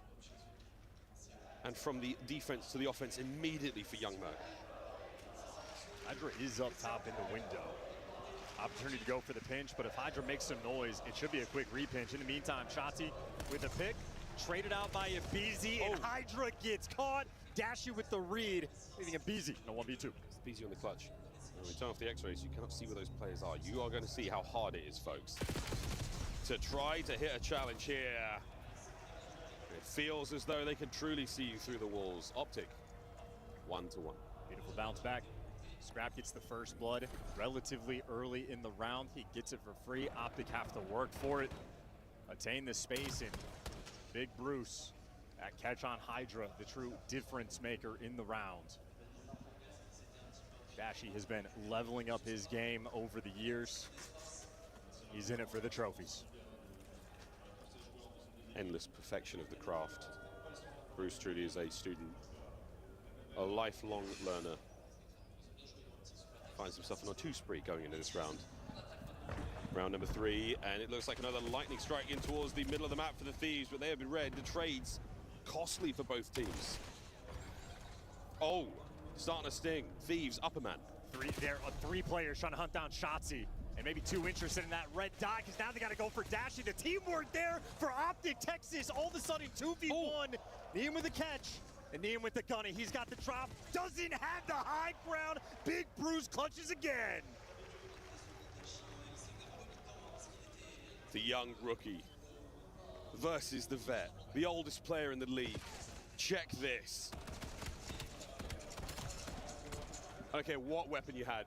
And from the defense to the offense immediately for Young Merc. Hydra is up top in the window. Opportunity to go for the pinch, but if Hydra makes some noise, it should be a quick repinch. In the meantime, Shotzi with a pick, traded out by Abizi, and Hydra gets caught. Dashy with the read, leaving Abizi in a 1v2. Abizi on the clutch. When we turn off the X-rays, you cannot see where those players are. You are going to see how hard it is, folks, to try to hit a challenge here. It feels as though they can truly see you through the walls. Optic, 1-1. Beautiful bounce back. Scrap gets the first blood relatively early in the round. He gets it for free. Optic have to work for it. Attain the space, and Big Bruce at catch on Hydra, the true difference maker in the round. Dashy has been leveling up his game over the years. He's in it for the trophies. Endless perfection of the craft. Bruce truly is a student, a lifelong learner. Finds himself on a 2 spree going into this round. Round number 3, and it looks like another lightning strike in towards the middle of the map for the Thieves, but they have been read. The trades costly for both teams. Oh, starting to sting. Thieves, upper man. There are 3 players trying to hunt down Shotzi. And maybe 2 interested in that red dot, because now they got to go for Dashy. The teamwork there for Optic Texas. All of a sudden, 2v1. Neem with the catch, and Neem with the gunny. He's got the drop, doesn't have the high ground. Big Bruce clutches again. The young rookie versus the vet, the oldest player in the league. Check this. Okay, what weapon you had?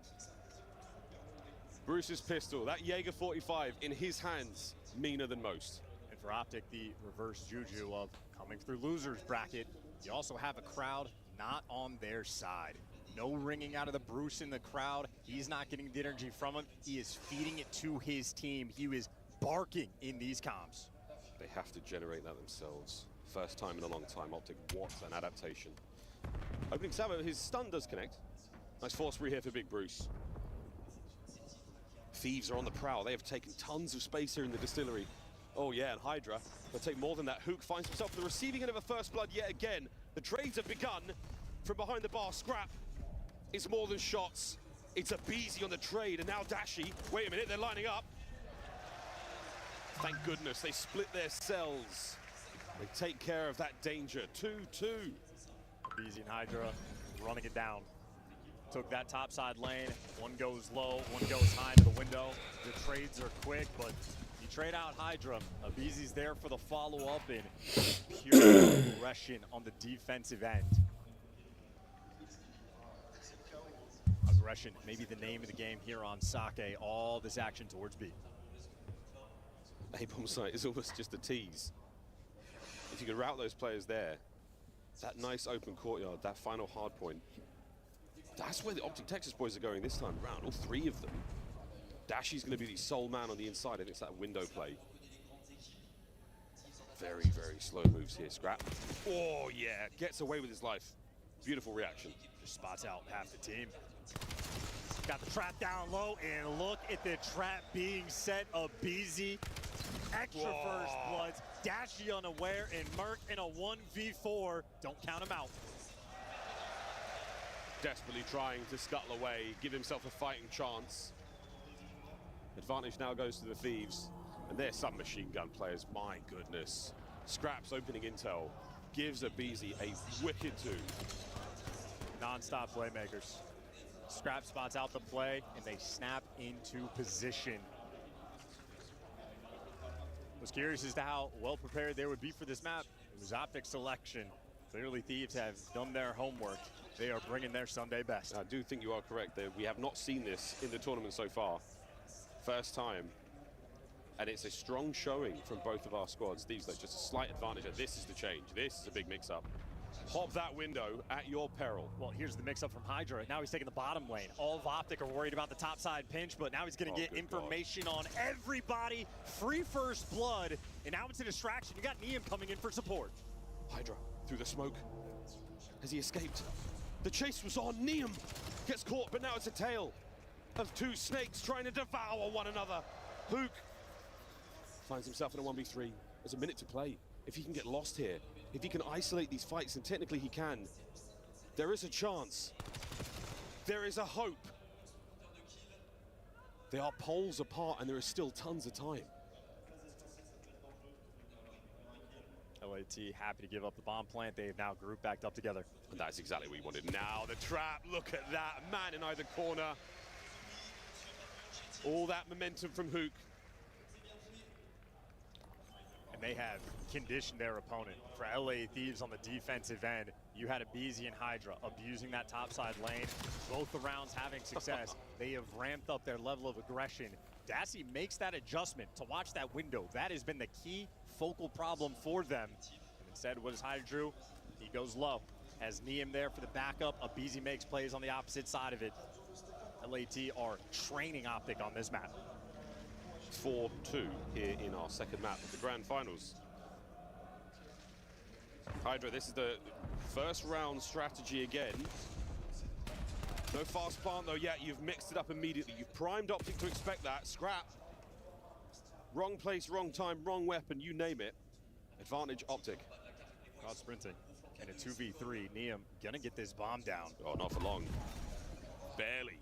Bruce's pistol, that Jaeger 45 in his hands, meaner than most. And for Optic, the reverse juju of coming through losers bracket. You also have a crowd not on their side. No ringing out of the Bruce in the crowd. He's not getting the energy from him. He is feeding it to his team. He is barking in these comms. They have to generate that themselves. First time in a long time. Optic, what an adaptation. Opening salvo, his stun does connect. Nice force free here for Big Bruce. Thieves are on the prowl. They have taken tons of space here in the distillery. Oh yeah, and Hydra, they'll take more than that. Hook finds himself at the receiving end of a first blood yet again. The trades have begun from behind the bar. Scrap is more than shots. It's Abizi on the trade, and now Dashy. Wait a minute, they're lining up. Thank goodness they split their cells. They take care of that danger. 2-2. Abizi and Hydra running it down. Took that top side lane. One goes low, one goes high to the window. The trades are quick, but you trade out Hydra. Abizi's there for the follow-up and pure aggression on the defensive end. Aggression, maybe the name of the game here on Sake. All this action towards B. A-bomb site is almost just a tease. If you could route those players there, that nice open courtyard, that final hard point, that's where the Optic Texas boys are going this time round, all 3 of them. Dashy's going to be the sole man on the inside. I think it's that window play. Very, very slow moves here, Scrap. Oh, yeah, gets away with his life. Beautiful reaction. Just spots out half the team. Got the trap down low, and look at the trap being set. Abizi extra first bloods. Dashi unaware, and Merc in a 1v4. Don't count him out. Desperately trying to scuttle away, give himself a fighting chance. Advantage now goes to the Thieves, and they're some machine gun players, my goodness. Scraps opening intel, gives aBeZy a wicked 2. Non-stop playmakers. Scrap spots out the play, and they snap into position. Was curious as to how well prepared they would be for this map. It was Optic selection. Clearly Thieves have done their homework. They are bringing their Sunday best. I do think you are correct there. We have not seen this in the tournament so far. First time. And it's a strong showing from both of our squads. Thieves, though, just a slight advantage. This is the change. This is a big mix-up. Pop that window at your peril. Well, here's the mix-up from Hydra. Now he's taking the bottom lane. All of Optic are worried about the topside pinch, but now he's going to get information on everybody. Free first blood, and now it's a distraction. You got Neum coming in for support. Hydra through the smoke. Has he escaped? The chase was on. Neum gets caught, but now it's a tale of two snakes trying to devour one another. Hook finds himself in a 1v3. There's a minute to play. If he can get lost here, if he can isolate these fights, and technically he can, there is a chance. There is a hope. They are poles apart, and there is still tons of time. LAT happy to give up the bomb plant. They have now grouped back up together. And that's exactly what we wanted. Now the trap, look at that. Man in either corner. All that momentum from Hook. And they have conditioned their opponent. For LA Thieves on the defensive end, you had aBeZy and Hydra abusing that topside lane. Both the rounds having success. They have ramped up their level of aggression. Dashi makes that adjustment to watch that window. That has been the key focal problem for them. And instead, what does Hydra do? He goes low. Has Neum there for the backup. aBeZy makes plays on the opposite side of it. LAT are training Optic on this map. 4-2 here in our second map of the Grand Finals. Hydra, this is the first round strategy again. No fast plant though yet, you've mixed it up immediately. You've primed Optic to expect that. Scrap. Wrong place, wrong time, wrong weapon, you name it. Advantage Optic. Caught sprinting. And a 2v3, Neum gonna get this bomb down. Oh, not for long. Barely.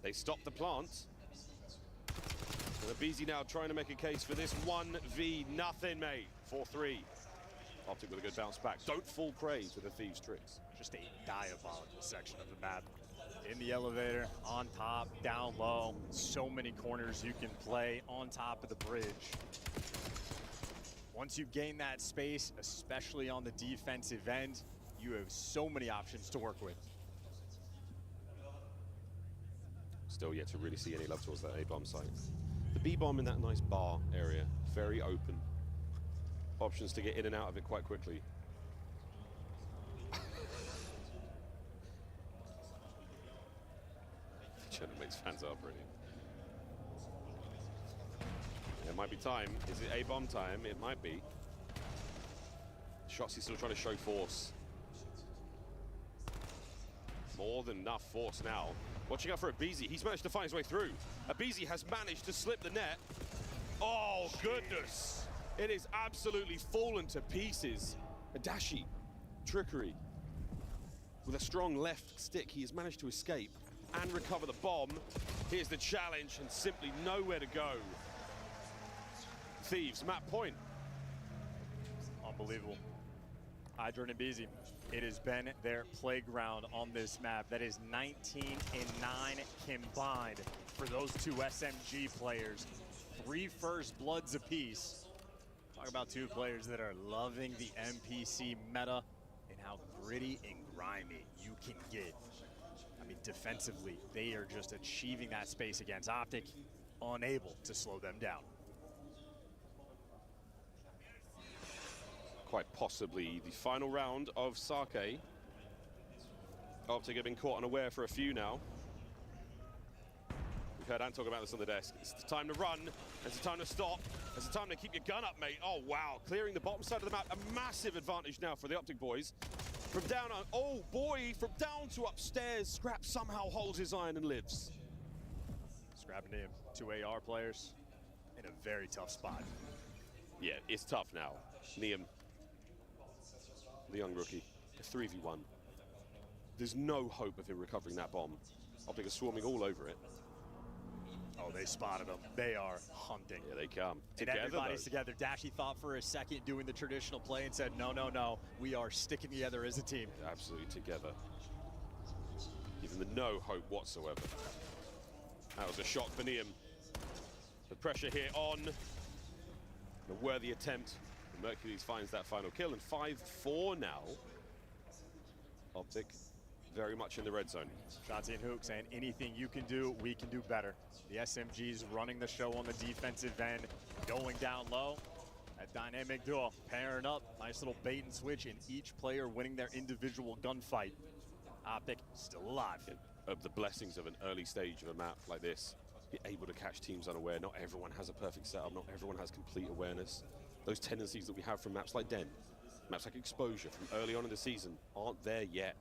They stopped the plant. And aBeZy now trying to make a case for this 1v nothing, mate. 4-3. Optic with a good bounce back. Don't fall prey to the Thieves' tricks. Just a diabolical section of the map. In the elevator, on top, down low. So many corners you can play on top of the bridge. Once you gain that space, especially on the defensive end, you have so many options to work with. Still yet to really see any love towards that A-bomb site. The B-bomb in that nice bar area, very open. Options to get in and out of it quite quickly. Gentleman's fans are brilliant. It might be time. Is it A-bomb time? It might be. Shotzzy still trying to show force. More than enough force now. Watching out for aBeZy. He's managed to find his way through. aBeZy has managed to slip the net. Oh, goodness. It is absolutely fallen to pieces. Dashi, trickery. With a strong left stick, he has managed to escape and recover the bomb. Here's the challenge and simply nowhere to go. Thieves, map point. Unbelievable. Hydra and aBeZy. It has been their playground on this map. That is 19-9 combined for those two SMG players. 3 first bloods apiece. Talk about two players that are loving the NPC meta and how gritty and grimy you can get. I mean, defensively, they are just achieving that space against Optic, unable to slow them down. Quite possibly the final round of Sake. Optic have been caught unaware for a few now. We've heard Ant talk about this on the desk. It's the time to run. It's the time to stop. It's the time to keep your gun up, mate. Oh, wow. Clearing the bottom side of the map. A massive advantage now for the Optic boys. From down on, oh boy, from down to upstairs, Scrap somehow holds his iron and lives. Scrap and him, 2 AR players. in a very tough spot. Yeah, it's tough now. Liam, the young rookie, a 3v1. There's no hope of him recovering that bomb. Optic are swarming all over it. Oh, they spotted him. They are hunting. Yeah, they come. And everybody's together. Dashy thought for a second doing the traditional play and said, no, no, no. We are sticking together as a team. Absolutely together. Giving them no hope whatsoever. That was a shock for Liam. The pressure here on. A worthy attempt. Mercules finds that final kill, and 5-4 now. Optic very much in the red zone. Shanti and Hook saying anything you can do, we can do better. The SMGs running the show on the defensive end, going down low. That dynamic duo pairing up. Nice little bait and switch, and each player winning their individual gunfight. Optic still alive. Of the blessings of an early stage of a map like this, be able to catch teams unaware. Not everyone has a perfect setup. Not everyone has complete awareness. Those tendencies that we have from maps like Den, maps like Exposure from early on in the season aren't there yet.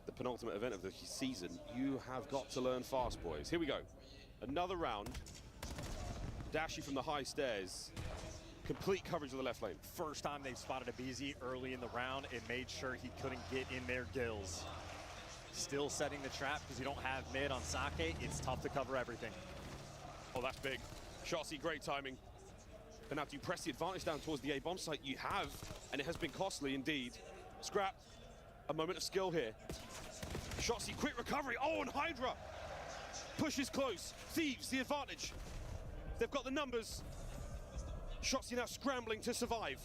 The penultimate event of the season, you have got to learn fast, boys. Here we go. Another round. Dashy from the high stairs. Complete coverage of the left lane. First time they've spotted a BZ early in the round and made sure he couldn't get in their gills. Still setting the trap because you don't have mid on Sake. It's tough to cover everything. Oh, that's big. Shotzi, great timing. But now do you press the advantage down towards the A bomb site? You have, and it has been costly indeed. Scrap, a moment of skill here. Shotzi, quick recovery. Oh, and Hydra pushes close. Thieves, the advantage. They've got the numbers. Shotzi now scrambling to survive.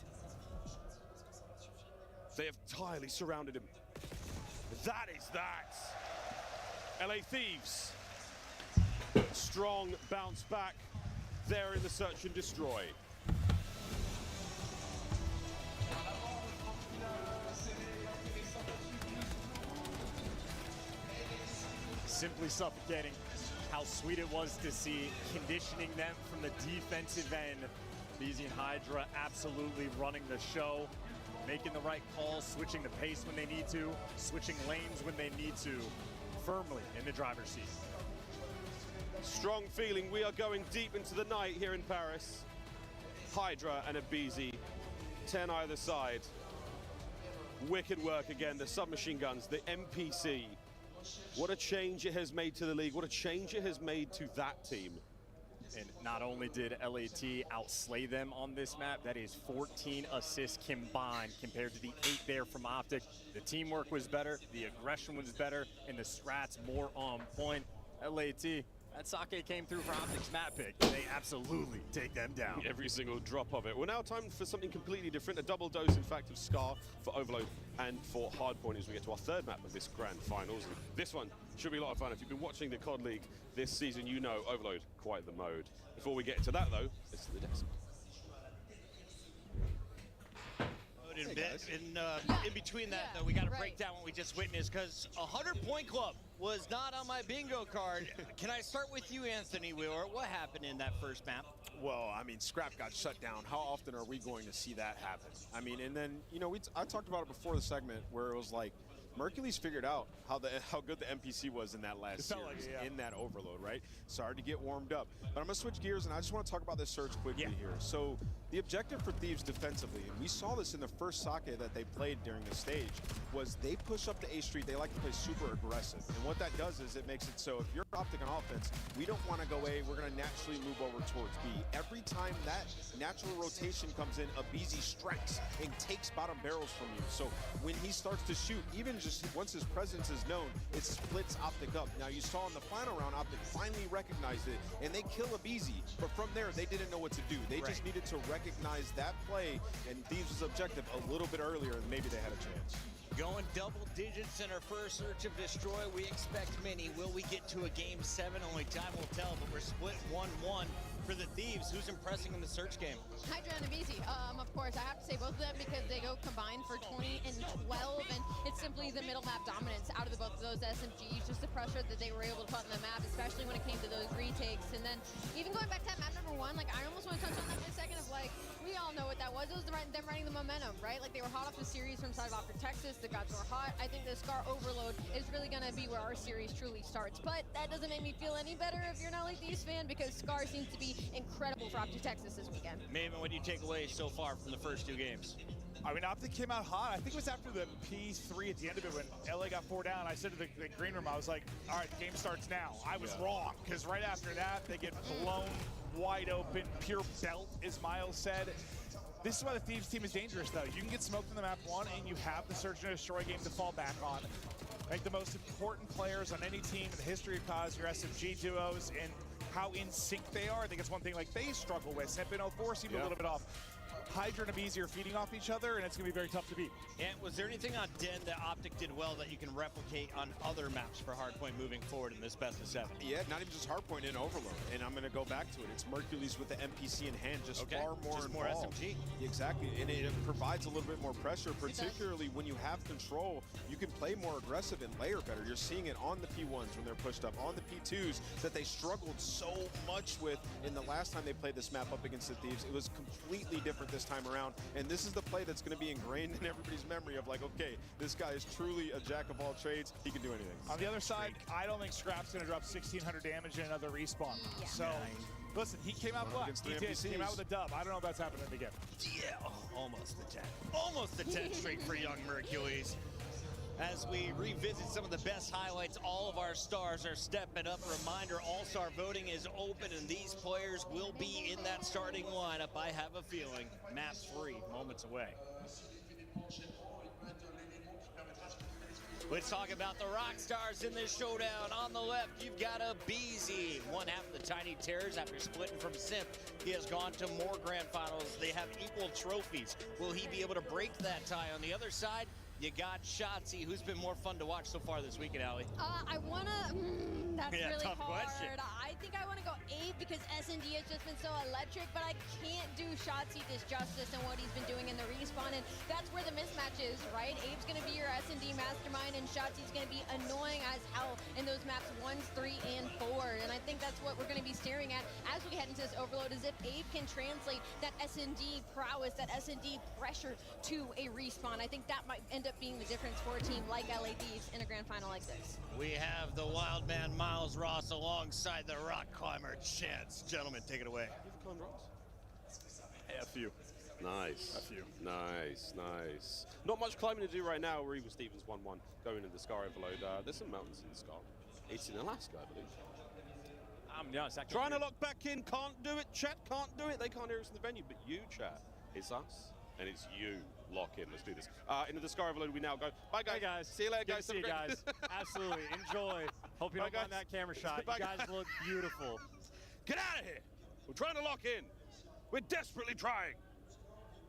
They have entirely surrounded him. That is that. LA Thieves. Strong bounce back there in the search and destroy. Simply suffocating. How sweet it was to see conditioning them from the defensive end. BZ and Hydra absolutely running the show, making the right calls, switching the pace when they need to, switching lanes when they need to, firmly in the driver's seat. Strong feeling. We are going deep into the night here in Paris. Hydra and a BZ, 10 either side. Wicked work again, the submachine guns, the MPC. What a change it has made to the league. What a change it has made to that team. And not only did LAT outslay them on this map, that is 14 assists combined compared to the 8 there from Optic. The teamwork was better, the aggression was better, and the strats more on point. LAT, that Sake came through for Optic's map pick. They absolutely take them down. Every single drop of it. Well, now time for something completely different. A double dose, in fact, of Scar for Overload and for Hardpoint as we get to our third map of this grand finals. And this one should be a lot of fun. If you've been watching the COD League this season, you know Overload, quite the mode. Before we get to that, though, it's the desk. In between that, though, we got to break down what we just witnessed, because 100-point club was not on my bingo card. Can I start with you, Anthony Wheeler? What happened in that first map? Well, I mean, Scrap got shut down. How often are we going to see that happen? I mean, and then, you know, I talked about it before the segment where it was like, Mercules figured out how good the NPC was in that last series, in that Overload, right? Started to get warmed up. But I'm going to switch gears, and I just want to talk about this search quickly here. So the objective for Thieves defensively, and we saw this in the first Sake that they played during the stage, was they push up to A Street. They like to play super aggressive. And what that does is it makes it so if you're Optic on offense, we don't want to go A. We're going to naturally move over towards B. Every time that natural rotation comes in, a BZ strikes and takes bottom barrels from you. So when he starts to shoot, even just once his presence is known, it splits Optic up. Now you saw in the final round, Optic finally recognized it, and they kill a BZ. But from there, they didn't know what to do. They just needed to recognize that play, and Thieves' objective a little bit earlier, and maybe they had a chance. Going double digits in our first search of destroy. We expect many. Will we get to a game 7? Only time will tell, but we're split 1-1 for the Thieves. Who's impressing in the search game? Hydra and Abizi. Of course, I have to say both of them because they go combined for 20 and 12, and it's simply the middle map dominance out of both of those SMGs, just the pressure that they were able to put on the map, especially when it came to those retakes. And then even going back to that map number 1, like I almost want to touch on that for a second of like, we all know what that was. It was them running the momentum, right? Like they were hot off the series from side off for Texas. The gods were hot. I think the Scar overload is really going to be where our series truly starts. But that doesn't make me feel any better if you're an LA Thieves fan, because Scar seems to be incredible for Optic Texas this weekend. Maven, what do you take away so far from the first 2 games? I mean, Optic came out hot. I think it was after the P3 at the end of it when LA got 4 down. I said to the green room, I was like, all right, the game starts now. I was wrong, because right after that, they get blown wide open, pure belt, as Miles said. This is why the Thieves team is dangerous, though. You can get smoked in the map 1, and you have the Search and Destroy game to fall back on. Like the most important players on any team in the history of COS, your SMG duos, and how in sync they are. I think it's one thing like they struggle with. Sep and 04 seemed a little bit off. Hydra and Abizi are feeding off each other, and it's going to be very tough to beat. And was there anything on Den that Optic did well that you can replicate on other maps for Hardpoint moving forward in this best of 7? Yeah, not even just Hardpoint and Overload. And I'm going to go back to it. It's Mercules with the MPC in hand, just far more just involved. more SMG. Exactly, and it provides a little bit more pressure, particularly when you have control. You can play more aggressive and layer better. You're seeing it on the P1s when they're pushed up, on the P2s that they struggled so much with in the last time they played this map up against the Thieves. It was completely different this time around. And this is the play that's going to be ingrained in everybody's memory of like, okay, this guy is truly a jack of all trades. He can do anything. On the other side, I don't think Scrap's going to drop 1,600 damage in another respawn. Yeah. So, listen, he came out black. He did. Came out with a dub. I don't know if that's happening again. Yeah, almost the 10. Almost the 10 straight for young Mercules. As we revisit some of the best highlights, all of our stars are stepping up. Reminder, all-star voting is open, and these players will be in that starting lineup. I have a feeling. Map 3, moments away. Let's talk about the rock stars in this showdown. On the left, you've got Abizi, one half of the Tiny Terrors after splitting from Simp. He has gone to more grand finals. They have equal trophies. Will he be able to break that tie? On the other side, you got Shotzi. Who's been more fun to watch so far this weekend, Allie? I wanna, that's really tough hard. question. I think I wanna go 8 because S&D has just been so electric, but I can't do Shotzi this justice and what he's been doing in the respawn, and that's where the mismatch is, right? Abe's gonna be your S&D mastermind, and Shotzi's gonna be annoying as hell in those maps 1, 3, and 4, and I think that's what we're gonna be staring at as we head into this overload, is if Abe can translate that S&D prowess, that S&D pressure to a respawn. I think that might end up being the difference for a team like LA Thieves in a grand final like this. We have the wild man Miles Ross alongside the rock climber Chance. Gentlemen, take it away. You've climbed rocks? A few. Nice. A few. Nice, nice. Not much climbing to do right now. We're even Stevens 1-1 going into the Scar Overload. There's some mountains in the Scar. It's in Alaska, I believe. Trying to lock back in, can't do it. Chat can't do it. They can't hear us in the venue, but you, chat. It's us, and it's you. Lock in. Let's do this. Into the Scar Overload we now go. Bye, guys. Hey, guys. See you later, guys. See you guys. Absolutely. Enjoy. Hope you don't mind that camera shot. Bye, you guys look beautiful. Get out of here. We're trying to lock in. We're desperately trying.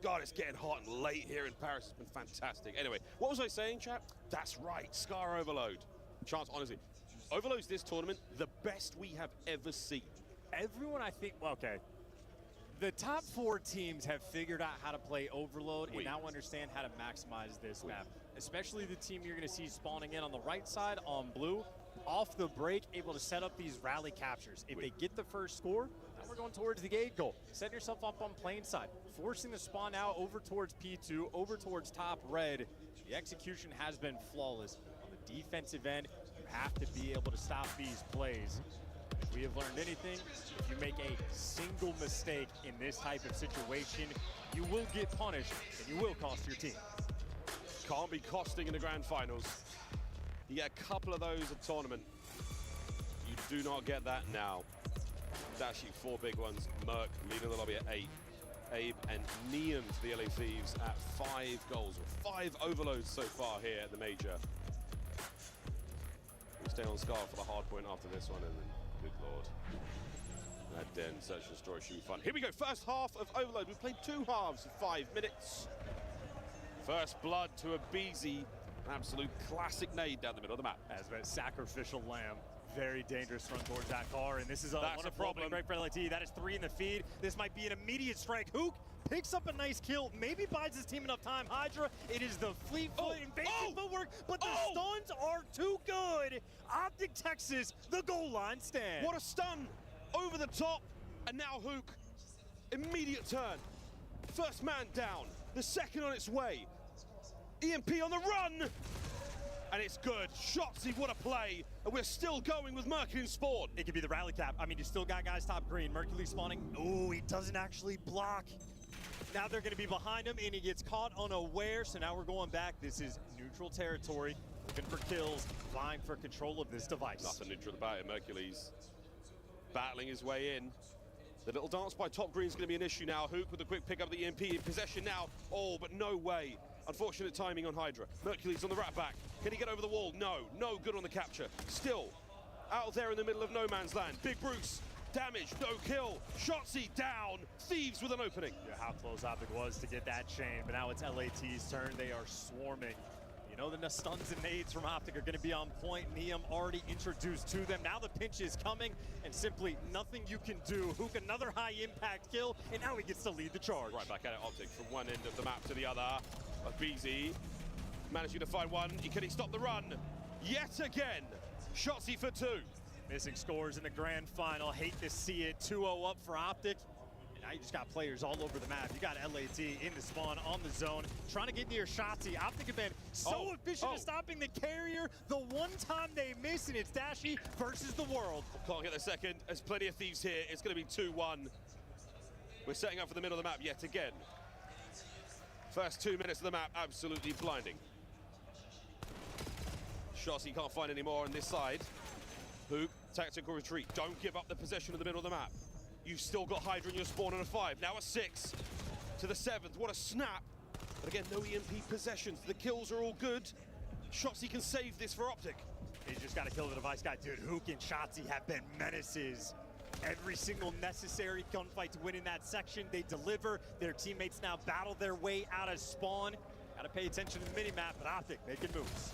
God, it's getting hot and late here in Paris. It's been fantastic. Anyway, what was I saying, chap? That's right. Scar Overload. Chance, honestly, Overload's this tournament the best we have ever seen. Everyone, I think, well, okay. The top 4 teams have figured out how to play Overload and now understand how to maximize this map. Especially the team you're going to see spawning in on the right side on blue. Off the break, able to set up these rally captures. If they get the first score, now we're going towards the gate goal. Setting yourself up on plain side. Forcing the spawn out over towards P2, over towards top red. The execution has been flawless. On the defensive end, you have to be able to stop these plays. If we have learned anything, if you make a single mistake in this type of situation, you will get punished and you will cost your team. Can't be costing in the grand finals. You get a couple of those a tournament. You do not get that now. It's actually 4 big ones. Merc leading the lobby at 8. Abe and Neon to the LA Thieves at 5 goals, or 5 overloads so far here at the major. We'll stay on Scar for the hard point after this one, and then good lord. That Den Search and Destroy should be fun. Here we go, first half of Overload. We played 2 halves of 5 minutes. First blood to Abizi. Absolute classic nade down the middle of the map. As that sacrificial lamb. very dangerous run towards that car, and this is a wonderful opening break for LAT. That is 3 in the feed. This might be an immediate strike. Hook picks up a nice kill, maybe buys his team enough time. Hydra, it is the fleet foot invasive footwork, but the stuns are too good. Optic Texas, the goal line stand. What a stun over the top, and now Hook, immediate turn. First man down, the second on its way. EMP on the run, and it's good. Shotzzy, what a play, and we're still going with Mercury spawn. It could be the rally cap. I mean, you still got guys top green. Mercury spawning. Oh, he doesn't actually block. Now they're going to be behind him, and he gets caught unaware, so now we're going back. This is neutral territory, looking for kills, vying for control of this device. Nothing neutral about it. Mercury's battling his way in. The little dance by top green is going to be an issue now. Hook with a quick pick up the EMP in possession now. Oh, but no way. Unfortunate timing on Hydra. Mercury's on the rat back. Can he get over the wall? No. No good on the capture. Still out there in the middle of no man's land. Big Bruce. Damage, no kill. Shotzzy down. Thieves with an opening. Yeah, how close Optic was to get that chain, but now it's LAT's turn. They are swarming. You know the stuns and nades from Optic are going to be on point. Neum already introduced to them. Now the pinch is coming, and simply nothing you can do. Hook another high impact kill, and now he gets to lead the charge. Right back at it, Optic from one end of the map to the other. BZ managing to find one. Can he stop the run? Yet again. Shotzzy for 2. Missing scores in the grand final. Hate to see it. 2-0 up for Optic. And now you just got players all over the map. You got LAT in the spawn on the zone, trying to get near Shotzzy. Optic have been so efficient at stopping the carrier. The one time they miss, and it's Dashy versus the world. Can't get the second. There's plenty of thieves here. It's going to be 2-1. We're setting up for the middle of the map yet again. First 2 minutes of the map, absolutely blinding. Shotzzy can't find any more on this side. Hook, tactical retreat. Don't give up the possession of the middle of the map. You've still got Hydra in your spawn on a 5. Now a 6 to the 7th. What a snap. But again, no EMP possessions. The kills are all good. Shotzzy can save this for Optic. He's just got to kill the device guy. Dude, Hook and Shotzzy have been menaces. Every single necessary gunfight to win in that section, they deliver. Their teammates now battle their way out of spawn. Got to pay attention to the mini-map, but Optic making moves.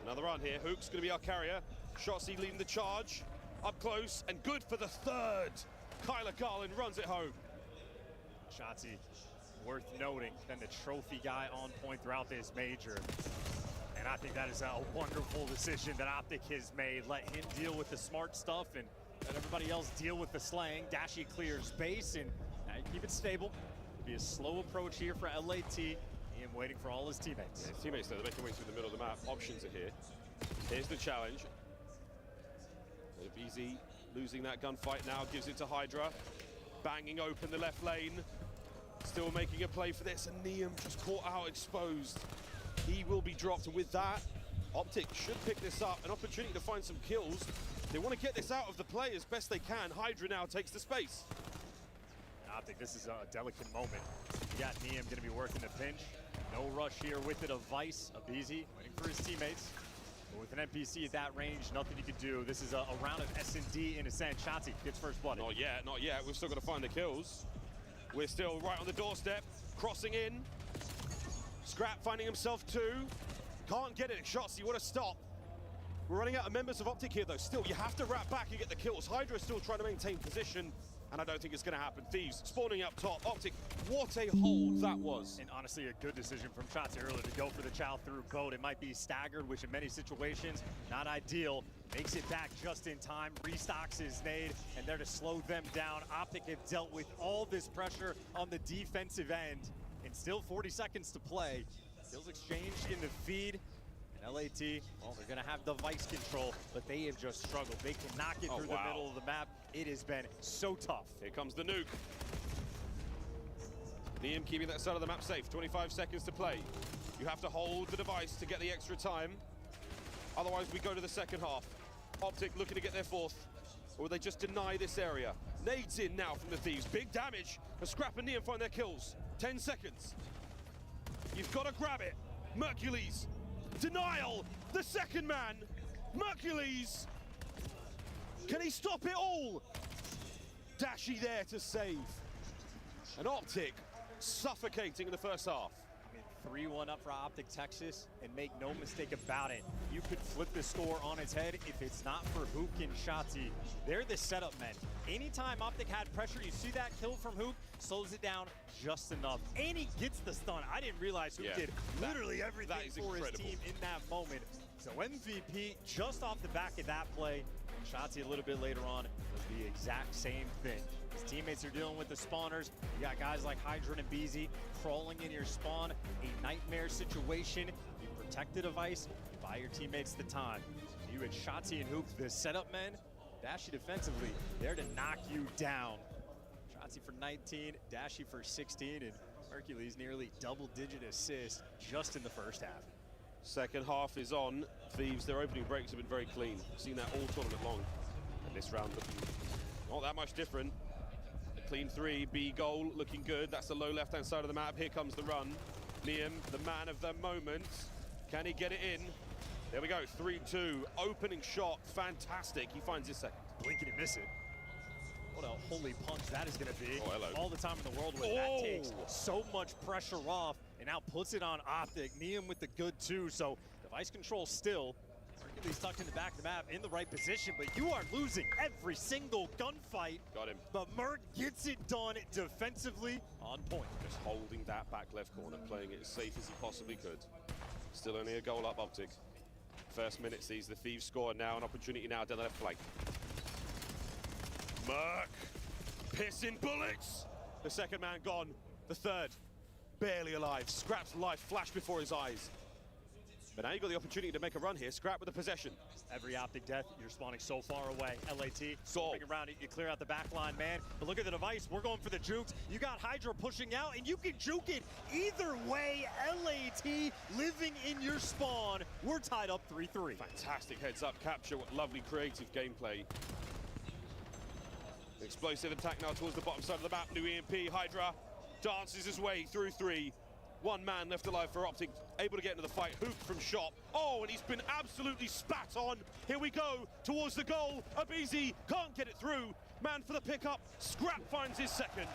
Another run here. Hook's going to be our carrier. Shotzzy leading the charge. Up close and good for the 3rd. Kyler Garland runs it home. Shotzzy, worth noting, been the trophy guy on point throughout this major. And I think that is a wonderful decision that Optic has made. Let him deal with the smart stuff and let everybody else deal with the slaying. Dashy clears base, and now you keep it stable. It'll be a slow approach here for LAT. Him waiting for all his teammates. Yeah, his teammates, though, they're making way through the middle of the map. Options are here. Here's the challenge. BZ losing that gunfight now, gives it to Hydra. Banging open the left lane. Still making a play for this, and Neum just caught out exposed. He will be dropped, and with that, Optic should pick this up. An opportunity to find some kills. They want to get this out of the play as best they can. Hydra now takes the space. Optic, this is a delicate moment. You got Neum going to be working the pinch. No rush here with it. A Vice, a BZ, waiting for his teammates. But with an NPC at that range, nothing you can do. This is a round of S&D in a sense. Shotzzy gets first blood. Not yet, not yet. We've still got to find the kills. We're still right on the doorstep, crossing in. Scrap finding himself 2. Can't get it. Shotzzy, what a stop. We're running out of members of Optic here, though. Still, you have to wrap back and get the kills. Hydra is still trying to maintain position, and I don't think it's going to happen. Thieves spawning up top. Optic, what a hold that was. And honestly, a good decision from Shotzzy earlier to go for the chow through boat. It might be staggered, which in many situations, not ideal. Makes it back just in time, restocks his nade, and there to slow them down. Optic have dealt with all this pressure on the defensive end, and still 40 seconds to play. Kills exchanged in the feed. LAT, well, they're going to have device control, but they have just struggled. They cannot get through the middle of the map. It has been so tough. Here comes the nuke. Neum keeping that side of the map safe. 25 seconds to play. You have to hold the device to get the extra time. Otherwise, we go to the second half. Optic looking to get their 4th. Or will they just deny this area? Nades in now from the Thieves. Big damage. And Scrap and Neum find their kills. 10 seconds. You've got to grab it. Mercules. Denial, the second man, Mercules. Can he stop it all? Dashy there to save. An Optic suffocating in the first half. I mean, 3-1 up for Optic Texas, and make no mistake about it, you could flip the score on its head if it's not for Hook and Shotzi. They're the setup men. Anytime Optic had pressure, you see that kill from Hook, slows it down just enough. And he gets the stun. I didn't realize Hook did literally everything for his team in that moment. So MVP just off the back of that play. Shotzi a little bit later on does the exact same thing. His teammates are dealing with the spawners. You got guys like Hydra and BZ crawling in your spawn. A nightmare situation. You protect the device, you buy your teammates the time. So you and Shotzi and Hoop, the setup men, Dashy defensively, there to knock you down. Shotzi for 19, Dashy for 16, and Hercules nearly double-digit assists just in the first half. Second half is on. Thieves, their opening breaks have been very clean. Seen that all tournament long. And this round looking not that much different. A clean 3, B goal looking good. That's the low left-hand side of the map. Here comes the run. Liam, the man of the moment. Can he get it in? There we go, 3-2. Opening shot, fantastic. He finds his second. Blink and miss it. What a holy punch that is going to be. Oh, hello. All the time in the world where that takes so much pressure off and now puts it on Optic. Neum with the good too. So device control still. Hercules tucked in the back of the map in the right position, but you are losing every single gunfight. Got him. But Merc gets it done defensively on point. Just holding that back left corner, playing it as safe as he possibly could. Still only a goal up Optic. First minute sees the Thieves score, now an opportunity now down the left flank. Merc, pissing bullets. The second man gone, the third barely alive. Scrap's life flashed before his eyes. But now you got the opportunity to make a run here. Scrap with the possession. Every Optic death, you're spawning so far away. LAT, bring around it, you clear out the back line, man. But look at the device, we're going for the jukes. You got Hydra pushing out, and you can juke it either way. LAT living in your spawn. We're tied up 3-3. Fantastic heads up capture, what lovely creative gameplay. Explosive attack now towards the bottom side of the map. New EMP, Hydra dances his way through 3. One man left alive for Optic, able to get into the fight. Hook from shot. Oh, and he's been absolutely spat on. Here we go, towards the goal. Abizi can't get it through. Man for the pickup. Scrap finds his second.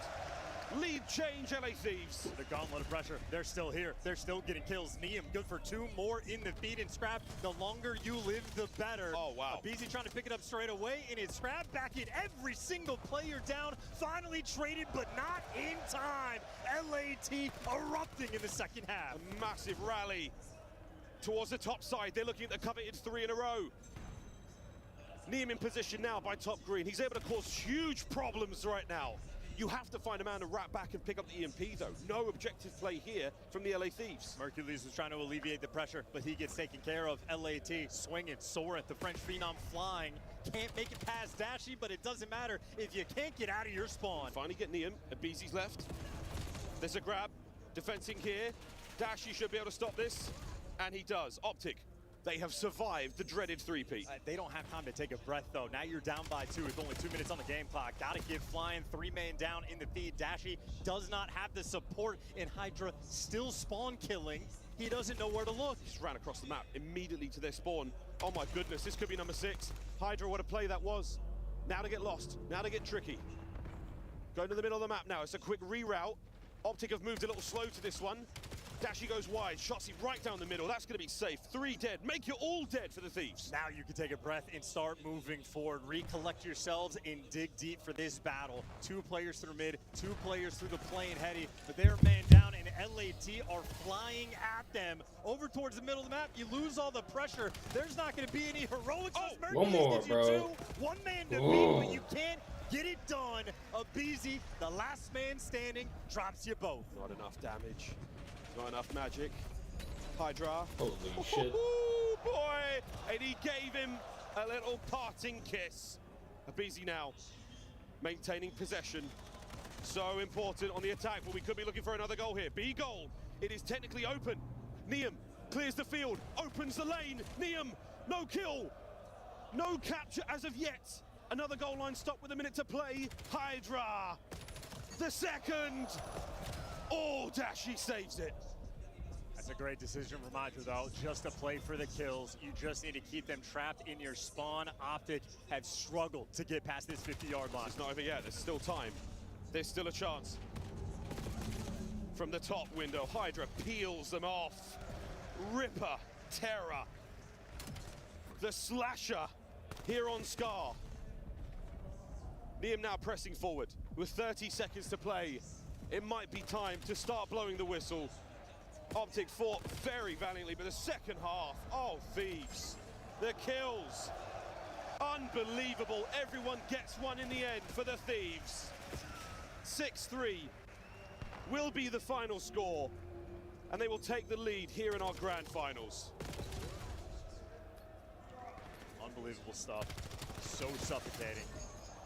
Lead change, LA Thieves. The gauntlet of pressure, they're still here. They're still getting kills. Neum good for 2 more in the feed, and Scrap, the longer you live, the better. Oh, wow. Abizi trying to pick it up straight away, and it's Scrap back in every single player down. Finally traded, but not in time. LAT erupting in the second half. A massive rally towards the top side. They're looking at the coveted 3 in a row. Neum in position now by top green. He's able to cause huge problems right now. You have to find a man to wrap back and pick up the EMP, though. No objective play here from the LA Thieves. Hercules was trying to alleviate the pressure, but he gets taken care of. LAT swinging, Soaring, the French phenom flying. Can't make it past Dashy, but it doesn't matter if you can't get out of your spawn. Finally get Neum. Abizi's left. There's a grab. Defensing here. Dashy should be able to stop this, and he does. Optic. They have survived the dreaded 3-peat. They don't have time to take a breath, though. Now you're down by 2 with only 2 minutes on the game clock. Gotta give flying. 3-man down in the feed. Dashy does not have the support, and Hydra still spawn killing. He doesn't know where to look. Just ran across the map immediately to their spawn. Oh my goodness, this could be number 6. Hydra, what a play that was. Now to get lost, now to get tricky. Going to the middle of the map now. It's a quick reroute. Optic have moved a little slow to this one. Dashy goes wide, Shotzi right down the middle. That's going to be safe. 3 dead. Make you all dead for the Thieves. Now you can take a breath and start moving forward. Recollect yourselves and dig deep for this battle. 2 players through mid, 2 players through the plane heady, but they're man down, and LAT are flying at them. Over towards the middle of the map, you lose all the pressure. There's not going to be any heroics. One more, bro. 1 man defeat, but you can't get it done. Abizi, the last man standing, drops you both. Not enough damage. Not enough magic. Hydra. Holy shit. Oh boy! And he gave him a little parting kiss. Abizi now maintaining possession. So important on the attack, but we could be looking for another goal here. B goal. It is technically open. Neum clears the field, opens the lane. Neum, no kill. No capture as of yet. Another goal line stop with a minute to play. Hydra, the second. Oh, Dashy saves it. That's a great decision from Hydra, though, just to play for the kills. You just need to keep them trapped in your spawn. Optic have struggled to get past this 50-yard line. It's not over yet. There's still time. There's still a chance. from the top window. Hydra peels them off. Ripper, Terror, the slasher here on Scar. Liam now pressing forward with 30 seconds to play. It might be time to start blowing the whistle. Optic fought very valiantly, but the second half, oh, Thieves. The kills, unbelievable. Everyone gets one in the end for the Thieves. 6-3 will be the final score, and they will take the lead here in our grand finals. Unbelievable stuff, so suffocating.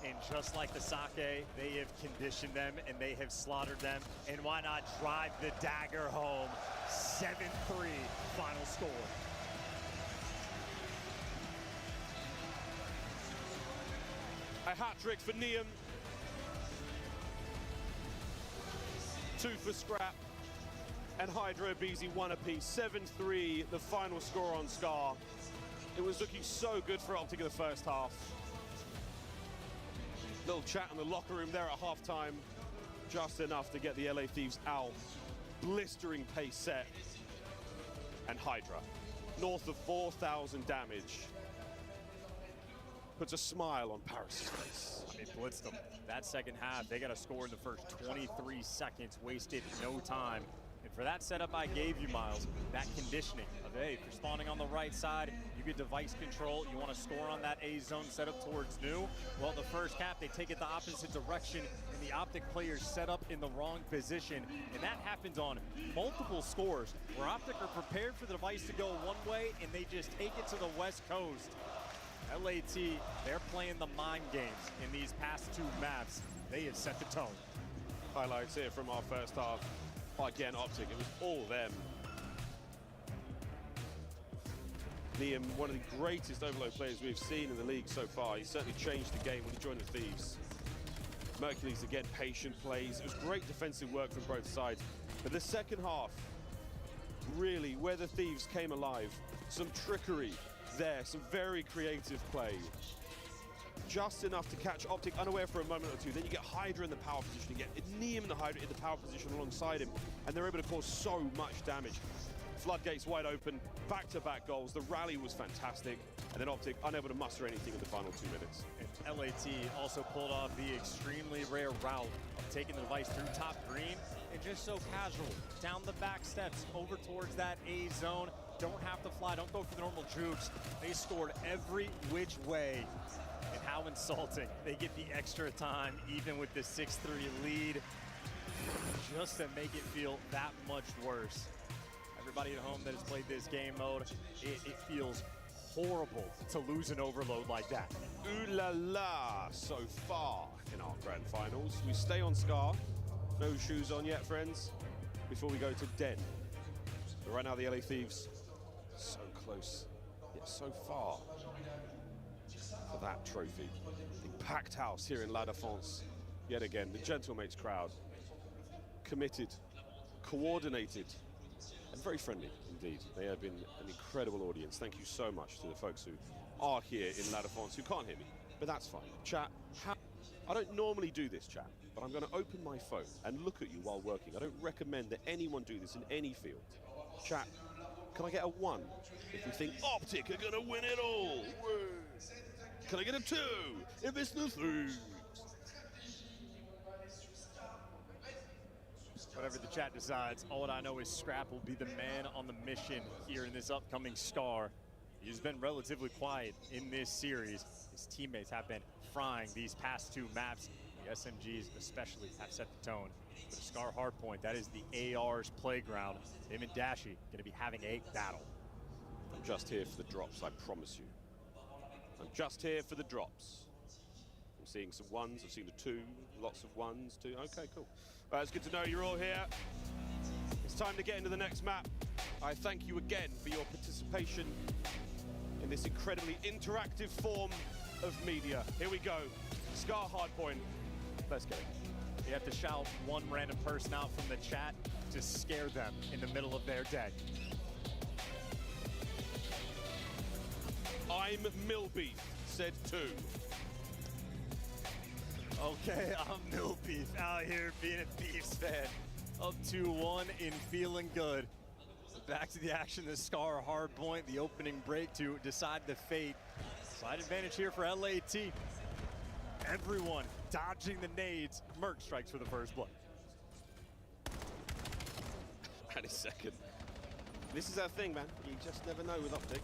And just like the sake, they have conditioned them and they have slaughtered them. And why not drive the dagger home? 7-3 final score. A hat trick for Niam. 2 for Scrap. And Hydra Abizi 1 apiece. 7-3, the final score on Scar. It was looking so good for Optic in the first half. Little chat in the locker room there at halftime. Just enough to get the LA Thieves out. Blistering pace set. And Hydra, north of 4,000 damage. Puts a smile on Paris' face. I mean, blitzed them. That second half, they got a score in the first 23 seconds, wasted no time. And for that setup I gave you, Miles, that conditioning of, hey, if you're spawning on the right side, you get device control, you want to score on that A zone setup towards new. Well, the first cap, they take it the opposite direction, and the Optic players set up in the wrong position. And that happens on multiple scores, where Optic are prepared for the device to go one way, and they just take it to the West Coast. LAT, they're playing the mind games in these past 2 maps. They have set the tone. Highlights here from our first half. Again, Optic, it was all them. Liam, one of the greatest overload players we've seen in the league so far. He certainly changed the game when he joined the Thieves. Mercury's, again, patient plays. It was great defensive work from both sides. But the second half, really, where the Thieves came alive, some trickery there, some very creative play. Just enough to catch Optic unaware for a moment or two. Then you get Hydra in the power position. You get Niam and the Hydra in the power position alongside him, and they're able to cause so much damage. Floodgates wide open, back-to-back goals. The rally was fantastic, and then Optic unable to muster anything in the final 2 minutes. And LAT also pulled off the extremely rare route of taking the device through top green and just so casual, down the back steps, over towards that A zone. Don't have to fly, don't go for the normal jukes. They scored every which way. And how insulting. They get the extra time, even with the 6-3 lead, just to make it feel that much worse. Everybody at home that has played this game mode, it feels horrible to lose an overload like that. Ooh la la, so far in our grand finals. We stay on Scar. No shoes on yet, friends, before we go to Den. But right now, the LA Thieves, so close, yet so far for that trophy. The packed house here in La Défense. Yet again, the Gentlemates crowd, committed, coordinated, and very friendly indeed. They have been an incredible audience. Thank you so much to the folks who are here in La Défense, who can't hear me, but that's fine. Chat, I don't normally do this, chat, but I'm going to open my phone and look at you while working. I don't recommend that anyone do this in any field. Chat, can I get a 1 if we think Optic are going to win it all? Can I get a 2 if it's the Thieves? Whatever the chat decides, all I know is Scrap will be the man on the mission here in this upcoming Scar. He's been relatively quiet in this series. His teammates have been frying these past 2 maps. The SMGs especially have set the tone. But a Scar hardpoint, that is the AR's playground. Him and Dashy going to be having a battle. I'm just here for the drops, I promise you. I'm just here for the drops. I'm seeing some 1s, I've seen the 2, lots of 1s, 2. Okay, cool. It's good to know you're all here. It's time to get into the next map. I thank you again for your participation in this incredibly interactive form of media. Here we go. Scar hardpoint. Let's get it. You have to shout one random person out from the chat to scare them in the middle of their day. I'm Millbeef, said 2. Okay, I'm Millbeef, out here being a Thieves fan. Up 2-1 and feeling good. Back to the action, the Scar hard point, the opening break to decide the fate. Slight advantage here for LAT. Everyone dodging the nades. Merc strikes for the first blood. And a second. This is our thing, man. You just never know with Optic.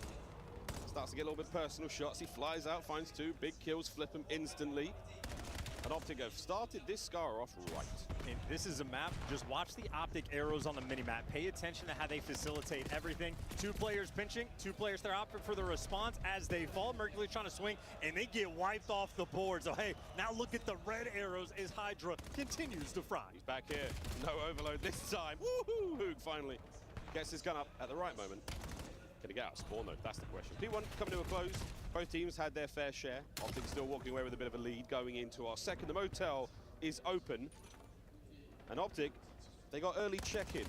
Starts to get a little bit personal shots. He flies out, finds two. Big kills, flip him instantly. And Optic have started this Scar off right. And this is a map, just watch the Optic arrows on the minimap. Pay attention to how they facilitate everything. 2 players pinching, 2 players they're opting for the response as they fall. Mercury's trying to swing, and they get wiped off the board. So hey, now look at the red arrows as Hydra continues to fry. He's back here, no overload this time. Woohoo! Hoog finally gets his gun up at the right moment. Can he get out of spawn though? That's the question. P1 coming to a close. Both teams had their fair share. Optic still walking away with a bit of a lead going into our second. The motel is open. And Optic, they got early check-in.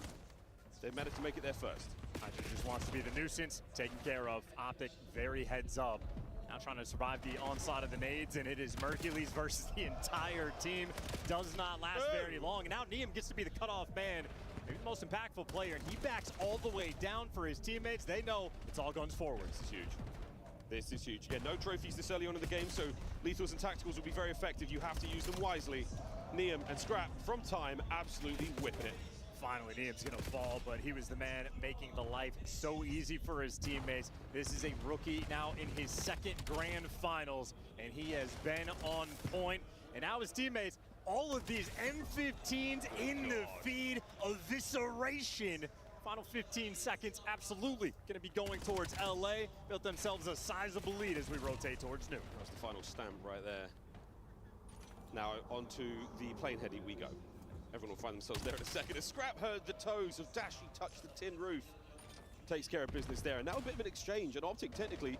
They managed to make it there first. Hydra just wants to be the nuisance taken care of. Optic very heads up. Now trying to survive the onslaught of the nades, and it is Mercules versus the entire team. Does not last very long. And now Neum gets to be the cutoff man. Maybe the most impactful player, and he backs all the way down for his teammates. They know it's all guns forward. This is huge. This is huge. Again, no trophies this early on in the game, so lethals and tacticals will be very effective. You have to use them wisely. Neum and Scrap from time absolutely whipping it. Finally, Neum's gonna fall, but he was the man making the life so easy for his teammates. This is a rookie now in his second grand finals, and he has been on point. And now his teammates, all of these M15s in the feed, evisceration. Final 15 seconds, absolutely gonna be going towards LA. Built themselves a sizable lead as we rotate towards New. That's the final stamp right there. Now onto the plane heading we go. Everyone will find themselves there in a second. As Scrap heard the toes of Dashi touch the tin roof. Takes care of business there. And now a bit of an exchange. And Optic, technically,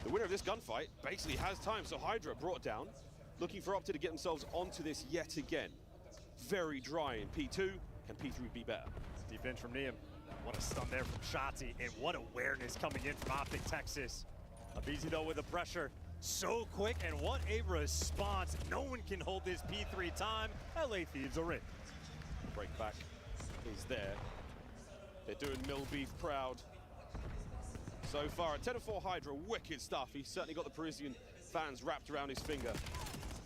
the winner of this gunfight, basically has time. So Hydra brought down, looking for Optic to get themselves onto this yet again. Very dry in P2. Can P3 be better? Defense from Neum. What a stun there from Shotzi, and what awareness coming in from Optic Texas. Abizi though with the pressure. So quick, and what a response. No one can hold this P3 time. LA Thieves are in. Break back is there. They're doing Mill Beef proud. So far, at 10-4 Hydra, wicked stuff. He's certainly got the Parisian fans wrapped around his finger.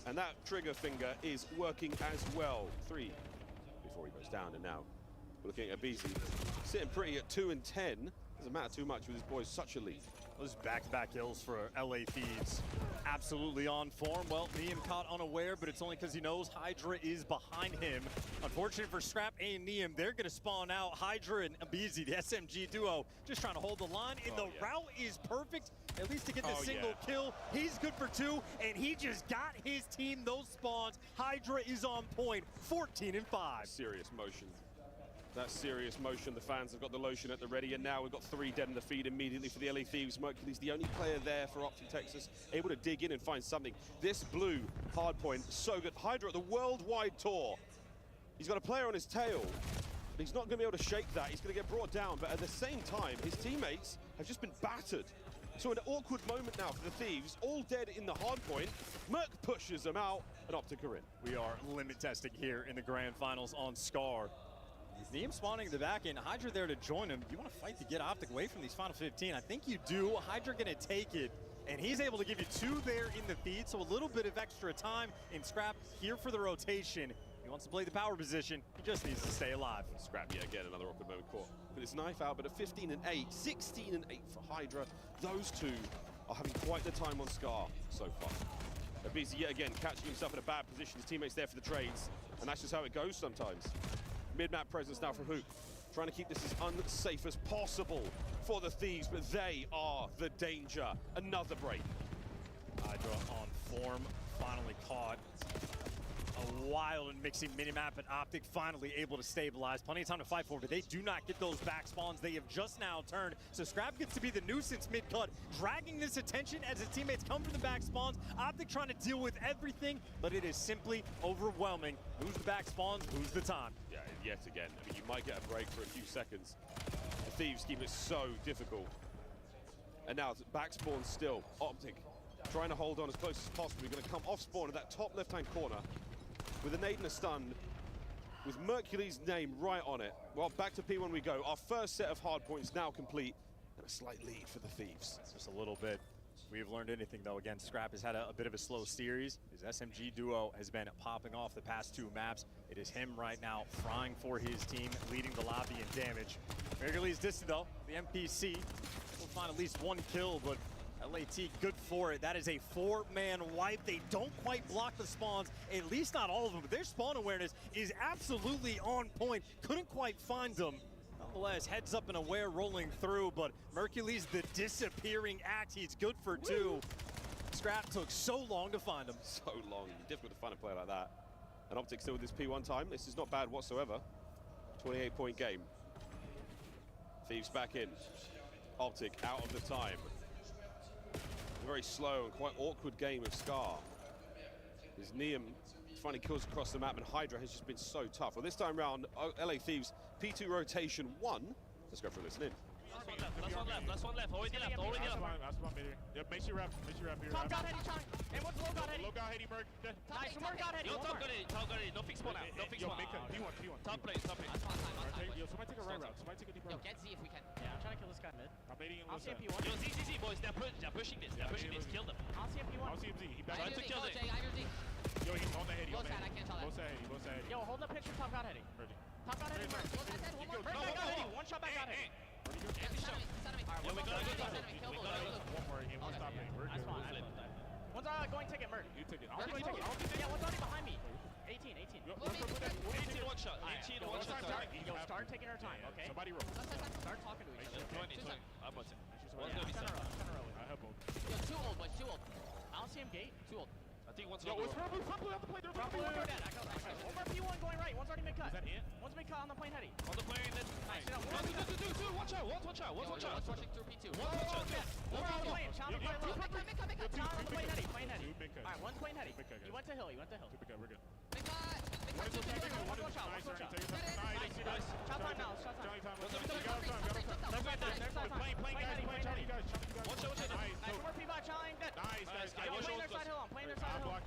And that trigger finger is working as well. 3 before he goes down, and now we're looking at Abizi sitting pretty at 2 and 10. Doesn't matter too much with his boys, such a lead. Those back-to-back kills for LA Thieves. Absolutely on form. Well, Neum caught unaware, but it's only because he knows Hydra is behind him. Unfortunate for Scrap and Neum, they're going to spawn out. Hydra and Abizi, the SMG duo, just trying to hold the line. And the route is perfect, at least to get the single kill. He's good for 2, and he just got his team those spawns. Hydra is on point, 14 and 5. Serious motion. That's serious motion. The fans have got the lotion at the ready, and now we've got 3 dead in the feed immediately for the LA Thieves. Mercury's the only player there for Optic Texas, able to dig in and find something. This blue hardpoint, so good. Hydra at the worldwide tour. He's got a player on his tail, but he's not going to be able to shake that. He's going to get brought down, but at the same time, his teammates have just been battered. So an awkward moment now for the Thieves, all dead in the hardpoint. Merc pushes them out, and Optic are in. We are limit testing here in the grand finals on Scar. Neum spawning in the back end, Hydra there to join him. You want to fight to get Optic away from these final 15? I think you do. Hydra gonna take it, and he's able to give you 2 there in the feed, so a little bit of extra time in Scrap here for the rotation. He wants to play the power position. He just needs to stay alive. Scrap yet again, another awkward moment caught with his knife out, but at 15 and 8, 16 and 8 for Hydra. Those 2 are having quite the time on Scar so far. Abizi yet again catching himself in a bad position. His teammates there for the trades, and that's just how it goes sometimes. Mid-map presence now from Hook, trying to keep this as unsafe as possible for the Thieves, but they are the danger. Another break. Hydra on form, finally caught. A wild and mixing minimap, and Optic finally able to stabilize. Plenty of time to fight for, but they do not get those back spawns. They have just now turned, so Scrap gets to be the nuisance mid-cut, dragging this attention as his teammates come for the back spawns. Optic trying to deal with everything, but it is simply overwhelming. Who's the back spawns, who's the time? Yeah, yet again. I mean, you might get a break for a few seconds. The Thieves keep it so difficult. And now back spawn still. Optic trying to hold on as close as possible. You're going to come off spawn at that top left-hand corner with a nade and a stun. with Mercury's name right on it. Well, back to P1 we go. Our first set of hard points now complete, and a slight lead for the Thieves. Just a little bit. If we've learned anything, though, again, Scrap has had a bit of a slow series. His SMG duo has been popping off the past 2 maps. It is him right now frying for his team, leading the lobby in damage. Mercury's distant, though. The MPC will find at least 1 kill, but LAT good for it. That is a 4-man wipe. They don't quite block the spawns, at least not all of them, but their spawn awareness is absolutely on point. Couldn't quite find them. Nonetheless, heads up and aware rolling through, but Mercury's the disappearing act. He's good for 2. Scrap took so long to find him. So long. Difficult to find a player like that. And Optic still with this P1 time. This is not bad whatsoever. 28-point game. Thieves back in. Optic out of the time. A very slow and quite awkward game of Scar. As Neum finally kills across the map, and Hydra has just been so tough. Well, this time round, LA Thieves P2 rotation 1. Let's go for a listen in. Last one left. Already left. Last one mid here. Yep, make sure you wrap here. Top got heady, Chong. And what's low got heady? Low got heady, Merc. Nice, more got heady. Yo, top got heady. No fix spawn out. No fix spawn. P1. Top play. Yo, somebody take a right route. Somebody take a deep route. Yo, get Z if we can. Yeah, I'm trying to kill this guy mid. I'm baiting in I'll see low P1. side. Yo, Z, boys. They're pushing this. Kill them. I'll see P1. I'll see him Z. He back. I hear Z. Yo, he's on the heady. Low side, I can't tell that. Low side. Yo, hold the picture, top got heady. Top got heady, Merc. Low side, one more. Merc back got heady. One shot back got heady. Yo, we gotta get one more. He won't stop me. That's fine. One's going ticket, Merc. You took it. Yeah, one's already behind me. 18. 18 one shot. 18 one shot. Yo, start taking our time, okay? Somebody roll. Start talking to each other. 20. I'm on it. Center row. I help him. Yo, too old, boys, too old. I don't see him gate. Too old. I think one's Yo, what's front blue out the plane? Front blue dead. I got one more P1 going right. One's already mid cut. Is that it? One's mid cut on the plane heady. On the plane, then. Nice. Two. Watch out. One's pushing through P2. Watch out. One on the plane. Challenge play low. Challenge on the plane heady. Plane heady. Two mid cut. Alright, one's plane heady. He went to hill. Two mid cut. We're good. One shot. Shot time now. Plane guys. Watch out. Nice. More P5 challenge dead. Nice. I'm playing their side hill. I'm playing their side hill. I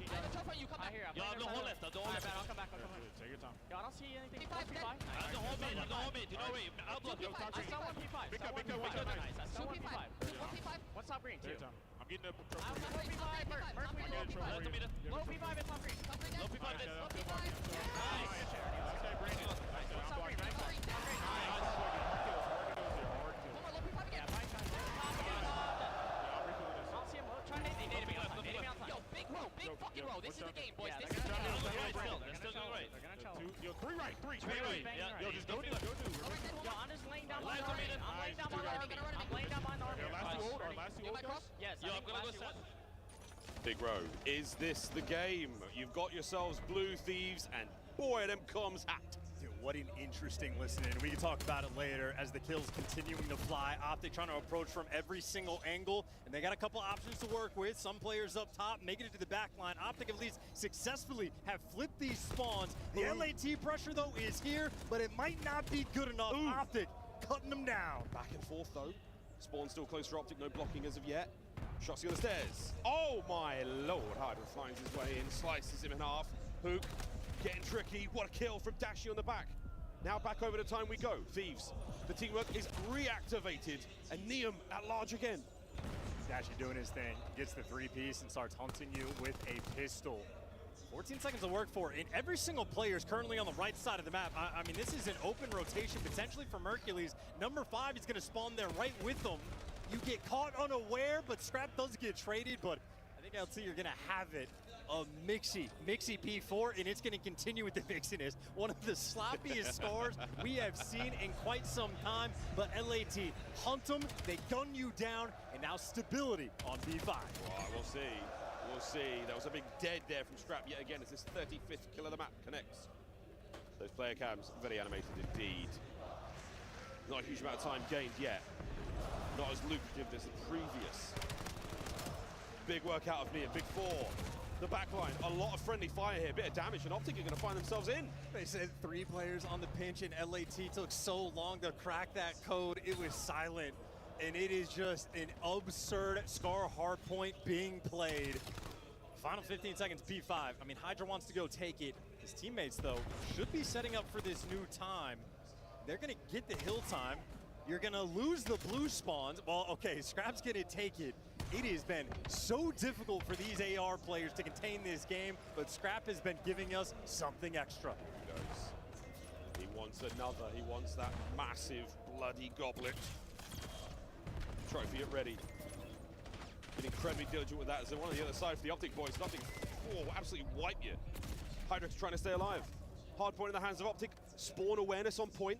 hear. Yo, I'm the whole left. I'll come back. Take your time. Yo, I don't see anything. I'm the whole mid. Do not wait. I'll block you. I saw one P5. Big cut. Nice. I saw one P5. What's top green? 2. I'm getting up. I was low P5. Merc, we low P5. Low P5 and top green. Low P5. Nice. Last guy, Brandon. What's top green? Top green. Big fucking row. This is the game, boys. This is the game. They're still going right. Yo, 3 right. Yo, just go do. Yo, I'm just laying down my army. I'm laying down my army. Last two old guys? Yes. Yo, I'm gonna go set. Big row. Is this the game? You've got yourselves Blue Thieves, and boy, them comes hat. Dude, what an interesting listening. We can talk about it later as the kills continuing to fly. Optic trying to approach from every single angle, and they got a couple options to work with. Some players up top making it to the back line. Optic at least successfully have flipped these spawns. The LAT pressure, though, is here, but it might not be good enough. Optic cutting them down. Back and forth, though. Spawn still close to Optic, no blocking as of yet. Shots on the stairs. Oh my lord. Hydra finds his way in, slices him in half. Hook getting tricky. What a kill from Dashi on the back. Now back over the time we go. Thieves. The teamwork is reactivated, and Neum at large again. Dashi doing his thing. Gets the 3-piece and starts hunting you with a pistol. 14 seconds to work for, and every single player is currently on the right side of the map. I mean, this is an open rotation potentially for Mercules. Number 5 is going to spawn there right with them. You get caught unaware, but Scrap does get traded, but I think LT you're going to have it. A Mixie P4, and it's going to continue with the mixiness. One of the sloppiest scars we have seen in quite some time, but LAT hunt them, they gun you down, and now stability on B5. Well, we'll see. We'll see. There was a big dead there from Scrap yet again as this 35th kill of the map connects. Those player cams, very animated indeed. Not a huge amount of time gained yet. Not as lucrative as the previous. Big work out of Nia, big 4. The back line, a lot of friendly fire here, bit of damage, and Optic are going to find themselves in. They said 3 players on the pinch, and LAT took so long to crack that code. It was silent, and it is just an absurd Scar hardpoint being played. Final 15 seconds, P5. I mean, Hydra wants to go take it. His teammates, though, should be setting up for this new time. They're going to get the hill time. You're going to lose the blue spawns. Well, okay, Scrap's going to take it. It has been so difficult for these AR players to contain this game, but Scrap has been giving us something extra. He wants another. He wants that massive bloody goblet. Trophy at ready. Been incredibly diligent with that. As one on the other side for the Optic boys. Optic will absolutely wipe you. Hydrix trying to stay alive. Hard point in the hands of Optic. Spawn awareness on point.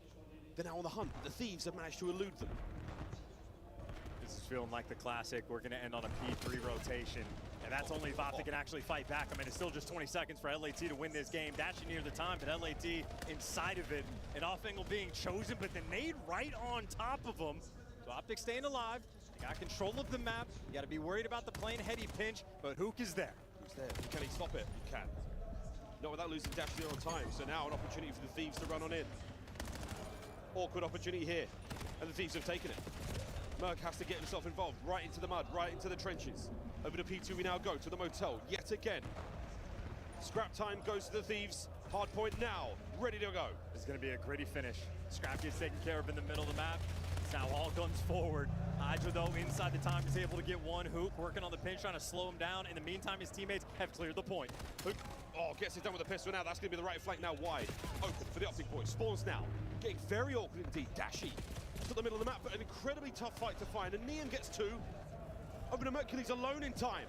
They're now on the hunt. The Thieves have managed to elude them. This is feeling like the classic. We're going to end on a P3 rotation. And that's only if Optic can actually fight back. I mean, it's still just 20 seconds for LAT to win this game. Dashing near the time, but LAT inside of it. An off angle being chosen, but the nade right on top of them. So Optic staying alive. They got control of the map. You got to be worried about the plane heady pinch, but Hook is there. Who's there? Can he stop it? He can. Not without losing Dash there on time. So now an opportunity for the Thieves to run on in. Awkward opportunity here, and the Thieves have taken it. Merc has to get himself involved, right into the mud, right into the trenches. Over to P2 we now go, to the motel, yet again. Scrap time goes to the Thieves. Hard point now, ready to go. It's going to be a gritty finish. Scrap gets taken care of in the middle of the map. It's now all guns forward. Hydra, though, inside the time is able to get one. Hook working on the pinch, trying to slow him down. In the meantime, his teammates have cleared the point. Hook, gets it done with a pistol now. That's going to be the right flank now wide. Open for the Optic boys. Spawns now. Getting very awkward indeed. Dashy to the middle of the map, but an incredibly tough fight to find. And Neon gets two. Over to Mercury's alone in time.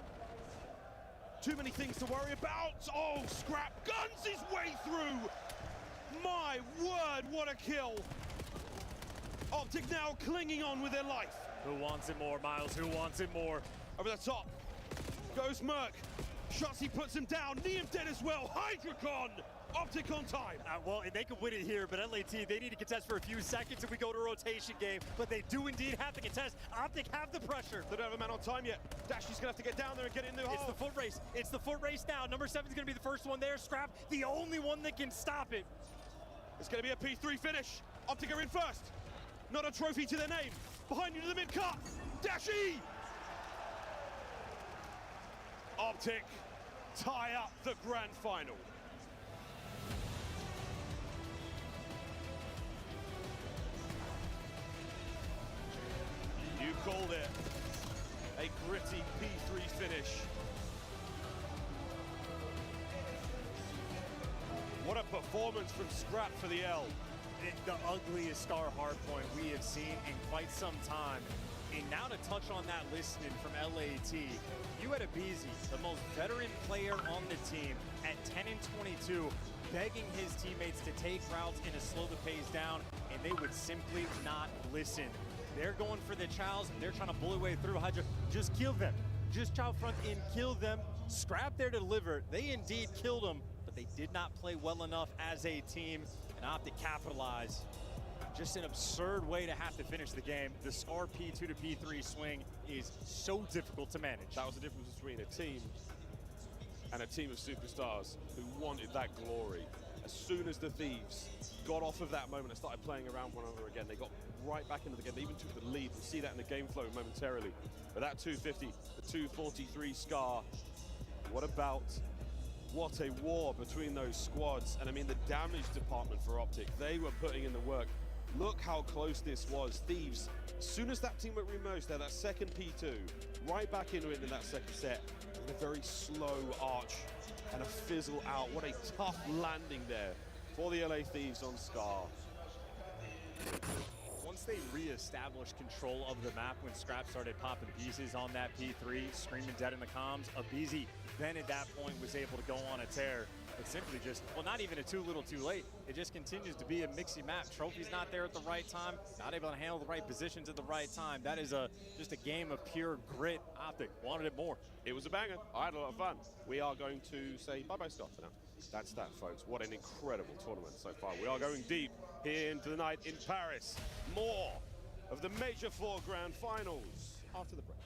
Too many things to worry about. Oh, Scrap guns his way through. My word, what a kill. Optic now clinging on with their life. Who wants it more, Miles? Who wants it more? Over the top goes Merc. Shots, he puts him down. Neon dead as well. Hydrocon. Optic on time. Well, they could win it here, but LAT, they need to contest for a few seconds if we go to rotation game, but they do indeed have to contest. Optic have the pressure. They don't have a man on time yet. Dashy's gonna have to get down there and get in the hole. It's the foot race. It's the foot race now. Number 7's gonna be the first one there. Scrap, the only one that can stop it. It's gonna be a P3 finish. Optic are in first. Not a trophy to their name. Behind you to the mid-cut. Dashy! Optic tie up the grand final. You called it. A gritty P3 finish. What a performance from Scrap for the L. The ugliest star hardpoint we have seen in quite some time. And now to touch on that listening from LAT, you had Abizi, the most veteran player on the team, at 10 and 22, begging his teammates to take routes and to slow the pace down, and they would simply not listen. They're going for the Chows. They're trying to bully way through Hydra. Just kill them. Just Chow front and kill them. Scrap there to deliver. They indeed killed them, but they did not play well enough as a team, and Optic capitalize. Just an absurd way to have to finish the game. The Scar P2 to P3 swing is so difficult to manage. That was the difference between a team and a team of superstars who wanted that glory. As soon as the Thieves got off of that moment and started playing around one another again, they got right back into the game. They even took the lead. We'll see that in the game flow momentarily. But that 250, the 243 Scar, what about? What a war between those squads. And I mean, the damage department for Optic, they were putting in the work. Look how close this was. Thieves, as soon as that team went remerged there, that second P2, right back into it in that second set, with a very slow arch and a fizzle out. What a tough landing there for the LA Thieves on Scar. Once they re-established control of the map, when Scrap started popping pieces on that P3, screaming dead in the comms, Abizi then at that point was able to go on a tear. It's simply just, well, not even a too little too late. It just continues to be a mixy map. Trophy's not there at the right time, not able to handle the right positions at the right time. That is just a game of pure grit. Optic wanted it more. It was a banger. I had a lot of fun. We are going to say bye-bye Scott for now. That's that, folks. What an incredible tournament so far. We are going deep here into the night in Paris. More of the Major 4 Grand Finals after the break.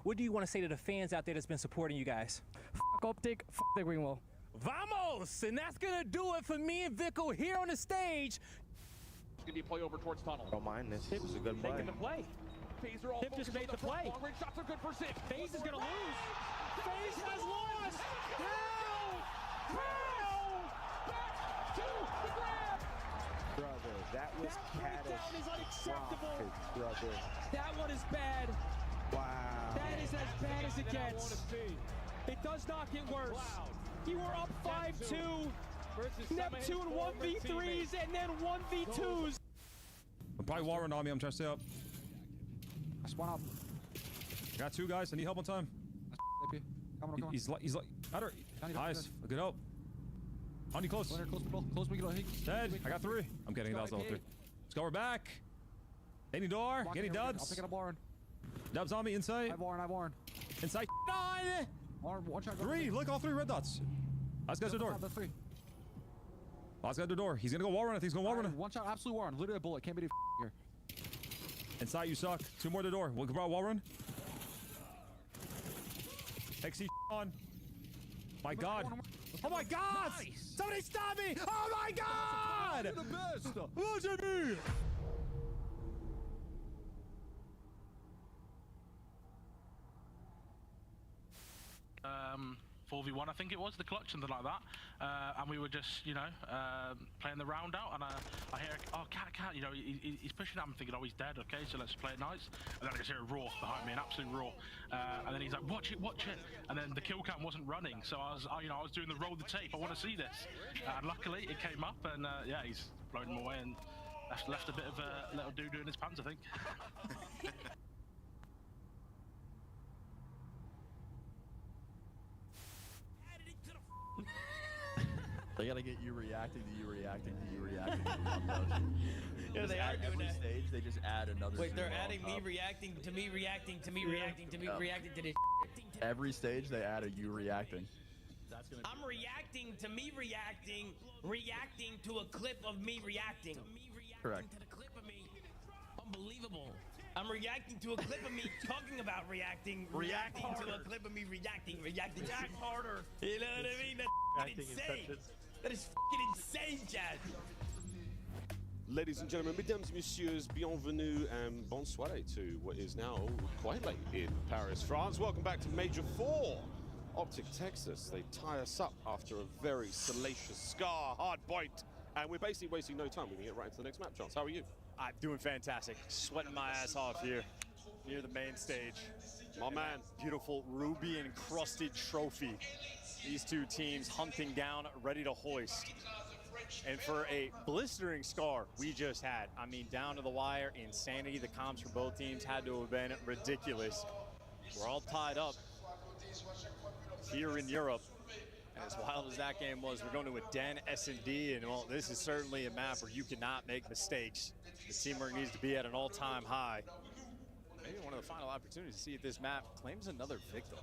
what do you want to say to the fans out there that's been supporting you guys? Fuck Optic, fuck the green wall. Vamos! And that's gonna do it for me and Vico here on the stage. It's gonna be a play over towards tunnel. Don't mind this. This is a good play. Making the play. FaZe are all Hip just made the play. Long range shots are good for Zip. FaZe is gonna lose. FaZe has lost. How? Back to the grab. Brother, that was That is unacceptable. Brother. That one is bad. Wow. That is as bad as it gets. It does not get worse. You were up 5-2. Neptune 1v3s and then 1v2s. I'm probably wall run on me. I'm trying to stay up. I spawn up. I got two guys. I need help on time. Come on. He's like, nice. Good help. On you close. Close me. Dead. I got three. I'm kidding. That was level 3. Let's go. We're back. Any door? Any dubs? I'll pick it up, Warren. Dubs on me. Insight. I have Warren. Insight. On. Warren, 1 shot. 3. Look, all 3 red dots. Last guy's the door. That's 3. Last guy's the door. He's gonna go wall run. I think he's going wall run. 1 shot. Absolute Warren. Literally a bullet. Can't be here. Inside, you suck. 2 more to the door. We'll go wall run. XC on. My God. Oh my God! Nice. Somebody stop me! Oh my God! You're the best. Look at me! 4v1, I think it was, the clutch, something like that. And we were just, you know, playing the round out, and I hear, oh, cat, you know, he's pushing at him, thinking, oh, he's dead, okay, so let's play it nice. And then I just hear a roar behind me, an absolute roar. And then he's like, watch it. And then the kill cam wasn't running, so I was doing the roll the tape, I want to see this. And luckily, it came up, and yeah, he's blown him away and left a bit of a little doo-doo in his pants, I think. They gotta get you reacting to you reacting to you reacting to you. Yeah, they are doing every that. stage, they just add another. Wait, they're zero on adding me top. reacting to me reacting to me reacting to me reacting to this. Every stage they add a you reacting. I'm reacting to me reacting to a clip of me reacting. Correct. To the clip of me. Unbelievable. I'm reacting to a clip of me talking about reacting to a clip of me reacting. React harder. You know what I mean? That's insane. That is fucking insane, Chad. Ladies and gentlemen, mesdames et messieurs, bienvenue and bonsoir to what is now quite late in Paris, France. Welcome back to Major 4, Optic, Texas. They tie us up after a very salacious scar, hard point, and we're basically wasting no time. We can get right into the next map, Chance. How are you? I'm doing fantastic. Sweating my ass off here near the main stage. My man. Beautiful ruby encrusted trophy. These two teams hunting down, ready to hoist. And for a blistering scar we just had, I mean, down to the wire, insanity. The comms for both teams had to have been ridiculous. We're all tied up here in Europe. And as wild as that game was, we're going to a Den S&D, and well, this is certainly a map where you cannot make mistakes. The teamwork needs to be at an all-time high. Maybe one of the final opportunities to see if this map claims another victim.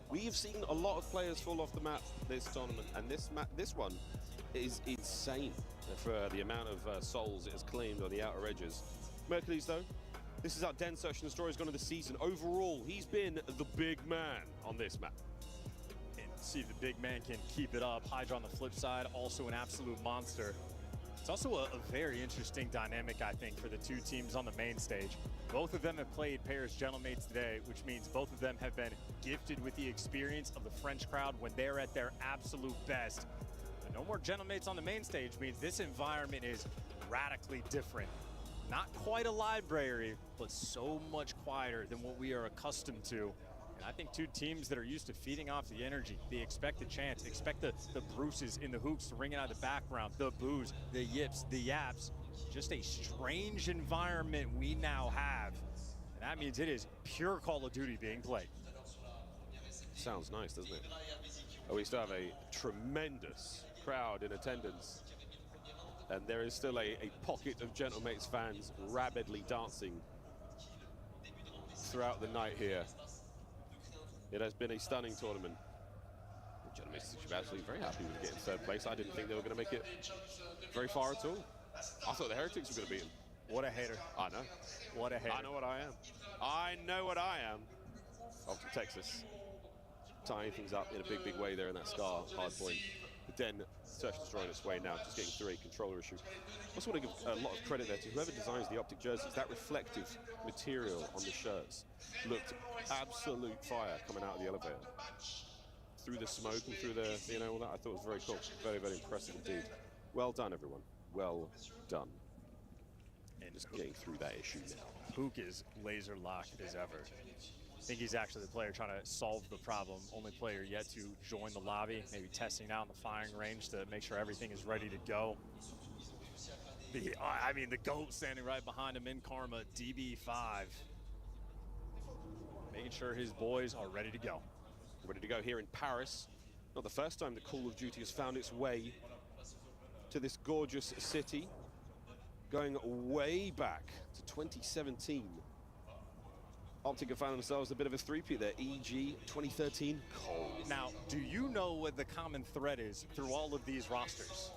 We've seen a lot of players fall off the map this tournament, and this one is insane for the amount of souls it has claimed on the outer edges. Mercules, though, this is our Den Search and Destroy has gone of the season. Overall, he's been the big man on this map. And see if the big man can keep it up. Hydra on the flip side, also an absolute monster. It's also a very interesting dynamic, I think, for the two teams on the main stage. Both of them have played pairs gentlemates today, which means both of them have been gifted with the experience of the French crowd when they're at their absolute best. But no more gentlemates on the main stage means this environment is radically different. Not quite a library, but so much quieter than what we are accustomed to. And I think two teams that are used to feeding off the energy, they expect the chance, expect the Bruces in the hoops to ring it out of the background, the boos, the yips, the yaps. Just a strange environment we now have. And that means it is pure Call of Duty being played. Sounds nice, doesn't it? Oh, we still have a tremendous crowd in attendance. And there is still a pocket of Gentlemates fans rabidly dancing throughout the night here. It has been a stunning tournament. The Gentlemates should be absolutely very happy with getting third place. I didn't think they were going to make it very far at all. I thought the Heretics were going to beat them. What a hater. I know. What a hater. I know what I am. I know what I am. Optic Texas tying things up in a big, big way there in that Scar hard point. But then Search and Destroy on its way now, just getting through a controller issue. I also want to give a lot of credit there to whoever designs the Optic jerseys. That reflective material on the shirts looked absolute fire coming out of the elevator. Through the smoke and through the, you know, all that, I thought was very cool. Very, very impressive indeed. Well done, everyone. Well done. And just getting through that issue now. Hook is laser locked as ever. I think he's actually the player trying to solve the problem. Only player yet to join the lobby, maybe testing out in the firing range to make sure everything is ready to go. I mean, the GOAT standing right behind him in Karma, DB5. Making sure his boys are ready to go. Ready to go here in Paris. Not the first time the Call of Duty has found its way to this gorgeous city. Going way back to 2017. Optic have found themselves a bit of a three-peat there. EG 2013 cold. Now, do you know what the common thread is through all of these rosters?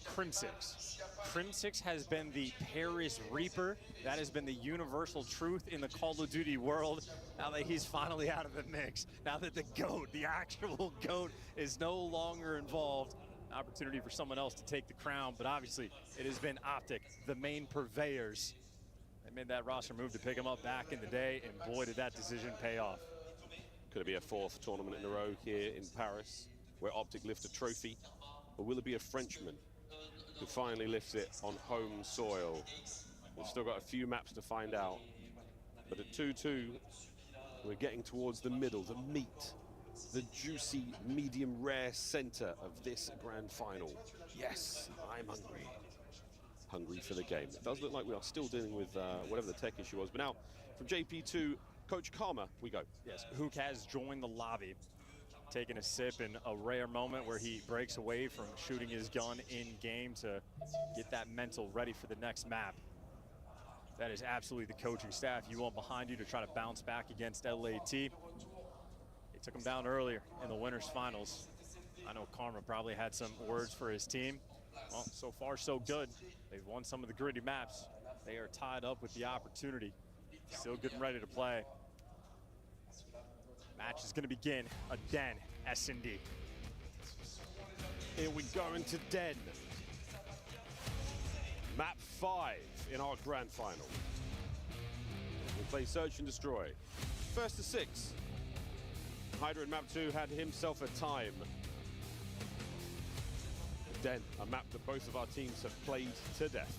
Crimsix. Crimsix has been the Paris Reaper. That has been the universal truth in the Call of Duty world. Now that he's finally out of the mix, now that the GOAT, the actual GOAT, is no longer involved, opportunity for someone else to take the crown, but obviously it has been Optic, the main purveyors. They made that roster move to pick him up back in the day, and boy, did that decision pay off. Could it be a fourth tournament in a row here in Paris, where Optic lift a trophy? Or will it be a Frenchman who finally lifts it on home soil? We've still got a few maps to find out. But at 2-2, we're getting towards the middle, the meat, the juicy, medium rare center of this grand final. Yes, I'm hungry. Hungry for the game. It does look like we are still dealing with whatever the tech issue was. But now, from JP to Coach Karma, we go. Yes, Hook has joined the lobby, taking a sip in a rare moment where he breaks away from shooting his gun in-game to get that mental ready for the next map. That is absolutely the coaching staff you want behind you to try to bounce back against LAT. They took him down earlier in the winners finals. I know Karma probably had some words for his team. Well, so far so good. They've won some of the gritty maps. They are tied up with the opportunity. Still good and ready to play. Match is going to begin again, S&D. Here we go into Den. Map 5 in our grand final. We'll play Search and Destroy. First to 6. Hydra in map 2 had himself a time. Den, a map that both of our teams have played to death.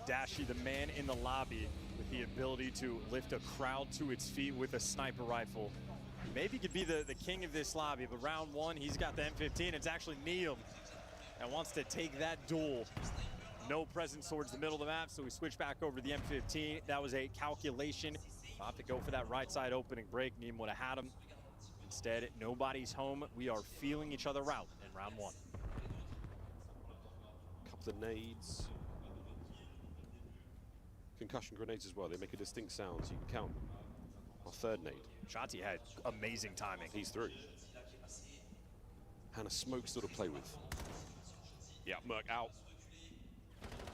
Dashi, the man in the lobby with the ability to lift a crowd to its feet with a sniper rifle. Maybe he could be the king of this lobby, but round one, he's got the M15. It's actually Neum that wants to take that duel. No presence towards the middle of the map, so we switch back over to the M15. That was a calculation. I'll have to go for that right side opening break. Neum would have had him. Instead, nobody's home. We are feeling each other out in round one. Couple of nades. Concussion grenades as well. They make a distinct sound, so you can count them. Our third nade. Shotzi had amazing timing. He's through. And a smoke still to play with. Yeah, Merc out.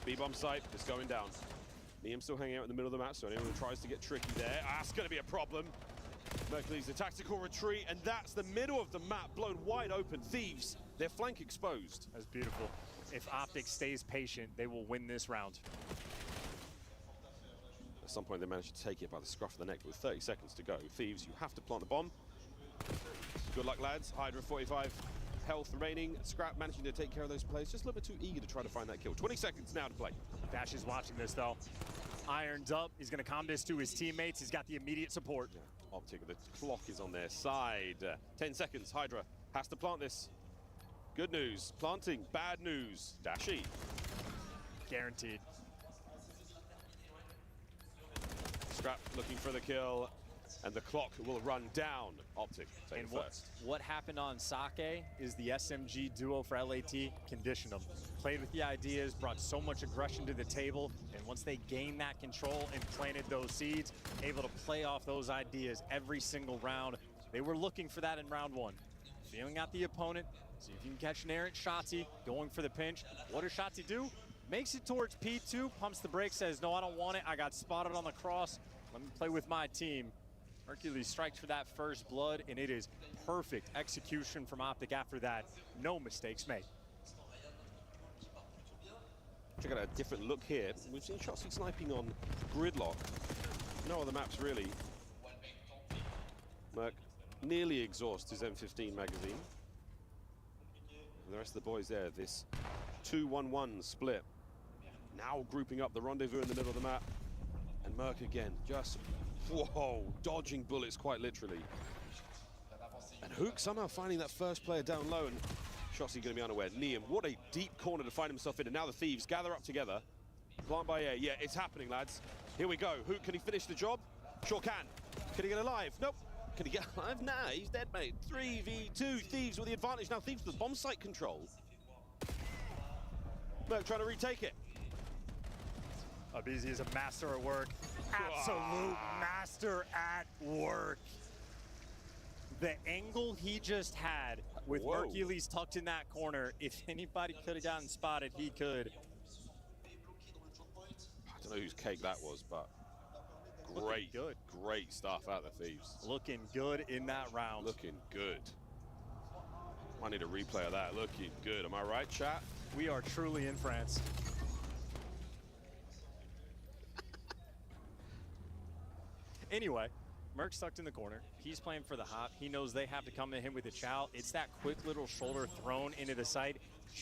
B-bomb site is going down. Neum still hanging out in the middle of the map, so anyone who tries to get tricky there, it's going to be a problem. Merc leaves the tactical retreat, and that's the middle of the map blown wide open. Thieves, their flank exposed. That's beautiful. If Optic stays patient, they will win this round. At some point, they managed to take it by the scruff of the neck with 30 seconds to go. Thieves, you have to plant the bomb. Good luck, lads. Hydra 45 health remaining. Scrap managing to take care of those plays. Just a little bit too eager to try to find that kill. 20 seconds now to play. Dash is watching this, though. Ironed up. He's going to comm this to his teammates. He's got the immediate support. Yeah. Optic, the clock is on their side. 10 seconds. Hydra has to plant this. Good news. Planting. Bad news. Dashi. Guaranteed. Scrap looking for the kill, and the clock will run down. Optic taking first. What happened on Sake is the SMG duo for LAT conditioned them. Played with the ideas, brought so much aggression to the table, and once they gained that control and planted those seeds, able to play off those ideas every single round. They were looking for that in round one. Feeling out the opponent, see if you can catch an errant Shotzi, going for the pinch. What does Shotzi do? Makes it towards P2, pumps the brakes, says, no, I don't want it. I got spotted on the cross. Let me play with my team. Hercules strikes for that first blood, and it is perfect execution from Optic after that. No mistakes made. Check out a different look here. We've seen Shotzi sniping on Gridlock. No other maps really. Merc nearly exhausts his M15 magazine. And the rest of the boys there, this 2-1-1 split. Now grouping up the rendezvous in the middle of the map. And Merc again, just, whoa, dodging bullets quite literally. And Hook somehow finding that first player down low, and Shotzi going to be unaware. Neum, what a deep corner to find himself in, and now the Thieves gather up together. Plant by A, yeah, it's happening, lads. Here we go. Hook, can he finish the job? Sure can. Can he get alive? Nope. Can he get alive? Nah, he's dead, mate. 3v2, Thieves with the advantage. Now Thieves with bomb site control. Merc trying to retake it. aBeZy is a master at work. Absolute master at work. The angle he just had with Hercules tucked in that corner, if anybody could have gotten spotted, he could. I don't know whose cake that was, but great, great stuff out of the Thieves. Looking good in that round. Looking good. I need a replay of that. Looking good. Am I right, chat? We are truly in France. Anyway, Merc's tucked in the corner. He's playing for the hop. He knows they have to come to him with a chow. It's that quick little shoulder thrown into the side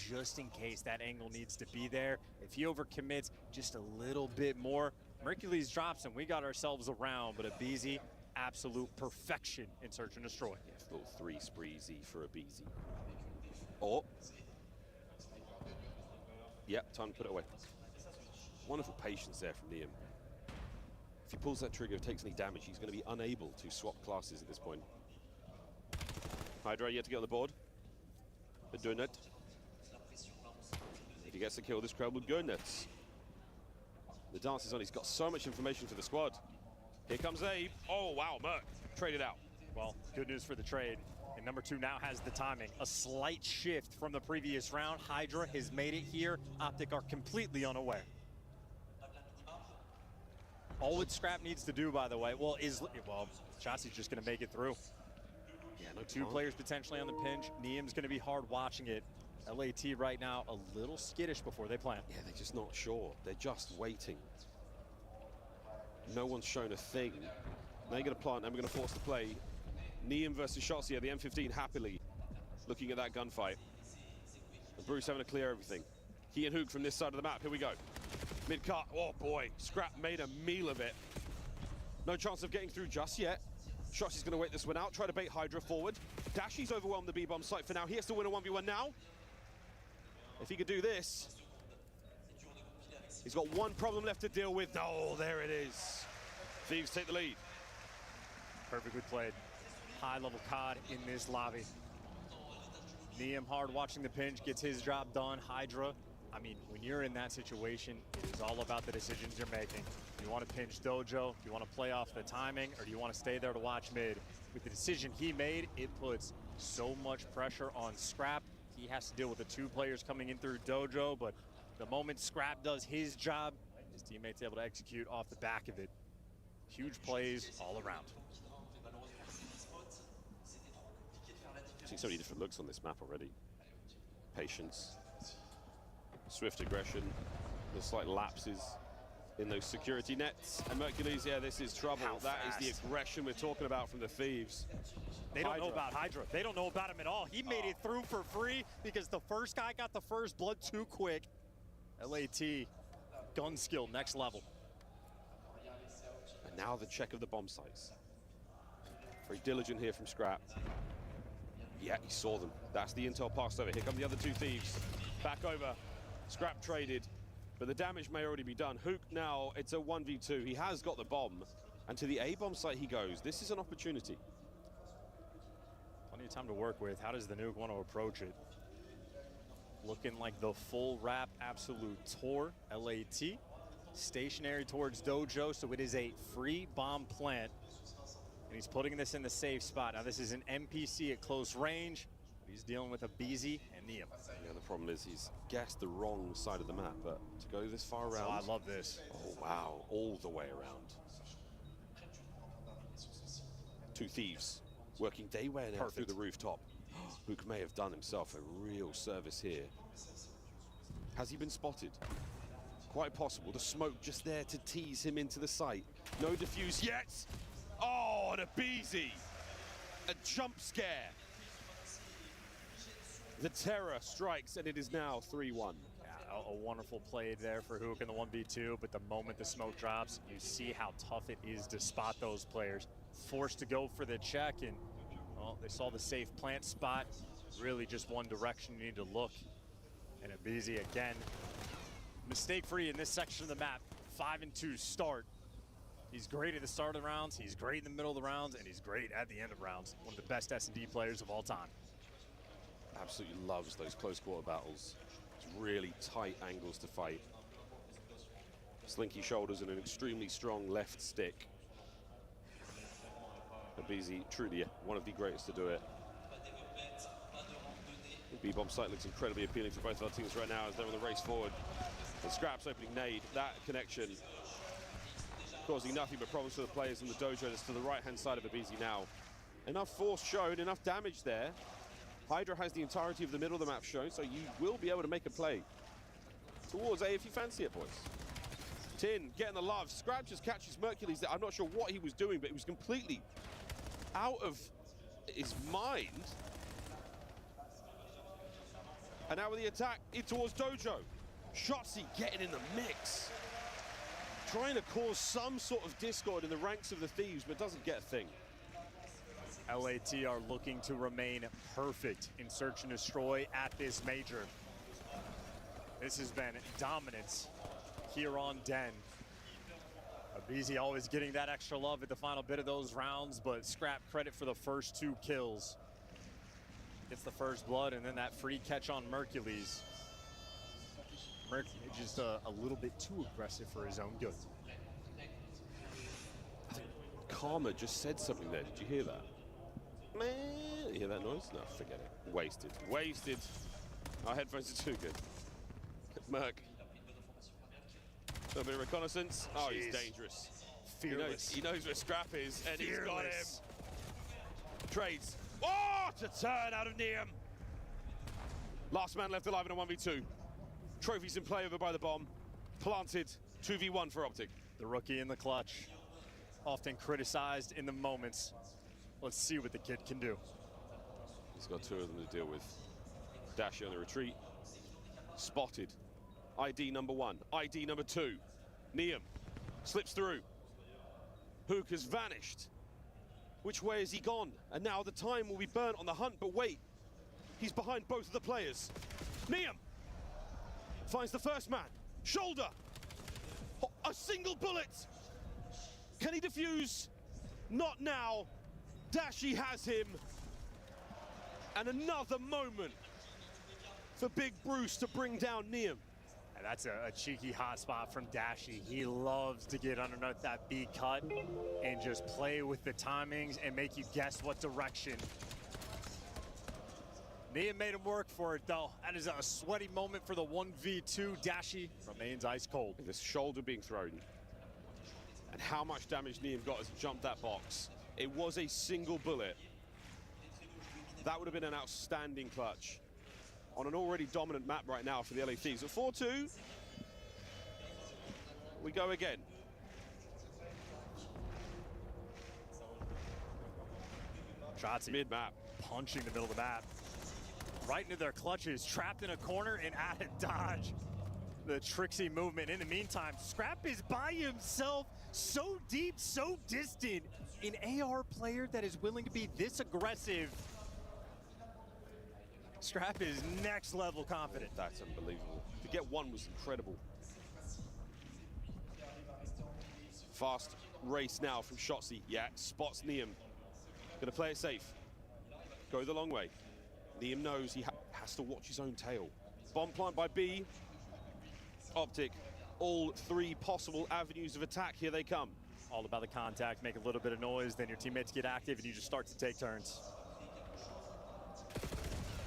just in case that angle needs to be there. If he overcommits just a little bit more, Hercules drops him. We got ourselves a round, but aBeZy, absolute perfection in search and destroy. Yeah, little 3 spreezy for aBeZy. Oh. Yep, time to put it away. Wonderful patience there from Neum. If he pulls that trigger, takes any damage, he's going to be unable to swap classes at this point. Hydra yet to get on the board. But doing it. If he gets the kill, this crowd will go nuts. The dance is on. He's got so much information for the squad. Here comes Abe. Oh, wow, Merc. Traded out. Well, good news for the trade. And number 2 now has the timing. A slight shift from the previous round. Hydra has made it here. Optic are completely unaware. All what Scrap needs to do, by the way, well, Shotzi's just going to make it through. Yeah, no 2 players potentially on the pinch. Neum's going to be hard watching it. LAT right now a little skittish before they plant. Yeah, they're just not sure. They're just waiting. No one's shown a thing. Now you're going to plant, and we're going to force the play. Neum versus Shotzi, the M15 happily looking at that gunfight. And Bruce having to clear everything. He and Hook from this side of the map. Here we go. Mid-cut. Oh, boy. Scrap made a meal of it. No chance of getting through just yet. Shotzi's going to wait this one out. Try to bait Hydra forward. Dashy's overwhelmed the B-bomb site for now. He has to win a 1v1 now. If he could do this, he's got one problem left to deal with. Oh, there it is. Thieves take the lead. Perfectly played. High-level COD in this lobby. Neum hard watching the pinch, gets his job done. Hydra, I mean, when you're in that situation, it is all about the decisions you're making. Do you want to pinch Dojo? Do you want to play off the timing? Or do you want to stay there to watch mid? With the decision he made, it puts so much pressure on Scrap. He has to deal with the 2 players coming in through Dojo, but the moment Scrap does his job, his teammates able to execute off the back of it. Huge plays all around. Seeing so many different looks on this map already. Patience, swift aggression, the slight lapses in those security nets. And Hercules, yeah, this is trouble. That is the aggression we're talking about from the Thieves. They don't know about Hydra. They don't know about him at all. He made it through for free because the first guy got the first blood too quick. LAT, gun skill, next level. And now the check of the bomb sites. Very diligent here from Scrap. Yeah, he saw them. That's the intel passed over. Here come the other 2 Thieves. Back over. Scrap traded, but the damage may already be done. Hook now, it's a 1v2. He has got the bomb, and to the A-bomb site he goes. This is an opportunity. Plenty of time to work with. How does the nuke want to approach it? Looking like the full wrap absolute tour. LAT stationary towards Dojo, so it is a free bomb plant. And he's putting this in the safe spot. Now this is an NPC at close range. He's dealing with aBeZy and Neum. Yeah, the problem is he's guessed the wrong side of the map, but to go this far around. Oh, I love this. Oh, wow, all the way around. Two thieves working Dayware now through the rooftop. Hook may have done himself a real service here. Has he been spotted? Quite possible. The smoke just there to tease him into the site. No defuse yet. Oh, and a Beezy. A jump scare. The terror strikes, and it is now 3-1. A wonderful play there for Hook in the 1v2, but the moment the smoke drops, you see how tough it is to spot those players. Forced to go for the check, and well, they saw the safe plant spot. Really just one direction you need to look. And Abizi again, mistake-free in this section of the map. 5-2 start. He's great at the start of the rounds, he's great in the middle of the rounds, and he's great at the end of rounds. One of the best S&D players of all time. Absolutely loves those close quarter battles. It's really tight angles to fight. Slinky shoulders and an extremely strong left stick. Abizi, truly one of the greatest to do it. The B-bomb site looks incredibly appealing for both of our teams right now as they're on the race forward. And Scraps opening nade, that connection causing nothing but problems for the players in the dojo that's to the right-hand side of Abizi now. Enough force shown, enough damage there. Hydra has the entirety of the middle of the map shown, so you will be able to make a play towards A if you fancy it, boys. Tin getting the love. Scrap just catches Mercules there. I'm not sure what he was doing, but he was completely out of his mind. And now with the attack in towards Dojo. Shotzi getting in the mix. Trying to cause some sort of discord in the ranks of the Thieves, but doesn't get a thing. LAT are looking to remain perfect in search and destroy at this major. This has been dominance here on Den. Abizi always getting that extra love at the final bit of those rounds, but Scrap credit for the first 2 kills. Gets the first blood, and then that free catch on Mercules. Mercules just a little bit too aggressive for his own good. Karma just said something there. Did you hear that? Man, you hear that noise? No, forget it. Wasted. Wasted. Our headphones are too good. Merc. A little bit of reconnaissance. Oh, he's dangerous. Fearless. He knows where Scrap is, and he's got him. Trades. Oh, to turn out of Neum. Last man left alive in a 1v2. Trophies in play over by the bomb. Planted. 2v1 for Optic. The rookie in the clutch. Often criticized in the moments. Let's see what the kid can do. He's got 2 of them to deal with. Dashi on the retreat. Spotted. ID number 1. ID number 2. Neum slips through. Hook has vanished. Which way has he gone? And now the time will be burnt on the hunt, but wait. He's behind both of the players. Neum finds the first man. Shoulder. A single bullet. Can he defuse? Not now. Dashi has him. And another moment for Big Bruce to bring down Neum. And that's a cheeky hot spot from Dashi. He loves to get underneath that B cut and just play with the timings and make you guess what direction. Neum made him work for it, though. That is a sweaty moment for the 1v2. Dashi remains ice cold. This shoulder being thrown. And how much damage Neum got as he jumped that box. It was a single bullet. That would have been an outstanding clutch on an already dominant map right now for the LA Thieves. At 4-2, we go again. Shotzi mid-map. Punching the middle of the map. Right into their clutches, trapped in a corner and out of dodge. The tricksy movement. In the meantime, Scrap is by himself, so deep, so distant. An AR player that is willing to be this aggressive. Scrap is next level confident. That's unbelievable. To get 1 was incredible. Fast race now from Shotzi. Yeah, spots Neum. Gonna play it safe. Go the long way. Neum knows he has to watch his own tail. Bomb plant by B. Optic. All 3 possible avenues of attack. Here they come. All about the contact. Make a little bit of noise, then your teammates get active and you just start to take turns.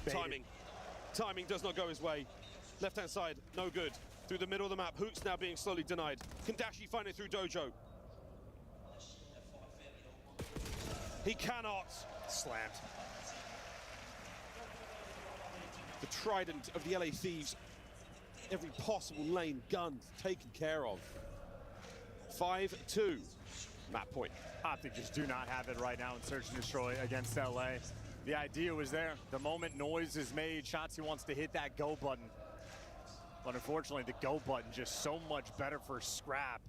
Timing does not go his way. Left-hand side, no good. Through the middle of the map, Hook's now being slowly denied. Can Dashi find it through Dojo? He cannot. Slammed. The trident of the LA Thieves. Every possible lane gun taken care of. 5-2. Map point. Optic just do not have it right now in Search and Destroy against LA. The idea was there. The moment noise is made, Shotzi wants to hit that go button. But unfortunately, the go button just so much better for Scrap.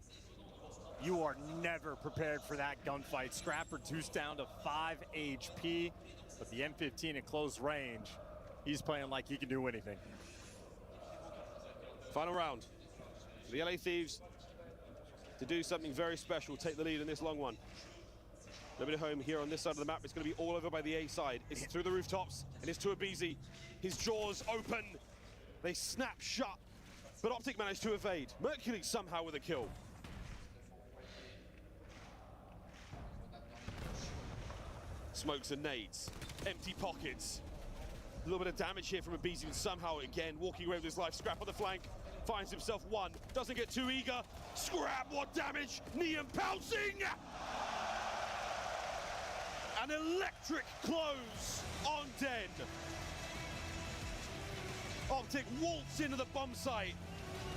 You are never prepared for that gunfight. Scrap reduced down to 5 HP, but the M15 at close range, he's playing like he can do anything. Final round. The LA Thieves to do something very special, take the lead in this long one. Nobody home here on this side of the map. It's going to be all over by the A side. It's through the rooftops, and it's to Abizi. His jaws open. They snap shut, but Optic managed to evade. Mercury somehow with a kill. Smokes and nades, empty pockets. A little bit of damage here from Abizi, and somehow again walking away with his life. Scrap on the flank, finds himself one, doesn't get too eager. Scrap, what damage? Neon pouncing! An electric close on Den. Optic waltz into the bomb site,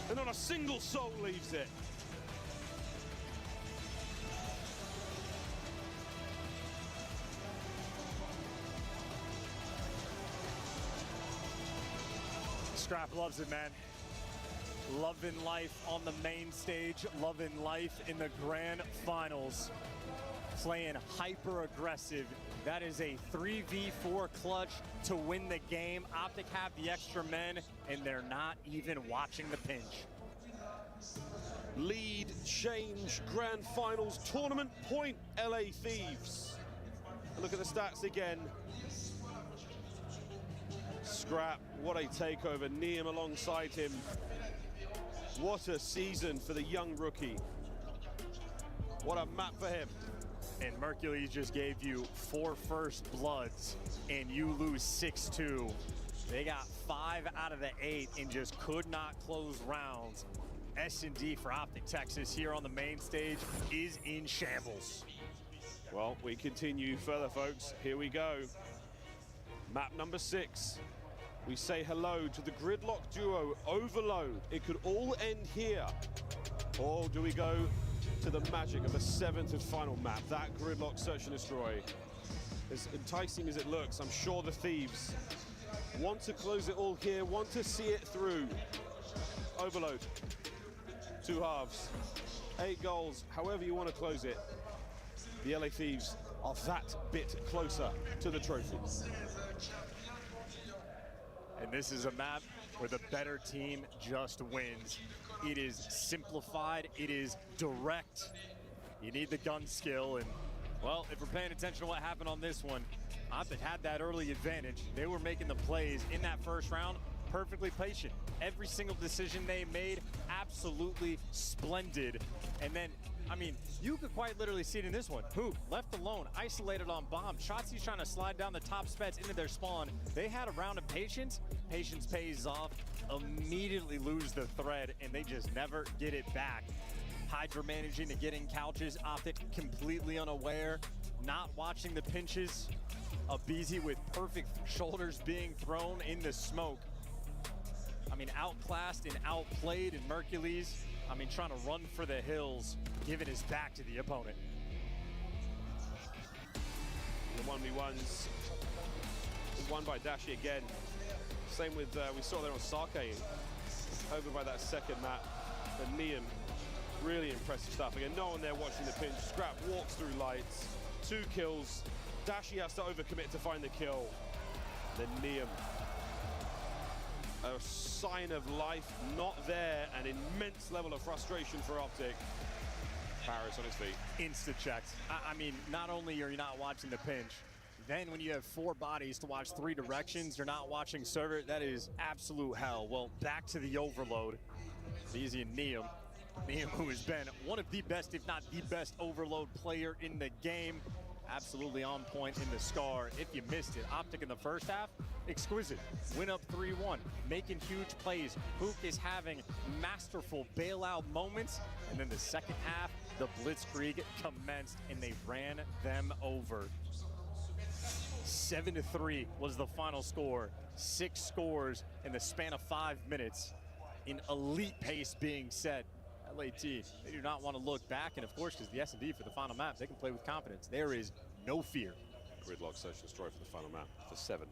and not a single soul leaves it. Scrap loves it, man. Loving life on the main stage, loving life in the grand finals. Playing hyper aggressive. That is a 3v4 clutch to win the game. Optic have the extra men, and they're not even watching the pinch. Lead change grand finals tournament point, LA Thieves. Look at the stats again. Scrap, what a takeover. Neum alongside him. What a season for the young rookie. What a map for him. And Mercury just gave you 4 first bloods, and you lose 6-2. They got 5 out of the 8 and just could not close rounds. S&D for Optic Texas here on the main stage is in shambles. Well, we continue further, folks. Here we go. Map number 6. We say hello to the gridlock duo Overload. It could all end here. Or do we go to the magic of the 7th and final map, that gridlock search and destroy? As enticing as it looks, I'm sure the Thieves want to close it all here, want to see it through. Overload, 2 halves, 8 goals, however you want to close it. The LA Thieves are that bit closer to the trophy. And this is a map where the better team just wins. It is simplified, it is direct. You need the gun skill, and well, if we're paying attention to what happened on this one, Optic had that early advantage. They were making the plays in that first round, perfectly patient. Every single decision they made, absolutely splendid. And then, I mean, you could quite literally see it in this one. Who, left alone, isolated on bomb. Shotzi's trying to slide down the top spets into their spawn. They had a round of patience. Patience pays off. Immediately lose the thread, and they just never get it back. Hydra managing to get in couches. Optic completely unaware, not watching the pinches. Abizi with perfect shoulders being thrown in the smoke. I mean, outclassed and outplayed, and Mercules, I mean, trying to run for the hills, giving his back to the opponent. The 1v1s won by Dashi again. Same with, we saw there on Sake, over by that second map. And Neum, really impressive stuff. Again, no one there watching the pinch. Scrap walks through lights, 2 kills. Dashi has to overcommit to find the kill. Then Neum, a sign of life not there, an immense level of frustration for Optic. Paris on his feet. Insta-checked. I mean, not only are you not watching the pinch, then when you have 4 bodies to watch 3 directions, you're not watching server, that is absolute hell. Well, back to the overload. Easy and Neum. Neum, who has been one of the best, if not the best overload player in the game. absolutely on point in the Scar. If you missed it, Optic in the first half, exquisite. Win up 3-1, making huge plays. Hook is having masterful bailout moments. And then the second half, the Blitzkrieg commenced and they ran them over. 7-3 was the final score. 6 scores in the span of 5 minutes. In elite pace being set. LAT, they do not want to look back, and of course, because the S&D for the final map, they can play with confidence. There is no fear. Gridlock search and destroy for the final map for 7.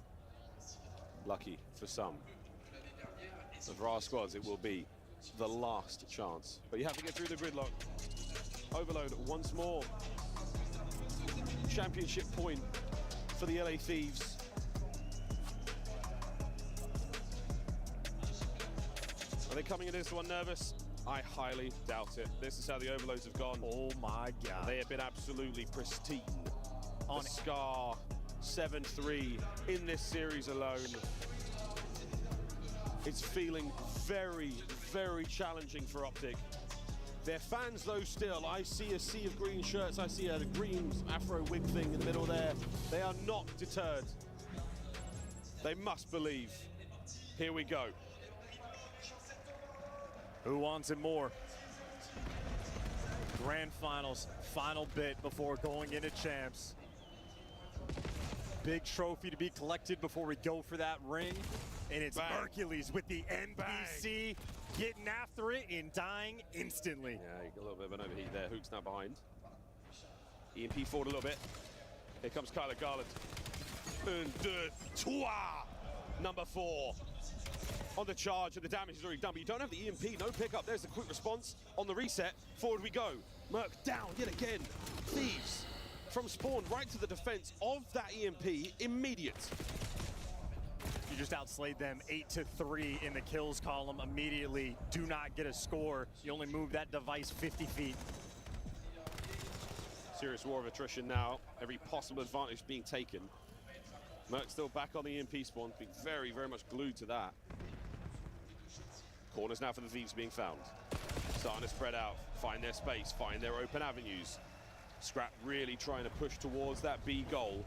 Lucky for some. And for our squads, it will be the last chance. But you have to get through the gridlock. Overload once more. Championship point for the LA Thieves. Are they coming into this one nervous? I highly doubt it. This is how the overloads have gone. Oh my God. They have been absolutely pristine. On Scar, 7-3 in this series alone. It's feeling very, very challenging for Optic. Their fans, though, still, I see a sea of green shirts. I see a green afro wig thing in the middle there. They are not deterred. They must believe. Here we go. Who wants it more? Grand finals, final bit before going into champs. Big trophy to be collected before we go for that ring. And it's Bang. Hercules with the NPC getting after it and dying instantly. Yeah, you got a little bit of an overheat there. Hook's now behind. EMP forward a little bit. Here comes Kyler Garland. Un, deux, trois. Number 4. On the charge, and the damage is already done, but you don't have the EMP, no pickup. There's the quick response on the reset. Forward we go. Merc down yet again. Thieves from spawn right to the defense of that EMP, immediate. You just outslayed them 8-3 in the kills column immediately. Do not get a score. You only move that device 50 feet. Serious war of attrition now. Every possible advantage being taken. Merc still back on the EMP spawn, being very, very much glued to that. Corners now for the Thieves being found. Starting to spread out, find their space, find their open avenues. Scrap really trying to push towards that B goal.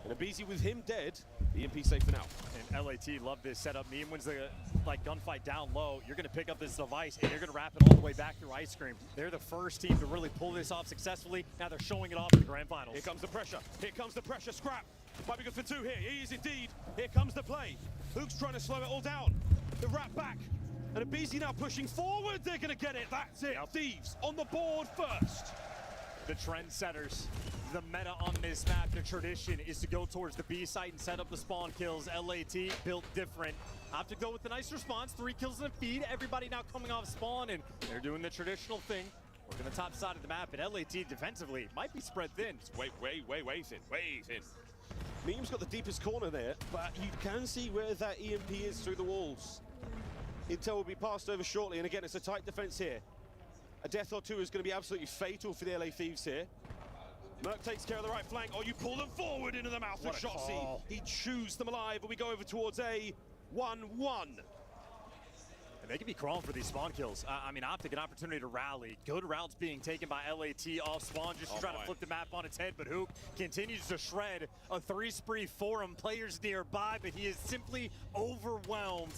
And Abizi with him dead, EMP safe for now. And LAT love this setup. Meme wins the gunfight down low. You're gonna pick up this device and you're gonna wrap it all the way back through Ice Cream. They're the first team to really pull this off successfully. Now they're showing it off in the grand finals. Here comes the pressure. Here comes the pressure. Scrap might be good for 2 here. He is indeed. Here comes the play. Hook's trying to slow it all down. The wrap back. And Abizi now pushing forward. They're going to get it. That's it. Yep. Thieves on the board first. The trendsetters. The meta on this map, the tradition is to go towards the B site and set up the spawn kills. LAT built different. Optic though with a nice response. 3 kills in the feed. Everybody now coming off spawn and they're doing the traditional thing. Working the top side of the map, and LAT defensively might be spread thin. It's way thin. Meme's got the deepest corner there, but you can see where that EMP is through the walls. Intel will be passed over shortly, and again, it's a tight defense here. A death or 2 is going to be absolutely fatal for the LA Thieves here. Merc takes care of the right flank. Oh, you pull them forward into the mouth of Shotzi. He chews them alive, but we go over towards a 1-1. They can be crawling for these spawn kills. I mean, Optic, an opportunity to rally. Good routes being taken by LAT off spawn just to try to flip the map on its head, but Hook continues to shred a 3-spree for him. Players nearby, but he is simply overwhelmed.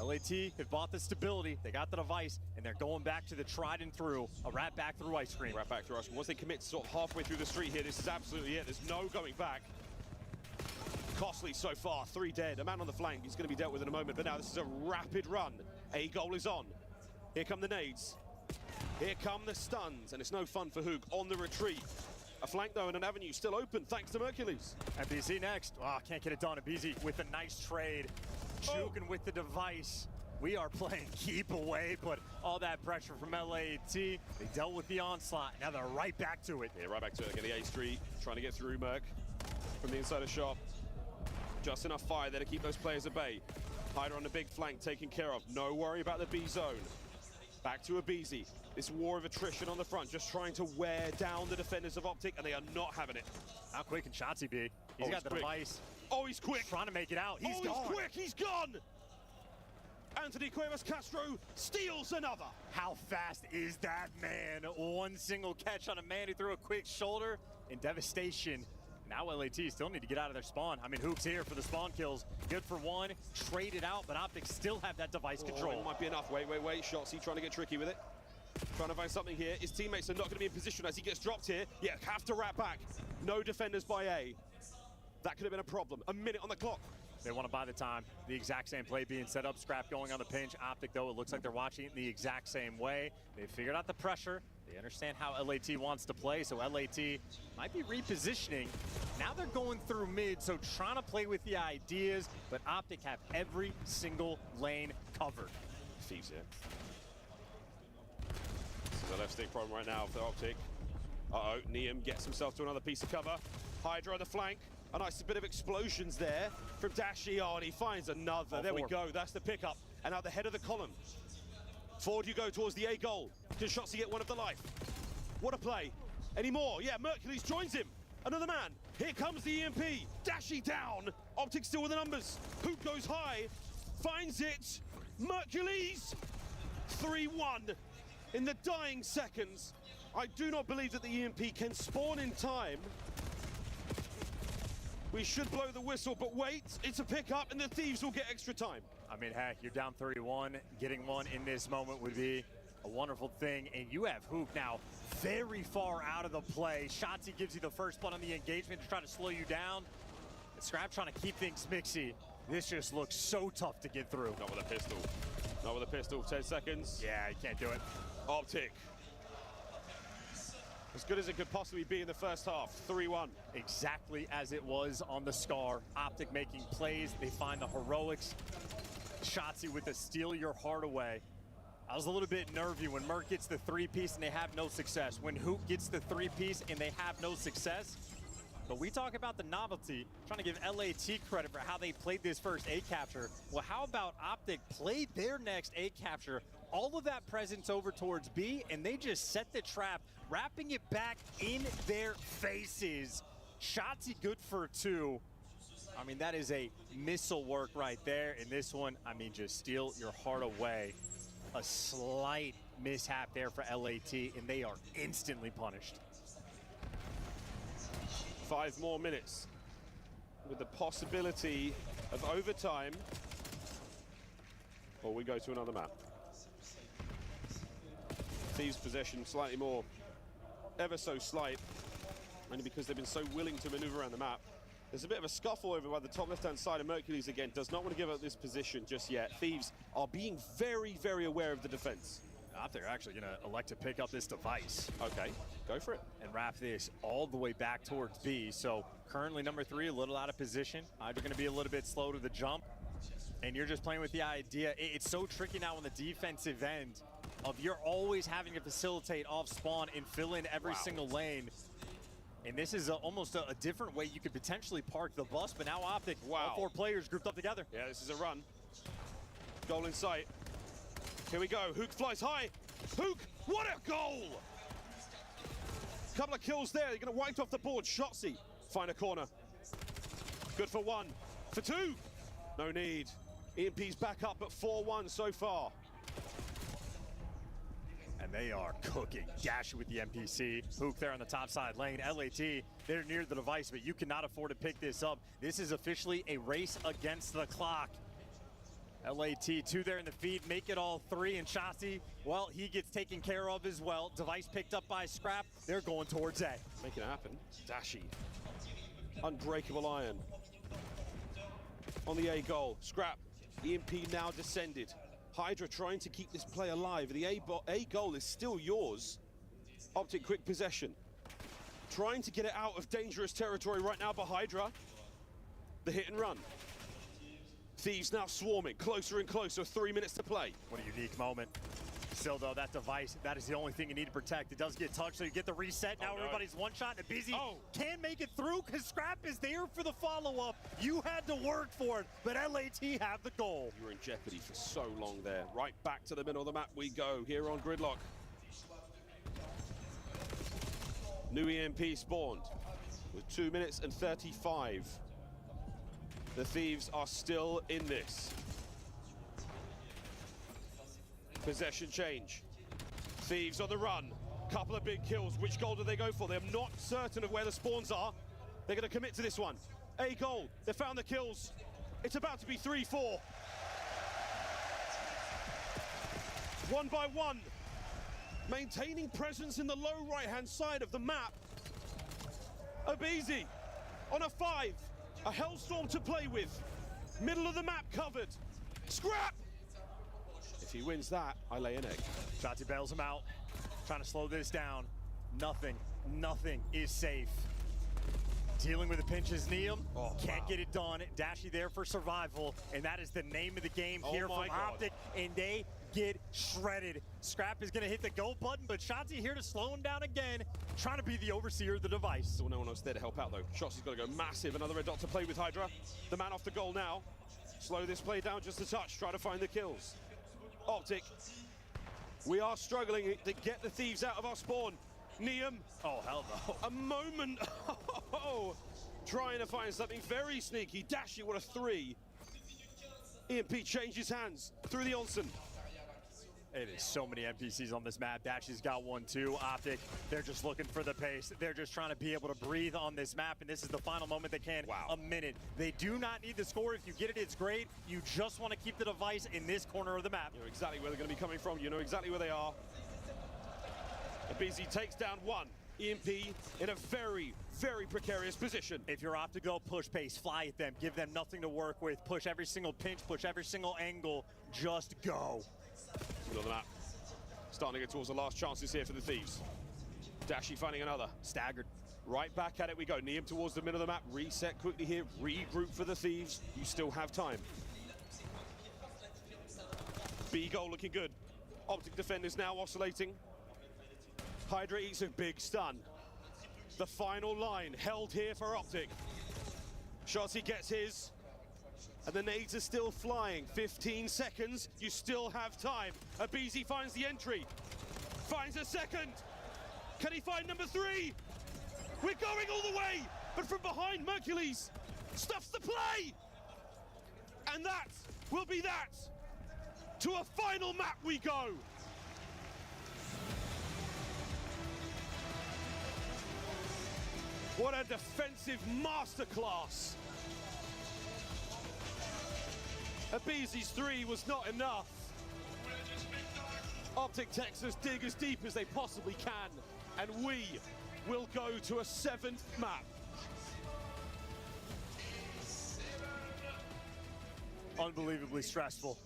LAT have bought the stability, they got the device, and they're going back to the tried and true, a wrap back through Ice Cream. Wrap back through Ice Cream. Once they commit sort of halfway through the street here, this is absolutely it. There's no going back. Costly so far, 3 dead. A man on the flank, he's going to be dealt with in a moment, but now this is a rapid run. A goal is on. Here come the nades. Here come the stuns, and it's no fun for Hook on the retreat. A flank though and an avenue still open thanks to Hercules. BZ next. Oh, can't get it done. BZ with a nice trade. Juking with the device. We are playing keep away, but all that pressure from LAT. They dealt with the onslaught. Now they're right back to it. Yeah, right back to it. Again, the A Street trying to get through Merc from the inside of shop. Just enough fire there to keep those players at bay. Hyder on the big flank taken care of. No worry about the B zone. Back to Abizi. This war of attrition on the front, just trying to wear down the defenders of Optic, and they are not having it. How quick can Shotzi be? He's got the device. Oh, he's quick. He's trying to make it out. He's gone. He's quick. He's gone. Anthony Cuevas Castro steals another. How fast is that man? One single catch on a man who threw a quick shoulder and devastation. Now LAT still need to get out of their spawn. I mean, Hook's here for the spawn kills. Good for one, traded out, but Optic still have that device control. It might be enough. Wait. Shotzzy trying to get tricky with it. Trying to find something here. His teammates are not going to be in position as he gets dropped here. Yeah, have to wrap back. No defenders by A. That could have been a problem. A minute on the clock. They want to buy the time. The exact same play being set up. Scrap going on the pinch. Optic, though, it looks like they're watching it the exact same way. They figured out the pressure. They understand how LAT wants to play, so LAT might be repositioning. Now they're going through mid, so trying to play with the ideas, but Optic have every single lane covered. Thieves here. This is a left stick problem right now for Optic. Uh-oh, Neum gets himself to another piece of cover. Hydra on the flank. A nice bit of explosions there from Dashi. Oh, and he finds another. There we go. That's the pickup. And out the head of the column. Forward you go towards the A goal. Can Shotzzy get one of the life? What a play. Any more? Yeah, Mercules joins him. Another man. Here comes the EMP. Dashi down. Optic still with the numbers. Hoop goes high. Finds it. Mercules. 3-1 in the dying seconds. I do not believe that the EMP can spawn in time. We should blow the whistle, but wait, it's a pickup and the Thieves will get extra time. I mean, heck, you're down 31. Getting one in this moment would be a wonderful thing. And you have Hook now very far out of the play. Shotzzy gives you the first blood on the engagement to try to slow you down. And Scrap trying to keep things mixy. This just looks so tough to get through. Not with a pistol. Not with a pistol. 10 seconds. Yeah, you can't do it. Optic. As good as it could possibly be in the first half. 3-1. Exactly as it was on the Scar. Optic making plays. They find the heroics. Shotzzy with the steal your heart away. I was a little bit nervy when Merc gets the three-piece and they have no success. When Hoop gets the three-piece and they have no success. But we talk about the novelty, trying to give LAT credit for how they played this first A capture. Well, how about Optic played their next A capture? All of that presence over towards B, and they just set the trap, wrapping it back in their faces. Shotzzy good for 2. I mean, that is a missile work right there. In this one, I mean, just steal your heart away. A slight mishap there for LAT, and they are instantly punished. 5 more minutes with the possibility of overtime, or we go to another map. Thieves' possession slightly more, ever so slight, only because they've been so willing to maneuver around the map. There's a bit of a scuffle over by the top left-hand side, and Mercules again does not want to give up this position just yet. Thieves are being very, very aware of the defense. They're actually going to elect to pick up this device. Okay, go for it. And wrap this all the way back towards B. So currently number 3, a little out of position. Hydra going to be a little bit slow to the jump. And you're just playing with the idea. It's so tricky now on the defensive end of you're always having to facilitate off spawn and fill in every single lane. And this is almost a different way you could potentially park the bus, but now Optic, all 4 players grouped up together. Yeah, this is a run. Goal in sight. Here we go, Hook flies high. Hook, what a goal! Couple of kills there, they're gonna wipe off the board. Shotzzy, find a corner. Good for 1, for 2. No need. EMP's back up at 4-1 so far. And they are cooking. Dashi with the MPC. Hook there on the top side lane. LAT, they're near the device, but you cannot afford to pick this up. This is officially a race against the clock. LAT, 2 there in the feed, make it all 3, and Shotzzy, well, he gets taken care of as well. Device picked up by Scrap. They're going towards A. Make it happen. Dashi. Unbreakable iron. On the A goal. Scrap. EMP now descended. Hydra trying to keep this play alive. The A goal is still yours. Optic quick possession. Trying to get it out of dangerous territory right now by Hydra. The hit and run. Thieves now swarming, closer and closer, 3 minutes to play. What a unique moment. Still though, that device, that is the only thing you need to protect. It does get touched, so you get the reset. Now everybody's one shot and busy. Can make it through because Scrap is there for the follow-up. You had to work for it, but LAT have the goal. You were in jeopardy for so long there. Right back to the middle of the map we go here on Gridlock. New EMP spawned with 2 minutes and 35. The Thieves are still in this. Possession change. Thieves on the run. Couple of big kills. Which goal do they go for? They're not certain of where the spawns are. They're going to commit to this one. A goal. They found the kills. It's about to be 3-4. One by one. Maintaining presence in the low right-hand side of the map. aBeZy on a 5. A Hellstorm to play with. Middle of the map covered. Scrap! If he wins that, I lay an egg. Shotzi bails him out, trying to slow this down. Nothing is safe. Dealing with the pinches, Neum. Can't get it done. Dashy there for survival, and that is the name of the game here from Optic, and they get shredded. Scrap is going to hit the go button, but Shotzi here to slow him down again, trying to be the overseer of the device. Still no one else there to help out, though. Shotzi's got to go massive. Another red dot to play with Hydra. The man off the goal now. Slow this play down just a touch. Try to find the kills. Optic. We are struggling to get the Thieves out of our spawn. Neum. Oh, hell no. A moment. Trying to find something very sneaky. Dashy, what a 3. EMP changes hands through the Onsen. It is so many NPCs on this map. Dashy's got one too. Optic, they're just looking for the pace. They're just trying to be able to breathe on this map, and this is the final moment they can. Wow. A minute. They do not need the score. If you get it, it's great. You just want to keep the device in this corner of the map. You know exactly where they're going to be coming from. You know exactly where they are. aBeZy takes down one. EMP in a very, very precarious position. If you're Optic, go push pace, fly at them, give them nothing to work with, push every single pinch, push every single angle, just go. Middle of the map. Starting to get towards the last chances here for the Thieves. Dashy finding another. Staggered. Right back at it we go. Neum towards the middle of the map. Reset quickly here. Regroup for the Thieves. You still have time. B goal looking good. Optic defenders now oscillating. Hydra eats a big stun. The final line held here for Optic. Shotzi gets his. And the nades are still flying. 15 seconds, you still have time. aBeZy finds the entry. Finds a second. Can he find number 3? We're going all the way, but from behind, Mercules stuffs the play. And that will be that. To a final map we go. What a defensive masterclass. aBeZy's 3 was not enough. Optic Texas dig as deep as they possibly can, and we will go to a 7th map. Unbelievably stressful.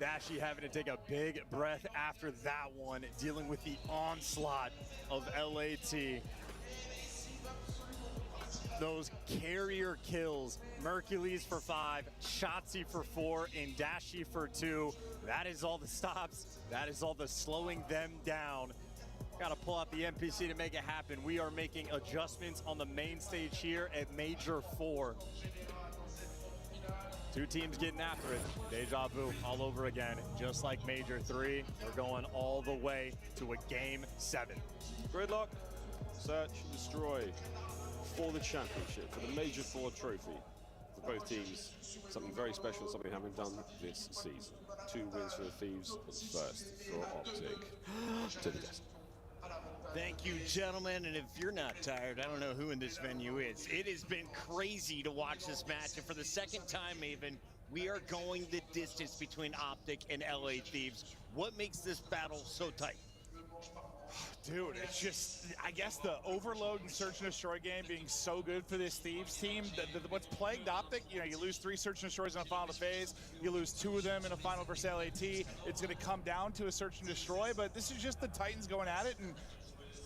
Dashy having to take a big breath after that one, dealing with the onslaught of LAT. Those carrier kills, Mercules for 5, Shotzi for 4, and Dashy for 2. That is all the stops. That is all the slowing them down. Got to pull out the NPC to make it happen. We are making adjustments on the main stage here at Major 4. Two teams getting after it. Deja vu all over again. Just like Major 3, we're going all the way to a Game 7. Gridlock, search, destroy. For the championship, for the Major 4 trophy. For both teams, something very special, something we haven't done this season. 2 wins for the Thieves, and first for Optic. To the desk. Thank you, gentlemen, and if you're not tired, I don't know who in this venue is. It has been crazy to watch this match, and for the second time, Maven, we are going the distance between Optic and LA Thieves. What makes this battle so tight? Dude, it's just, I guess the overload and search and destroy game being so good for this Thieves team. What's plagued Optic, you know, you lose 3 search and destroys in a final phase, you lose 2 of them in a final versus LAT. It's going to come down to a search and destroy, but this is just the Titans going at it, and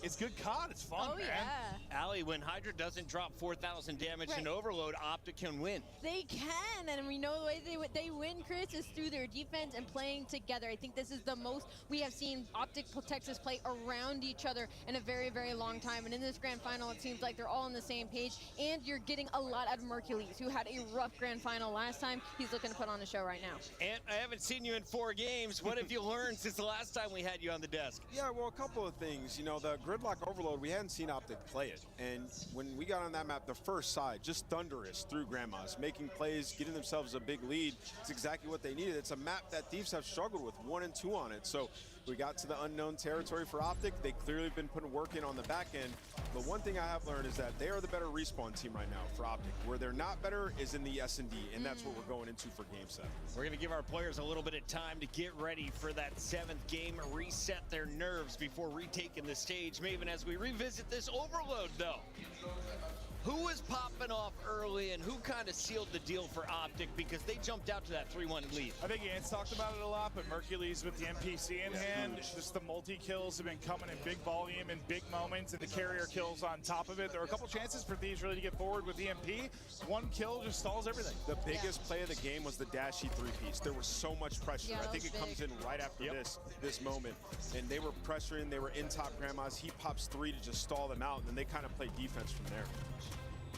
it's good COD. It's fun, man. Yeah. Allie, when Hydra doesn't drop 4,000 damage in overload, Optic can win. They can, and we know the way they win, Chris, is through their defense and playing together. I think this is the most we have seen Optic Texas play around each other in a very, very long time. And in this grand final, it seems like they're all on the same page, and you're getting a lot out of Mercules, who had a rough grand final last time. He's looking to put on a show right now. And I haven't seen you in 4 games. What have you learned since the last time we had you on the desk? Yeah, well, a couple of things. You know, the Gridlock Overload, we hadn't seen Optic play it. And when we got on that map, the first side, just thunderous through Grandma's, making plays, getting themselves a big lead. It's exactly what they needed. It's a map that Thieves have struggled with, 1 and 2 on it. So we got to the unknown territory for Optic. They clearly have been putting work in on the back end. But one thing I have learned is that they are the better respawn team right now for Optic. Where they're not better is in the S&D, and that's what we're going into for Game 7. We're going to give our players a little bit of time to get ready for that 7th game, reset their nerves before retaking the stage. Maven, as we revisit this Overload, though, who is popping off early and who kind of sealed the deal for Optic because they jumped out to that 3-1 lead? I think Ants talked about it a lot, but Mercules with the NPC in hand, just the multi-kills have been coming in big volume and big moments, and the carrier kills on top of it. There were a couple chances for Thieves really to get forward with EMP. One kill just stalls everything. The biggest play of the game was the dashy 3-piece. There was so much pressure. I think it comes in right after this moment. And they were pressuring, they were in top Grandma's. He pops 3 to just stall them out, and then they kind of play defense from there.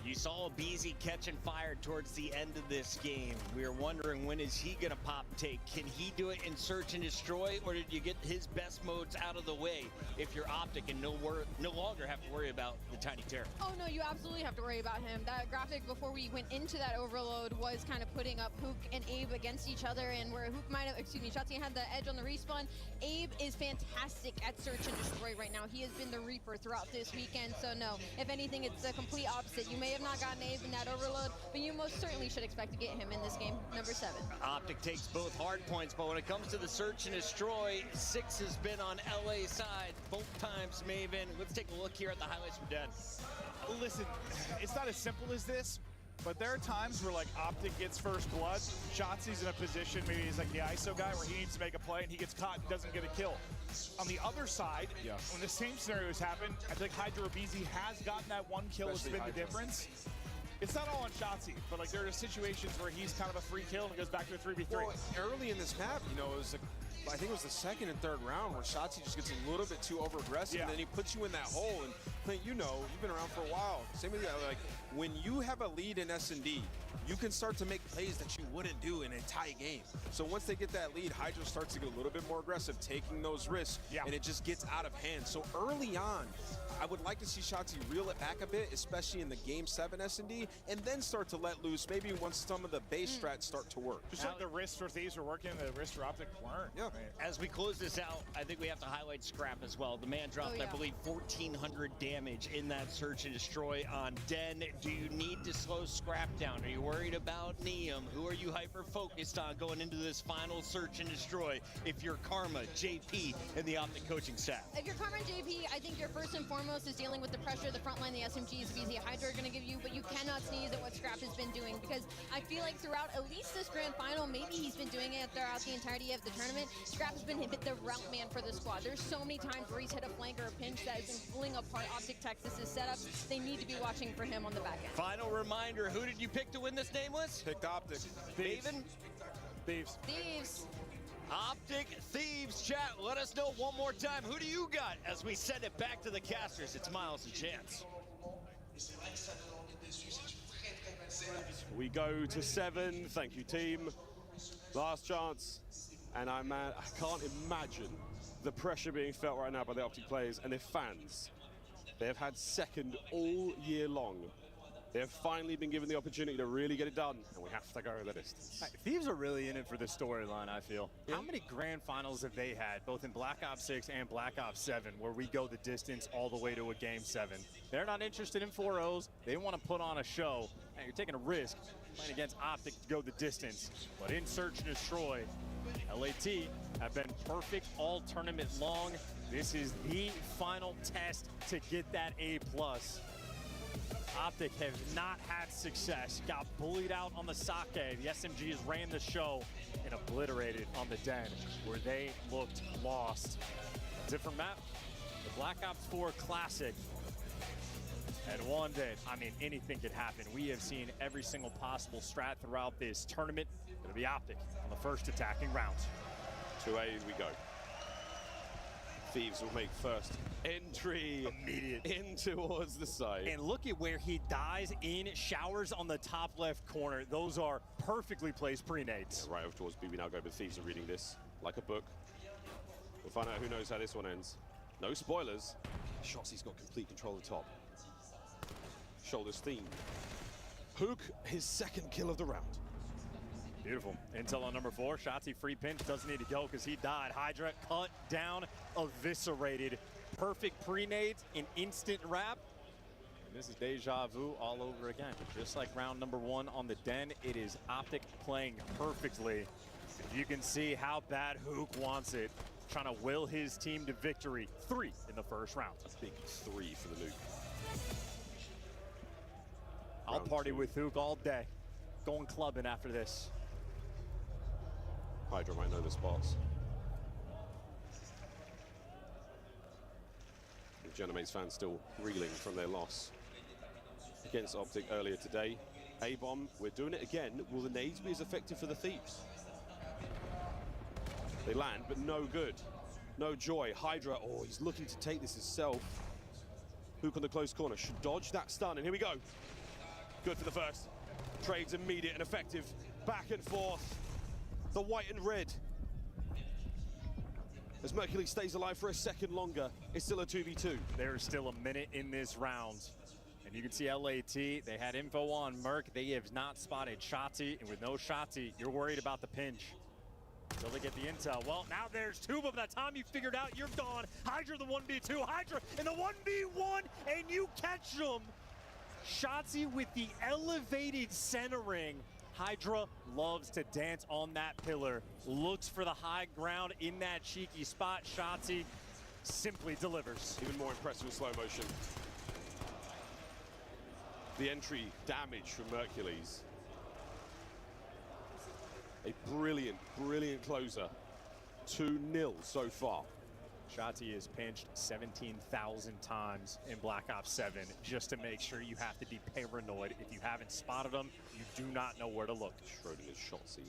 You saw Beezy catching fire towards the end of this game. We were wondering, when is he going to pop take? Can he do it in Search and Destroy, or did you get his best modes out of the way if you're Optic and no longer have to worry about the Tiny Terror? Oh, no, you absolutely have to worry about him. That graphic before we went into that Overload was kind of putting up Hook and Abe against each other, and where Hook might have, Shotzi had the edge on the respawn. Abe is fantastic at Search and Destroy right now. He has been the Reaper throughout this weekend, so no, if anything, it's the complete opposite. You may have not gotten Abe in that Overload, but you most certainly should expect to get him in this game, number 7. Optic takes both hard points, but when it comes to the Search and Destroy, 6 has been on LA side both times. Maven, let's take a look here at the highlights from Den. Listen, it's not as simple as this, but there are times where, like, Optic gets first blood, Shotzi's in a position, maybe he's like the ISO guy where he needs to make a play and he gets caught and doesn't get a kill. On the other side, when the same scenario has happened, I think Hydra or BZ has gotten that one kill that's been the difference. It's not all on Shotzi, but like there are situations where he's kind of a free kill and goes back to a 3v3. Well, early in this map, it was I think it was the 2nd and 3rd round where Shotzi just gets a little bit too over-aggressive, and then he puts you in that hole. And Clint, you've been around for a while. Same with you, like when you have a lead in S&D, you can start to make plays that you wouldn't do in a tie game. So once they get that lead, Hydra starts to get a little bit more aggressive, taking those risks, and it just gets out of hand. So early on, I would like to see Shotzi reel it back a bit, especially in the Game 7 S&D, and then start to let loose maybe once some of the base strats start to work. Just like the wrists for Thieves were working, the wrists for Optic weren't. Yeah. As we close this out, I think we have to highlight Scrap as well. The man dropped, I believe, 1,400 damage in that Search and Destroy on Den. Do you need to slow Scrap down? Are you worried about Neum? Who are you hyper-focused on going into this final Search and Destroy if you're Karma, JP, and the Optic coaching staff? If you're Karma and JP, I think you're first and foremost is dealing with the pressure the front line the SMGs, BZ, Hydra are going to give you, but you cannot sneeze at what Scrap has been doing, because I feel like throughout at least this grand final, maybe he's been doing it throughout the entirety of the tournament, Scrap has been the route man for the squad. There's so many times where he's hit a flank or a pinch that has been pulling apart Optic Texas's setups. They need to be watching for him on the back end. Final reminder, who did you pick to win this nameless? Picked Optic. Maven? Thieves. Thieves. Optic Thieves, chat. Let us know one more time. Who do you got as we send it back to the casters? It's Miles and Chance. We go to 7. Thank you, team. Last chance. And I can't imagine the pressure being felt right now by the Optic players and their fans. They have had second all year long. They have finally been given the opportunity to really get it done, and we have to go the distance. Thieves are really in it for the storyline, I feel. How many grand finals have they had, both in Black Ops 6 and Black Ops 7, where we go the distance all the way to a Game 7? They're not interested in 4-0s. They want to put on a show. And you're taking a risk playing against Optic to go the distance. But in Search and Destroy, LAT have been perfect all tournament long. This is the final test to get that A+. Optic have not had success, got bullied out on the Sake. The SMGs ran the show and obliterated on the Den, where they looked lost. Different map, the Black Ops 4 Classic. And one day, I mean, anything could happen. We have seen every single possible strat throughout this tournament. It'll be Optic on the first attacking round. 2A we go. Thieves will make first entry in towards the side. And look at where he dies in showers on the top left corner. Those are perfectly placed pre-nades. Yeah, right over towards B. We now go, but Thieves are reading this like a book. We'll find out who knows how this one ends. No spoilers. Shotzi's got complete control of the top. Shoulders theme. Hook, his second kill of the round. Beautiful. Intel on number 4. Shotzi free pinch. Doesn't need to go because he died. Hydra cut down, eviscerated. Perfect pre-nades, an instant wrap. And this is deja vu all over again. Just like round number 1 on the Den, it is Optic playing perfectly. You can see how bad Hook wants it. Trying to will his team to victory. 3 in the first round. A big 3 for the Nuke. I'll party with Hook all day. Going clubbing after this. Hydra might know the spots. Genomates fans still reeling from their loss against Optic earlier today. A-bomb, we're doing it again. Will the nades be as effective for the Thieves? They land, but no good. No joy. Hydra, oh, he's looking to take this himself. Hook on the close corner, should dodge that stun, and here we go. Good for the first. Trades immediate and effective. Back and forth. The white and red. As Mercury stays alive for a second longer, it's still a 2v2. There's still a minute in this round. And you can see LAT, they had info on Merc. They have not spotted Shotzi. And with no Shotzi, you're worried about the pinch. Until they get the intel. Well, now there's 2, but by the time you figured out, you're gone. Hydra the 1v2. Hydra in the 1v1, and you catch them. Shotzi with the elevated centering. Hydra loves to dance on that pillar. Looks for the high ground in that cheeky spot. Shotzi simply delivers. Even more impressive in slow motion. The entry damage from Mercules. A brilliant, brilliant closer. 2-0 so far. Shotzi is pinched 17,000 times in Black Ops 7 just to make sure you have to be paranoid. If you haven't spotted him, you do not know where to look. Schrodinger's Shotzi,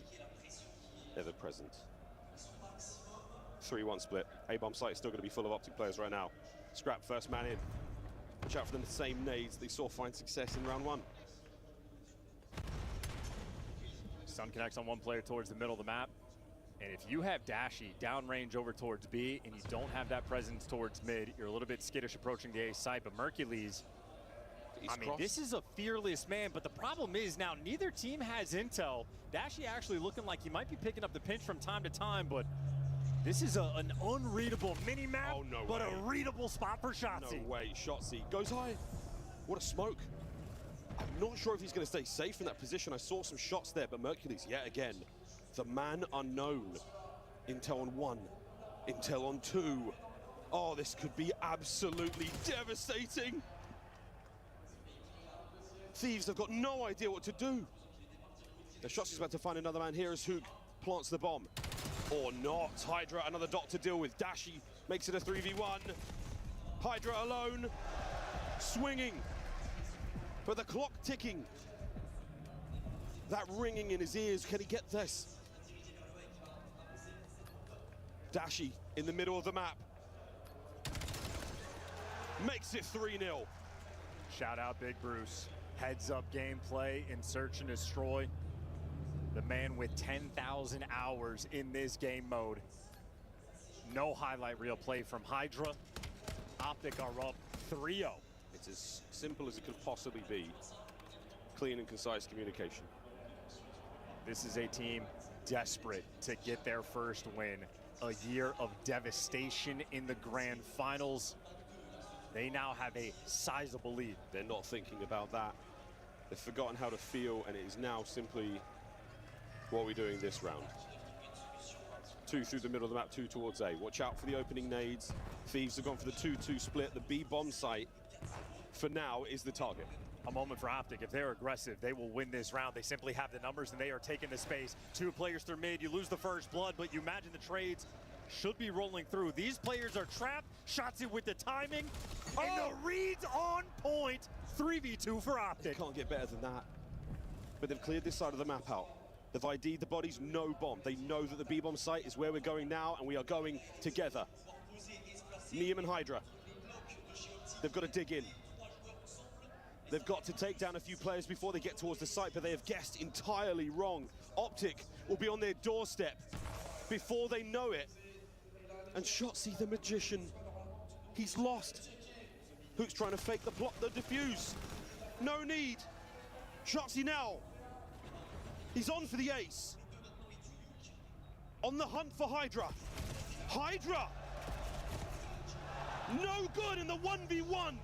ever present. 3-1 split. A-bomb site is still going to be full of Optic players right now. Scrap first man in. Watch out for the same nades they saw find success in round 1. Stun connects on one player towards the middle of the map. And if you have Dashy downrange over towards B and you don't have that presence towards mid, you're a little bit skittish approaching the A site. But Mercules, I mean, this is a fearless man. But the problem is now neither team has intel. Dashy actually looking like he might be picking up the pinch from time to time. But this is an unreadable mini-map, oh, no but way. A readable spot for Shotzi. No way, Shotzi goes high. What a smoke. I'm not sure if he's going to stay safe in that position. I saw some shots there, but Mercules, yet again, the man unknown. Intel on 1, Intel on 2. Oh, this could be absolutely devastating. Thieves have got no idea what to do. The Shotzi's about to find another man here as Hook plants the bomb. Or not. Hydra, another dot to deal with. Dashy makes it a 3v1. Hydra alone, swinging. But the clock ticking. That ringing in his ears, can he get this? Dashy in the middle of the map. Makes it 3-0. Shout out Big Bruce. Heads up gameplay in Search and Destroy. The man with 10,000 hours in this game mode. No highlight reel play from Hydra. Optic are up 3-0. It's as simple as it could possibly be. Clean and concise communication. This is a team desperate to get their first win. A year of devastation in the grand finals. They now have a sizable lead. They're not thinking about that. They've forgotten how to feel, and it is now simply what are we doing this round. 2 through the middle of the map, 2 towards A. Watch out for the opening nades. Thieves have gone for the 2-2 split. The B bomb site, for now, is the target. A moment for Optic. If they're aggressive, they will win this round. They simply have the numbers, and they are taking the space. 2 players through mid. You lose the first blood, but you imagine the trades should be rolling through. These players are trapped. Shotzi with the timing, and the reads on point. 3v2 for Optic. Can't get better than that. But they've cleared this side of the map out. They've ID'd the bodies, no bomb. They know that the B-bomb site is where we're going now, and we are going together. Neum and Hydra. They've got to dig in. They've got to take down a few players before they get towards the site, but they have guessed entirely wrong. Optic will be on their doorstep before they know it. And Shotzi the Magician He's lost. Hook's trying to fake the plot, the defuse. No need. Shotzzy now. He's on for the ace. On the hunt for Hydra. Hydra! No good in the 1v1.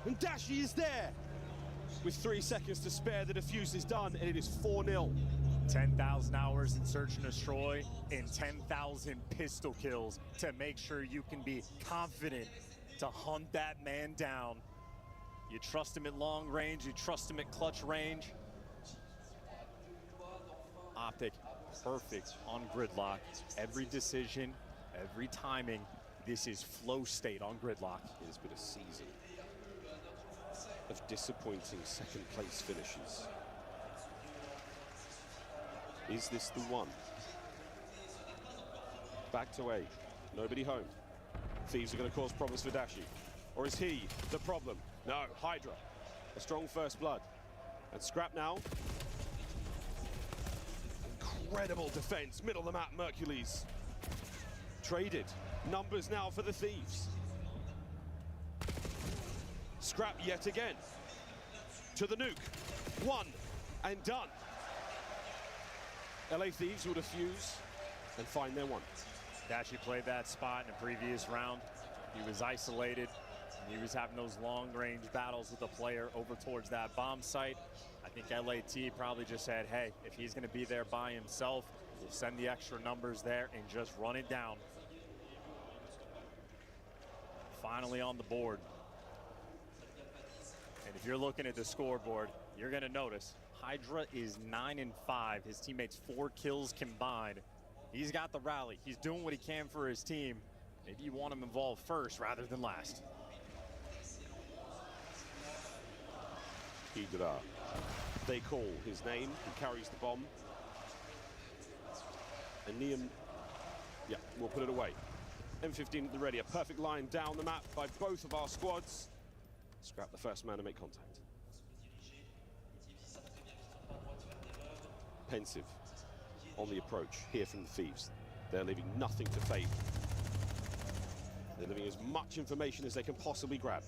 And Dashi is there. With 3 seconds to spare, the defuse is done, and it is 4-0. 10,000 hours in Search and Destroy and 10,000 pistol kills to make sure you can be confident to hunt that man down. You trust him at long range, you trust him at clutch range. Optic, perfect on Gridlock. Every decision, every timing, this is flow state on Gridlock. It has been a season of disappointing second place finishes. Is this the one? Back to A. Nobody home. Thieves are going to cause problems for Dashi. Or is he the problem? No, Hydra. A strong first blood. And Scrap now. Incredible defense. Middle of the map, Mercules. Traded. Numbers now for the Thieves. Scrap yet again. To the nuke. One and done. LA Thieves will defuse and find their one. Dashi played that spot in a previous round. He was isolated. He was having those long-range battles with the player over towards that bomb site. I think LAT probably just said, hey, if he's going to be there by himself, we'll send the extra numbers there and just run it down. Finally on the board. And if you're looking at the scoreboard, you're going to notice Hydra is 9-5. His teammates 4 kills combined. He's got the rally. He's doing what he can for his team. Maybe you want him involved first rather than last. Hydra. They call his name. He carries the bomb. And Neum, yeah, we'll put it away. M15 at the ready. A perfect line down the map by both of our squads. Scrap the first man to make contact. Pensive on the approach here from the Thieves. They're leaving nothing to fate. They're leaving as much information as they can possibly grab.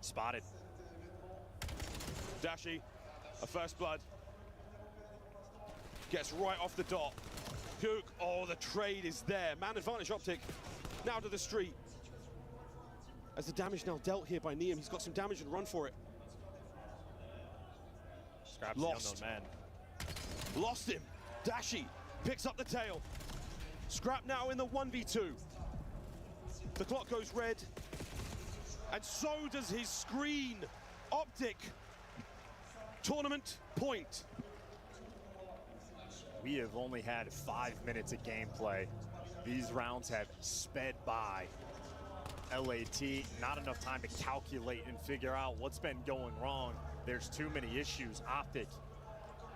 Spotted. Dashi, a first blood. Gets right off the dot. Cook, oh, the trade is there. Man advantage Optic, now to the street. As the damage now dealt here by Neum, he's got some damage and run for it. Scraps lost. The unknown man. Lost him. Dashi picks up the tail. Scrap now in the 1v2. The clock goes red. And so does his screen. Optic. Tournament point. We have only had 5 minutes of gameplay. These rounds have sped by. LAT, not enough time to calculate and figure out what's been going wrong. There's too many issues. Optic,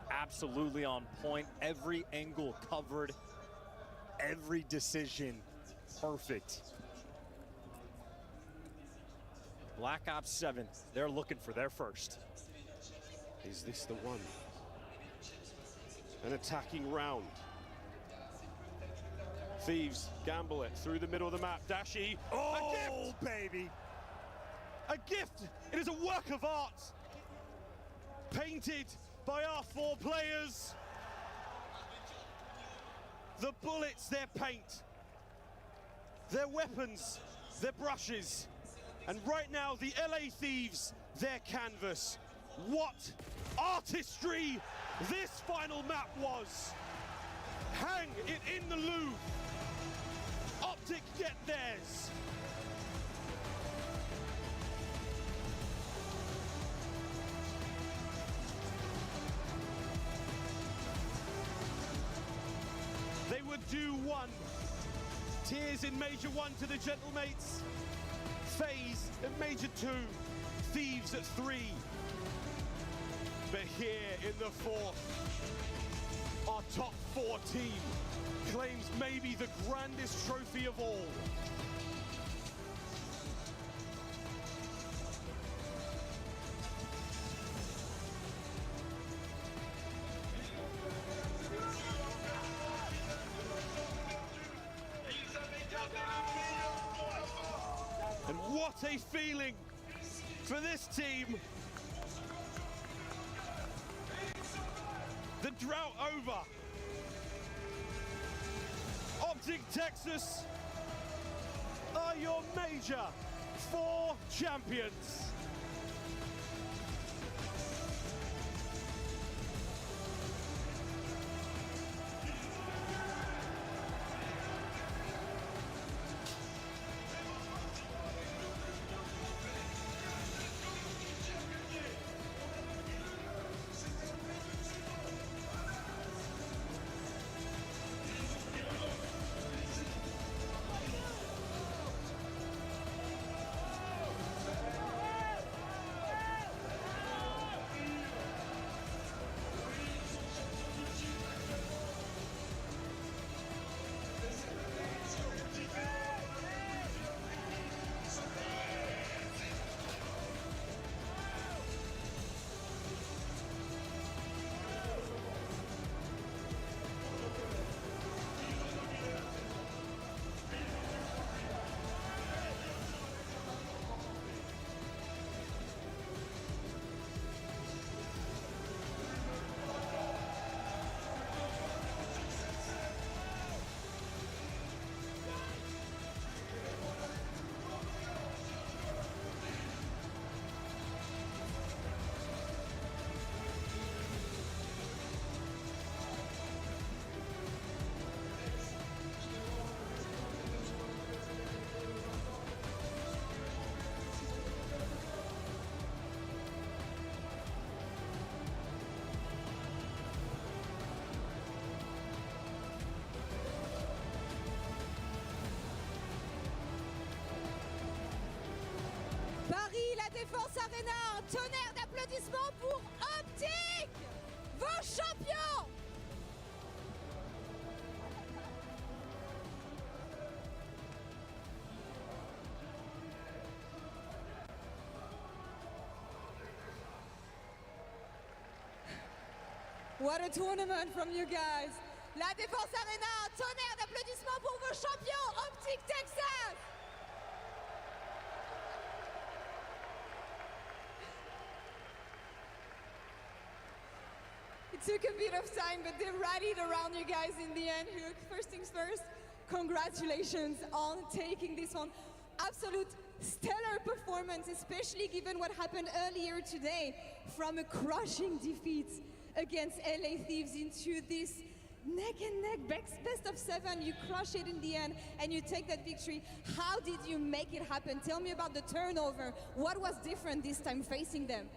absolutely on point. Every angle covered. Every decision perfect. Black Ops 7, they're looking for their first. Is this the one? An attacking round. Thieves gamble it through the middle of the map. Dashi, oh, a gift! Baby. A gift! It is a work of art. Painted by our 4 players. The bullets, their paint. Their weapons, their brushes. And right now, the LA Thieves, their canvas. What artistry this final map was. Hang it in the Louvre. Optic get theirs. They were due 1. Tears in Major 1 to the Gentlemates. FaZe at Major 2. Thieves at 3. But here in the 4th, our top 4 team claims maybe the grandest trophy of all. And what a feeling for this team. The drought over. Optic Texas are your major 4 champions. Paris, la Défense Arena, un tonnerre d'applaudissements pour Optic, vos champions. What a tournament from you guys. La Défense Arena, un tonnerre d'applaudissements pour vos champions, Optic Texas. It took a bit of time, but they rallied around you guys in the end. Look, first things first, congratulations on taking this one. Absolute stellar performance, especially given what happened earlier today, from a crushing defeat against LA Thieves into this neck and neck best of 7. You crush it in the end and you take that victory. How did you make it happen? Tell me about the turnover. What was different this time facing them?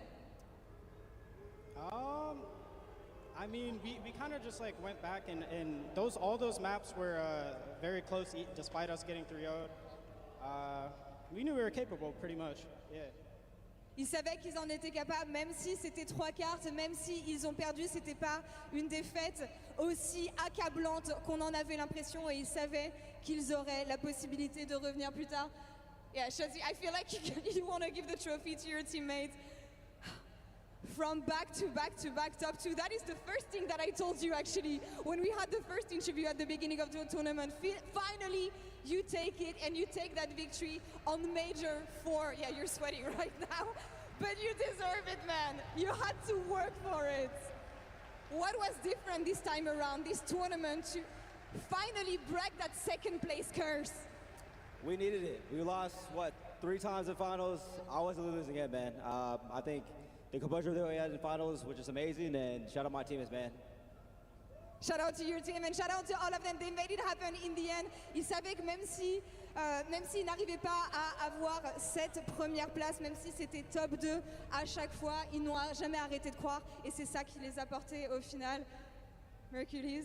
I mean, we kind of just like went back and all those maps were very close despite us getting 3-0'd. We knew we were capable pretty much, yeah. Ils savaient qu'ils en étaient capables, même si c'était 3 cartes, même si ils ont perdu, c'était pas une défaite aussi accablante qu'on en avait l'impression, et ils savaient qu'ils auraient la possibilité de revenir plus tard. Yeah, Shazzy, I feel like you want to give the trophy to your teammates. From back to back to back, top 2. That is the first thing that I told you actually when we had the first interview at the beginning of the tournament. Finally, you take it and you take that victory on Major 4. Yeah, you're sweating right now, but you deserve it, man. You had to work for it. What was different this time around, this tournament, to finally break that second place curse? We needed it. We lost, 3 times in finals. I wasn't losing it, man. I think the composure that we had in finals was just amazing, and shout out my teammates, man. Shout out to your team and shout out to all of them. They made it happen in the end. Ils savaient que même s'ils n'arrivaient pas à avoir cette première place, même si c'était top 2 à chaque fois, ils n'ont jamais arrêté de croire, et c'est ça qui les a portés au final. Mercules,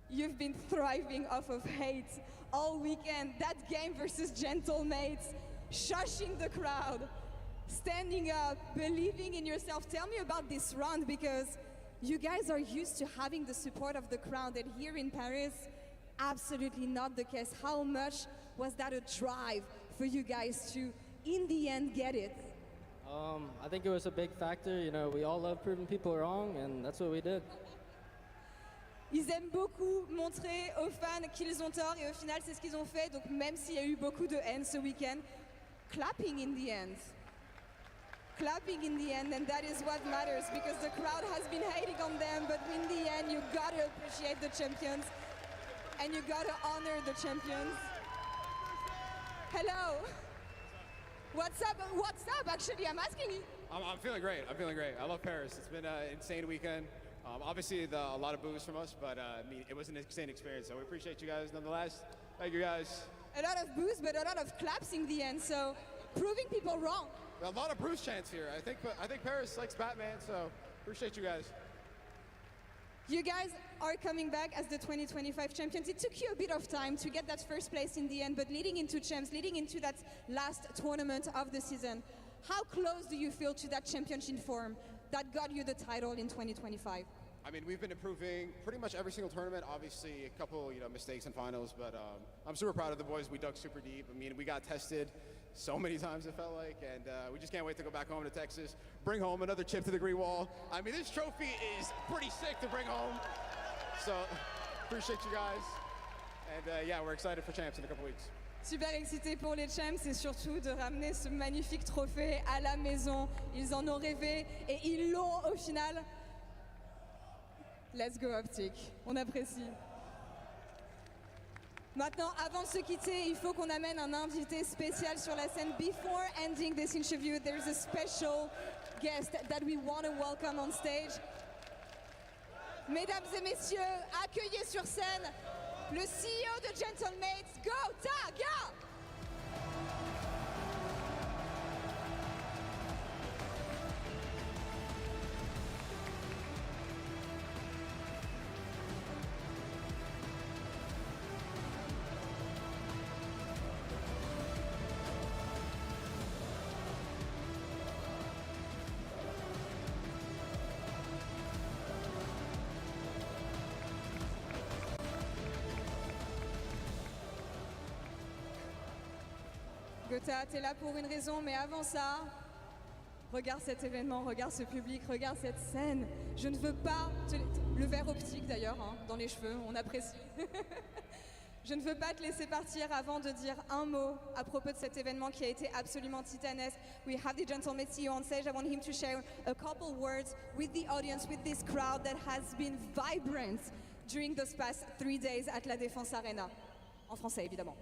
you've been thriving off of hate all weekend. That game versus Gentlemates, shushing the crowd, standing up, believing in yourself. Tell me about this round, because you guys are used to having the support of the crowd, and here in Paris, absolutely not the case. How much was that a drive for you guys to, in the end, get it? I think it was a big factor. You know, we all love proving people wrong, and that's what we did. Ils aiment beaucoup montrer aux fans qu'ils ont tort et au final c'est ce qu'ils ont fait. Donc même s'il y a eu beaucoup de haine ce week-end, clapping in the end. Clapping in the end, and that is what matters because the crowd has been hating on them, but in the end you gotta appreciate the champions and you gotta honor the champions. Hello. What's up? What's up? Actually, I'm asking you. I'm feeling great. I'm feeling great. I love Paris. It's been an insane weekend. Obviously, a lot of boos from us, but I mean, it was an insane experience. So we appreciate you guys nonetheless. Thank you guys. A lot of boos, but a lot of claps in the end. So proving people wrong. A lot of Bruce chants here. I think Paris likes Batman. So appreciate you guys. You guys are coming back as the 2025 champions. It took you a bit of time to get that first place in the end, but leading into champs, leading into that last tournament of the season, how close do you feel to that championship form that got you the title in 2025? I mean, we've been improving pretty much every single tournament. Obviously, a couple, mistakes in finals, but I'm super proud of the boys. We dug super deep. I mean, we got tested so many times, it felt like, and we just can't wait to go back home to Texas, bring home another chip to the Green Wall. I mean, this trophy is pretty sick to bring home. So, appreciate you guys. And yeah, we're excited for champs in a couple weeks. Super excité pour les champs et surtout de ramener ce magnifique trophée à la maison. Ils en ont rêvé et ils l'ont au final. Let's go Optic, on apprécie. Maintenant, avant de se quitter, il faut qu'on amène un invité spécial sur la scène. Before ending this interview, there's a special guest that we want to welcome on stage. Mesdames et messieurs, accueillez sur scène le CEO de Gentlemates, Go Taga! Gotha, t'es là pour une raison, mais avant ça, regarde cet événement, regarde ce public, regarde cette scène. Je ne veux pas le verre optique d'ailleurs, dans les cheveux, on apprécie. Je ne veux pas te laisser partir avant de dire un mot à propos de cet événement qui a été absolument titanesque. We have the gentleman CEO on stage. I want him to share a couple words with the audience, with this crowd that has been vibrant during those past 3 days at La Défense Arena. En français, évidemment.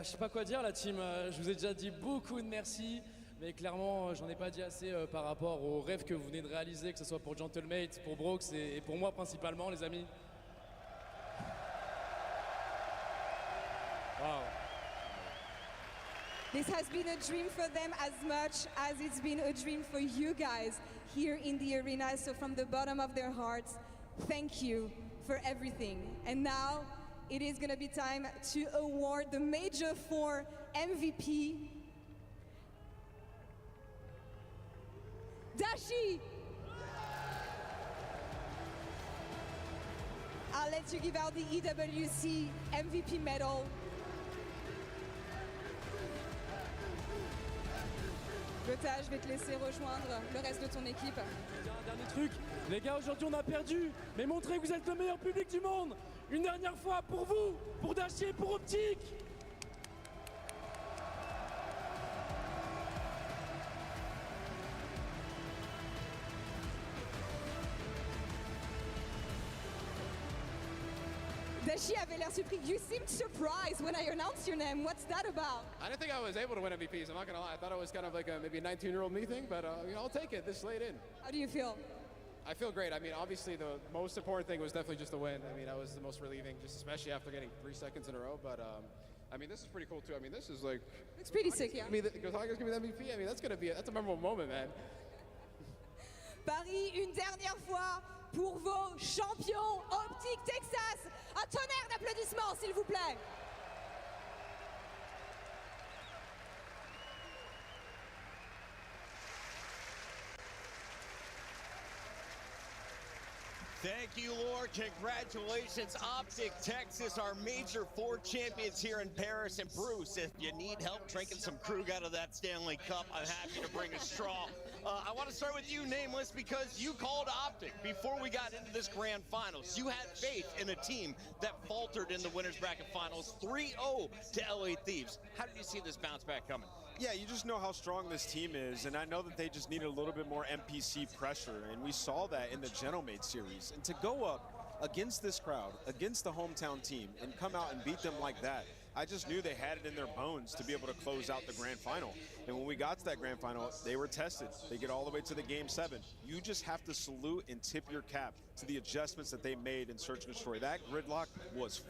Je sais pas quoi dire la team, je vous ai déjà dit beaucoup de merci, mais clairement j'en ai pas dit assez par rapport aux rêves que vous venez de réaliser, que ce soit pour Gentlemates, pour Brooks et pour moi principalement les amis. Wow. This has been a dream for them as much as it's been a dream for you guys here in the arena, so from the bottom of their hearts, thank you for everything. And now, it is going to be time to award the Major 4 MVP. Dashi! I'll let you give out the EWC MVP medal. Gotha, je vais te laisser rejoindre le reste de ton équipe. Un dernier truc, les gars, aujourd'hui on a perdu, mais montrez que vous êtes le meilleur public du monde. Une dernière fois pour vous, pour Dashi et pour Optic. Dashi avait l'air surpris. You seemed surprised when I announced your name. What's that about? I didn't think I was able to win MVPs. I'm not gonna lie. I thought it was kind of like maybe a 19-year-old me thing, but I'll take it this late in. How do you feel? I feel great. I mean, obviously the most important thing was definitely just the win. I mean, that was the most relieving, just especially after getting 3 seconds in a row. But I mean, this is pretty cool too. I mean, this is like. It's pretty sick, yeah. I mean, Gonzaga's gonna be the MVP. I mean, that's a memorable moment, man. Paris, une dernière fois pour vos champions Optic Texas. Un tonnerre d'applaudissements, s'il vous plaît. Thank you, Lord. Congratulations, Optic Texas, our Major 4 champions here in Paris. And Bruce, if you need help drinking some Krug out of that Stanley Cup, I'm happy to bring a straw I want to start with you, Nameless, because you called Optic before we got into this grand finals. You had faith in a team that faltered in the winners bracket finals 3-0 to LA Thieves. How did you see this bounce back coming? Yeah, you just know how strong this team is, and I know that they just needed a little bit more NPC pressure, and we saw that in the Gentlemate series. And to go up against this crowd, against the hometown team, and come out and beat them like that, I just knew they had it in their bones to be able to close out the grand final. And when we got to that grand final, they were tested. They get all the way to the game 7. You just have to salute and tip your cap to the adjustments that they made in Search and Destroy. That gridlock was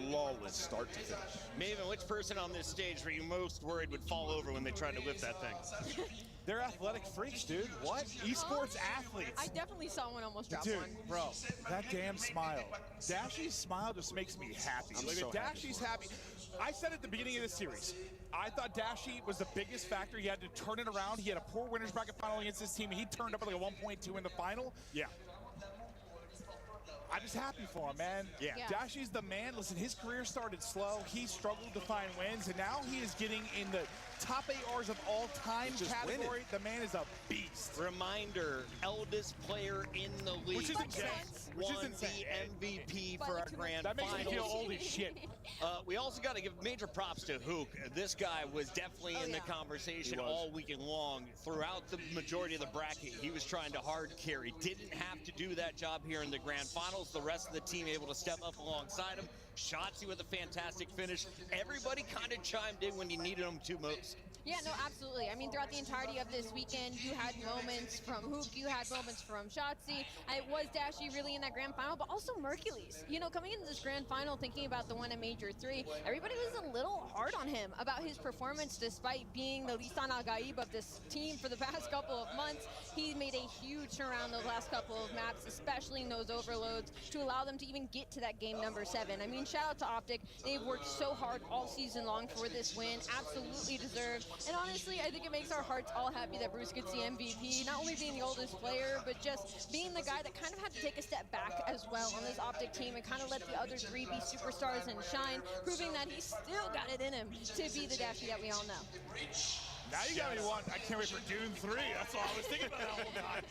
flawless start to finish. Maven, which person on this stage were you most worried would fall over when they tried to lift that thing? They're athletic freaks, dude. What? Esports athletes. I definitely saw one almost drop Dude, one. bro, that damn smile. Dashy's smile just makes me happy. I'm Like, so if Dashy's happy. I said at the beginning of the series, I thought Dashy was the biggest factor. He had to turn it around. He had a poor winners bracket final against this team. He turned up at like a 1.2 in the final. Yeah. I'm just happy for him, man. Yeah. Dashy's the man. Listen, his career started slow. He struggled to find wins, and now he is getting in the top ARs of all time category. Winning. The man is a beast. Reminder, eldest player in the league. Which is insane. Which is Won insane. the MVP for our grand That makes finals. me feel old as shit. We also got to give major props to Hook. This guy was definitely in the conversation all weekend long. Throughout the majority of the bracket, he was trying to hard carry. Didn't have to do that job here in the grand finals. The rest of the team able to step up alongside him. Shotzi with a fantastic finish. Everybody kind of chimed in when you needed them to most. Yeah, no, absolutely. I mean, throughout the entirety of this weekend, you had moments from Hook, you had moments from Shotzi. It was Dashy really in that grand final, but also Mercules. You know, coming into this grand final, thinking about the one in Major 3, everybody was a little hard on him about his performance despite being the Lisan Al-Gaib of this team for the past couple of months. He made a huge turnaround those last couple of maps, especially in those overloads, to allow them to even get to that game number 7. I mean, shout out to Optic. They've worked so hard all season long for this win. Absolutely deserved. And honestly, I think it makes our hearts all happy that Bruce gets the MVP, not only being the oldest player, but just being the guy that kind of had to take a step back as well on this Optic team and kind of let the other 3 be superstars and shine, proving that he's still got it in him to be the Dashy that we all know. Now you got me one. I can't wait for Dune 3. That's all I was thinking about the whole time.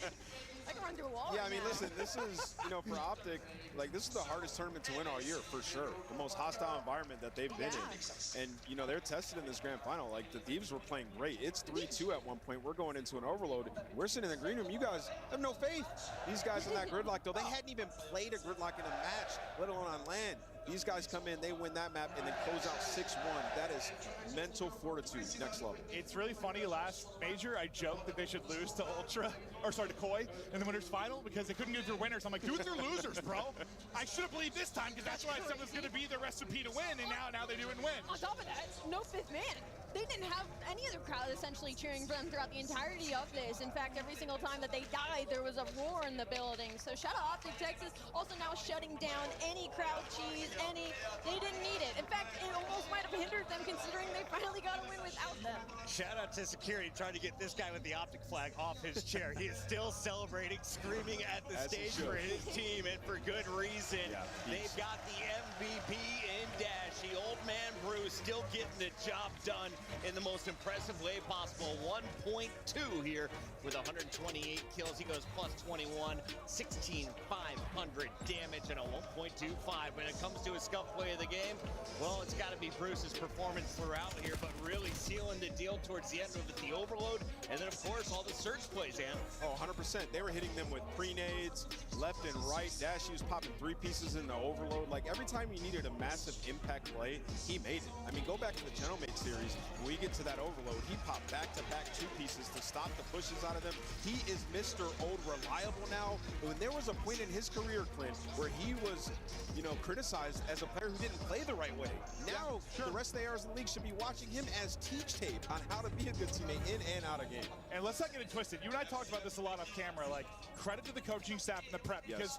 I can run through a wall. Yeah, right I mean, now. listen, this is, you know, for Optic, like, this is the hardest tournament to win all year, for sure. The most hostile environment that they've been in. And, you know, they're tested in this grand final. Like, the Thieves were playing great. It's 3-2 at one point. We're going into an overload. We're sitting in the green room. You guys have no faith. These guys in that gridlock, though, they hadn't even played a gridlock in a match, let alone on land. These guys come in, they win that map, and then close out 6-1. That is mental fortitude, next level. It's really funny. Last major, I joked that they should lose to to Koi in the winners final because they couldn't do it through winners. I'm like, do it through losers, bro. I should have believed this time because that's what I said was going to be the recipe to win, and now they do it and win. On top of that, no 5th man. They didn't have any other crowd essentially cheering for them throughout the entirety of this. In fact, every single time that they died, there was a roar in the building. So shout out Optic Texas, also now shutting down any crowd cheese, they didn't need it. In fact, it almost might have hindered them considering they finally got a win without them. Shout out to security trying to get this guy with the Optic flag off his chair. He is still celebrating, screaming at the stage for his team, and for good reason. Yeah, they've got the MVP in Dashy. Old man Bruce still getting the job done in the most impressive way possible. 1.2 here with 128 kills. He goes plus 21, 16,500 damage, and a 1.25. When it comes to his scuff play of the game, well, it's got to be Bruce's performance throughout here, but really sealing the deal towards the end of the overload, and then, of course, all the search plays, Ann. Oh, 100%. They were hitting them with pre-nades, left and right. Dashy was popping 3 pieces in the overload. Like, every time you needed a massive impact play, he made it. I mean, go back to the Gentlemate series. When we get to that overload, he popped back-to-back 2 pieces to stop the pushes out of them. He is Mr. Old Reliable now. When there was a point in his career, Clint, where he was, you know, criticized as a player who didn't play the right way. Now, the rest of the ARs in the league should be watching him as teach tape on how to be a good teammate in and out of game. And let's not get it twisted. You and I talked about this a lot off camera. Like, credit to the coaching staff and the prep, because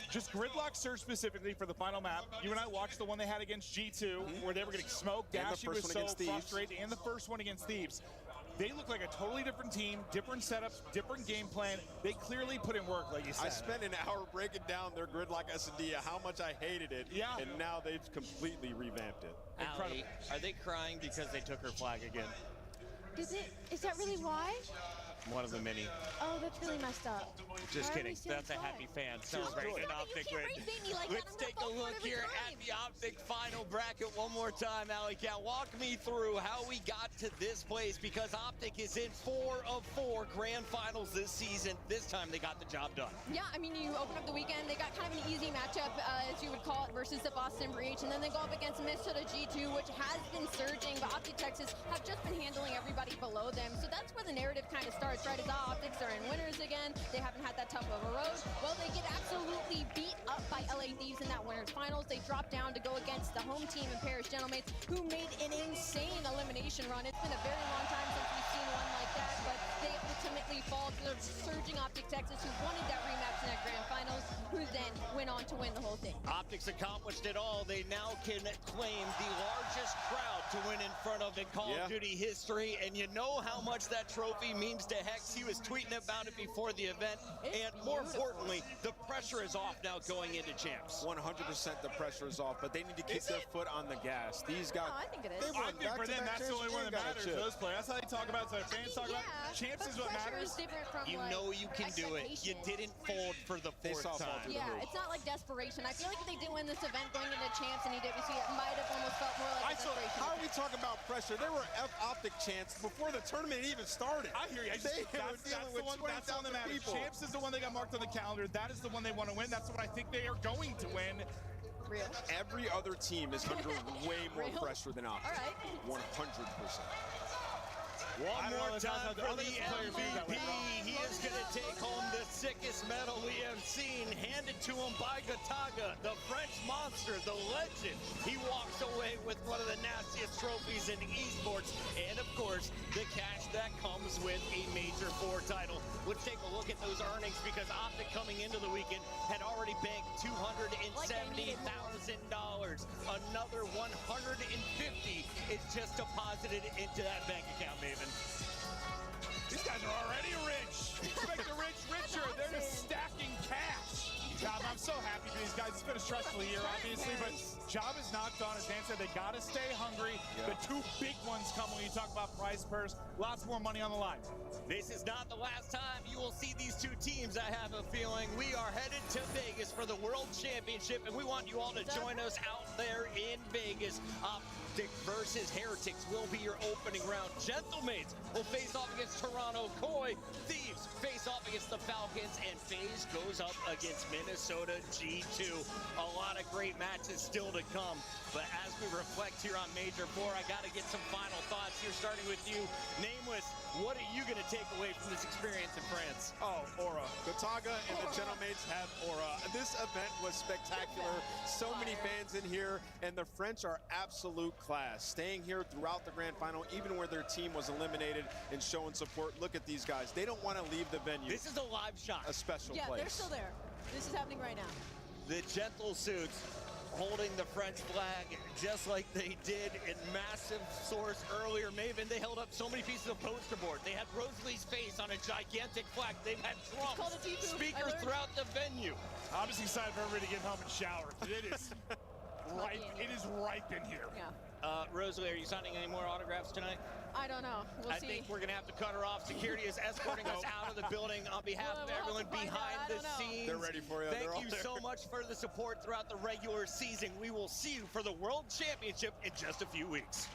just gridlock search specifically for the final map. You and I watched the one they had against G2, where they were getting smoked. Dashy was so frustrated, and the first one against Thieves. They look like a totally different team, different setups, different game plan. They clearly put in work, like you said. I spent an hour breaking down their gridlock S&D, how much I hated it, and now they've completely revamped it. Allie, are they crying because they took her flag again? Is that really why? One of the many. Oh, that's really messed up. Just Why are we kidding. stealing That's a happy fan swag? celebrating an You Optic can't win. rebate me like that. Let's I'm gonna take a fall for look it every here time. at the Optic final bracket one more time. Alley Cat, walk me through how we got to this place, because Optic is in 4 of 4 grand finals this season. This time they got the job done. Yeah, I mean, you open up the weekend, they got kind of an easy matchup, as you would call it, versus the Boston Breach, and then they go up against Minnesota G2, which has been surging, but Optic Texas have just been handling everybody below them. So that's where the narrative kind of starts, right? As Optics are in winners again. They haven't had that tough of a road. Well, they get absolutely beat up by LA Thieves in that winners finals. They drop down to go against the home team in Paris Gentlemates, who made an insane elimination run. It's been a very long time since we've seen one like that, but they ultimately fall to the surging Optic Texas, who wanted that rematch in that grand finals, who then went on to win the whole thing. Optics accomplished it all. They now can claim the largest crowd to win in front of in Call of Duty history, and you know how much that trophy means to Hex. He was tweeting about it before the event, and more importantly, the pressure is off now going into champs. 100% the pressure is off, but they need to keep their foot on the gas. These guys, I think it is. I think for them, that's the only one that matters for those players. That's how they talk about it, so fans talk about it. Champs is what matters. Different from, You like, know you can do it. You didn't fold for the 4th time. Yeah, it's not like desperation. I feel like if they did win this event going into champs and EWC, it might have almost felt more like a desperation. How are we talking about pressure? There were Optic chants before the tournament even started. I hear you. That's the one that matters. Champs is the one they got marked on the calendar. That is the one they want to win. That's the one I think they are going to win. Real. Every other team is under way more Real? pressure than Optic. All right. 100%. One more time for the MVP. He is going to take home the sickest medal we have seen, handed to him by Gataga, the French monster, the legend. He walks away with one of the nastiest trophies in esports, and of course, the cash that comes with a Major 4 title. Let's take a look at those earnings, because Optic coming into the weekend had already banked $270,000. Another 150 is just deposited into that bank account, Maven. These guys are already rich. Let's make the rich richer. They're just stacking cash. Job, I'm so happy for these guys. It's been a stressful year, obviously, but job is not done. As Dan said, they got to stay hungry. The 2 big ones come when you talk about prize purse. Lots more money on the line. This is not the last time you will see these 2 teams, I have a feeling. We are headed to Vegas for the World Championship, and we want you all to join us out there in Vegas. Optic versus Heretics will be your opening round. Gentlemaids will face off against Toronto Koi. Thieves face off against the Falcons, and FaZe goes up against Minnesota G2. A lot of great matches still to come, but as we reflect here on Major 4, I got to get some final thoughts here, starting with you. Nameless, what are you going to take away from this experience in France? Oh, aura. Gataga and the Gentlemaids have aura. This event was spectacular. So many fans in here, and the French are absolute class. Staying here throughout the grand final, even where their team was eliminated, and showing support. Look at these guys. They don't want to leave the venue. This is a live shot. A special place. Yeah, they're still there. This is happening right now. The Gentle Suits holding the French flag just like they did in Massive Source earlier. Maven, they held up so many pieces of poster board. They had Rosalie's face on a gigantic flag. They've had drums, speakers throughout the venue. I'm just excited for everybody to get home and shower. It is ripe. It is ripe in here. Yeah. Rosalie, are you signing any more autographs tonight? I don't know. We'll see. I think we're going to have to cut her off. Security is escorting us out of the building on behalf of everyone behind the scenes. They're ready for you. Thank you so much for the support throughout the regular season. We will see you for the World Championship in just a few weeks.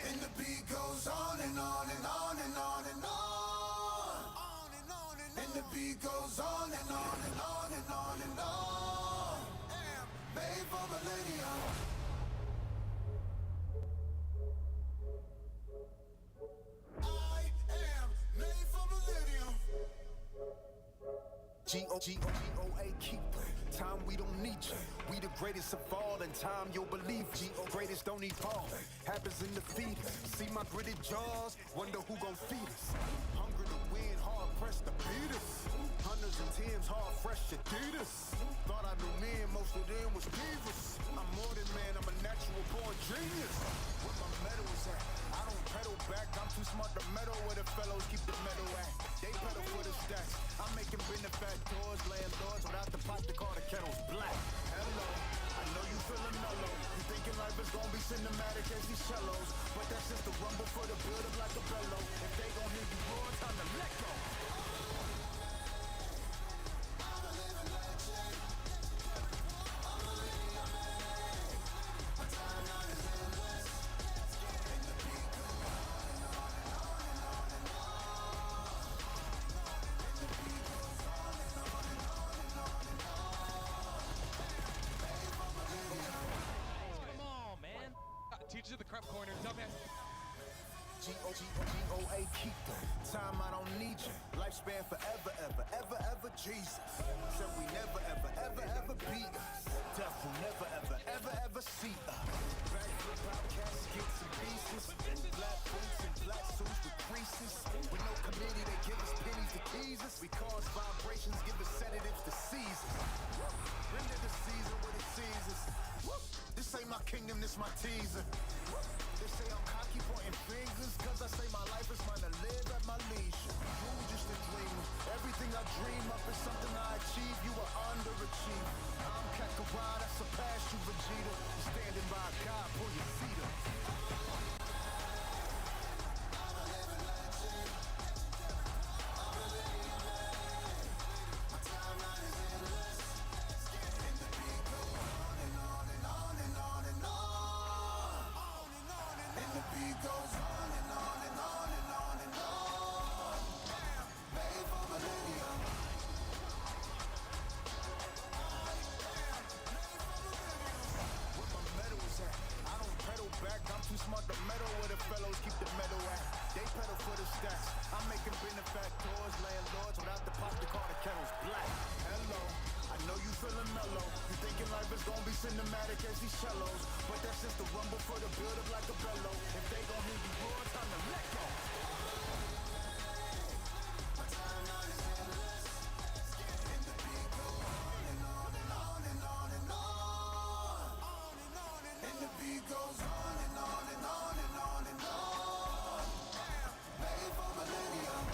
And the beat goes on and on and on and on and on. And the beat goes on and on and on and on and on. Made for millennium. G-O-A keeper. Time we don't need you. We the greatest of all, and time you'll believe. G-O greatest don't evolve. Happens in the fetus. See my gritted jaws, wonder who gon' feed us. Hunger to win, hard pressed to beat us. Hundreds and tens, hard fresh Adidas. Thought I knew men, most of them was beavers. I'm more than man, I'm a natural born genius. Where my medal is at, I don't pedal back. I'm too smart to meddle where the fellows keep the metal at. They pedal for the stacks. I'm making benefactors, landlords without the pot to call the kettles black. Hello, I know you feeling mellow. You thinking life is gonna be cinematic as these cellos, but that's just the rumble for the build up like a bellow. If they gon' to the crap corner, dumbass. G-O-A, keep them. Time I don't need you. Lifespan forever, ever, Jesus. Said we never, ever beat us. Death will never, ever see us. Backflip out caskets and pieces. In black boots and black suits with creases. With no committee, they give us pennies to tease us. We cause vibrations, give us sedatives to seize us. Render the season what it seizes. This ain't my kingdom, this my teaser. They say I'm cocky, pointing fingers, cause I say my life is mine to live at my leisure. You just a dreamer. Everything I dream up is something I achieve. You are underachiever. I'm Kakarot, I surpass you, Vegeta. Standing by God, pull your feet up. Cinematic as these cellos, but that's just the rumble for the build up like a bellow. If they gon' hear you roar, time to let go. My timeline is endless. And the beat goes on and on and on and on and on. And the beat goes on and on and on and on and on. Made for millennium.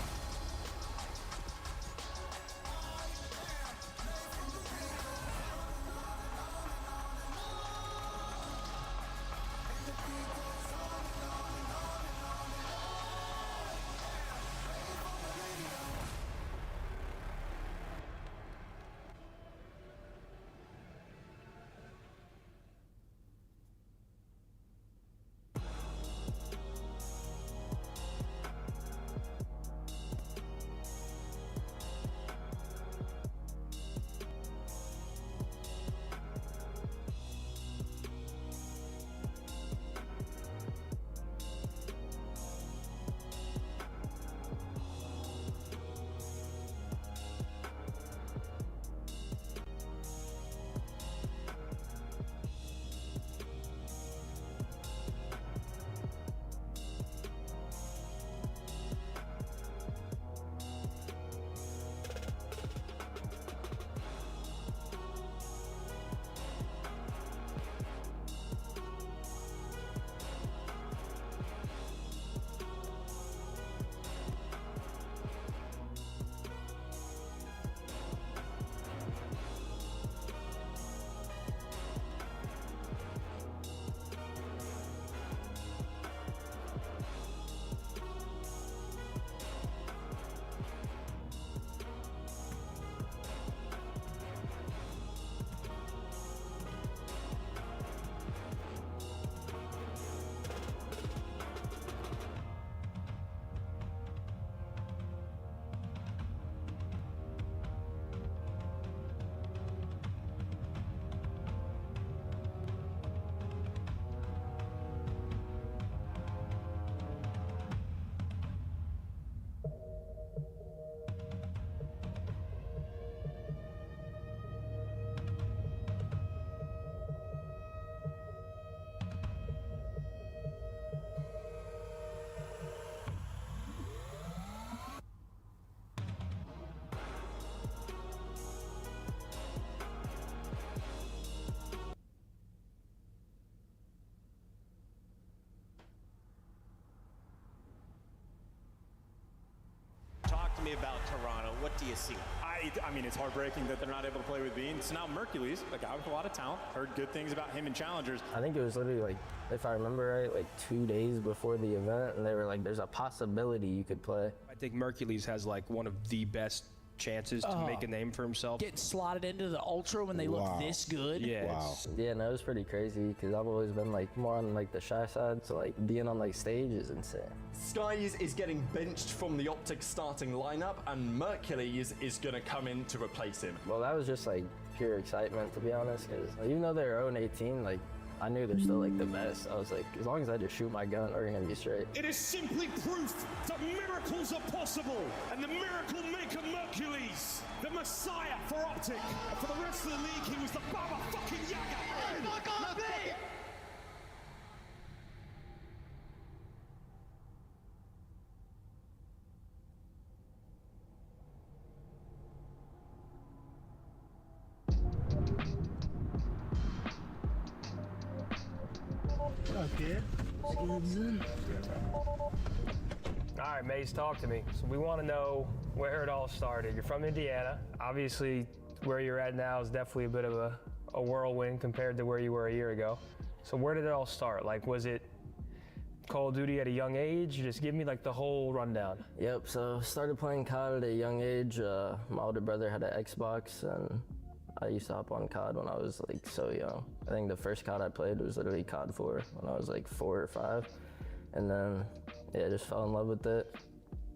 to me about Toronto. What do you see? I mean, it's heartbreaking that they're not able to play with Bean. So now Mercules, a guy with a lot of talent, heard good things about him in Challengers. I think it was literally like, if I remember right, like 2 days before the event, and they were like, there's a possibility you could play. I think Mercules has like one of the best chances to make a name for himself. Getting slotted into the Ultra when they look this good. Yeah. Yeah, no, it was pretty crazy because I've always been like more on like the shy side, so like being on like stage is insane. Skies is getting benched from the Optic starting lineup, and Mercules is going to come in to replace him. Well, that was just like pure excitement, to be honest, because even though they're 0-18, like I knew they're still like the best. I was like, as long as I just shoot my gun, we're gonna be straight. It is simply proof that miracles are possible, and the miracle maker Mercules, the messiah for Optic, and for the rest of the league, he was the Baba fucking Yaga. Fuck off me! Okay. All right, Maze, talk to me. So we want to know where it all started. You're from Indiana. Obviously, where you're at now is definitely a bit of a whirlwind compared to where you were a year ago. So where did it all start? Like, was it Call of Duty at a young age? Just give me like the whole rundown. Yep, so started playing COD at a young age. My older brother had an Xbox, and I used to hop on COD when I was like so young. I think the first COD I played was literally COD 4 when I was like 4 or 5. And then, yeah, just fell in love with it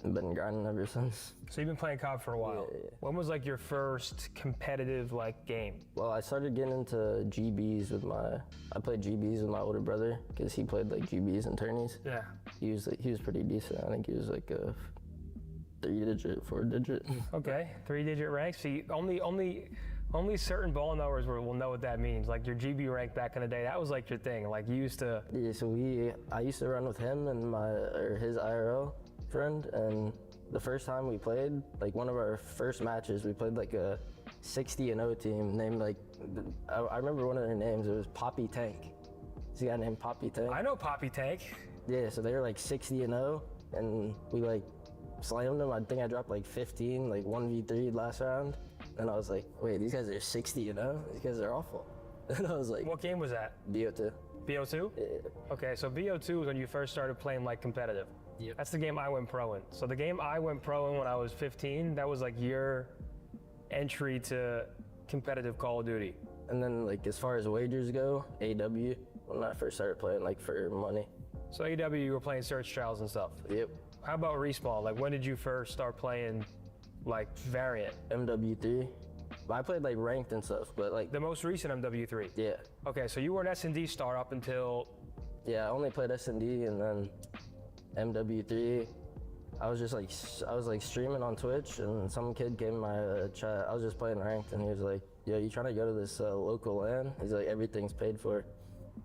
and been grinding ever since. So you've been playing COD for a while. Yeah. When was like your first competitive like game? Well, I started getting into GBs with I played GBs with my older brother because he played like GBs and tourneys. Yeah. He was pretty decent. I think he was like a 3-digit, 4-digit. Okay, 3-digit rank. See, only certain ball knowers will know what that means. Like your GB rank back in the day, that was like your thing. Like you used to. Yeah, so I used to run with him and his IRL friend, and the first time we played, like one of our first matches, we played like a 60-0 team named like, I remember one of their names, it was Poppy Tank. This guy named Poppy Tank. I know Poppy Tank. Yeah, so they were like 60-0, and we like slammed them. I think I dropped like 15, like 1v3 last round. And I was like, wait, these guys are 60-0? These guys are awful. And I was like, what game was that? BO2. BO2? Yeah. Okay, so BO2 was when you first started playing like competitive. Yep. That's the game I went pro in. So the game I went pro in when I was 15, that was like your entry to competitive Call of Duty. And then like as far as wagers go, AW, when I first started playing like for money. So AW, you were playing search trials and stuff? Yep. How about Respawn? Like when did you first start playing like variant? MW3. I played like ranked and stuff, but like the most recent MW3. Yeah. Okay, so you were an S&D star up until. Yeah, I only played S&D and then MW3. I was like streaming on Twitch, and some kid came in my chat. I was just playing ranked, and he was like, "Yo, you trying to go to this local LAN?" He's like, "Everything's paid for."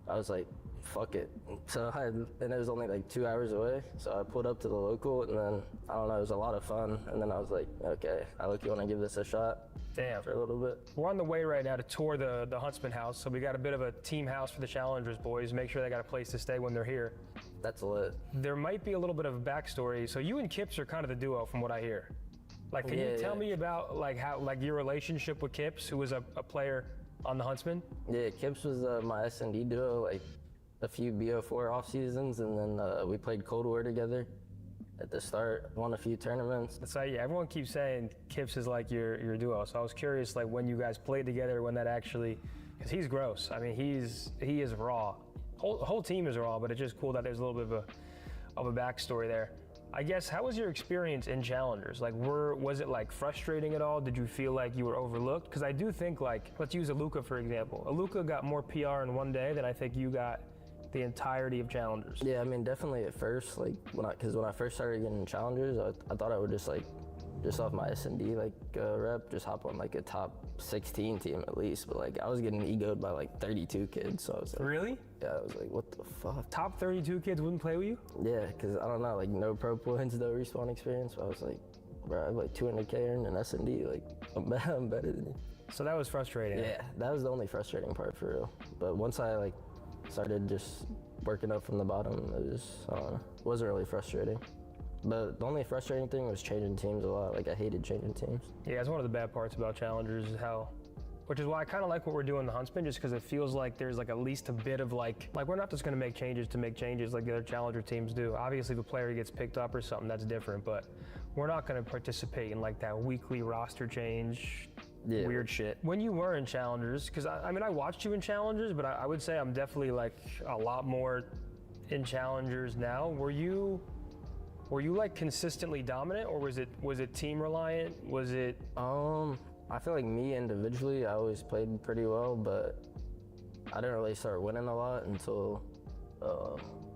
I was like, fuck it. So and it was only like 2 hours away. So I pulled up to the local, and then, I don't know, it was a lot of fun. And then I was like, okay, I look, you want to give this a shot? Damn. For a little bit. We're on the way right now to tour the Huntsman house. So we got a bit of a team house for the Challengers boys. Make sure they got a place to stay when they're here. That's lit. There might be a little bit of a backstory. So you and Kips are kind of the duo from what I hear. Like, can you tell me about like how, like your relationship with Kips, who was a player on the Huntsman? Yeah, Kips was my S&D duo, like a few BO4 off seasons, and then we played Cold War together at the start, won a few tournaments. So yeah, everyone keeps saying Kips is like your duo. So I was curious, like when you guys played together, when that actually, because he's gross. I mean, he is raw. Whole team is raw, but it's just cool that there's a little bit of a backstory there. I guess, how was your experience in Challengers? Like, was it like frustrating at all? Did you feel like you were overlooked? Because I do think, like, let's use Aluka for example. Aluka got more PR in one day than I think you got the entirety of Challengers. Yeah, I mean, definitely at first, like, because when I first started getting Challengers, I thought I would just off my S&D rep, just hop on like a top 16 team at least. But like, I was getting egoed by like 32 kids, so I was like, really? Yeah, I was like, what the fuck? Top 32 kids wouldn't play with you? Yeah, because I don't know, like no pro points, no respawn experience. But I was like, bro, I have like 200K earned in S&D, like I'm better than you. So that was frustrating. Yeah, that was the only frustrating part for real. But once I like started just working up from the bottom, it wasn't really frustrating. But the only frustrating thing was changing teams a lot. Like, I hated changing teams. Yeah, it's one of the bad parts about Challengers is which is why I kind of like what we're doing in the Huntsman, just because it feels like there's like at least a bit of like we're not just going to make changes to make changes like the other Challenger teams do. Obviously, if a player gets picked up or something, that's different, but we're not going to participate in like that weekly roster change weird shit. When you were in Challengers, because I mean, I watched you in Challengers, but I would say I'm definitely like a lot more in Challengers now. Were you like consistently dominant, or was it team reliant? Was it? I feel like me individually, I always played pretty well, but I didn't really start winning a lot until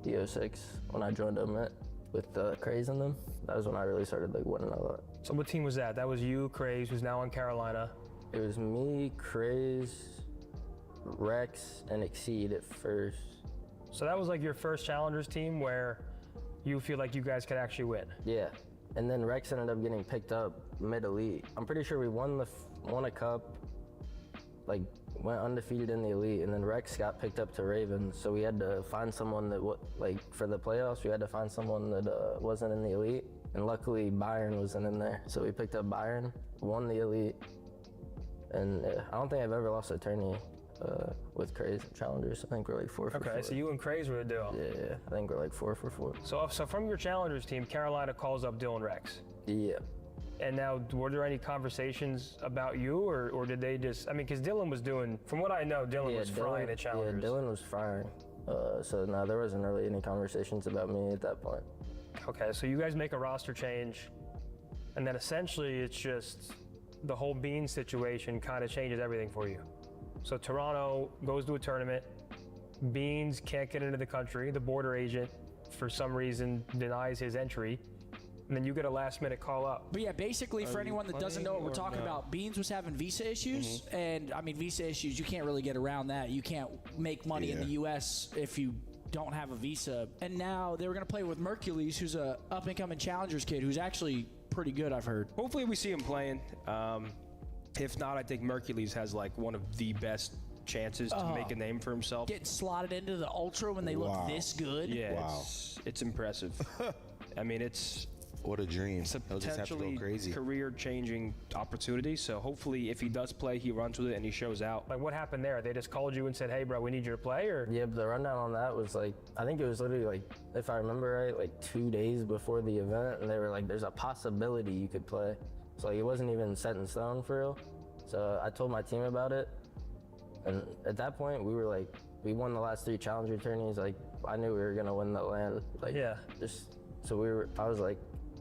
the 06 when I joined Omit with Craze in them. That was when I really started like winning a lot. So what team was that? That was you, Craze, who's now in Carolina. It was me, Craze, Rex, and Exceed at first. So that was like your first Challengers team where you feel like you guys could actually win. Yeah, and then Rex ended up getting picked up mid-elite. I'm pretty sure we won a cup, like went undefeated in the elite, and then Rex got picked up to Ravens. So we had to find someone that, for the playoffs, we had to find someone that wasn't in the elite. And luckily Byron wasn't in there. So we picked up Byron, won the elite, and I don't think I've ever lost a tourney with Craze Challengers. I think we're like 4 for 4. Okay, so you and Craze were the duo. Yeah, I think we're like 4 for 4. So from your Challengers team, Carolina calls up Dylan Rex. Yeah. And now, were there any conversations about you, or did they just, I mean, because Dylan was doing, from what I know, Dylan was frying the Challengers. Yeah, Dylan was frying. So no, there wasn't really any conversations about me at that point. Okay, so you guys make a roster change, and then essentially it's just the whole Bean situation kind of changes everything for you. So Toronto goes to a tournament, Beans can't get into the country, the border agent for some reason denies his entry, and then you get a last minute call up. But yeah, basically for anyone that doesn't know what we're talking about, Beans was having visa issues, and I mean visa issues, you can't really get around that. You can't make money in the US if you don't have a visa. And now they were gonna play with Mercules, who's a up and coming Challengers kid who's actually pretty good, I've heard. Hopefully we see him playing. If not, I think Mercules has like one of the best chances to make a name for himself. Getting slotted into the Ultra when they look this good. Yeah, it's impressive. I mean, what a dream. It's a He'll just have to go potentially crazy. career-changing opportunity. So hopefully, if he does play, he runs with it and he shows out. Like, what happened there? They just called you and said, "Hey, bro, we need you to play," or? Yeah, but the rundown on that was like, I think it was literally like, if I remember right, like 2 days before the event, and they were like, "There's a possibility you could play." So like, it wasn't even set in stone for real. So I told my team about it, and at that point, we were like, we won the last 3 Challenger tourneys. Like, I knew we were gonna win the land. Like, I was like,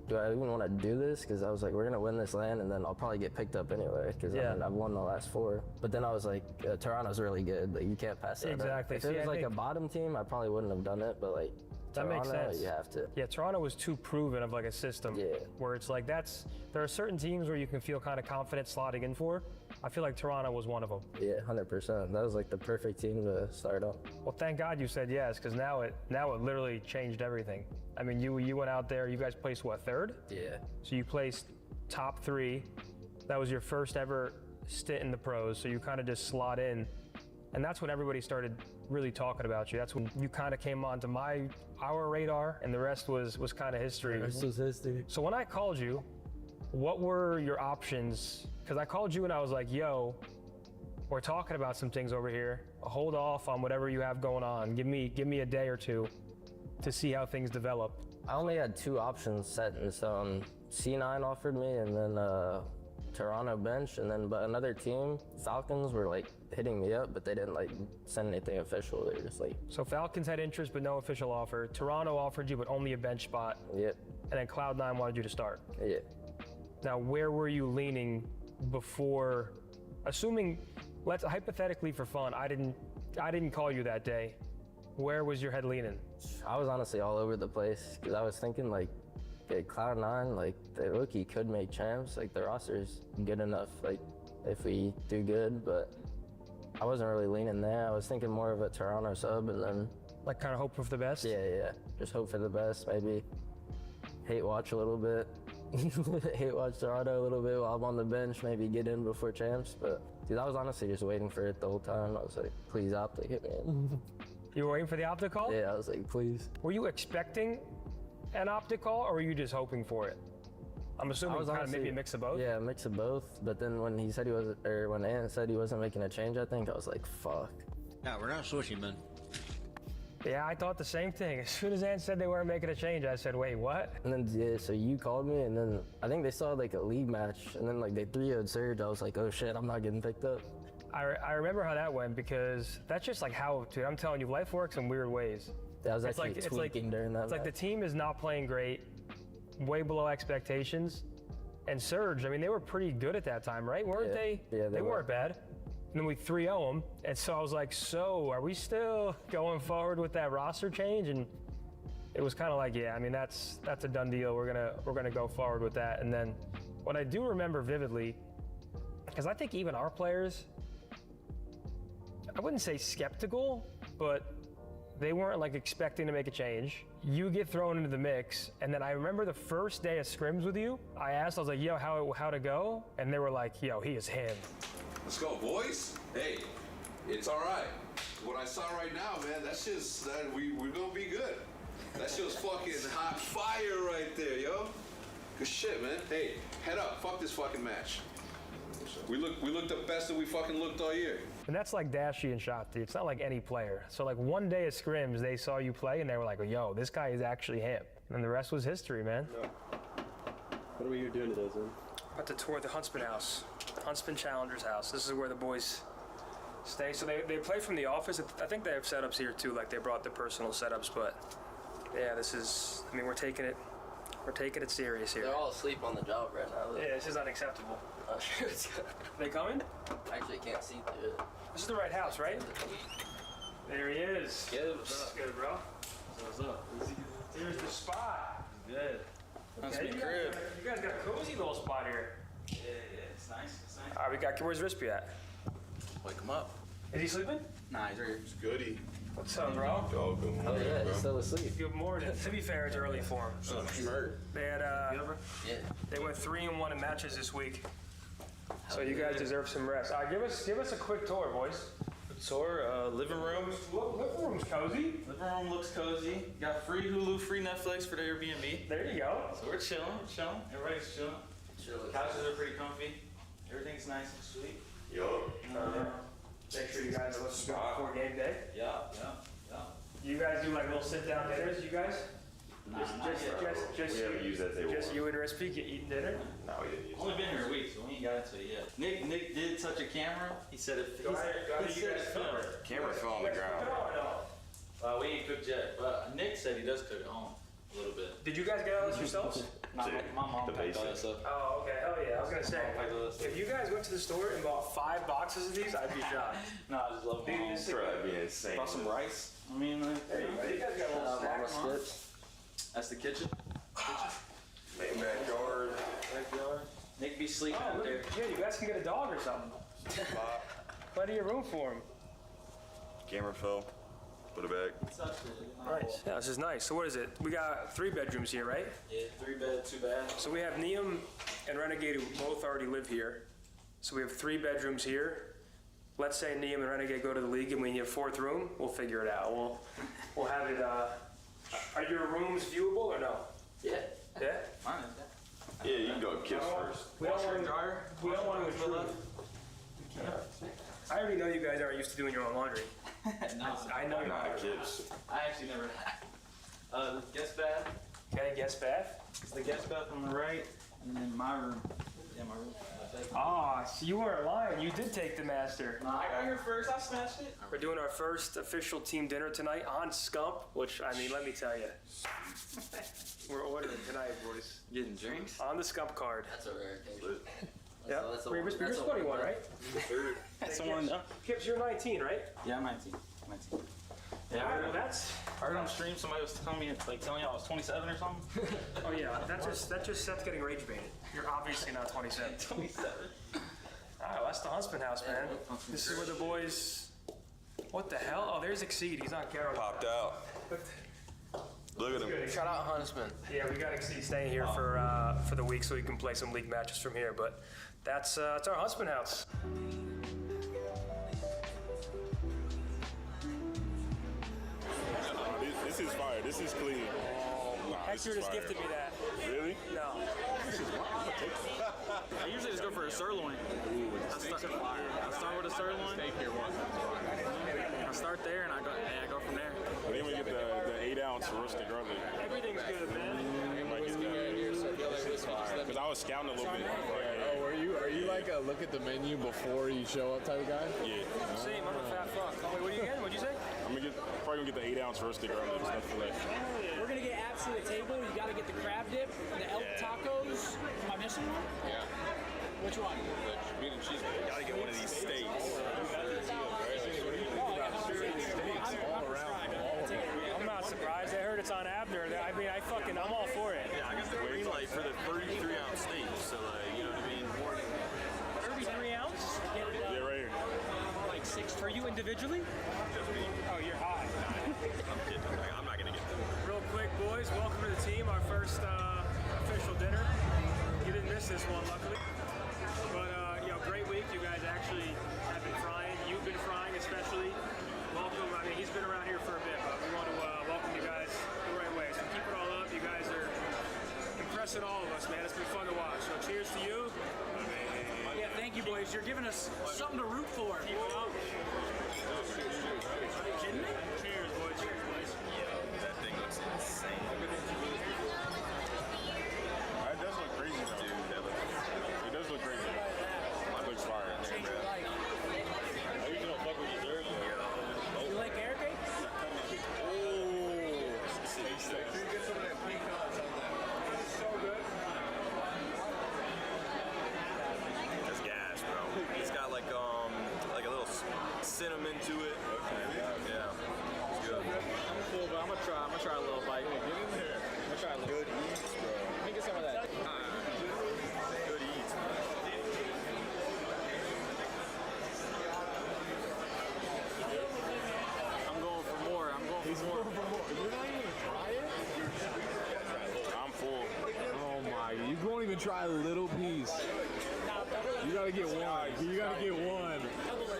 do I even want to do this? Because I was like, we're gonna win this land, and then I'll probably get picked up anyway. Because I've won the last 4. But then I was like, Toronto's really good. Like, you can't pass that up. Exactly. If it was like a bottom team, I probably wouldn't have done it. But like, that Toronto, makes sense. You have to. Yeah, Toronto was too proven of like a system. Yeah. Where it's like there are certain teams where you can feel kind of confident slotting in for. I feel like Toronto was one of them. Yeah, 100%. That was like the perfect team to start on. Well, thank God you said yes, because now it literally changed everything. I mean, you went out there. You guys placed what, 3rd? Yeah. So you placed top 3. That was your first ever stint in the pros. So you kind of just slot in, and that's when everybody started really talking about you. That's when you kind of came onto our radar, and the rest was kind of history. The rest was history. So when I called you, what were your options? Because I called you and I was like, "Yo, we're talking about some things over here. Hold off on whatever you have going on. Give me a day or 2 to see how things develop." I only had 2 options set in stone. C9 offered me, and then Toronto bench, and then but another team, Falcons, were like hitting me up, but they didn't like send anything official. They were just like. So Falcons had interest, but no official offer. Toronto offered you, but only a bench spot. Yep. And then Cloud9 wanted you to start. Yeah. Now, where were you leaning before? Assuming, let's hypothetically for fun, I didn't call you that day. Where was your head leaning? I was honestly all over the place because I was thinking like, okay, Cloud9, like the rookie could make champs. Like the roster's good enough. Like if we do good, but I wasn't really leaning there. I was thinking more of a Toronto sub, and then like kind of hope for the best. Yeah. Just hope for the best. Maybe hate watch a little bit. Hate watch Toronto a little bit while I'm on the bench, maybe get in before champs. But dude, I was honestly just waiting for it the whole time. I was like, please Optic, hit me in. You were waiting for the Optic call? Yeah, I was like, please. Were you expecting an Optic call, or were you just hoping for it? I'm assuming kind of maybe a mix of both? Yeah, a mix of both. But then when he said when Ant said he wasn't making a change, I think I was like, fuck. Yeah, we're not switching, man. Yeah, I thought the same thing. As soon as Ant said they weren't making a change, I said, wait, what? And then, so you called me, and then I think they saw like a league match, and then like they 3-0'd Surge. I was like, oh shit, I'm not getting picked up. I remember how that went, because that's just like how, dude, I'm telling you, life works in weird ways. Yeah, I was actually tweaking during that It's like the team is not playing great, way below expectations. And Surge, I mean, they were pretty good at that time, right? Weren't they? Yeah, they weren't bad. and then we 3-0 them. And so I was like, so are we still going forward with that roster change? And it was kind of like, yeah, I mean, that's a done deal. We're gonna go forward with that. And then what I do remember vividly, because I think even our players, I wouldn't say skeptical, but they weren't like expecting to make a change. You get thrown into the mix, and then I remember the first day of scrims with you, I asked, I was like, yo, how to go? And they were like, yo, he is him. Let's go, boys. Hey, it's all right. What I saw right now, man, that's just, we're gonna be good. That shit was fucking hot fire right there, yo. Good shit, man. Hey, head up, fuck this fucking match. We looked the best that we fucking looked all year. And that's like Dashy and Shotzi. It's not like any player. So like one day of scrims, they saw you play and they were like, yo, this guy is actually him. And the rest was history, man. What are you doing today, Zim? About to tour the Huntsman house, Huntsman Challenger's house. This is where the boys stay. So they play from the office. I think they have setups here too, like they brought their personal setups, but yeah, this is, I mean, we're taking it serious here. They're all asleep on the job right now. Yeah, this is unacceptable. Oh, shoot. They coming? I actually can't see through it. This is the right house, right? There he is. Gibbs. Good, bro. What's up? Here's the spot. Good. That's Okay, my you crib. You guys got a cozy little spot here. Yeah, it's nice. It's nice. All right, we got, where's Rispy at? Wake him up. Is he sleeping? Nah, he's right here. It's goody. What's up, bro? Yo, good morning, Oh, yeah, bro. he's still asleep. Good morning. To be fair, it's early for him. So smart. They had, Yeah. they went 3-1 in matches this week. So you guys deserve some rest. Give us a quick tour, boys. Tour, living room. Living room's cozy. Living room looks cozy. Got free Hulu, free Netflix for the Airbnb. There you go. So we're chilling. Everybody's chilling. Couches are pretty comfy. Everything's nice and sweet. Yo. Make sure you guys are listening before game day. Yeah. You guys do like little sit-down dinners, you guys? Just We haven't used that table. Just you and Rispy get eating dinner? No, we didn't use Only been here a week, so we ain't got into it yet. Nick did touch a camera. He said it. Go ahead, you guys film it. Camera fell on the ground. We ain't cooked yet, but Nick said he does cook at home a little bit. Did you guys get all this yourselves? Nah, my mom packed all that stuff. Oh, okay, hell yeah. I was gonna say, if you guys went to the store and bought 5 boxes of these, I'd be shocked. No, I just love my mom. That'd be insane. Bought some rice. I mean, like, There you go. You guys got a little snack, Mama huh? skips. that's the kitchen. Main backyard. Nick be sleeping Oh, out look, there. yeah, you guys can get a dog or something. Plenty of room for him. Camera fell. Put it back. Nice. Yeah, this is nice. So what is it? We got 3 bedrooms here, right? Yeah, 3 bed, 2 bath. So we have Neum and Renegade who both already live here. So we have 3 bedrooms here. Let's say Neum and Renegade go to the league and we need a 4th room. We'll figure it out. We'll have it. Are your rooms viewable or no? Yeah. Yeah. Mine is, Yeah, you can go kiss first. We don't Washer want and to. dryer. We don't want to intrude. I already know you guys aren't used to doing your own laundry. I know you're Nah, not. kids. I actually never the guest bath. Okay, guest bath. It's the guest bath on the right, and then my room. Yeah, my room. Ah, so you weren't lying. You did take the master. Nah, I got here first. I smashed it. We're doing our first official team dinner tonight on Scump, which, I mean, let me tell you. We're ordering tonight, boys. Getting drinks. On the Scump card. That's a rare occasion. Yeah. That's a You're one. That's a 21, one. right? That's the Hey, one. Kips, you're 19, right? Yeah, I'm 19. Yeah, All right, well, that's. I heard on stream somebody was telling me I was 27 or something. Oh yeah, that just Seth's getting rage baited. You're obviously not 27. 27. All right, well, that's the Huntsman house, man. This is where the boys. What the hell? Oh, there's Exceed. He's on camera. Popped out. Look at him. Shout out Huntsman. Yeah, we got Exceed staying here for the week so we can play some league matches from here. But that's our Huntsman house. This is fire. This is clean. Hector just gifted me that. Really? No. I usually just go for a sirloin. I start with a sirloin. I start there and I go from there. I think we get the 8-ounce roasted garlic. Everything's good, man. Because I was scouting a little bit. Oh, are you like a look at the menu before you show up type of guy? Yeah. Same, I'm a fat fuck. Wait, what are you getting? What'd you say? I'm probably gonna get the 8-ounce roasted garlic stuff for that. We're gonna get apps to the table. You gotta get the crab dip, the elk tacos. Am I missing one? Yeah. Which one? Meat and cheese. Gotta get one of these steaks. For you individually? Just me. Oh, you're high. I'm kidding. I'm not gonna get that. Real quick, boys, welcome to the team. Our first official dinner. You didn't miss this one, luckily. But great week. You guys actually have been frying. You've been frying, especially. Welcome. I mean, he's been around here for a bit, but we want to welcome you guys the right way. So keep it all up. You guys are impressing all of us, man. It's been fun to watch. So cheers to you. Yeah, thank you, boys. You're giving us something to root for. Keep it up. Are you kidding me? Cheers, boys. Cheers, boys. That thing looks insane. That does look crazy, though. Dude, that looks. It does look crazy. That looks fire. Change your life. I usually don't fuck with dessert, though. You like air cake? Can you get some of that pecans on that? So good. That's gas, bro. It's got like a little cinnamon to it. Okay. Yeah. It's good. I'm full, but I'm gonna try a little bite. Get in there. I'm gonna try a little. Good eats, bro. Let me get some of that. Good eats, man. I'm going for more. You're not even gonna try it? I'm full. Oh my! You won't even try a little piece. You gotta get one. You gotta get one. Not the other one.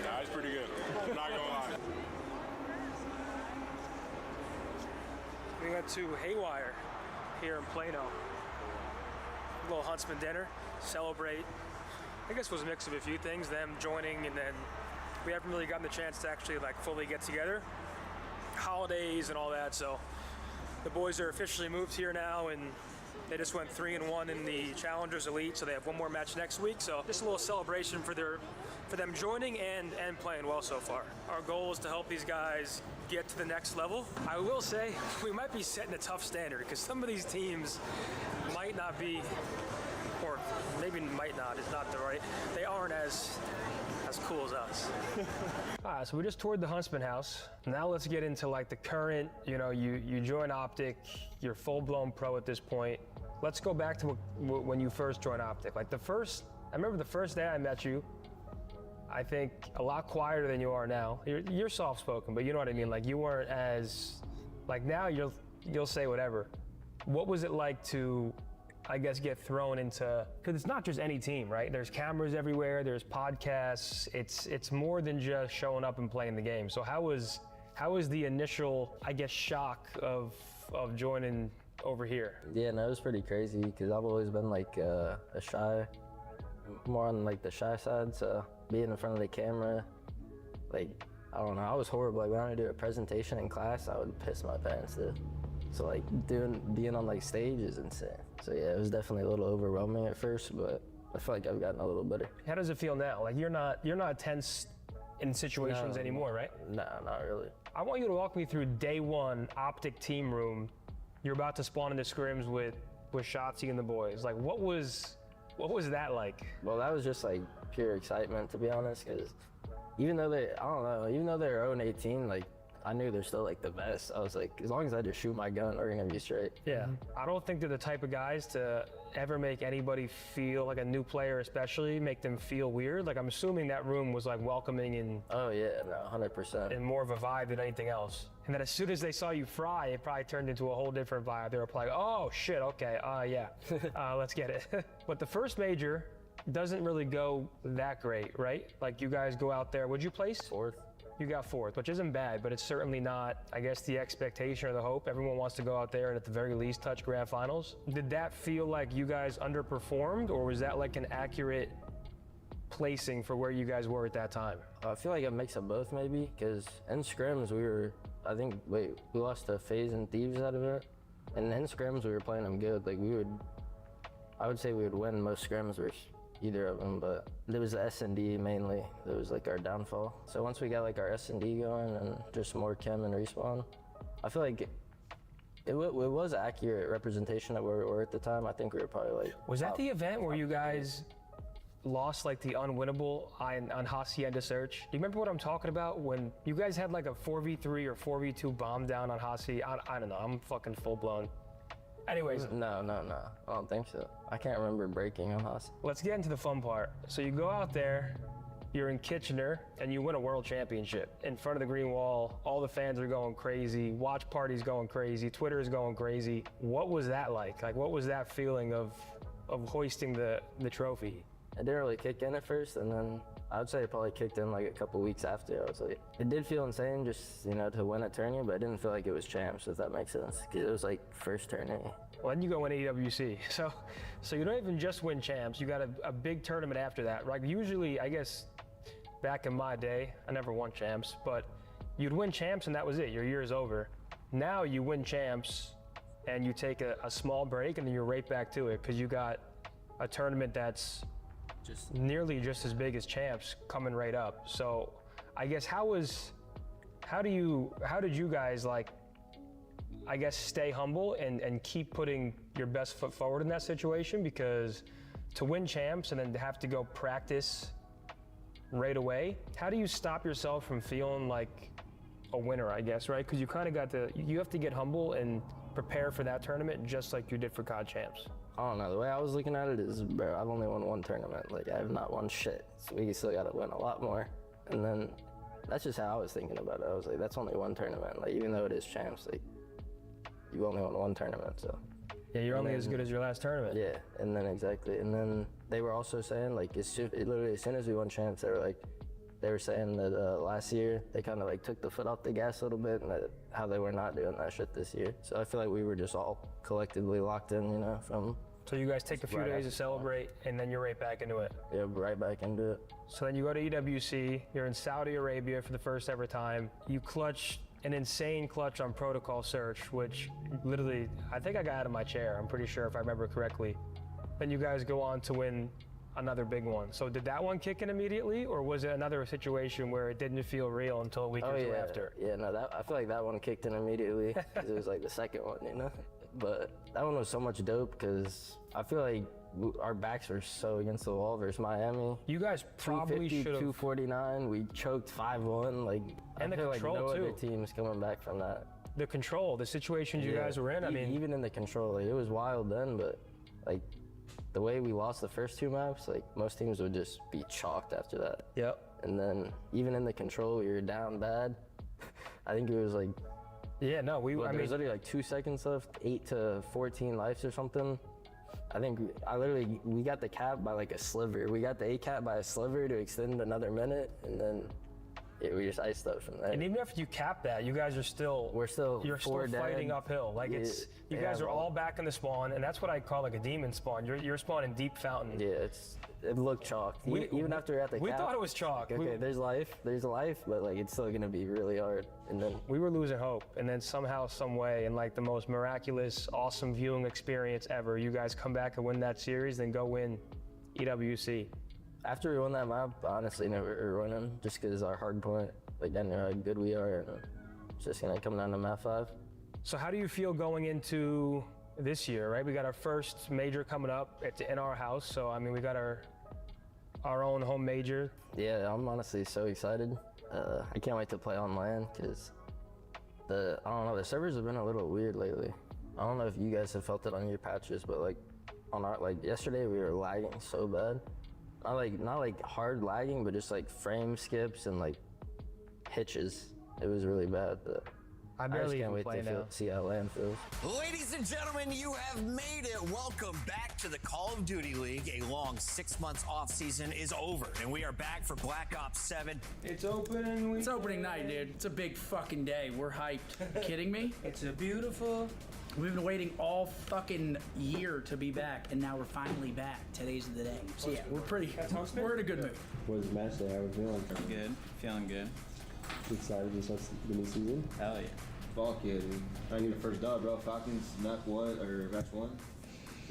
Nah, it's pretty good. I'm not gonna lie. We went to Haywire here in Plano. A little Huntsman dinner, celebrate. I guess it was a mix of a few things, them joining, and then we haven't really gotten the chance to actually like fully get together. Holidays and all that, so the boys are officially moved here now, and they just went 3-1 in the Challengers Elite, so they have one more match next week. So just a little celebration for them joining and playing well so far. Our goal is to help these guys get to the next level. I will say we might be setting a tough standard because some of these teams might not be, or maybe might not, is not the right, they aren't as cool as us. All right, so we just toured the Huntsman house. Now let's get into like the current, you join Optic, you're full-blown pro at this point. Let's go back to when you first joined Optic. Like I remember the first day I met you, I think a lot quieter than you are now. You're soft-spoken, but you know what I mean? Like you weren't as, like now you'll say whatever. What was it like to, I guess, get thrown into, because it's not just any team, right? There's cameras everywhere, there's podcasts, it's more than just showing up and playing the game. So how was the initial, I guess, shock of joining over here? Yeah, no, it was pretty crazy because I've always been like a shy, more on like the shy side, so being in front of the camera, like, I don't know, I was horrible. Like when I would do a presentation in class, I would piss my pants, dude. So like being on like stage is insane. So yeah, it was definitely a little overwhelming at first, but I feel like I've gotten a little better. How does it feel now? Like you're not tense in situations anymore, right? No, not really. I want you to walk me through day one, Optic team room. You're about to spawn into scrims with Shotzi and the boys. Like what was that like? Well, that was just like pure excitement, to be honest, because even though they're 0-18, like I knew they're still like the best. I was like, as long as I just shoot my gun, we're gonna be straight. Yeah, I don't think they're the type of guys to ever make anybody feel, like a new player especially, make them feel weird. Like I'm assuming that room was like welcoming and oh yeah, no, 100%. And more of a vibe than anything else. And then as soon as they saw you fry, it probably turned into a whole different vibe. They were like, oh shit, okay, yeah, let's get it. But the first major doesn't really go that great, right? Like you guys go out there, would you place? Fourth. You got fourth, which isn't bad, but it's certainly not, I guess, the expectation or the hope. Everyone wants to go out there and at the very least touch grand finals. Did that feel like you guys underperformed, or was that like an accurate placing for where you guys were at that time? I feel like a mix of both maybe, because in scrims we lost to FaZe and Thieves out of it. And in scrims we were playing them good. Like I would say we would win most scrims versus either of them, but there was the S&D mainly. That was like our downfall. So once we got like our S&D going and just more chem and respawn, I feel like it was accurate representation of where we were at the time. I think we were probably like... Was that the event where you guys lost like the unwinnable on Hacienda Search? Do you remember what I'm talking about? When you guys had like a 4v3 or 4v2 bomb down on Hacienda? I don't know, I'm fucking full blown. Anyways. No. I don't think so. I can't remember breaking on us. Let's get into the fun part. So you go out there, you're in Kitchener, and you win a world championship. In front of the green wall, all the fans are going crazy, watch parties going crazy, Twitter is going crazy. What was that like? Like, what was that feeling of hoisting the trophy? It didn't really kick in at first, and then I would say it probably kicked in like a couple weeks after. I was like, it did feel insane just, to win a tourney, but it didn't feel like it was champs, if that makes sense, because it was like first tourney. Well, then you go win EWC. So you don't even just win champs, you got a big tournament after that, right? Usually, I guess, back in my day, I never won champs, but you'd win champs and that was it, your year's over. Now you win champs and you take a small break and then you're right back to it, because you got a tournament that's just nearly just as big as champs coming right up. So I guess how did you guys, like, I guess, stay humble and keep putting your best foot forward in that situation? Because to win champs and then to have to go practice right away, how do you stop yourself from feeling like a winner, I guess, right? Because you kind of you have to get humble and prepare for that tournament just like you did for COD champs. I don't know, the way I was looking at it is, bro, I've only won one tournament. Like, I have not won shit, so we still gotta win a lot more. And then that's just how I was thinking about it. I was like, that's only one tournament. Like, even though it is champs, like, you only won one tournament, so. Yeah, you're only as good as your last tournament. Yeah, and then exactly. And then they were also saying, like, literally as soon as we won champs, they were saying that last year they kind of like took the foot off the gas a little bit, and that how they were not doing that shit this year. So I feel like we were just all collectively locked in, from. So you guys take a few days to celebrate, and then you're right back into it. Yeah, right back into it. So then you go to EWC, you're in Saudi Arabia for the first ever time. You clutch an insane clutch on protocol search, which literally, I think I got out of my chair, I'm pretty sure if I remember correctly. Then you guys go on to win another big one. So did that one kick in immediately, or was it another situation where it didn't feel real until a week or two after? Yeah, no, I feel like that one kicked in immediately, because it was like the second one, But that one was so much dope, because I feel like our backs were so against the wall versus Miami. You guys probably should have. 249, we choked 5-1. Like, and I feel like no too. other team's coming back from that. The control, the situations you guys were in, I mean. Even in the control, like, it was wild then, but like the way we lost the first two maps, like most teams would just be chalked after that. Yep. And then even in the control, we were down bad. I think it was like. Yeah, no, there was literally like 2 seconds left, 8 to 14 lives or something. I think we got the cap by like a sliver. We got the A cap by a sliver to extend another minute, and then we just iced up from there. And even after you cap that, you guys are still. You're still fighting uphill. Like you guys are all back in the spawn, and that's what I call like a demon spawn. You're spawning deep fountain. Yeah, it looked chalk. Even after we're at the cap. We thought it was chalk. Okay, there's life, but like it's still gonna be really hard. And then we were losing hope, and then somehow, some way, in like the most miraculous, awesome viewing experience ever, you guys come back and win that series, then go win EWC. After we won that map, honestly, never winning, just because our hard point, like, I know how good we are, and it's just gonna come down to map 5. So how do you feel going into this year, right? We got our first major coming up. It's in our house, so I mean, we got our own home major. Yeah, I'm honestly so excited. I can't wait to play on LAN, because I don't know, the servers have been a little weird lately. I don't know if you guys have felt it on your patches, but like on our, like yesterday we were lagging so bad. Not like hard lagging, but just like frame skips and like hitches. It was really bad, but I barely can't wait to see how LAN feels. Ladies and gentlemen, you have made it. Welcome back to the Call of Duty League. A long 6 months off season is over, and we are back for Black Ops 7. It's opening. It's opening night, dude. It's a big fucking day. We're hyped. Kidding me? It's a beautiful. We've been waiting all fucking year to be back, and now we're finally back. Today's the day. So yeah, we're in a good mood. What was the match day? How are we feeling? Good. Feeling good. Excited to start the new season? Hell yeah. Fuck yeah, dude. I need the first dub, bro. Falcons match 1.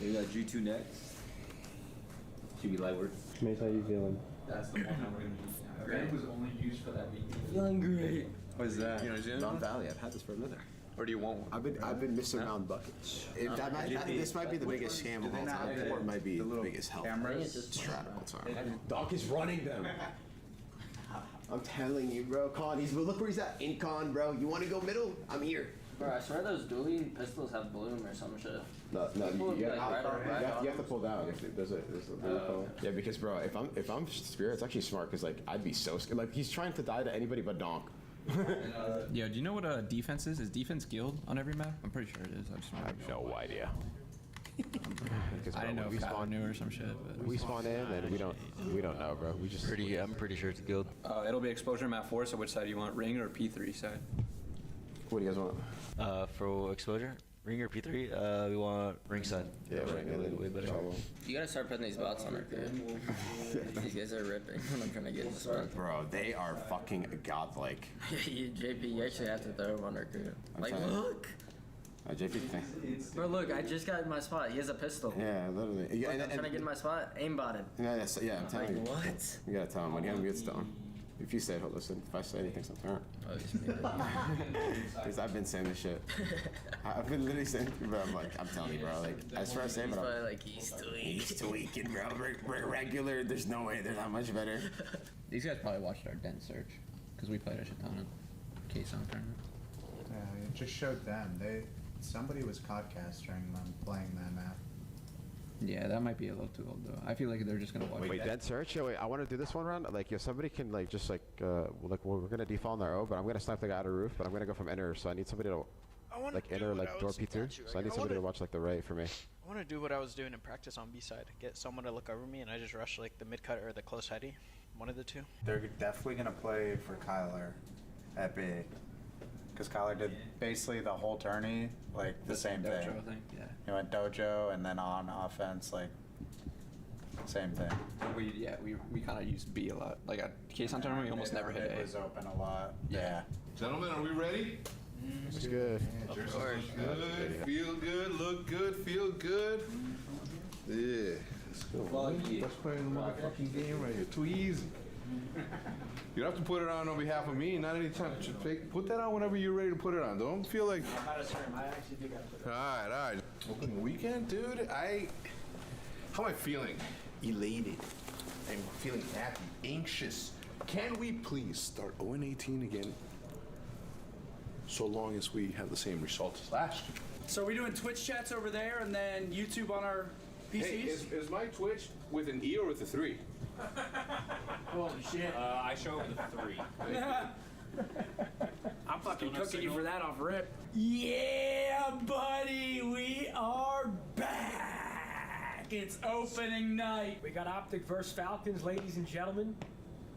Maybe got G2 next. Should be light work. Mace, how you feeling? That's the one I'm gonna use. Grant was only used for that week. Feeling great. What is that? You know, Mount Valley. I've had this for a minute. Or do you want one? I've been missing around buckets. This might be the biggest scam of all time, or it might be the biggest help. Strat of all time. Doc is running them. I'm telling you, bro. Con, look where he's at. In con, bro. You want to go middle? I'm here. Bro, I swear those dually pistols have bloom or some shit. No, You have to pull down. There's a yeah, because bro, if I'm Spirit, it's actually smart because like I'd be so scared. Like he's trying to die to anybody but Donk. Yo, do you know what defense is? Is defense guild on every map? I'm pretty sure it is. I have no idea. I didn't know if Kyle knew or some shit. But We spawn in and we don't know, bro. We just I'm pretty sure it's guild. it'll be exposure map 4. So which side do you want, ring or P3 side? What do you guys want? For exposure, ring or P3, we want ring side. Yeah, ring. Way better. You gotta start putting these bots on our crew. These guys are ripping when I'm trying to get this one. Bro, they are fucking godlike. JP, you actually have to throw him on our crew. Like, look! JP, Bro, look, I just got in my spot. He has a pistol. Yeah, literally. Look, I'm trying to get in my spot. Aimbotted. Yeah, I'm telling you. What? You gotta tell him when he unmutes to him. If you say it, he'll listen. If I say anything, something. Because I've been saying this shit. I've been literally saying it, but I'm telling you, bro. Like, I swear I say it, but I'm like, he's tweaking, bro. Regular, there's no way they're that much better. These guys probably watched our den search because we played a shit ton of K-Song tournament. Yeah, it just showed them. Somebody was podcast during them playing that map. Yeah, that might be a little too old though. I feel like they're just gonna watch. Wait, dead search? Yeah, wait, I want to do this one round. Like, if somebody can, like, just like we're gonna default on their O, but I'm gonna snipe the guy out of roof, but I'm gonna go from inner, so I need somebody to, like, inner, like, door P2. So I need somebody to watch, like, the right for me. I want to do what I was doing in practice on B side. Get someone to look over me, and I just rush, like, the mid cut or the close heady. One of the two. They're definitely gonna play for Kyler at B. Because Kyler did basically the whole tourney, like, the same thing. Dojo thing, yeah. He went dojo, and then on offense, like, same thing. We kind of used B a lot. Like at K-Song tournament, we almost never hit A. It was open a lot. Yeah. Gentlemen, are we ready? It's good. Of course. Good. Feel good. Look good. Feel good. Yeah. Let's go. Let's play the motherfucking game right here. Too easy. You don't have to put it on behalf of me. Not anytime. Put that on whenever you're ready to put it on. Don't feel like. I'm out of term. I actually do got to put it on. All right. Opening weekend, dude. How am I feeling? Elated. I'm feeling happy, anxious. Can we please start 0-18 again? So long as we have the same results as last year. So are we doing Twitch chats over there and then YouTube on our PCs? Hey, is my Twitch with an E or with a 3? Holy shit. I show with a 3. I'm fucking cooking you for that off rip. Yeah, buddy, we are back. It's opening night. We got Optic versus Falcons, ladies and gentlemen.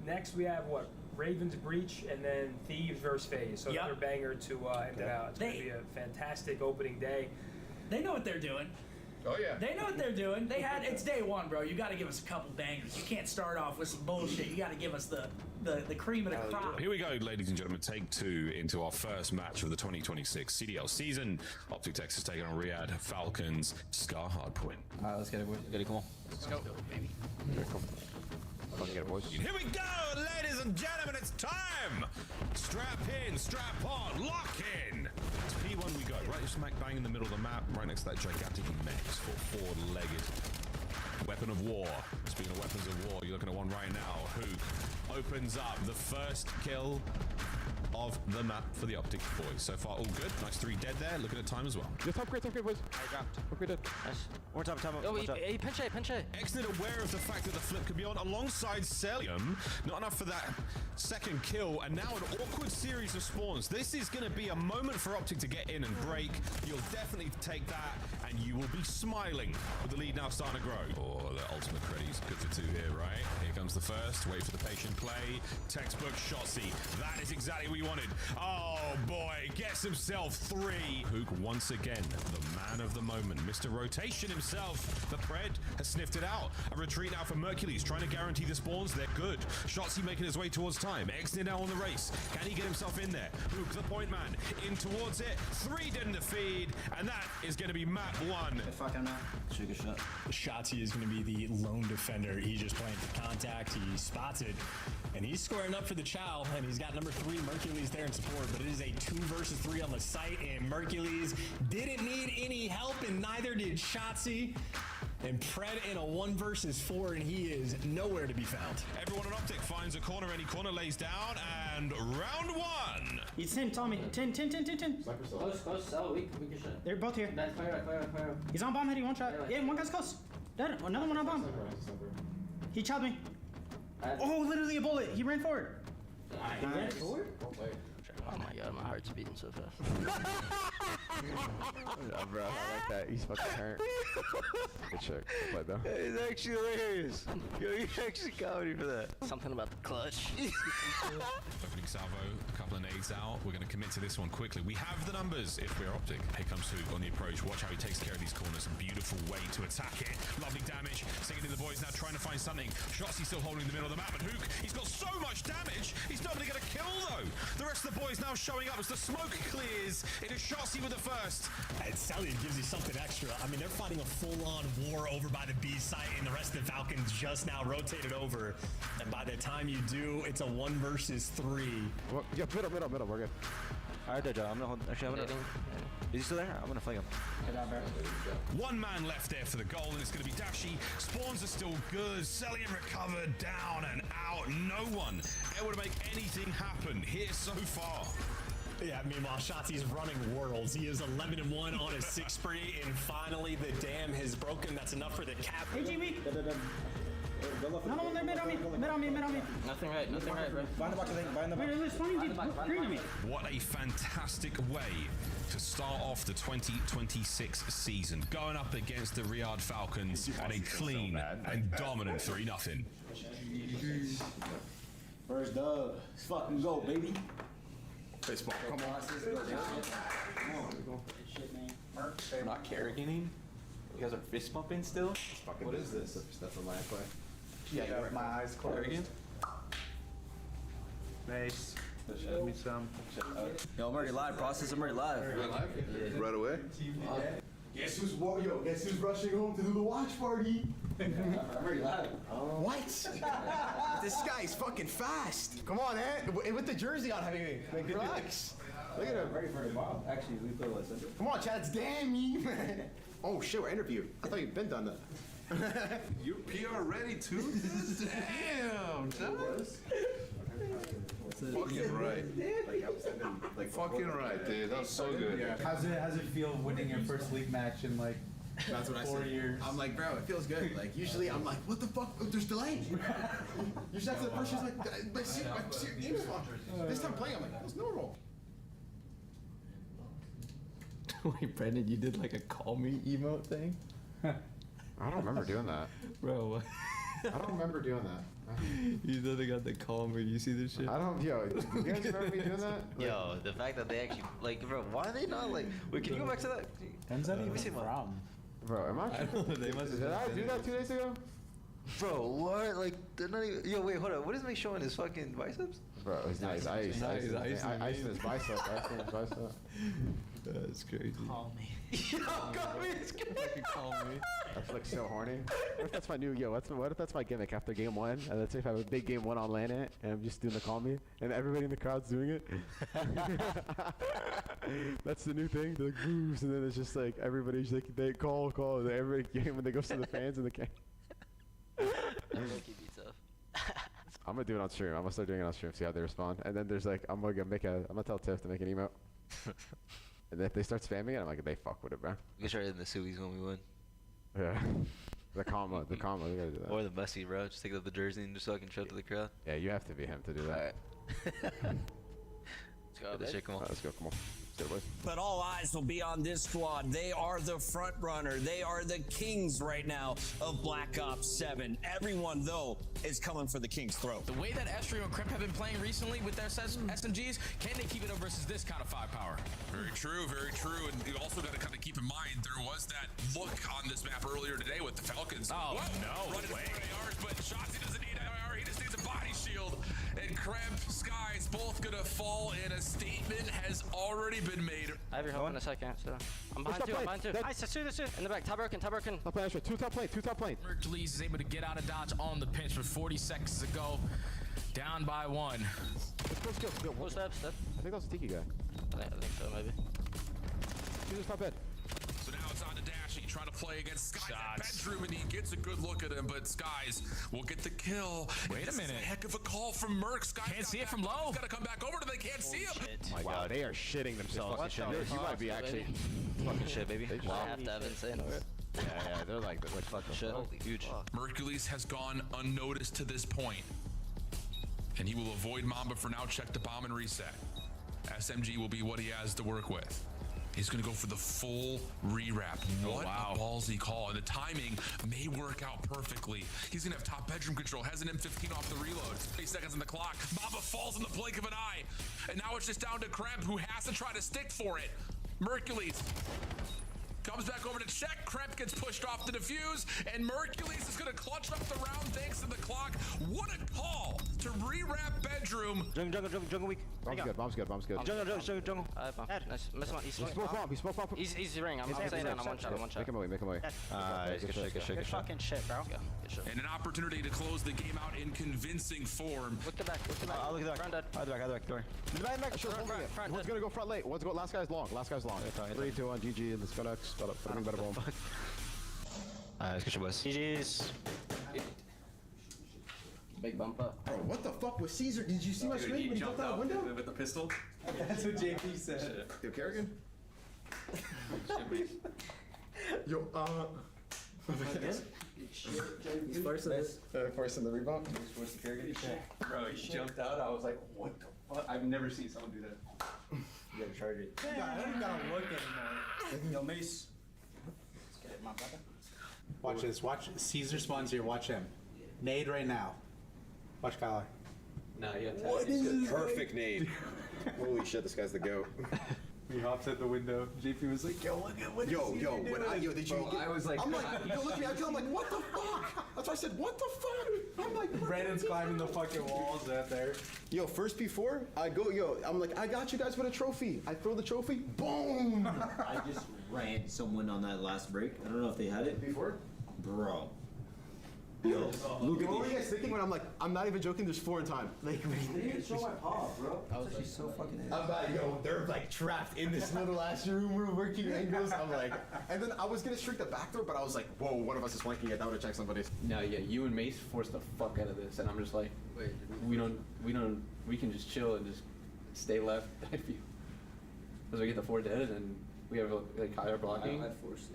Next we have what? Ravens Breach and then Thieves versus FaZe. So another banger to end it out. It's going to be a fantastic opening day. They know what they're doing. Oh yeah. They know what they're doing. It's day one, bro. You got to give us a couple bangers. You can't start off with some bullshit. You got to give us the cream of the crop. Here we go, ladies and gentlemen. Take 2 into our first match of the 2026 CDL season. Optic Texas taking on Riyadh Falcons. Scar hard point. All right, let's get it, boys. Get it, come on. Let's go, baby. Here we go, ladies and gentlemen. It's time. Strap in, strap on, lock in. It's P1 we go. Right smack bang in the middle of the map, right next to that gigantic Mex for four-legged weapon of war. Speaking of weapons of war, you're looking at one right now. Hook opens up the first kill of the map for the Optic boys. So far, all good. Nice 3 dead there. Looking at time as well. Just upgrade, boys. I dropped. Upgrade. Nice. One more time. Oh, he pinch A. Excellent, aware of the fact that the flip could be on alongside Celium. Not enough for that second kill, and now an awkward series of spawns. This is going to be a moment for Optic to get in and break. You'll definitely take that, and you will be smiling with the lead now starting to grow. Oh, the ultimate credits. Good for 2 here, right? Here comes the first. Wait for the patient play. Textbook Shotzi. That is exactly what you wanted. Oh boy, gets himself 3. Hook once again, the man of the moment. Mr. Rotation himself. The Pred has sniffed it out. A retreat now for Mercules, trying to guarantee the spawns. They're good. Shotzi making his way towards time. Exnid now on the race. Can he get himself in there? Hook, the point man, in towards it. 3 dead in the feed, and that is going to be map 1. Fucking not. Shoot a shot. Shotzi is going to be the lone defender. He's just playing for contact. He spots it, and he's squaring up for the Chow, and he's got number 3 Mercules there in support, but it is a 2 versus 3 on the site, and Mercules didn't need any help, and neither did Shotzi. and Pred in a 1 versus 4, and he is nowhere to be found. Everyone on Optic finds a corner, any corner lays down, and round 1. He's 10, Tommy. 10. Close. Oh, we can shut. They're both here. Fire. He's on bomb heady, one shot. Yeah, one guy's close. Dead. Another one on bomb. He chopped me. Oh, literally a bullet. He ran forward. He ran forward? Oh my god, my heart's beating so fast. Yeah, bro, I like that. He's fucking hurt. Good shit. Play though. It's actually hilarious. Yo, you actually comedy for that. Something about the clutch. Opening salvo, a couple of nades out. We're going to commit to this one quickly. We have the numbers if we're Optic. Here comes Hook on the approach. Watch how he takes care of these corners. A beautiful way to attack it. Lovely damage. Singing in the boys now trying to find something. Shotzi still holding the middle of the map, but Hook, he's got so much damage. He's not going to get a kill though. The rest of the boys now showing up as the smoke clears. It is Shotzi with the first. And Sally gives you something extra. I mean, they're fighting a full-on war over by the B site, and the rest of the Falcons just now rotated over. And by the time you do, it's a 1 versus 3. Well, yeah, middle. We're good. All right, there, John. I'm gonna hold. Actually, I'm gonna. Is he still there? I'm gonna fling him. One man left there for the goal, and it's going to be Dashi. Spawns are still good. Celium recovered, down and out. No one able to make anything happen here so far. Yeah, meanwhile, Shotzi's running worlds. He is 11-1 on his 6 spree, and finally the dam has broken. That's enough for the cap. Hey, GB. Another one there, mid on me. Nothing right, bro. Bind the box, I think. Bind the box. Wait, there's 20 deep. Green to me. What a fantastic way to start off the 2026 season. Going up against the Riyadh Falcons on a clean and dominant 3-0. First dub. Let's fucking go, baby. Baseball. Come on. We're not carrying him. You guys are fist bumping still? What is this? That's a line play. Yeah, my eyes closed. Again? Mace. Show me some. Yo, I'm already live. Process. I'm already live. Right away? Guess who's rushing home to do the watch party? I'm already live. What? This guy's fucking fast. Come on, man. With the jersey on, having like relax. Look at him. Ready for the bomb. Actually, we play what center. Come on, Chad. It's damn me, man. Oh shit, we're interviewed. I thought you'd been done that. You're PR ready too? Damn, Chad. Fucking right. Fucking right, dude. That was so good. Yeah. How's it feel winning your first league match in like That's what 4 years? I'm like, bro, it feels good. Like usually I'm like, what the fuck? There's delay. Usually after the first year's like, my game's fine. This time playing, I'm like, that's normal. Wait, Brendan, you did like a call me emote thing? I don't remember doing that. Bro, what? I don't remember doing that. You literally got the call me. You see this shit? I don't. Yo, you guys remember me doing that? Yo, the fact that they actually like, bro, why are they not like? Wait, can you go back to that? When's that Let me even see my- from? Bro, am I? They must have Did I do that 2 days ago? Bro, what? Like, they're not even. Yo, wait, hold up. What is Mike showing his fucking biceps? Bro, it's nice. Ice in his bicep. That's crazy. Call me. Yo, call me. It's good. Fucking call me. That's like so horny. What if that's my new what if that's my gimmick after game 1? And let's say if I have a big game 1 on LAN it and I'm just doing the call me and everybody in the crowd's doing it. That's the new thing. They're like moves and then it's just like everybody's like they call and everybody game when they go to the fans in the game. I'm gonna do it on stream. I'm gonna start doing it on stream, see how they respond. And then there's like I'm gonna tell Tiff to make an emote. And then if they start spamming it, I'm like, they fuck with it, bro. We can start in the Suies when we win. Yeah. The comma, we gotta do that. Or the Messi, bro. Just take up the jersey and just fucking show it to the crowd. Yeah, you have to be him to do that. Let's go. This shit, come on. Let's go, come on. But all eyes will be on this squad. They are the front runner. They are the kings right now of Black Ops 7. Everyone, though, is coming for the king's throat. The way that Estrio and Crimp have been playing recently with their SMGs, can they keep it up versus this kind of firepower? Very true, very true. And you also got to kind of keep in mind there was that look on this map earlier today with the Falcons. Oh, no running way. for ARs, but Shotzi doesn't need AR. He just needs a body shield. And Cramp, Sky's both going to fall, and a statement has already been made. I have your help in a second, so I'm behind two. Nice, let's do this. In the back, top broken. Top plane, two top plane. Hercules is able to get out of dodge on the pinch with 40 seconds to go. Down by 1. Let's go. What step? I think that was a Tiki guy. I think so, maybe. He's just top head. So now it's on to Dashy. trying to play against Sky's bedroom, and he gets a good look at him, but Skies will get the kill. Wait a minute. A heck of a call from Merc. Sky Can't see it from low. He's got to come back over to they can't see him. Oh my god, they are shitting themselves. You might be actually fucking shit, baby. Wow. I have to have insane over it. Yeah, they're like fucking shit. Huge. Mercules has gone unnoticed to this point, and he will avoid Mamba for now. Check the bomb and reset. SMG will be what he has to work with. He's going to go for the full rewrap. What a ballsy call. And the timing may work out perfectly. He's going to have top bedroom control. Has an M15 off the reload. 20 seconds on the clock. Mamba falls in the blink of an eye. And now it's just down to Kremp, who has to try to stick for it. Mercules comes back over to check. Kremp gets pushed off the defuse, and Mercules is going to clutch up the round thanks to the clock. What a call to rewrap bedroom. Jungle weak. Bomb's good. Jungle. Nice. He smoked bomb. He's ring. I'm saying that. I'm one shot. Make him away. Good fucking shit, bro. And an opportunity to close the game out in convincing form. Look the back. I'll look at the back. Front dead. Out the back. Door. One's gonna go front late. One's go. Last guy's long. 3, 2, 1. GG. And let's go next. Better bomb. Let's get your boys. GG's. Big bump up. Bro, what the fuck was Caesar? Did you see my screen when he jumped out the window? With the pistol? That's what JP said. Yo, Kerrigan? Yo, He's forcing the rebound. He's forcing Kerrigan. Bro, he jumped out. I was like, what the fuck? I've never seen someone do that. You gotta charge it. I don't even gotta look anymore. Yo, Mace. Let's get it, my brother. Watch this. Watch Caesar spawns here. Watch him. Nade right now. Watch Kyler. No, you have to. What is perfect nade? Holy shit, this guy's the GOAT. He hops at the window. JP was like, yo, look at what did you get? I was like, I'm like, yo, look at me. I'm like, what the fuck? That's why I said, what the fuck? I'm like, Brandon's climbing the fucking walls out there. Yo, first P4, I go, I'm like, I got you guys with a trophy. I throw the trophy, boom! I just ran someone on that last break. I don't know if they had it. P4? Bro. Yo, look at what were you guys thinking when I'm like, I'm not even joking, there's 4 in time. Like, they didn't show my paw, bro. I was actually so fucking I'm like, yo, they're like trapped in this little ass room. We're working angles. I'm like, and then I was gonna streak the back door, but I was like, whoa, one of us is flanking it. I would have checked somebody. No, yeah, you and Mace forced the fuck out of this, and I'm just like, wait, we can just chill and just stay left. I feel. Because we get the 4 dead, and we have like Kyler blocking,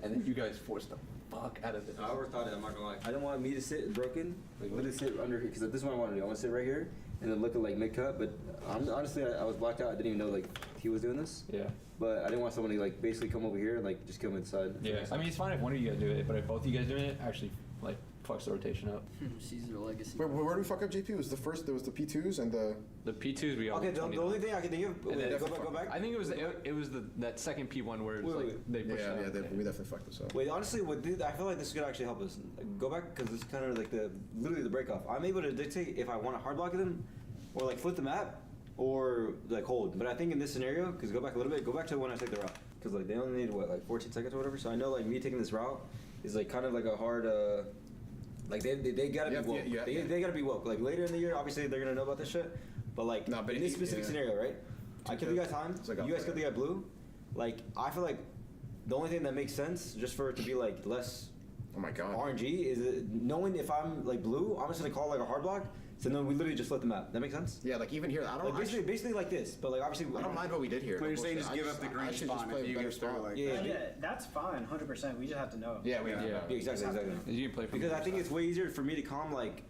and then you guys forced the fuck out of this. I overthought it, I'm not gonna lie. I didn't want me to sit broken, like literally sit under here, because this is what I want to do. I want to sit right here and then look at like mid-cut, but honestly, I was blacked out. I didn't even know like he was doing this. Yeah. But I didn't want someone to like basically come over here and like just kill me inside. Yeah, I mean, it's fine if one of you guys do it, but if both of you guys doing it, actually like fucks the rotation up. Caesar legacy. Wait, where did we fuck up, JP? It was the first, there was the P2s and the P2s we all. Okay, the only thing I can think of, go back. I think it was that second P1 where it's like they pushed it up. we definitely fucked this up. Wait, honestly, I feel like this could actually help us. Go back, because this is kind of like literally the break off. I'm able to dictate if I want to hard block them, or like flip the map, or like hold. But I think in this scenario, because go back a little bit, go back to when I take the route. Because like they only need what, like 14 seconds or whatever. So I know like me taking this route is like kind of like a hard, like they gotta be woke. They gotta be woke. Like later in the year, obviously they're gonna know about this shit. But like in this specific scenario, right? I kill the guy time. You guys kill the guy blue. Like I feel like the only thing that makes sense, just for it to be like less. Oh my god. RNG is knowing if I'm like blue, I'm just gonna call like a hard block. So then we literally just flip the map. That makes sense? Yeah, like even here, I don't like basically like this, but like obviously I don't mind what we did here. But you're saying just give up the green spawn if you get spawn like Yeah, that's fine, 100%. We just have to know. Yeah, exactly. You can play because I think it's way easier for me to calm like,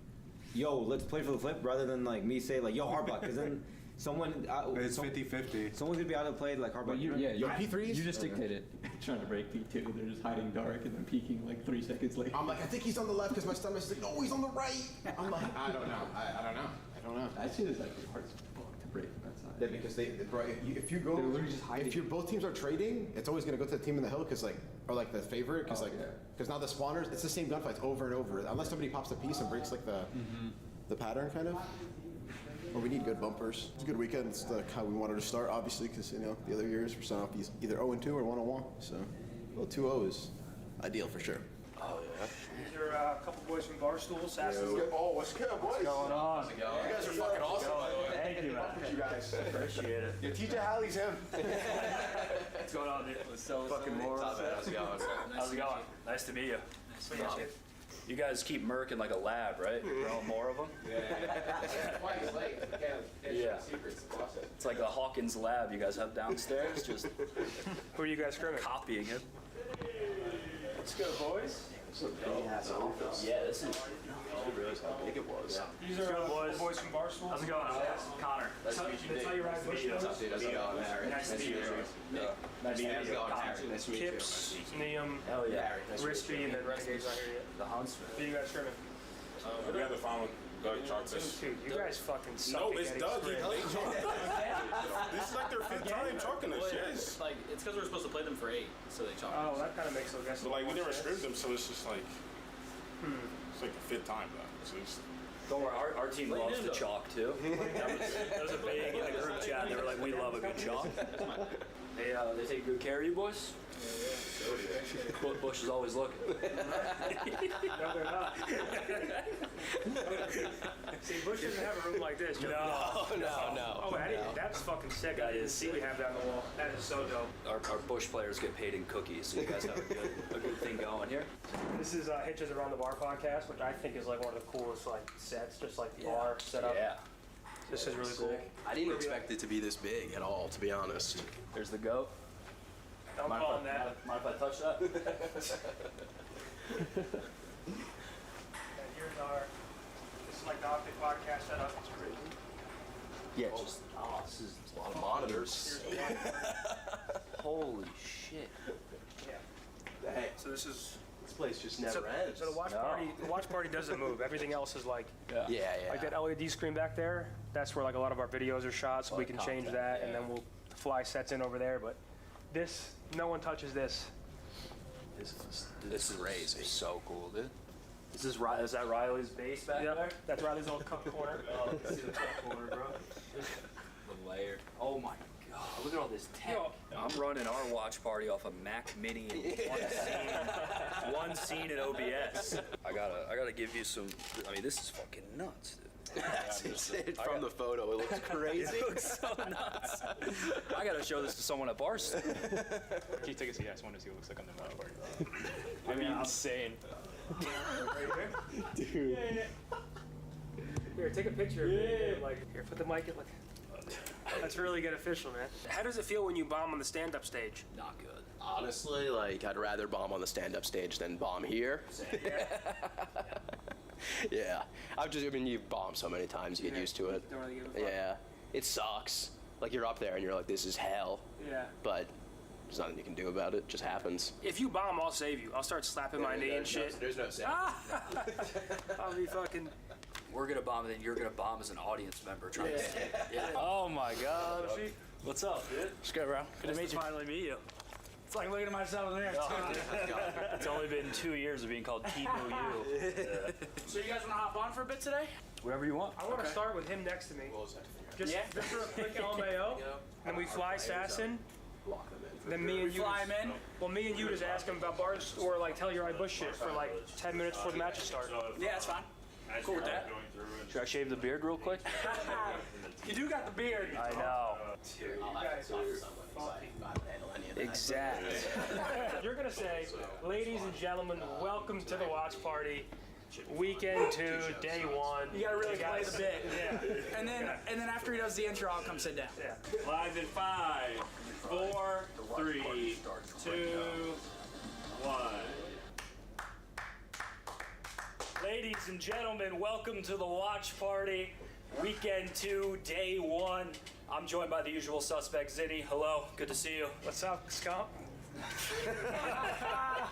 yo, let's play for the flip rather than like me say like, yo, hard block, because then someone it's 50-50. Someone's gonna be out of play like hard block. Your P3s. You just dictated trying to break P2. They're just hiding dark and then peeking like 3 seconds later. I'm like, I think he's on the left because my stomach's like, no, he's on the right. I'm like, I don't know. I don't know. That shit is actually hard to break from that side. Yeah, because if you go, they're literally just hiding. If both teams are trading, it's always gonna go to the team in the hill because like, or like the favorite, because because now the spawners, it's the same gunfights over and over, unless somebody pops a piece and breaks like the pattern kind of. Or we need good bumpers. It's a good weekend. It's how we wanted to start, obviously, because the other years we're starting off either 0-2 or 1-1. So, well, 2-0 is ideal for sure. Oh, yeah. These are a couple boys from Barstool, Sassy. Oh, what's good, boys? What's going on? How's it going? You guys are fucking awesome, by the way. Thank you, man. You guys. Appreciate it. Yeah, TJ Hallie's him. What's going on, dude? Fucking more. How's it going? How's it going? Nice to meet you. Nice to meet you. You guys keep murking like a lab, right? Growing more of them? Yeah. It's like a Hawkins lab you guys have downstairs, just Who are you guys scrimming? copying him. Let's go, boys. Yeah, this is. I didn't realize how big it was. These are boys from Barstool. How's it going? Connor. Nice to meet you, That's how you ride Bush. How's it going, Harry? Nice to meet you. Nice to meet you. Nice to meet you. Kips, Neum, Hell yeah. Risky, and then Renegade's not here yet. The Huntsman. Who are you guys scrimming? We got the final Doug Chalkus. Dude, you guys fucking suck. No, at it's getting Doug. scrims. This is like their 5th time chalking us. Yes. Like, it's because we're supposed to play them for 8, so they chalk. Oh, that kind of makes, I guess. But like we never sense. scrimped them, so it's just like it's like the 5th time though. So it's, Don't worry, our team loves the chalk too. That was a big in the group chat. They were like, "We love a good chalk." They take good care of you boys. Bush is always looking. No, they're not. See, Bush doesn't have a room like this. Joe. No. Oh, that's fucking sick. I didn't see we have that on the wall. That is so dope. Our Bush players get paid in cookies, so you guys have a good thing going here. This is Hitches Around the Bar podcast, which I think is like one of the coolest like sets, just like the bar set up. Yeah. This is really cool. I didn't expect it to be this big at all, to be honest. There's the goat. Don't call him that. Mind if I touch that? And here's this is like the Optic podcast setup. It's crazy. Yeah, this is a lot of monitors. Holy shit. Yeah. Hey, So this is. this place just never ends. So the watch party doesn't move. Everything else is like. Yeah. Like that LED screen back there. That's where like a lot of our videos are shot, so we can change that, and then we'll fly sets in over there. But this, no one touches this. This is crazy. So cool, dude. Is that Riley's base back there? That's Riley's old cup corner. Oh, see the cup corner, bro. The layer. Oh my god, look at all this tech. I'm running our watch party off a Mac Mini and one scene in OBS. I gotta give you some. I mean, this is fucking nuts, dude. From the photo, it looks crazy. It looks so nuts. I gotta show this to someone at Barstool. Can you take us? Yeah, I just want to see what it looks like on the watch party. That'd be insane. Dude. Here, take a picture of me. Like, here, put the mic in. Like, that's really good official, man. How does it feel when you bomb on the stand-up stage? Not good. Honestly, like, I'd rather bomb on the stand-up stage than bomb here. Yeah. I mean, you've bombed so many times, you get used to it. Don't really give a fuck. Yeah. It sucks. Like, you're up there and you're like, this is hell. Yeah. But there's nothing you can do about it. It just happens. If you bomb, I'll save you. I'll start slapping my knee and shit. There's no saving. I'll be fucking. We're gonna bomb, and then you're gonna bomb as an audience member trying to. Yeah. Oh my god. What's up, dude? It's good, bro. Good to meet you. Finally meet you. It's like looking at myself in the mirror. It's only been 2 years of being called Timo You. So you guys want to hop on for a bit today? Whatever you want. I want to start with him next to me. Just for a quick LMAO. Then we fly Sasson. Then me and you fly him in. Well, me and you just ask him about bars or like tell your eye bush shit for like 10 minutes before the matches start. Yeah, that's fine. Cool with that. Should I shave the beard real quick? You do got the beard. I know. You guys Exactly. You're gonna say, ladies and gentlemen, welcome to the watch party. Weekend 2, day 1. You gotta really play the bit. Yeah. And then after he does the intro, I'll come sit down. Yeah. Live in 5, 4, 3, 2, 1. Ladies and gentlemen, welcome to the watch party. Weekend 2, day 1. I'm joined by the usual suspect, Zitty. Hello, good to see you. What's up, Scump?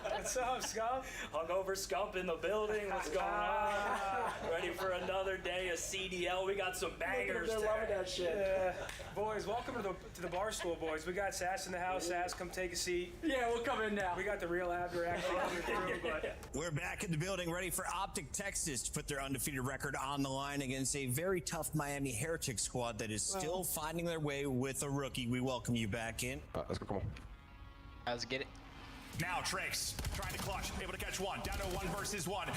What's up, Scump? Hungover Scump in the building. What's going on? Ready for another day of CDL? We got some bangers. They're loving that shit. Boys, welcome to the Barstool boys. We got Sass in the house. Sass, come take a seat. Yeah, we'll come in now. We got the real Abder actually coming through, but We're back in the building, ready for Optic Texas to put their undefeated record on the line against a very tough Miami Heretic squad that is still finding their way with a rookie. We welcome you back in. Let's go, come on. Let's get it. Now Trace trying to clutch, able to catch one. Down to 1 versus 1.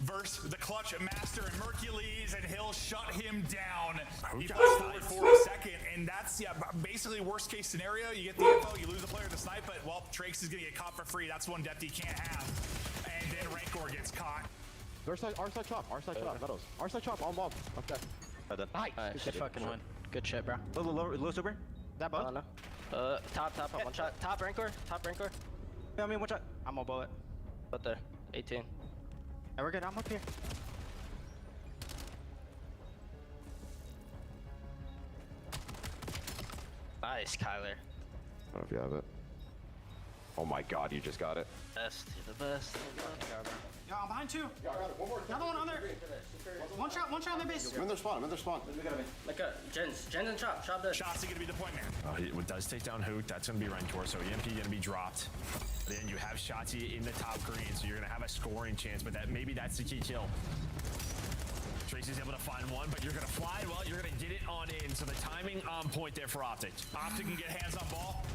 Verse the clutch master and Mercules, and he'll shut him down. He flashed forward for a second, and that's basically worst case scenario. You get the info, you lose a player to snipe, but well, Trace is gonna get caught for free. That's one depth he can't have. And then Rancor gets caught. Our side chop, Meadows. Our side chop, on bomb. Okay. Nice. Good fucking win. Good shit, bro. Low super. That bug? No. Top, one shot. Top Rancor. Yeah, I mean, one shot. I'm on bullet. But there. 18. Yeah, we're good. I'm up here. Nice, Kyler. I don't know if you have it. Oh my god, you just got it. Best. You're the best. Yeah, I'm behind 2. Yeah, I got it. One more. Another one on there. One shot on their base. I'm in their spawn. Like Jens and Chop there. Shots are gonna be the point man. It does take down Hoot. That's gonna be Rancor, so EMP gonna be dropped. Then you have Shotzi in the top green, so you're gonna have a scoring chance, but maybe that's the key kill. Tracy's able to find one, but you're gonna fly well, you're gonna get it on in, so the timing on point there for Optic. Optic can get hands on ball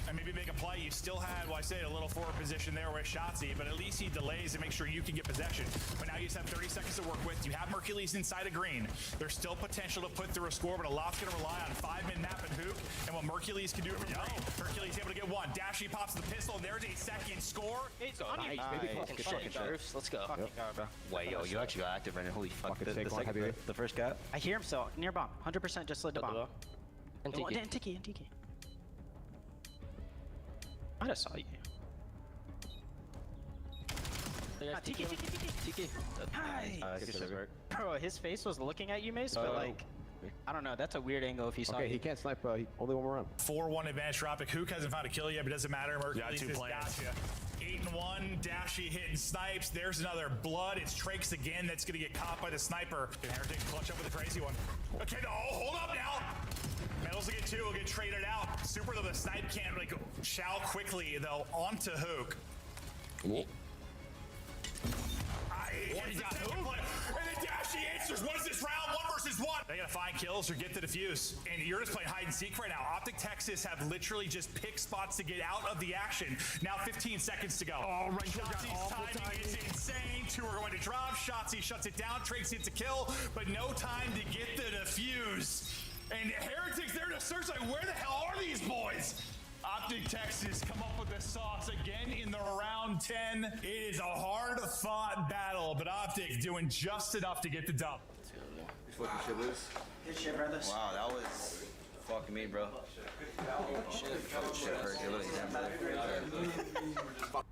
and maybe make a play. You still had, well, I say a little forward position there with Shotzi, but at least he delays and makes sure you can get possession. But now you just have 30 seconds to work with. You have Mercules inside of green. There's still potential to put through a score, but a lot's going to rely on 5-min map and Hook and what Mercules can do from green. Mercules able to get one. Dashy pops the pistol, and there's a second score. It's on you. Let's go. Fucking god, bro. Wait, yo, you actually got active right now. Holy fuck. The first cat. I hear him still. Near bomb. 100% just slid the bomb. And Tiki. I just saw you. Tiki. Nice. Bro, his face was looking at you, Mace, but like, I don't know. That's a weird angle if he saw Okay, you. he can't snipe. Only one more round. 4-1 advantage for Optic. Hook hasn't found a kill yet, but it doesn't matter. Mercules two is players. gotcha. 8-1, Dashy hitting snipes. There's another blood. It's Trax again that's gonna get caught by the sniper. Can Heretic clutch up with a crazy one? Okay, no, hold up now. Metals will get 2, will get traded out. Super though, the snipe can't like chow quickly though onto Hook. Cool. He got Hook. And then Dashy answers. What is this round? 1 versus 1. They gotta find kills or get the defuse. And you're just playing hide and seek right now. Optic Texas have literally just picked spots to get out of the action. Now 15 seconds to go. Oh, Rancor got Shotzi's timing is insane. 2 are going to drop. Shotzi shuts it down. Trace gets a kill, but no time to get the defuse. And Heretics there to search, like, where the hell are these boys? Optic Texas come up with the sauce again in the round 10. It is a hard-fought battle, but Optic doing just enough to get the dub. Fucking shit loose. Good shit, brothers. Wow, that was fucking me, bro. Shit hurt. You're literally damn bad.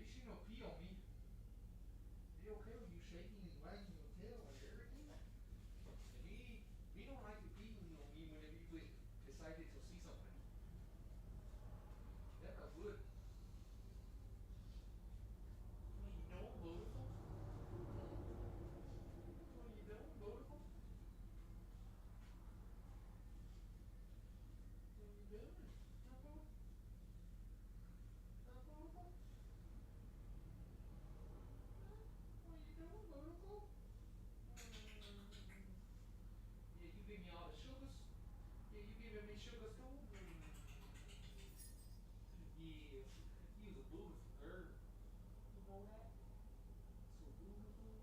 least you don't pee on me. Be okay with you shaking and wagging your tail and everything. And we don't like to pee on me whenever you get excited to see something. That I would. What are you doing, beautiful? What are you doing, beautiful? What are you doing? Huh, beautiful? Huh, beautiful? What are you doing, beautiful? Yeah, you give me all the sugars. Yeah, you giving me sugars too? Yeah, you's a beautiful girl. You know that? So beautiful.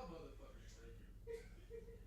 y'all motherfuckers tripping.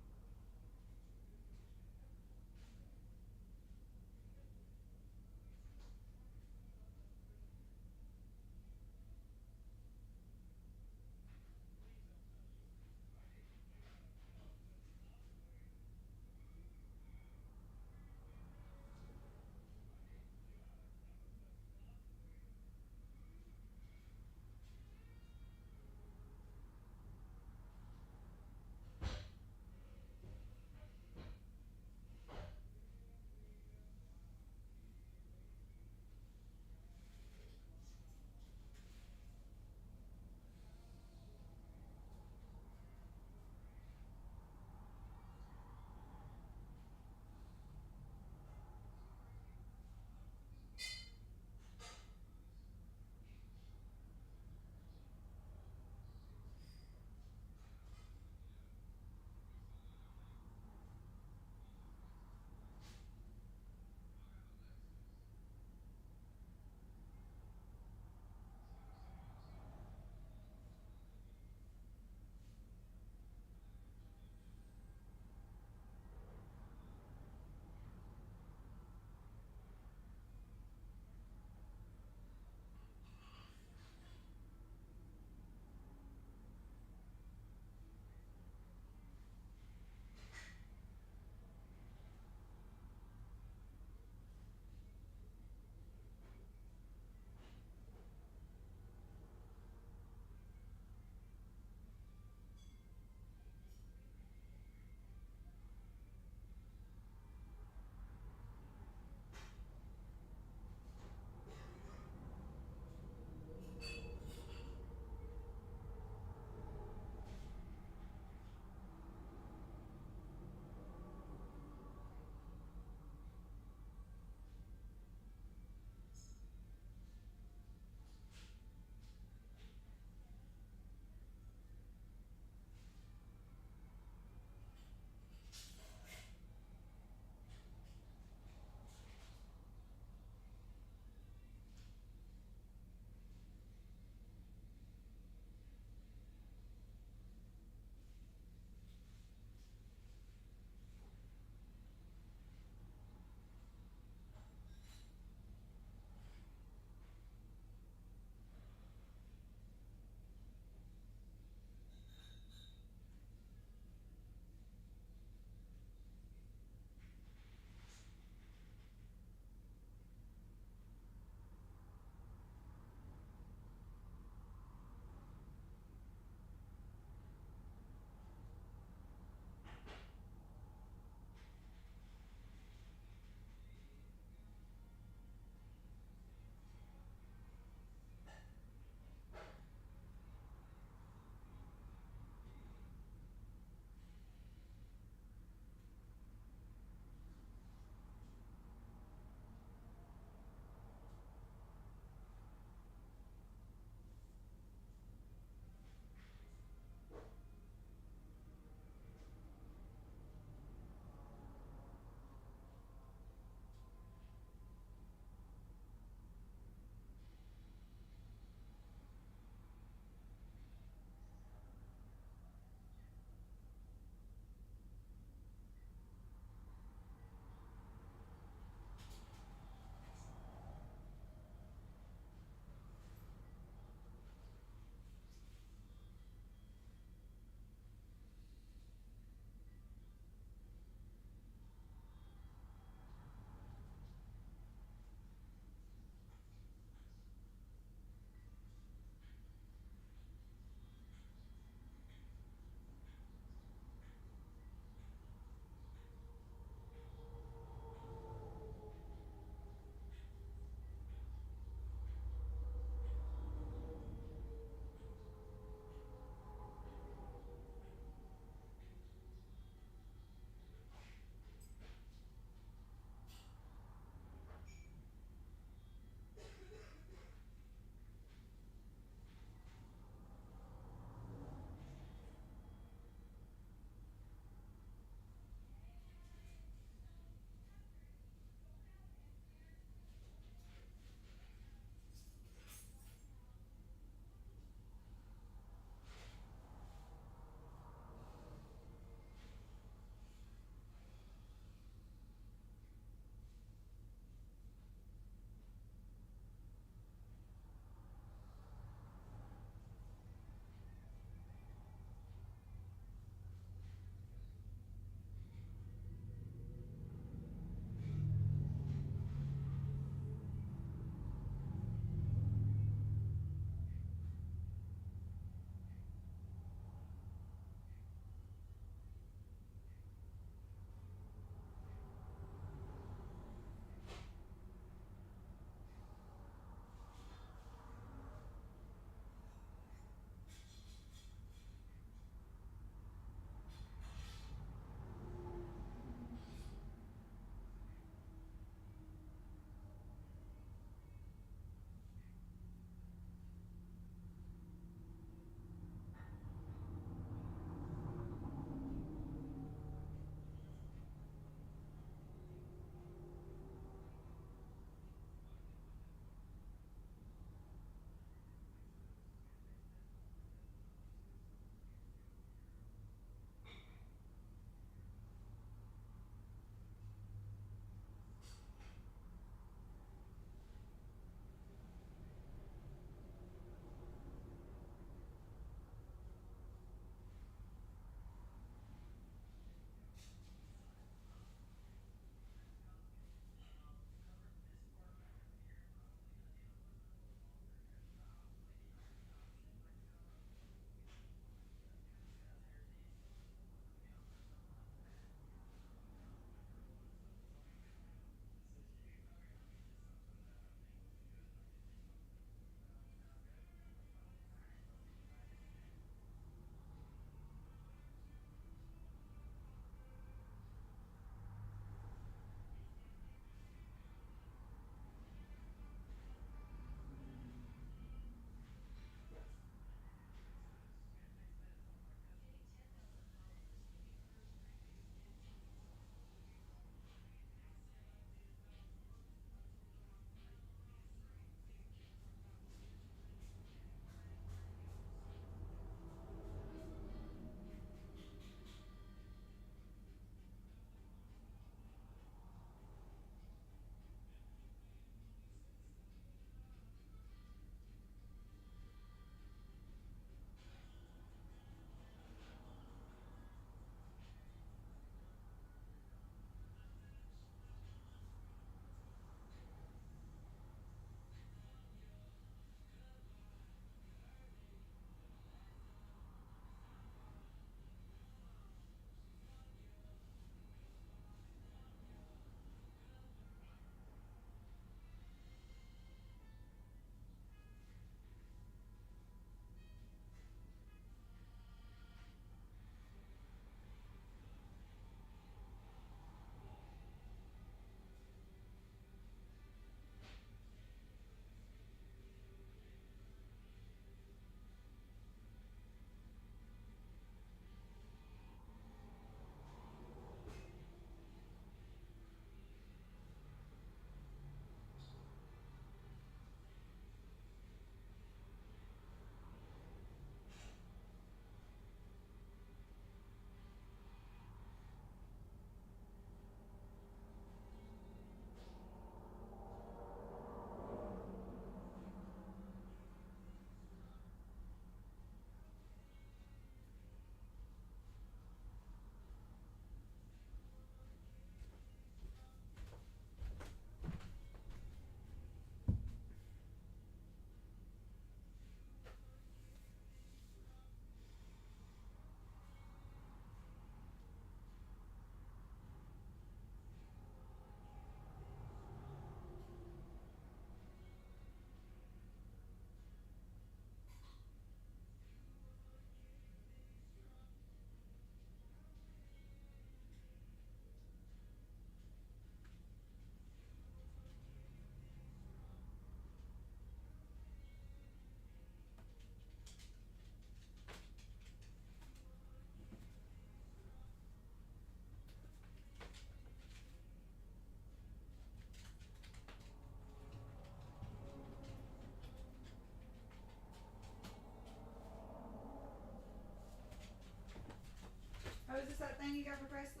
thing you got for Presley?